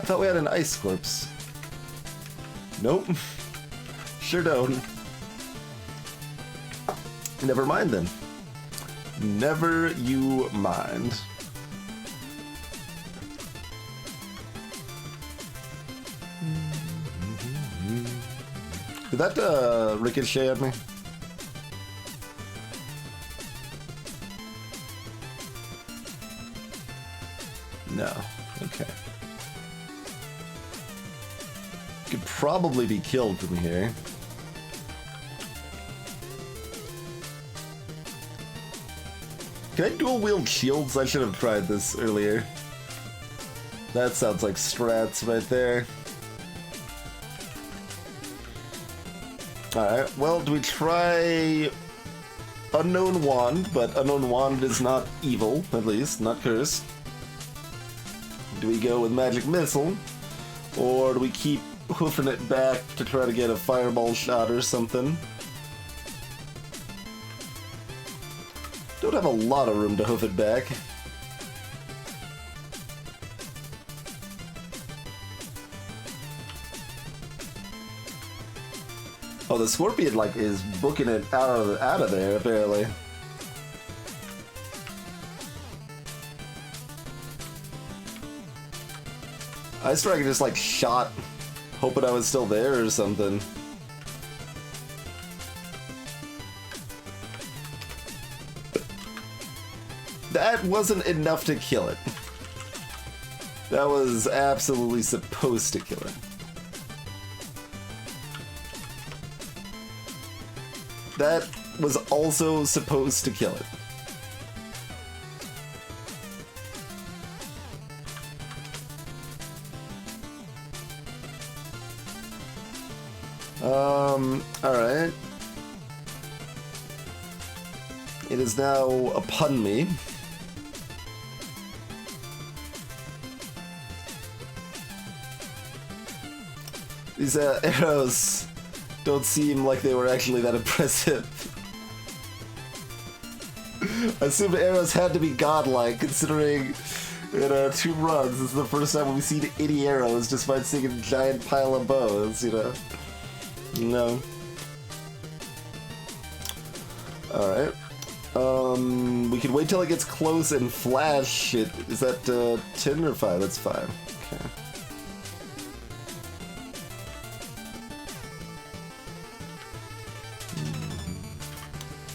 I thought we had an ice corpse. Nope. Sure don't. Never mind then. Never you mind. Did that ricochet at me? No. Okay. Could probably be killed from here. Can I dual wield shields? I should have tried this earlier. That sounds like strats right there. Alright, well, do we try Unknown Wand? But Unknown Wand is not evil, at least, not cursed. Do we go with Magic Missile? Or do we keep hoofing it back to try to get a fireball shot or something? Don't have a lot of room to hoof it back. Oh, the scorpion like is booking it out of there apparently. I swear I could just like shot, hoping I was still there or something. That wasn't enough to kill it. That was absolutely supposed to kill it. That was also supposed to kill it. Alright. It is now upon me. These arrows don't seem like they were actually that impressive. I assume arrows had to be godlike, considering in 2 runs, this is the first time we've seen any arrows despite seeing a giant pile of bows, you know? No. Alright. We can wait till it gets close and flash it. Is that 10 or 5? That's 5. Okay.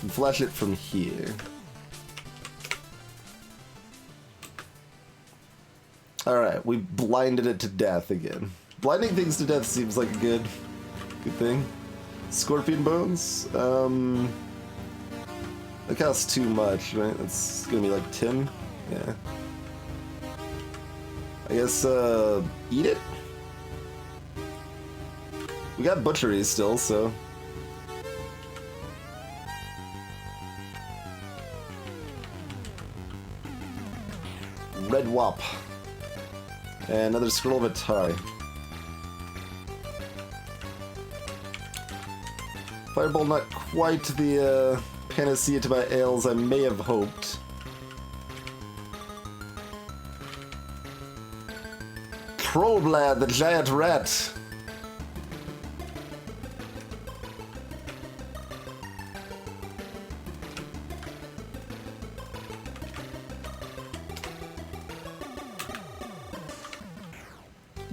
Flash it from here. Alright, we blinded it to death again. Blinding things to death seems like a good thing. Scorpion bones? That costs too much, right? That's gonna be like 10? Yeah. I guess, eat it? We got butcheries still, so... Red Wop. And another Scroll of Atari. Fireball not quite the panacea to my ails I may have hoped. Trollblad, the giant rat.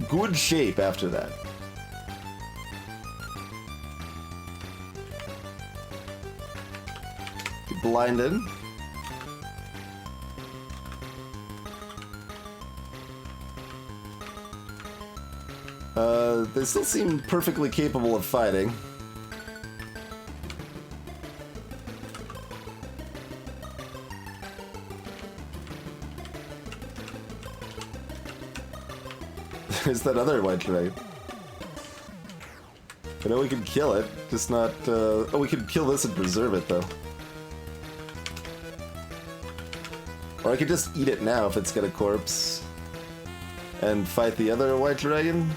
Good shape after that. Blinded. They still seem perfectly capable of fighting. There's that other white dragon. I know we can kill it, just not, oh, we can kill this and preserve it, though. Or I could just eat it now if it's got a corpse. And fight the other white dragon.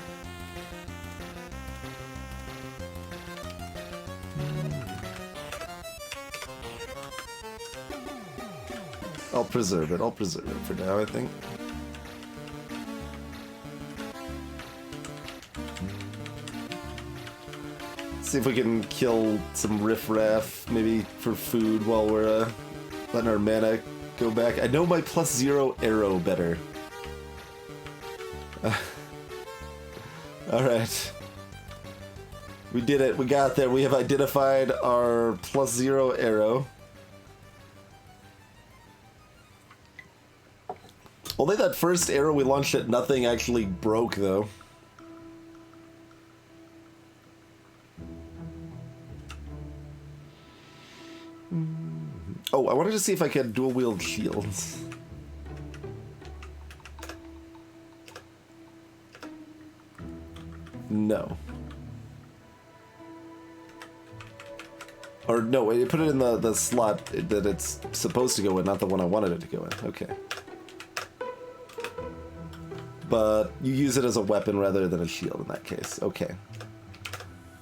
I'll preserve it for now, I think. See if we can kill some riffraff, maybe for food while we're letting our mana go back. I know my +0 arrow better. Alright. We did it, we got there. We have identified our +0 arrow. Only that first arrow we launched at nothing actually broke, though. Oh, I wanted to see if I could dual-wield shields. No. Or no, wait, put it in the slot that it's supposed to go in, not the one I wanted it to go in. Okay. But you use it as a weapon rather than a shield in that case. Okay.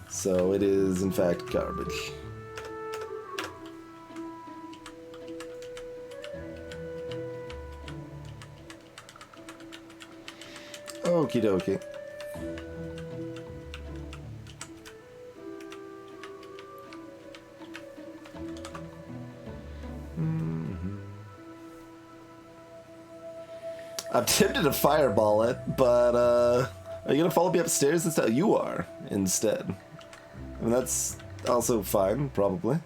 So it is, in fact, garbage. Okie dokie. I'm tempted to fireball it, but are you gonna follow me upstairs instead? You are, instead. I mean, that's also fine, probably.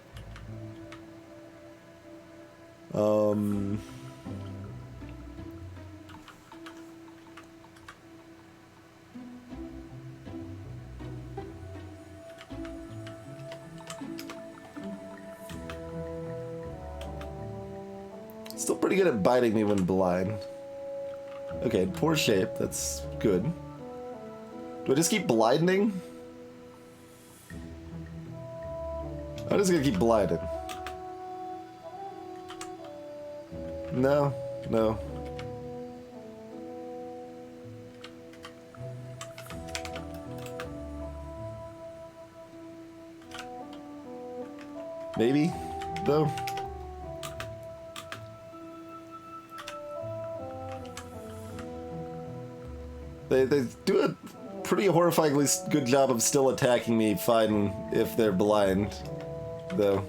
Still pretty good at biting me when blind. Okay, poor shape. That's good. Do I just keep blinding? I'm just gonna keep blinding. No, no. Maybe, though. They do a pretty horrifyingly good job of still attacking me fine if they're blind, though.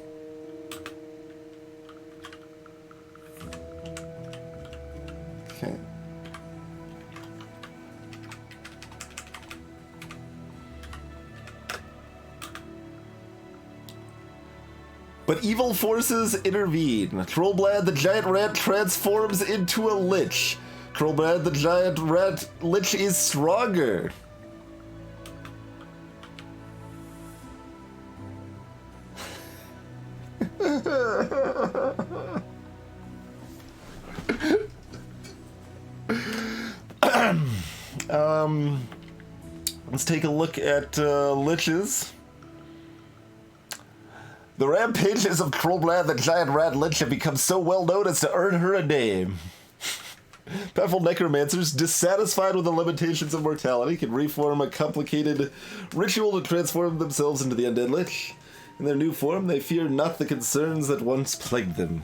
Okay. But evil forces intervene. Trollblad the giant rat transforms into a lich. Trollblad the giant rat lich is stronger. Let's take a look at liches. The rampages of Trollblad the giant rat lich have become so well known as to earn her a name. Powerful necromancers, dissatisfied with the limitations of mortality, can reform a complicated ritual to transform themselves into the undead lich. In their new form, they fear not the concerns that once plagued them.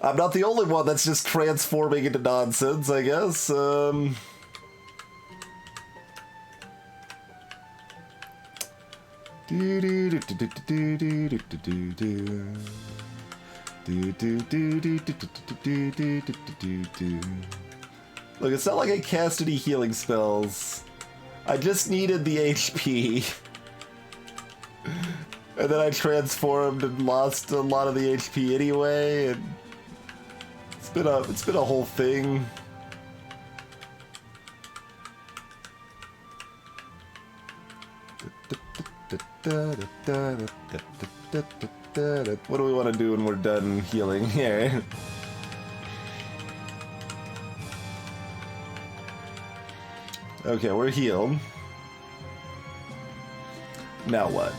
I'm not the only one that's just transforming into nonsense, I guess. Look, it's not like I cast any healing spells. I just needed the HP. And then I transformed and lost a lot of the HP anyway, and it's been a whole thing. What do we want to do when we're done healing here? Okay, we're healed. Now what?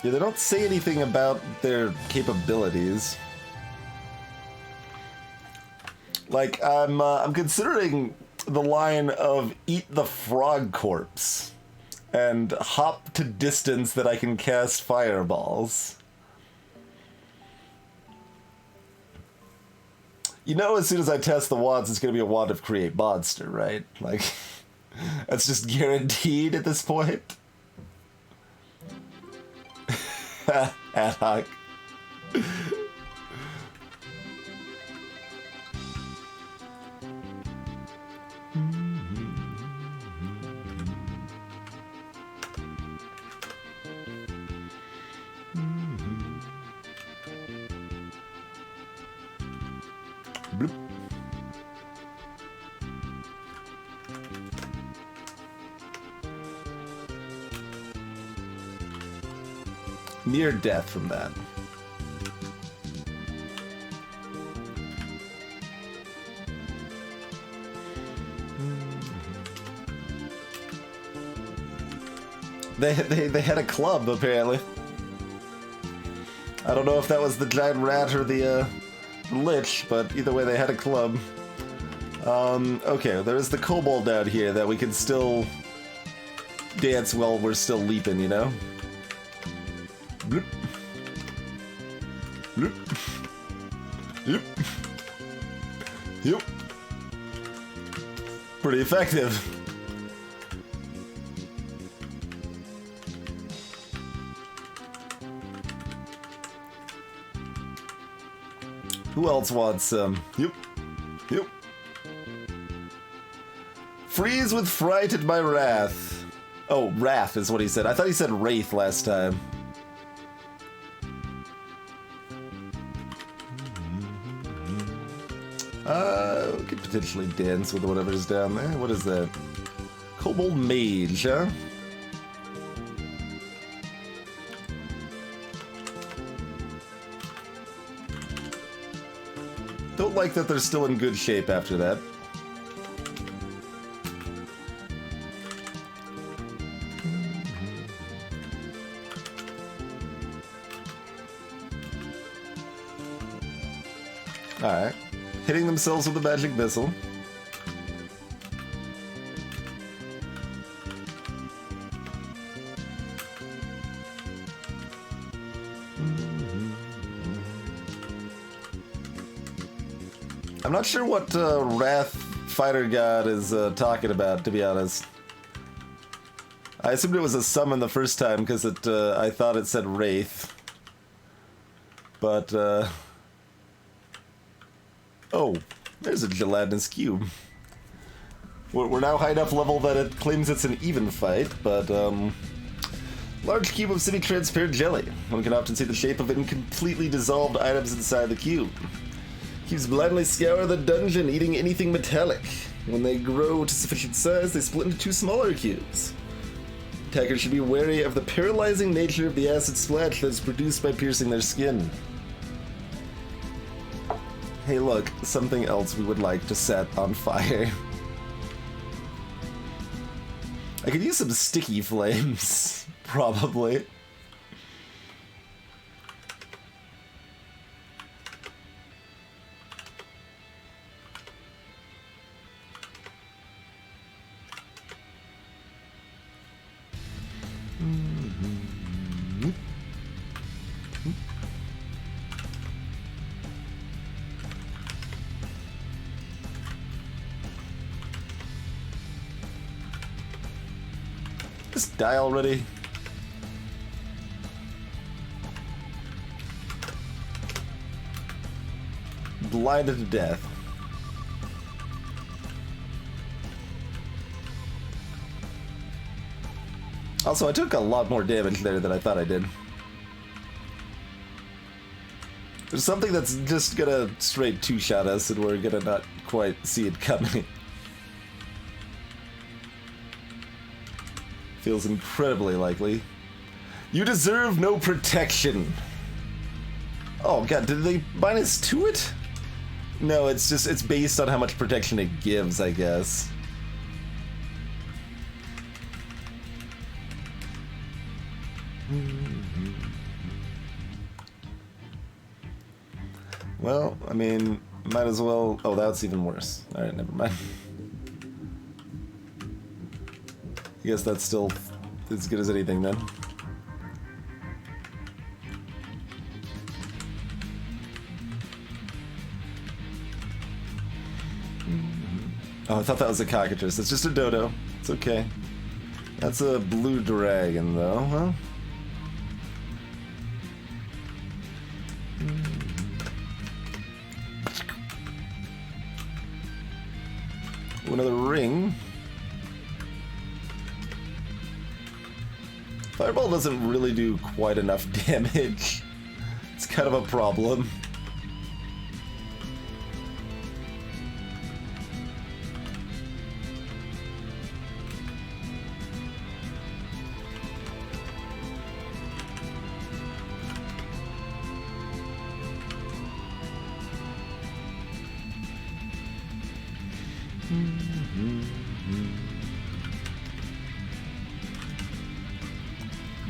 Yeah, they don't say anything about their capabilities. Like, I'm considering the line of eat the frog corpse and hop to distance that I can cast fireballs. You know, as soon as I test the wands, it's going to be a wand of create monster, right? Like, that's just guaranteed at this point. Ad hoc. Bloop. Near death from that. They had a club, apparently. I don't know if that was the giant rat or the lich, but either way they had a club. Okay, there's the kobold out here that we can still dance while we're still leaping, you know? Bloop. Bloop. Yep. Yep. Pretty effective. Who else wants some? Yep. Yep. Freeze with fright at my wrath. Oh, wrath is what he said. I thought he said wraith last time. We could potentially dance with whatever's down there. What is that? Kobold mage, huh? Don't like that they're still in good shape after that. Alright. Hitting themselves with a magic missile. I'm not sure what Wrath Fighter God is talking about, to be honest. I assumed it was a summon the first time because I thought it said Wraith. But, oh, there's a gelatinous cube. We're now high enough level that it claims it's an even fight, but, large cube of semi-transparent jelly. One can often see the shape of incompletely dissolved items inside the cube. Cubes blindly scour the dungeon, eating anything metallic. When they grow to sufficient size, they split into two smaller cubes. Attackers should be wary of the paralyzing nature of the acid splash that is produced by piercing their skin. Hey look, something else we would like to set on fire. I could use some sticky flames, probably. Just die already. Blinded to death. Also, I took a lot more damage there than I thought I did. There's something that's just gonna straight two-shot us and we're gonna not quite see it coming. Feels incredibly likely. You deserve no protection. Oh god, did they -2 it? No, it's just, it's based on how much protection it gives, I guess. Well, I mean, might as well... Oh, that's even worse. Alright, never mind. I guess that's still as good as anything then. Oh, I thought that was a cockatrice. It's just a dodo. It's okay. That's a blue dragon, though, huh? Another ring. Fireball doesn't really do quite enough damage. It's kind of a problem.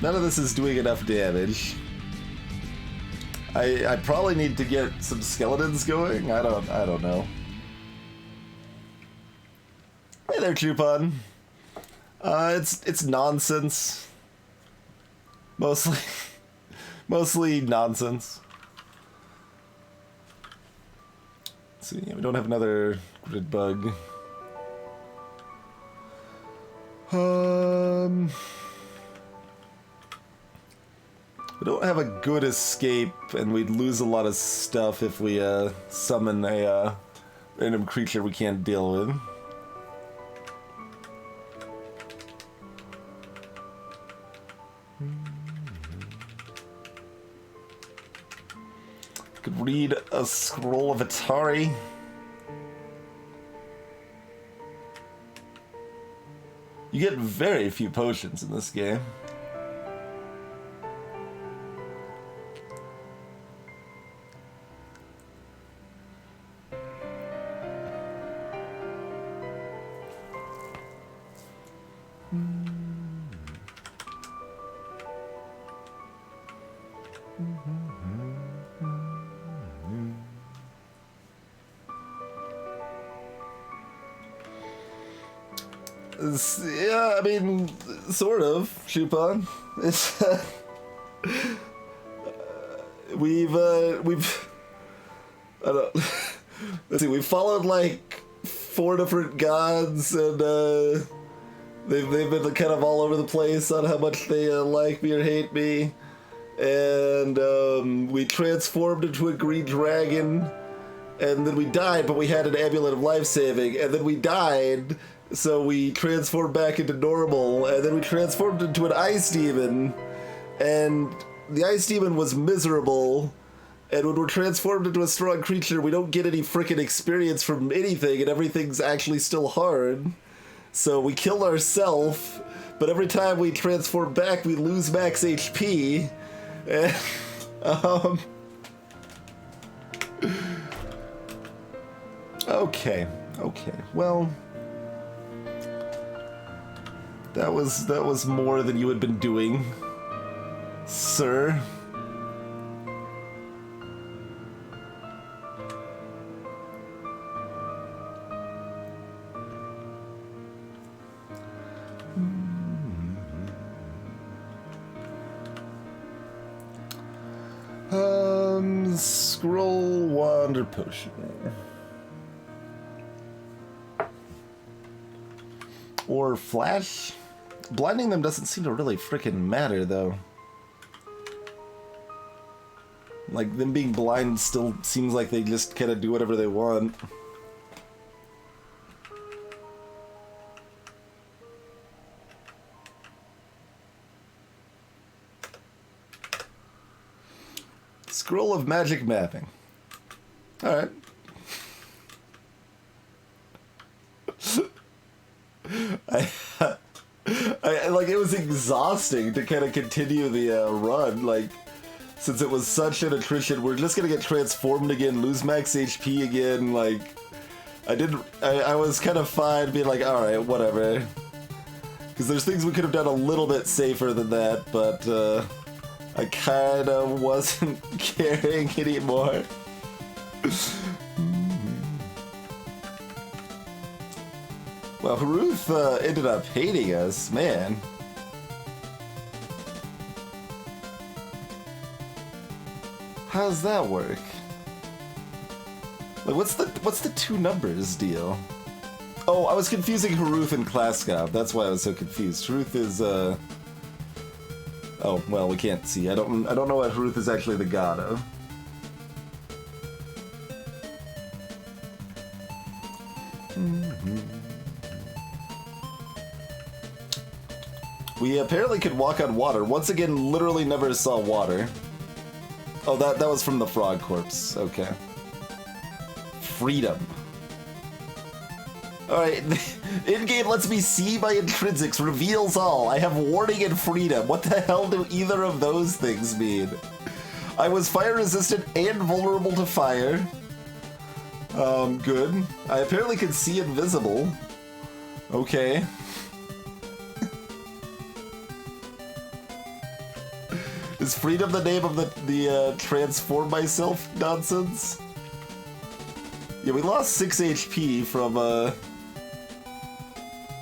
None of this is doing enough damage. I probably need to get some skeletons going. I don't know. Hey there, Chupon. It's nonsense. Mostly nonsense. Let's see, we don't have another grid bug. We don't have a good escape, and we'd lose a lot of stuff if we summon a random creature we can't deal with. Could read a scroll of Atari. You get very few potions in this game. Yeah, I mean, sort of, Chupon. It's, we've, I don't, let's see, we've followed, like, 4 different gods, and, they've been kind of all over the place on how much they, like me or hate me, and, we transformed into a green dragon, and then we died, but we had an amulet of life-saving, and then we died. So we transformed back into normal, and then we transformed into an ice demon, and the ice demon was miserable, and when we're transformed into a strong creature, we don't get any frickin' experience from anything, and everything's actually still hard. So we kill ourselves, but every time we transform back, we lose max HP, and, Okay, well... That was more than you had been doing, sir. Scroll wander potion. Or flash? Blinding them doesn't seem to really frickin' matter, though. Like, them being blind still seems like they just kind of do whatever they want. Scroll of magic mapping. Alright. I like, it was exhausting to kind of continue the run, like, since it was such an attrition. We're just gonna get transformed again, lose max HP again, like, I was kind of fine being like, alright, whatever. Because there's things we could have done a little bit safer than that, but, I kind of wasn't caring anymore. Well, Ruth ended up hating us, man. How does that work? Like, what's the 2 numbers deal? Oh, I was confusing Haruth and Klaskov. That's why I was so confused. Haruth is oh, well, we can't see. I don't know what Haruth is actually the god of. We apparently could walk on water. Once again, literally never saw water. Oh, that was from the frog corpse. Okay. Freedom. Alright, in-game lets me see my intrinsics, reveals all. I have warning and freedom. What the hell do either of those things mean? I was fire resistant and vulnerable to fire. Good. I apparently can see invisible. Okay. Is freedom the name of the transform myself nonsense? Yeah, we lost 6 HP from, Oh,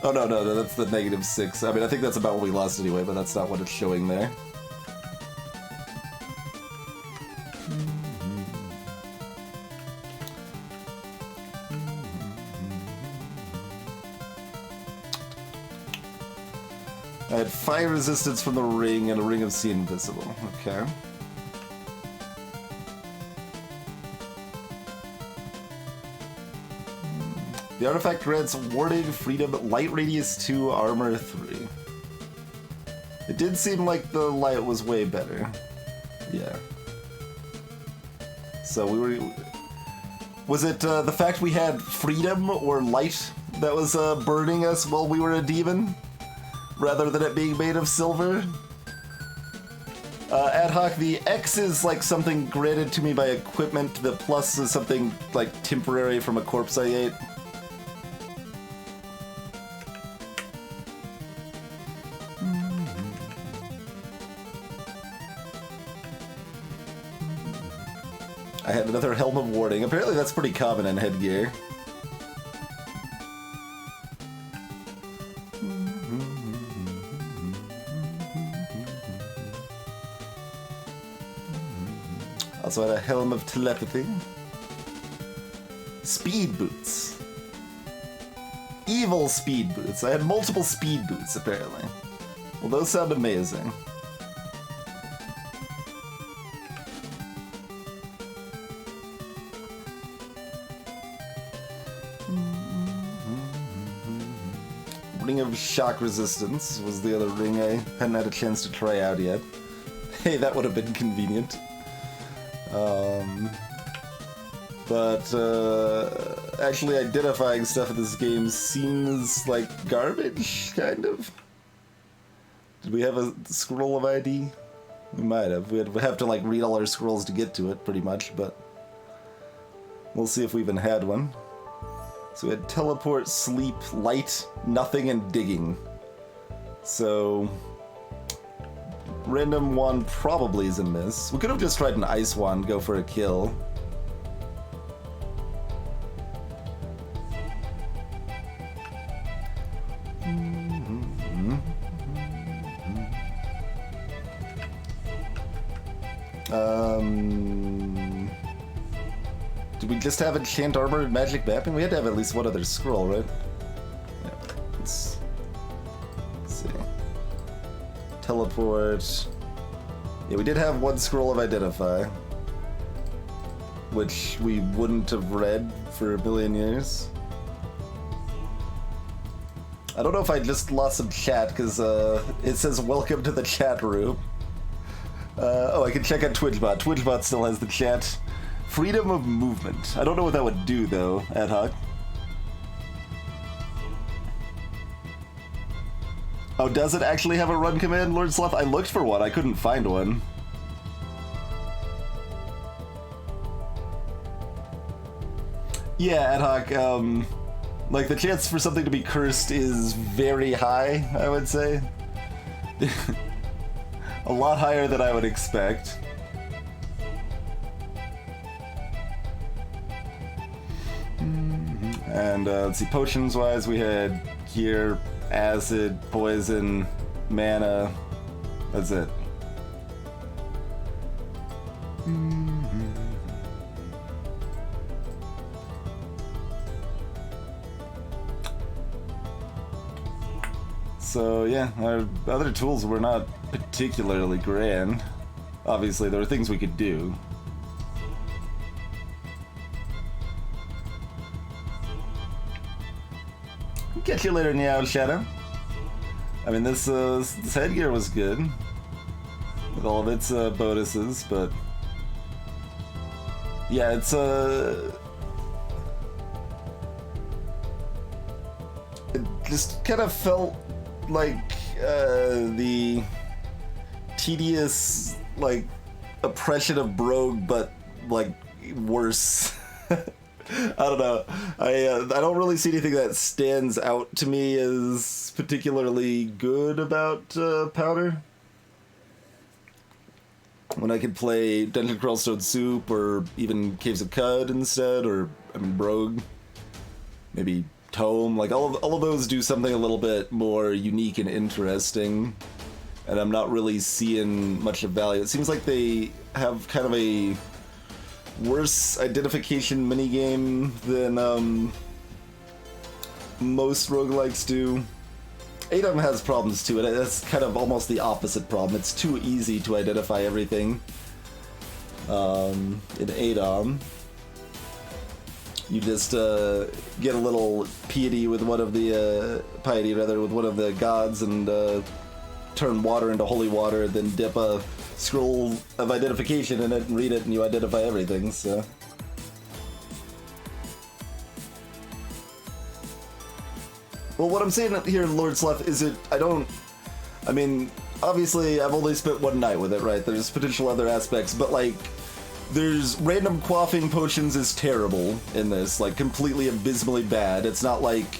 no, that's the -6. I mean, I think that's about what we lost anyway, but that's not what it's showing there. I had fire resistance from the ring and a ring of see invisible. Okay. The artifact grants warding, freedom, light radius 2, armor 3. It did seem like the light was way better. Yeah. So we were... Was it the fact we had freedom or light that was burning us while we were a demon? Rather than it being made of silver? Ad hoc, the X is like something granted to me by equipment, the plus is something like temporary from a corpse I ate. I had another Helm of Warding. Apparently that's pretty common in headgear. Also had a Helm of Telepathy. Speed boots. Evil speed boots. I had multiple speed boots, apparently. Well, those sound amazing. Ring of Shock Resistance was the other ring I hadn't had a chance to try out yet. Hey, that would have been convenient. Actually identifying stuff in this game seems like garbage, kind of. Did we have a scroll of ID? We might have. We'd have to like read all our scrolls to get to it, pretty much, but we'll see if we even had one. So we had teleport, sleep, light, nothing, and digging. So random one probably is a miss. We could have just tried an ice wand, go for a kill. Did we just have enchant armor and magic mapping? We had to have at least one other scroll, right? Yeah. Let's see. Teleport. Yeah, we did have one scroll of identify, which we wouldn't have read for a billion years. I don't know if I just lost some chat because it says welcome to the chat room. Oh, I can check out TwitchBot. TwitchBot still has the chat. Freedom of movement. I don't know what that would do, though, ad hoc. Oh, does it actually have a run command, Lord Sloth? I looked for one. I couldn't find one. Yeah, ad hoc. Like, the chance for something to be cursed is very high, I would say. A lot higher than I would expect. And let's see, potions-wise, we had here acid, poison, mana. That's it. So yeah, our other tools were not particularly grand. Obviously, there were things we could do. Catch you later, Meow Shadow. I mean, this headgear was good with all of its bonuses, but yeah, it's it just kind of felt like the tedious like oppression of Brogue, but like worse. I don't know. I don't really see anything that stands out to me as particularly good about Powder. when I could play Dungeon Crawl Stone Soup or even Caves of Cud instead, or, I mean, Brogue, maybe Tome, like all of those do something a little bit more unique and interesting, and I'm not really seeing much of value. It seems like they have kind of a worse identification minigame than most roguelikes do. ADOM has problems too, and that's kind of almost the opposite problem. It's too easy to identify everything in ADOM. You just get a little piety with one of the with one of the gods and turn water into holy water, then dip a scroll of identification in it and read it, and you identify everything. So. Well, what I'm saying here in Lord Sloth is I mean, obviously I've only spent one night with it, right? There's potential other aspects, but like, there's random quaffing potions is terrible in this, like completely abysmally bad. It's not like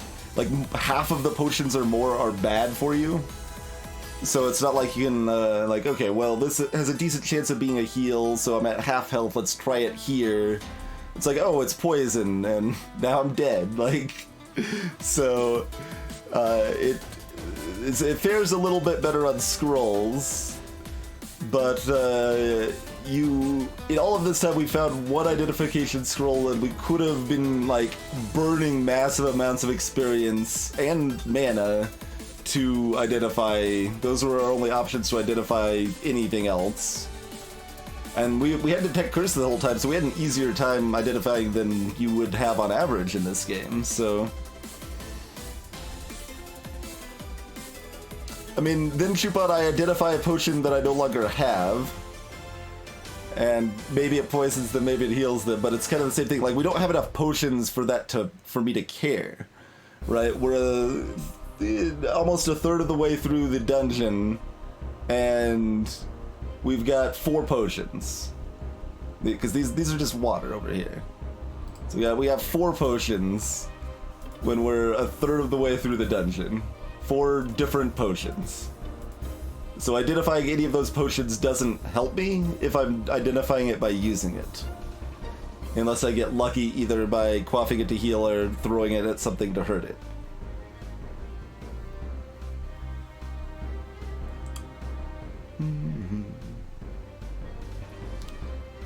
half of the potions or more are bad for you. So it's not like you can, like, okay, well, this has a decent chance of being a heal, so I'm at half health, let's try it here. It's like, oh, it's poison, and now I'm dead, like... So, it fares a little bit better on scrolls, but in all of this time we found one identification scroll, and we could have been like burning massive amounts of experience and mana to identify. Those were our only options to identify anything else. And we had Detect Curse the whole time, so we had an easier time identifying than you would have on average in this game, so... I mean, then Chupon, I identify a potion that I no longer have, and maybe it poisons them, maybe it heals them, but it's kind of the same thing. Like, we don't have enough potions for me to care, right? We're almost a third of the way through the dungeon, and we've got 4 potions, because these are just water over here. So we have 4 potions when we're a third of the way through the dungeon. 4 different potions. So identifying any of those potions doesn't help me if I'm identifying it by using it. Unless I get lucky either by quaffing it to heal or throwing it at something to hurt it.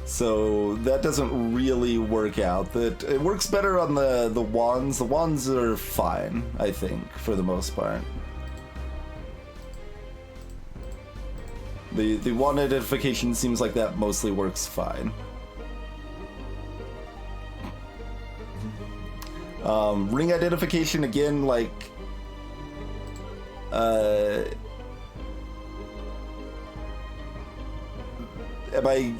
So that doesn't really work out. It works better on the wands. The wands are fine, I think, for the most part. The wand identification seems like that mostly works fine. Ring identification, again, like...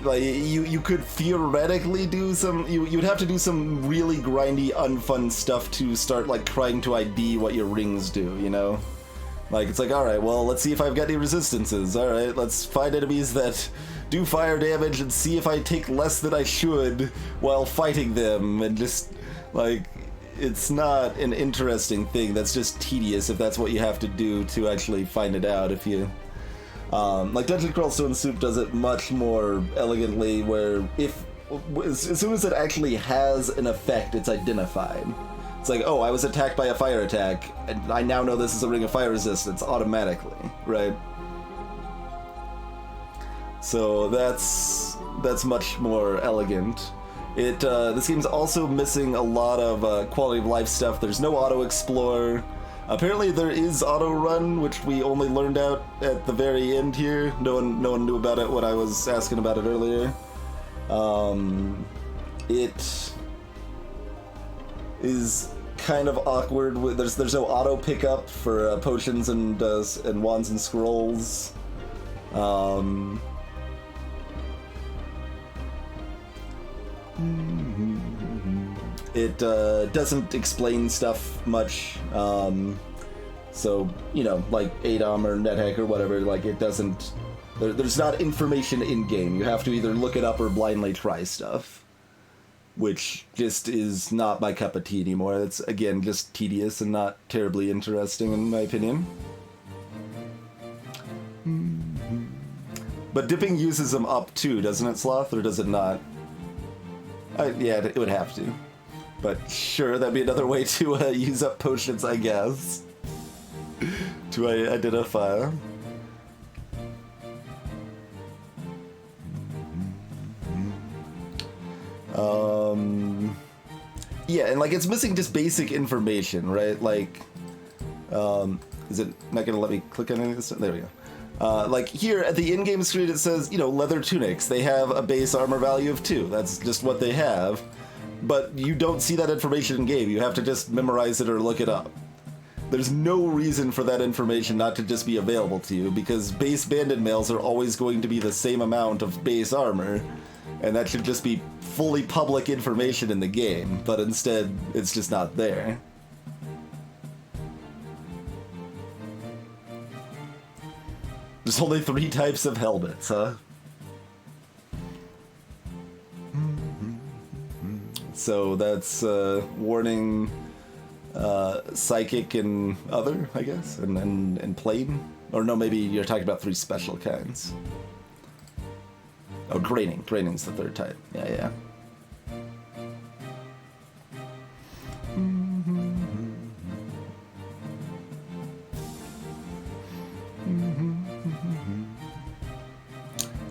you could theoretically do some, you'd have to do some really grindy, unfun stuff to start, like, trying to ID what your rings do, you know? Like, it's like, alright, well, let's see if I've got any resistances. Alright, let's find enemies that do fire damage and see if I take less than I should while fighting them, and just, like, it's not an interesting thing. That's just tedious if that's what you have to do to actually find it out. If you... like Dungeon Crawl Stone Soup does it much more elegantly, where as soon as it actually has an effect, it's identified. It's like, oh, I was attacked by a fire attack, and I now know this is a ring of fire resistance automatically, right? So that's much more elegant. This game's also missing a lot of quality of life stuff. There's no auto explore. Apparently there is auto run, which we only learned out at the very end here. No one knew about it when I was asking about it earlier. It is kind of awkward. There's no auto pickup for potions and wands and scrolls. It doesn't explain stuff much, so, you know, like ADOM or NetHack or whatever, like, it doesn't... There's not information in-game. You have to either look it up or blindly try stuff, which just is not my cup of tea anymore. It's, again, just tedious and not terribly interesting, in my opinion. But dipping uses them up too, doesn't it, Sloth, or does it not? Yeah, it would have to. But sure, that'd be another way to use up potions, I guess. To identify. Yeah, and like it's missing just basic information, right? Like, is it not gonna let me click on any of this? There we go. Like here at the in-game screen, it says, you know, leather tunics. They have a base armor value of 2. That's just what they have. But you don't see that information in game. You have to just memorize it or look it up. There's no reason for that information not to just be available to you, because base banded mails are always going to be the same amount of base armor, and that should just be fully public information in the game, but instead it's just not there. There's only 3 types of helmets, huh? So that's warning, psychic, and other, I guess, and plain? Or no, maybe you're talking about 3 special kinds. Oh, graining. Graining's the 3rd type. Yeah.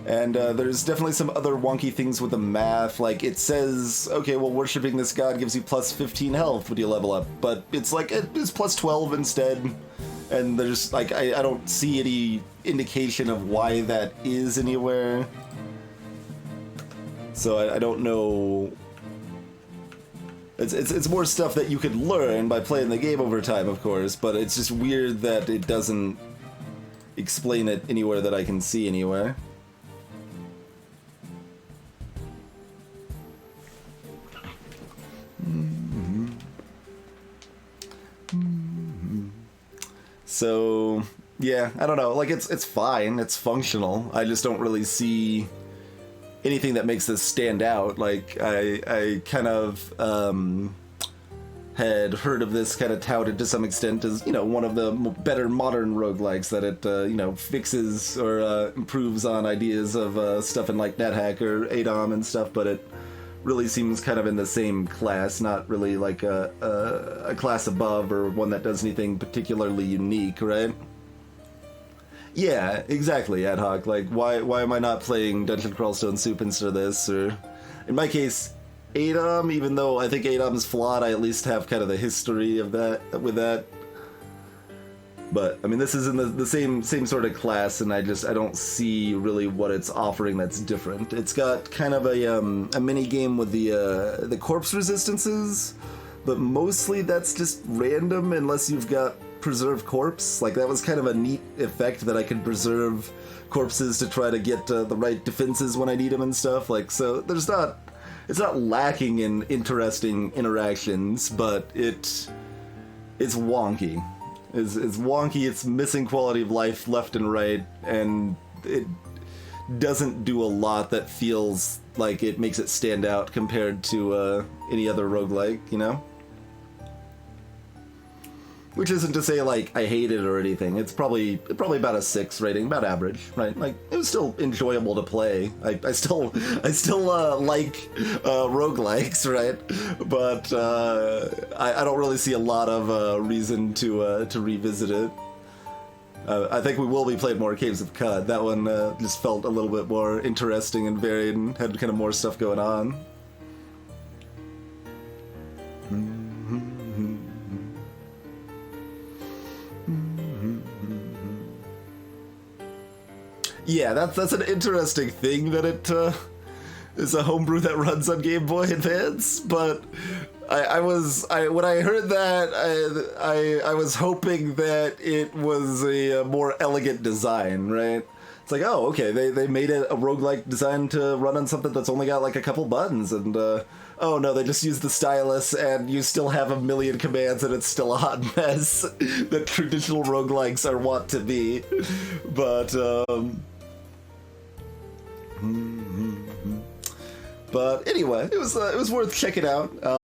And there's definitely some other wonky things with the math, like it says, okay, well, worshipping this god gives you plus 15 health when you level up, but it's like, it's plus 12 instead, and there's, like, I don't see any indication of why that is anywhere, so I don't know. It's more stuff that you could learn by playing the game over time, of course, but it's just weird that it doesn't explain it anywhere that I can see anywhere. So, yeah, I don't know, like, it's fine, it's functional, I just don't really see anything that makes this stand out. Like, I kind of, had heard of this kind of touted to some extent as, you know, one of the better modern roguelikes, that it, you know, fixes or improves on ideas of stuff in, like, NetHack or ADOM and stuff, but it really seems kind of in the same class, not really like a class above or one that does anything particularly unique, right? Yeah, exactly, Ad Hoc. Like, why am I not playing Dungeon Crawl Stone Soup instead of this? Or, in my case, ADOM, even though I think ADOM's flawed, I at least have kind of the history of that, with that. But, I mean, this is in the same sort of class, and I don't see really what it's offering that's different. It's got kind of a mini game with the corpse resistances, but mostly that's just random unless you've got preserve corpse. Like, that was kind of a neat effect, that I could preserve corpses to try to get the right defenses when I need them and stuff. Like, so it's not lacking in interesting interactions, but it's wonky. It's wonky, it's missing quality of life left and right, and it doesn't do a lot that feels like it makes it stand out compared to any other roguelike, you know? Which isn't to say, like, I hate it or anything. It's probably about a 6 rating, about average, right? Like, it was still enjoyable to play. I still like roguelikes, right? But I don't really see a lot of reason to revisit it. I think we will be playing more Caves of Qud. That one just felt a little bit more interesting and varied and had kind of more stuff going on. Yeah, that's an interesting thing that it is a homebrew that runs on Game Boy Advance, but when I heard that, I was hoping that it was a more elegant design, right? It's like, oh, okay, they made it a roguelike design to run on something that's only got like a couple buttons, and oh no, they just use the stylus and you still have a million commands and it's still a hot mess that traditional roguelikes are wont to be. But anyway, it was worth checking out.